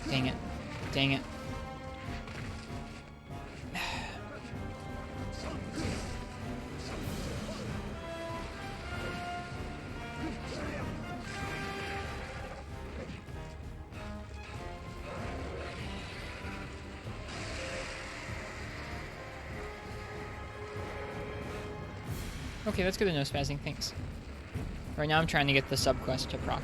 Dang it. Dang it. Okay, that's good to know, spazzing. Thanks. Right now I'm trying to get the sub-quest to proc.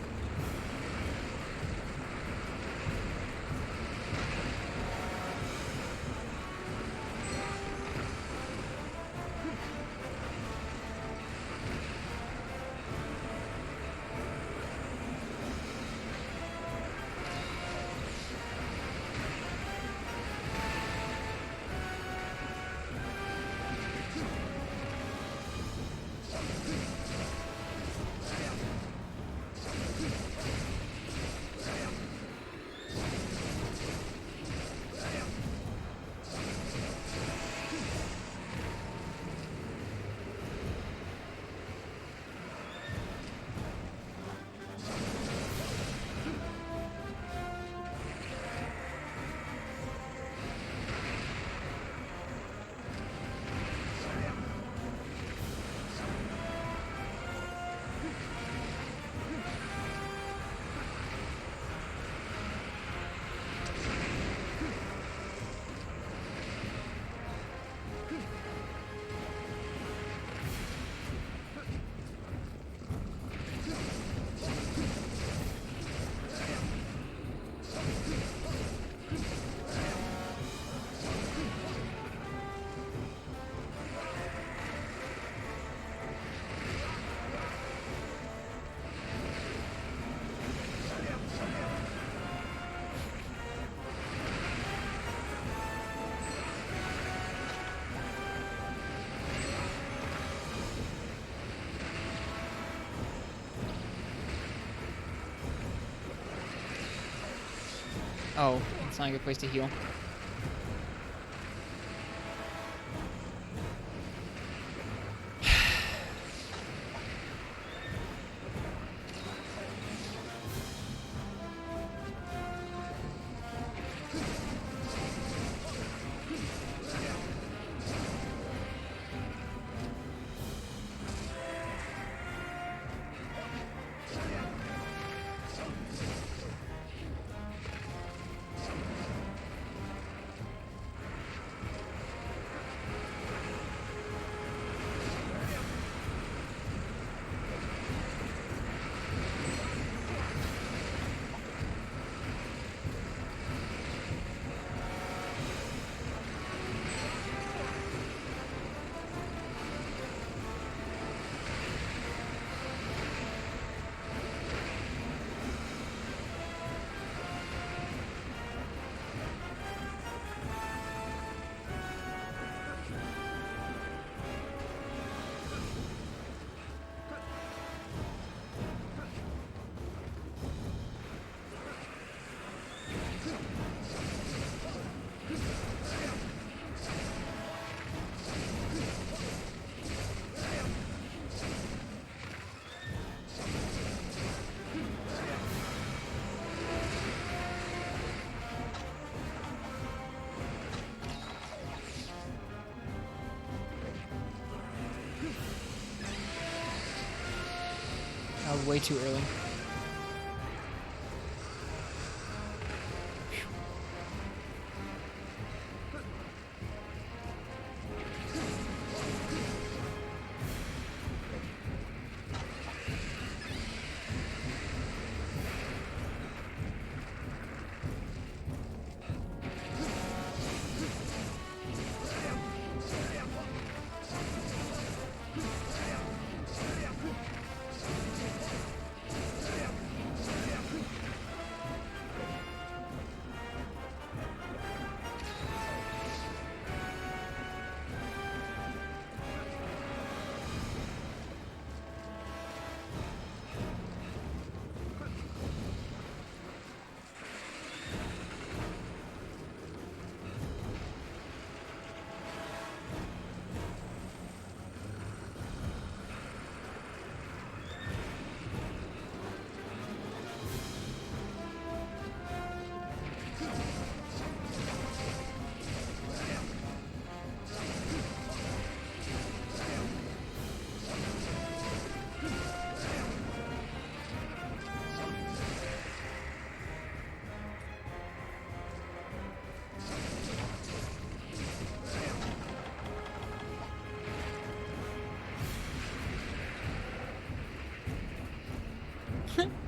Oh, it's not a good place to heal. way too early.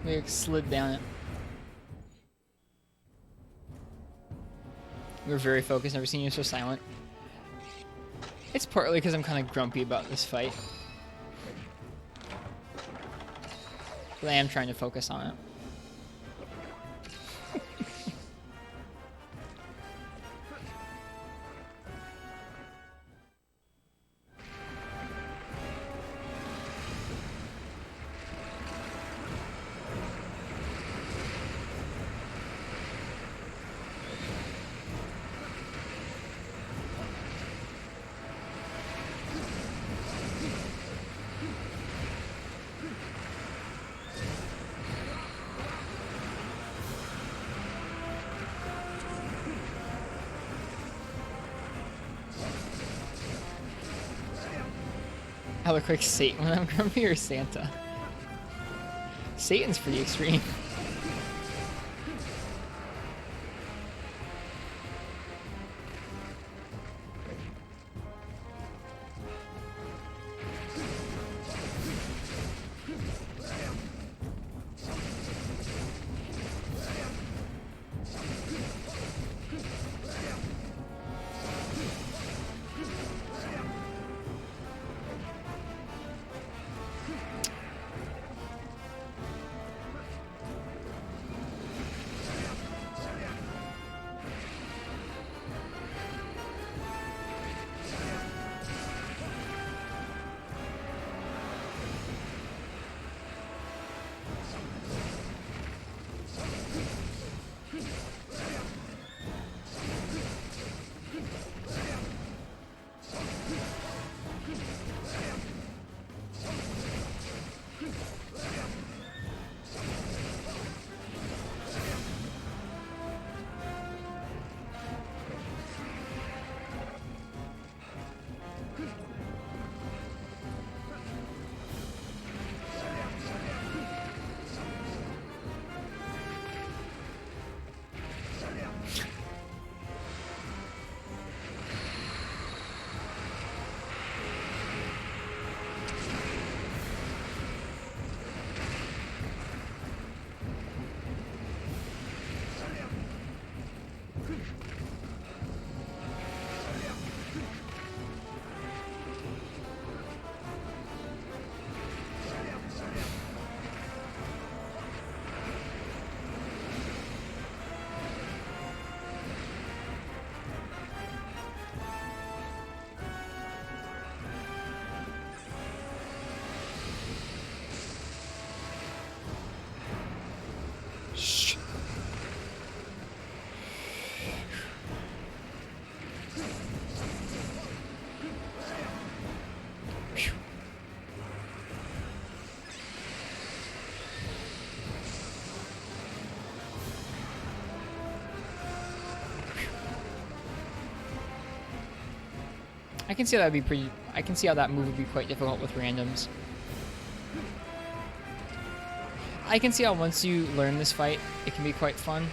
We slid down it. We were very focused, never seen you so silent. It's partly because I'm kind of grumpy about this fight. But I am trying to focus on it. I look like Satan when I'm grumpy, or Santa? Satan's pretty extreme. I can see how that'd be pretty. I can see how that move would be quite difficult with randoms. I can see how once you learn this fight, it can be quite fun.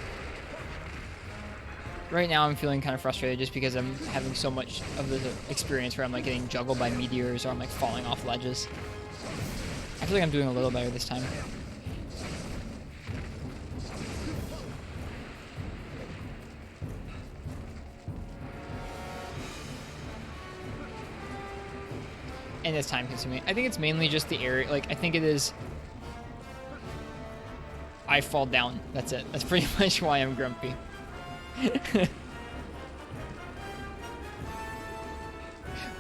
Right now I'm feeling kind of frustrated just because I'm having so much of the experience where I'm like getting juggled by meteors or I'm like falling off ledges. I feel like I'm doing a little better this time. And it's time consuming. I think it's mainly just the area. Like, I think it is. I fall down. That's it. That's pretty much why I'm grumpy.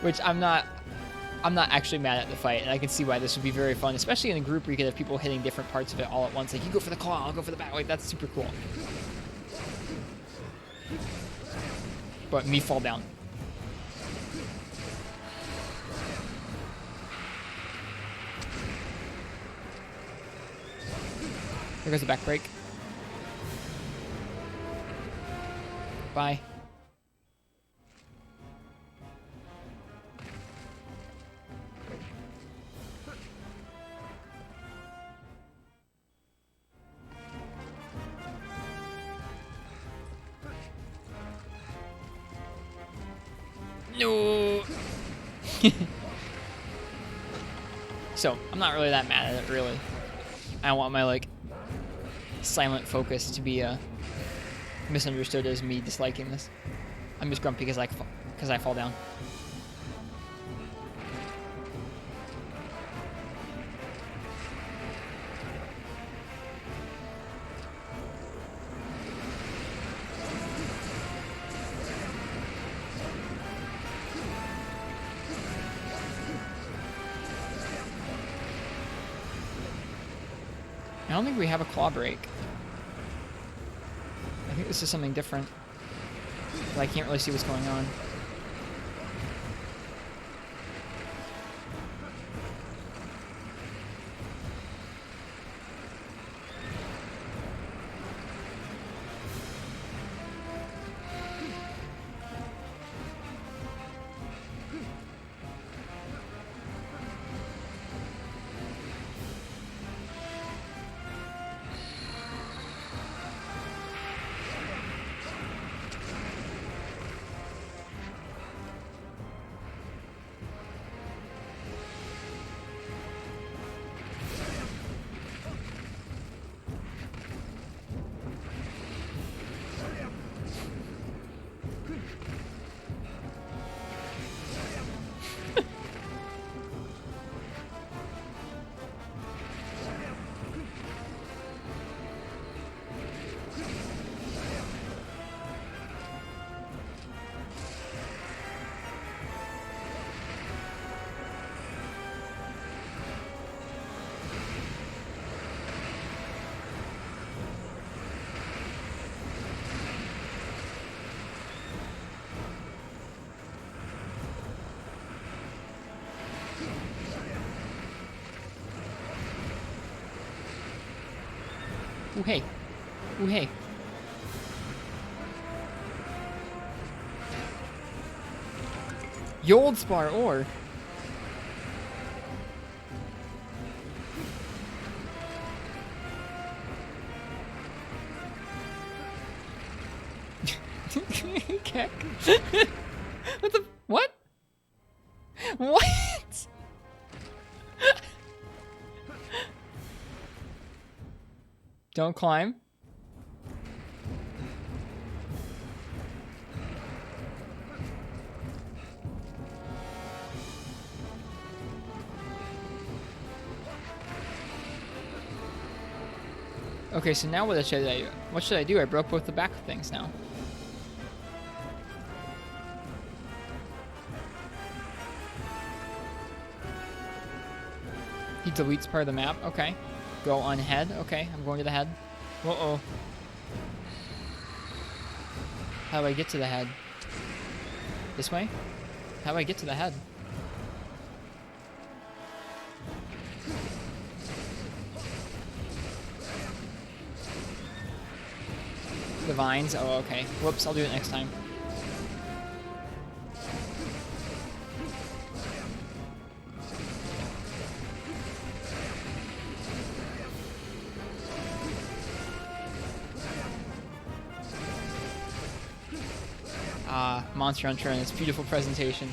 Which I'm not actually mad at the fight, and I can see why this would be very fun, especially in a group where you could have people hitting different parts of it all at once. Like, you go for the claw, I'll go for the back. Like, that's super cool. But me fall down. There goes the back break. Bye. No. So, I'm not really that mad at it, really. I want my, like, silent focus to be misunderstood as me disliking this. I'm just grumpy because I fall down. I don't think we have a claw break. I think this is something different. But I can't really see what's going on. Ooh, hey. Ooh, hey. Yold spar ore. Keck. What the? What? What? Don't climb. Okay, so now what should I do? What should I do? I broke both the back things now. He deletes part of the map. Okay. Go on head. Okay, I'm going to the head. Uh-oh. How do I get to the head? This way? How do I get to the head? The vines? Oh, okay. Whoops, I'll do it next time. Ah, Monster Hunter and its beautiful presentation.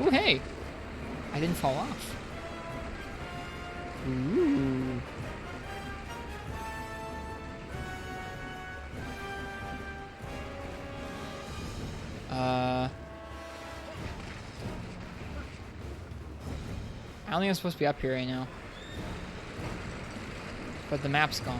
Ooh, hey! I didn't fall off. Ooh. I don't think I'm supposed to be up here right now. But the map's gone.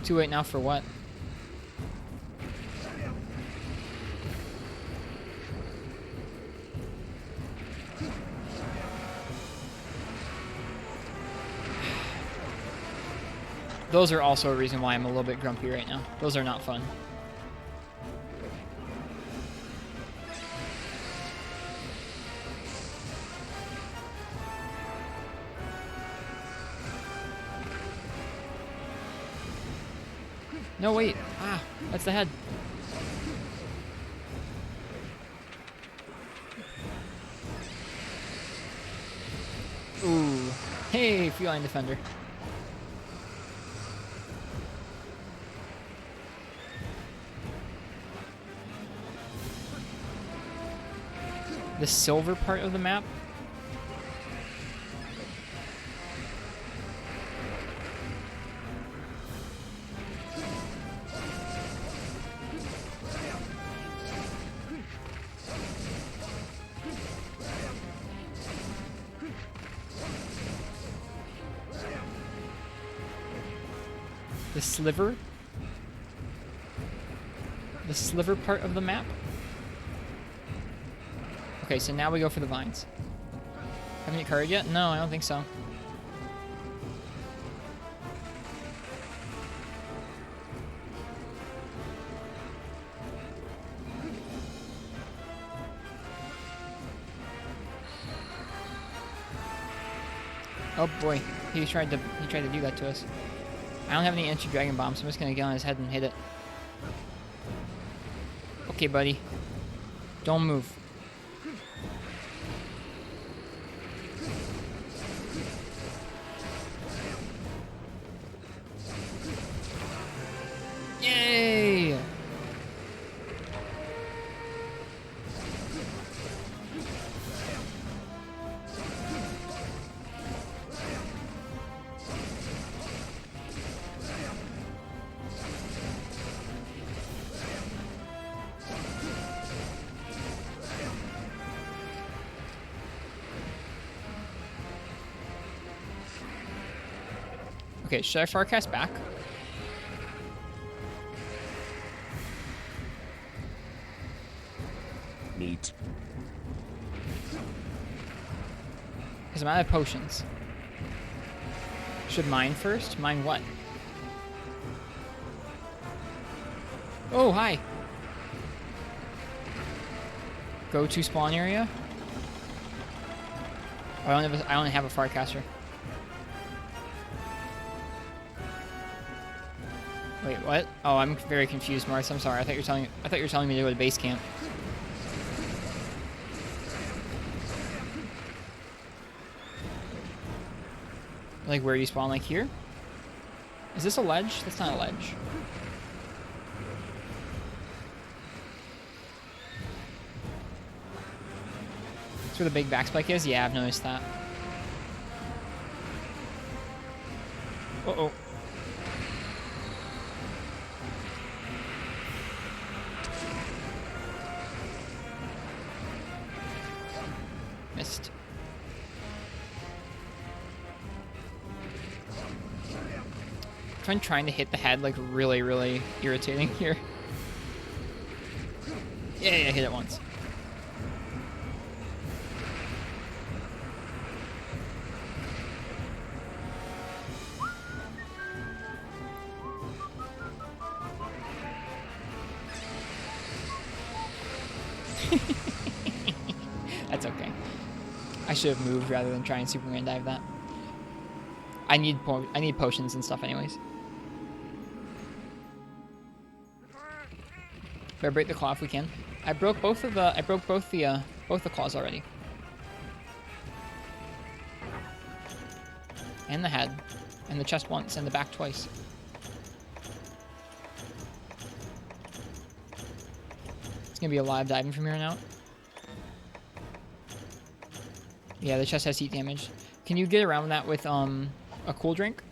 Too late now for what? Those are also a reason why I'm a little bit grumpy right now. Those are not fun. No, wait. Ah, that's the head. Ooh. Hey, feline defender. The silver part of the map? The sliver? The sliver part of the map? Okay, so now we go for the vines. Haven't you carded yet? No, I don't think so. Oh boy, he tried to do that to us. I don't have any anti-dragon bombs, so I'm just gonna get on his head and hit it. Okay, buddy. Don't move. Yay! Okay, should I forecast back? Neat. Because I'm out of potions. Should mine first? Mine what? Oh, hi. Go to spawn area? Oh, I only have a farcaster. Wait, what? Oh, I'm very confused, Mars. I'm sorry. I thought you were telling me to go to base camp. Like where you spawn, like here? Is this a ledge? That's not a ledge. That's where the big backspike is? Yeah, I've noticed that. Uh-oh. find trying to hit the head like really, really irritating here. Yeah, hit it once. That's okay. I should have moved rather than try and Superman dive that. I need potions and stuff anyways. Better break the claw if we can. I broke both the claws already. And the head. And the chest once and the back twice. It's gonna be a lot of diving from here on out. Yeah, the chest has heat damage. Can you get around that with a cool drink?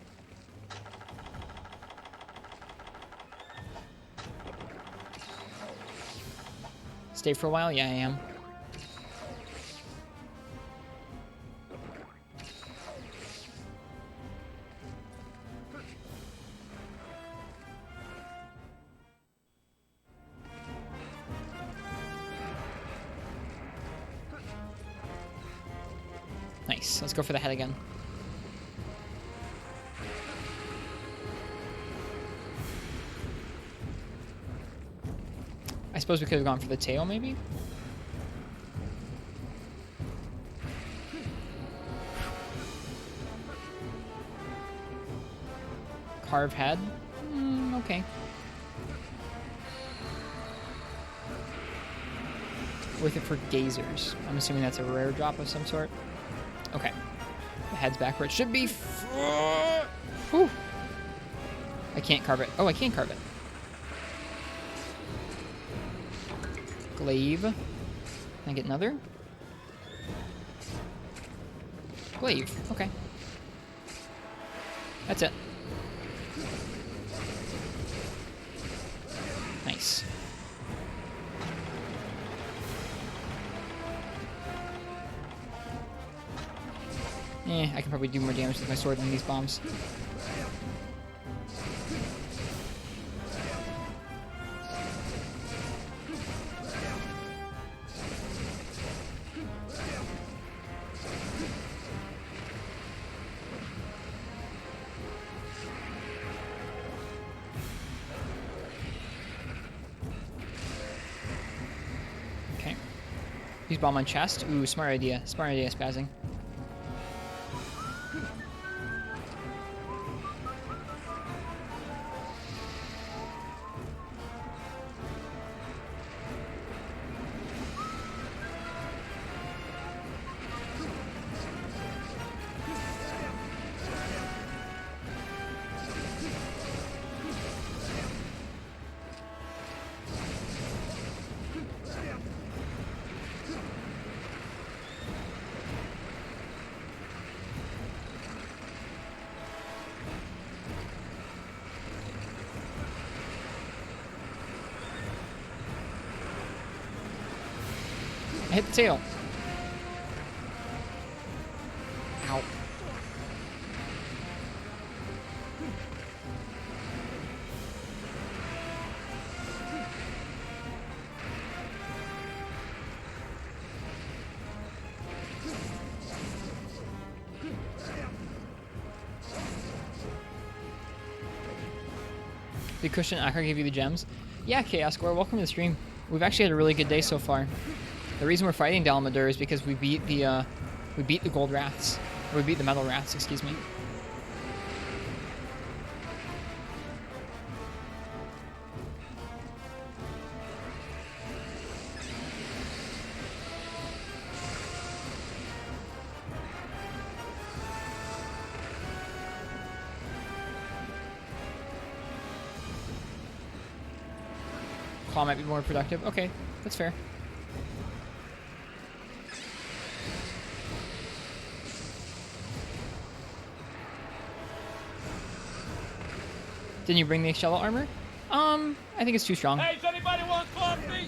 Stay for a while? Yeah, I am. Nice. Let's go for the head again. I suppose we could have gone for the tail, maybe? Carve head? Okay. Worth it for gazers. I'm assuming that's a rare drop of some sort. Okay. The head's back where it should be. Whew. I can't carve it. Oh, I can carve it. Glaive. Can I get another? Glaive. Okay. That's it. Nice. I can probably do more damage with my sword than these bombs. Okay. Use bomb on chest. Ooh, smart idea. Smart idea, spazzing. I hit the tail. Ow. Big cushion, I can give you the gems. Yeah, Chaos Score, welcome to the stream. We've actually had a really good day so far. The reason we're fighting Dalmadur is because we beat the gold wraths, or we beat the metal wraths, excuse me. Claw might be more productive. Okay, that's fair. Didn't you bring the shell armor? I think it's too strong. Hey, does anybody want coffee?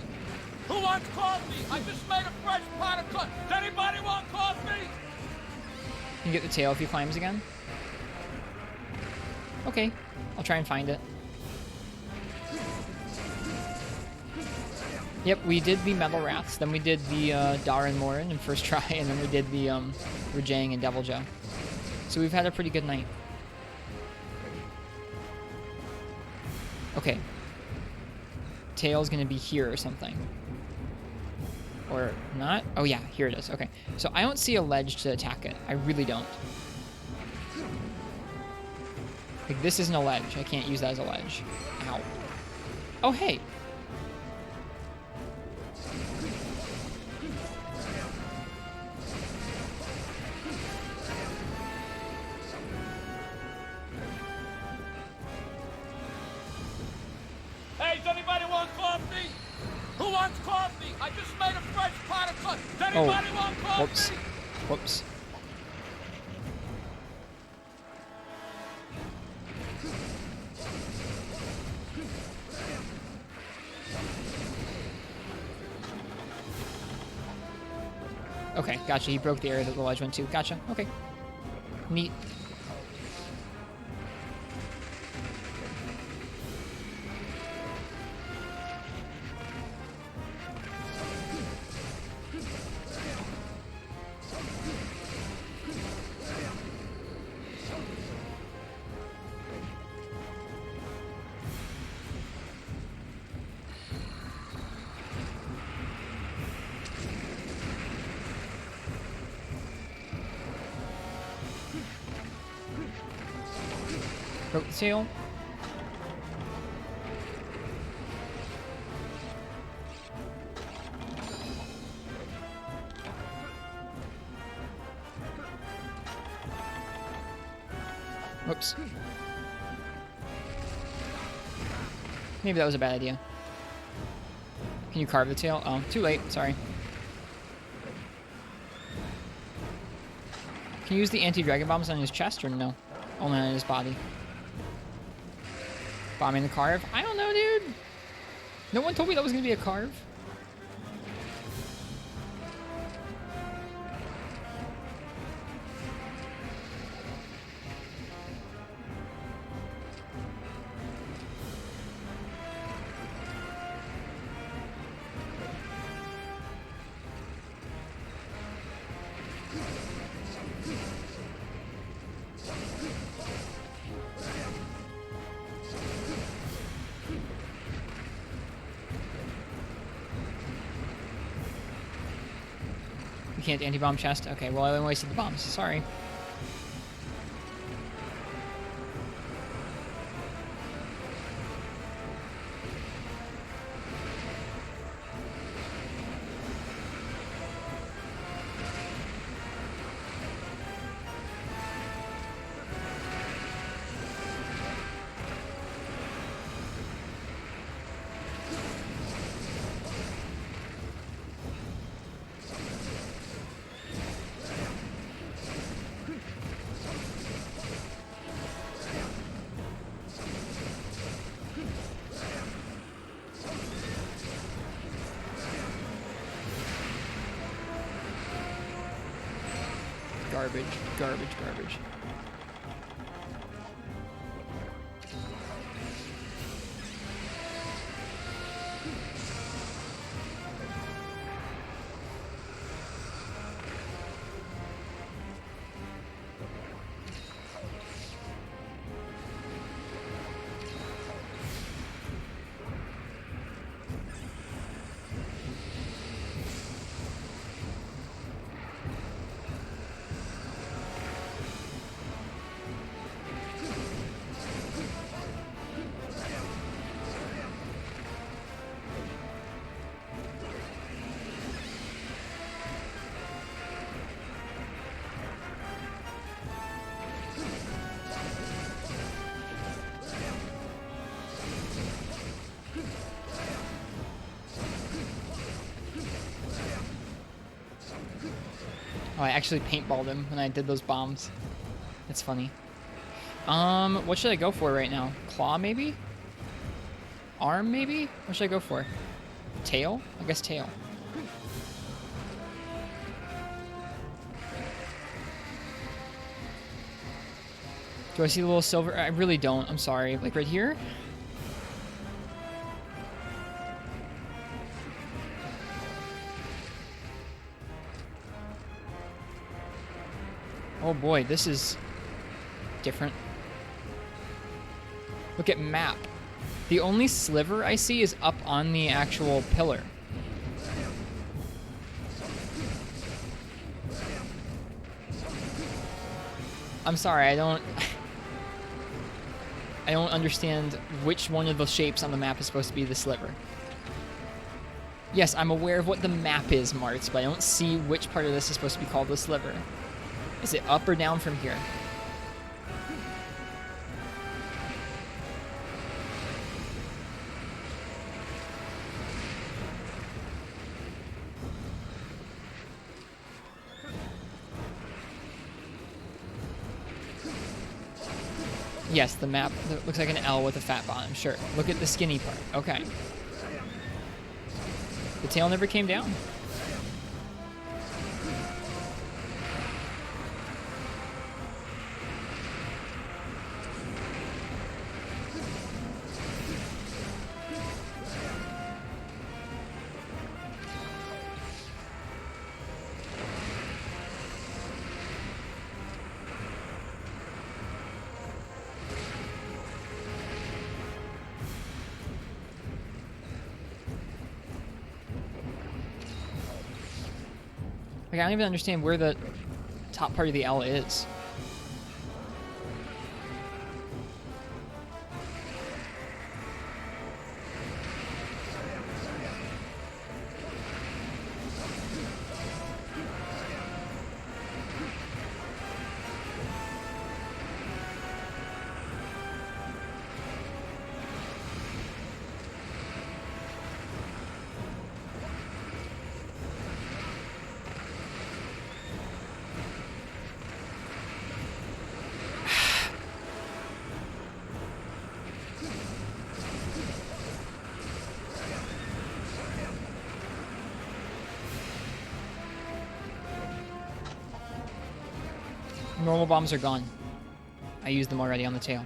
Who wants coffee? I just made a fresh pot of coffee. Does anybody want coffee? You can get the tail if he climbs again. Okay, I'll try and find it. Yep, we did the Metal Rats, then we did the Darin Morin in first try, and then we did the Rajang and Devil Joe. So we've had a pretty good night. Okay. Tail's gonna be here or something. Or not? Oh yeah, here it is. Okay. So I don't see a ledge to attack it. I really don't. Like, this isn't a ledge. I can't use that as a ledge. Ow. Oh, hey. Hey, does anybody want coffee? Who wants coffee? I just made a fresh pot of coffee. Does anybody want coffee? Whoops. Whoops. Okay, gotcha. He broke the area that the ledge went to. Gotcha. Okay. Neat. Broke the tail. Whoops. Maybe that was a bad idea. Can you carve the tail? Oh, too late. Sorry. Can you use the anti-dragon bombs on his chest or no? Only on his body. Bombing the carve? I don't know, dude. No one told me that was going to be a carve. You can't anti-bomb chest? Okay, well, I only wasted the bombs. Sorry. Garbage, garbage, garbage. Oh, I actually paintballed him when I did those bombs. That's funny. What should I go for right now? Claw, maybe? Arm, maybe? What should I go for? Tail? I guess tail. Do I see the little silver? I really don't. I'm sorry. Like right here? Oh boy, this is different. Look at map. The only sliver I see is up on the actual pillar. I'm sorry, I don't understand which one of the shapes on the map is supposed to be the sliver. Yes, I'm aware of what the map is, Marts, but I don't see which part of this is supposed to be called the sliver. Is it up or down from here? Yes, the map looks like an L with a fat bottom. Sure. Look at the skinny part. Okay. The tail never came down. Like, I don't even understand where the top part of the L is. Normal bombs are gone. I used them already on the tail.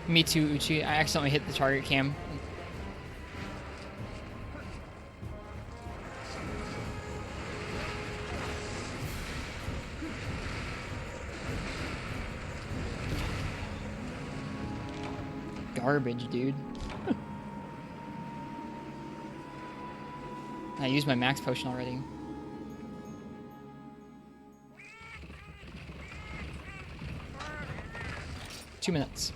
Me too, Uchi. I accidentally hit the target cam. Garbage, dude. I used my max potion already. Two minutes.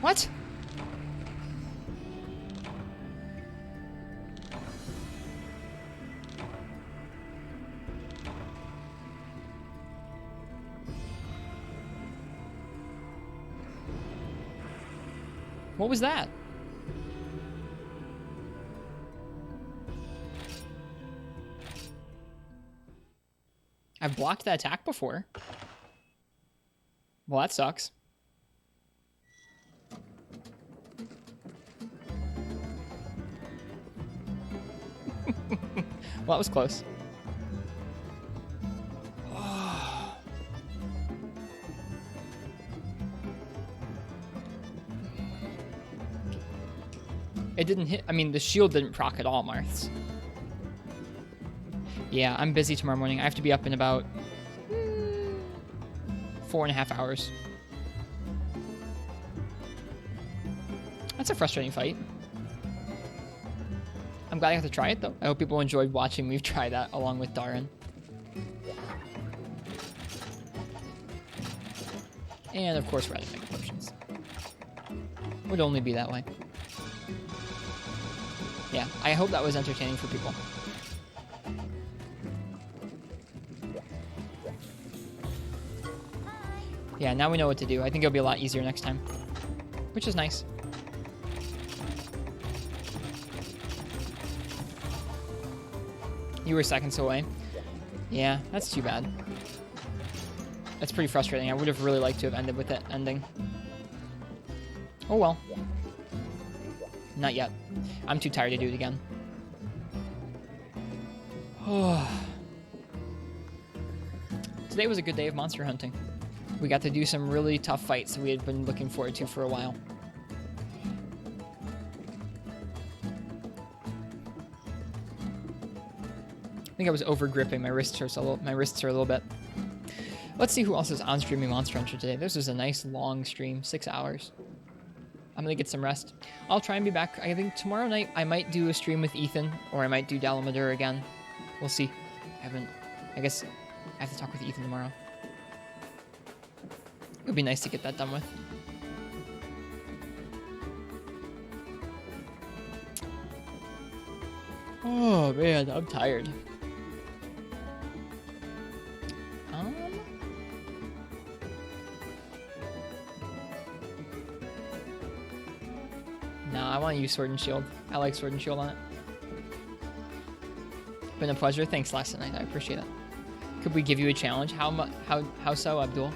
What? What was that? I've blocked that attack before. Well, that sucks. Well, that was close. It didn't hit. I mean, the shield didn't proc at all, Marths. Yeah, I'm busy tomorrow morning. I have to be up in about 4.5 hours. That's a frustrating fight. I'm glad I got to try it, though. I hope people enjoyed watching me try that along with Darren. And, of course, Red Mega Potions. Would only be that way. Yeah, I hope that was entertaining for people. Yeah, now we know what to do. I think it'll be a lot easier next time, which is nice. You were seconds away. Yeah, that's too bad. That's pretty frustrating. I would have really liked to have ended with that ending. Oh well. Not yet. I'm too tired to do it again. Today was a good day of monster hunting. We got to do some really tough fights that we had been looking forward to for a while. I think I was over gripping. My wrists hurt a little bit. Let's see who else is on streaming Monster Hunter today. This was a nice long stream, 6 hours. I'm gonna get some rest. I'll try and be back. I think tomorrow night I might do a stream with Ethan, or I might do Dalamadur again. We'll see. I guess I have to talk with Ethan tomorrow. It would be nice to get that done with. Oh man, I'm tired. No, I want to use Sword and Shield. I like Sword and Shield on it. Been a pleasure. Thanks last night. I appreciate it. Could we give you a challenge? How so, Abdul?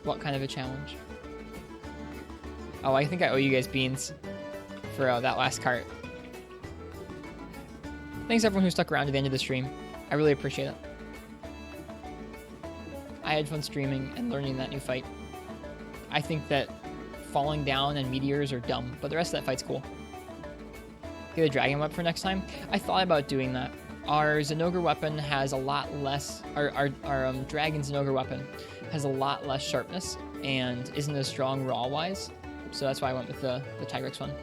What kind of a challenge? Oh, I think I owe you guys beans for that last cart. Thanks everyone who stuck around to the end of the stream. I really appreciate it. I had fun streaming and learning that new fight. I think that falling down and meteors are dumb, but the rest of that fight's cool. Get a dragon whip for next time? I thought about doing that. Our Zenogre weapon has a lot less... Our dragon Zenogre weapon has a lot less sharpness and isn't as strong raw-wise. So that's why I went with the Tigrex one.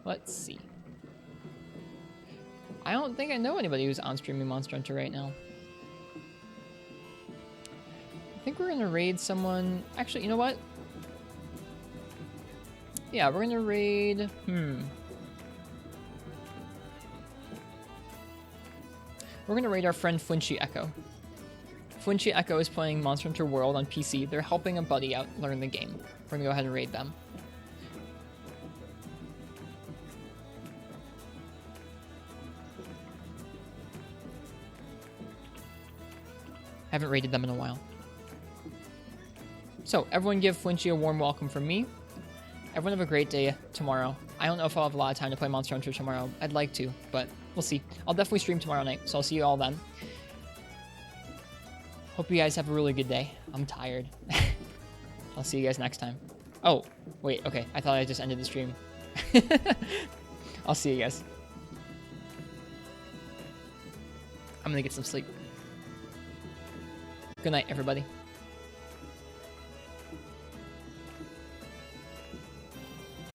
Let's see. I don't think I know anybody who's on streaming Monster Hunter right now. I think we're going to raid someone... Actually, you know what? Yeah, we're going to raid... We're going to raid our friend Flinchy Echo. Flinchy Echo is playing Monster Hunter World on PC. They're helping a buddy out learn the game. We're going to go ahead and raid them. Haven't raided them in a while. So, everyone give Flinchy a warm welcome from me. Everyone have a great day tomorrow. I don't know if I'll have a lot of time to play Monster Hunter tomorrow. I'd like to, but we'll see. I'll definitely stream tomorrow night, so I'll see you all then. Hope you guys have a really good day. I'm tired. I'll see you guys next time. Oh, wait, okay. I thought I just ended the stream. I'll see you guys. I'm gonna get some sleep. Good night, everybody.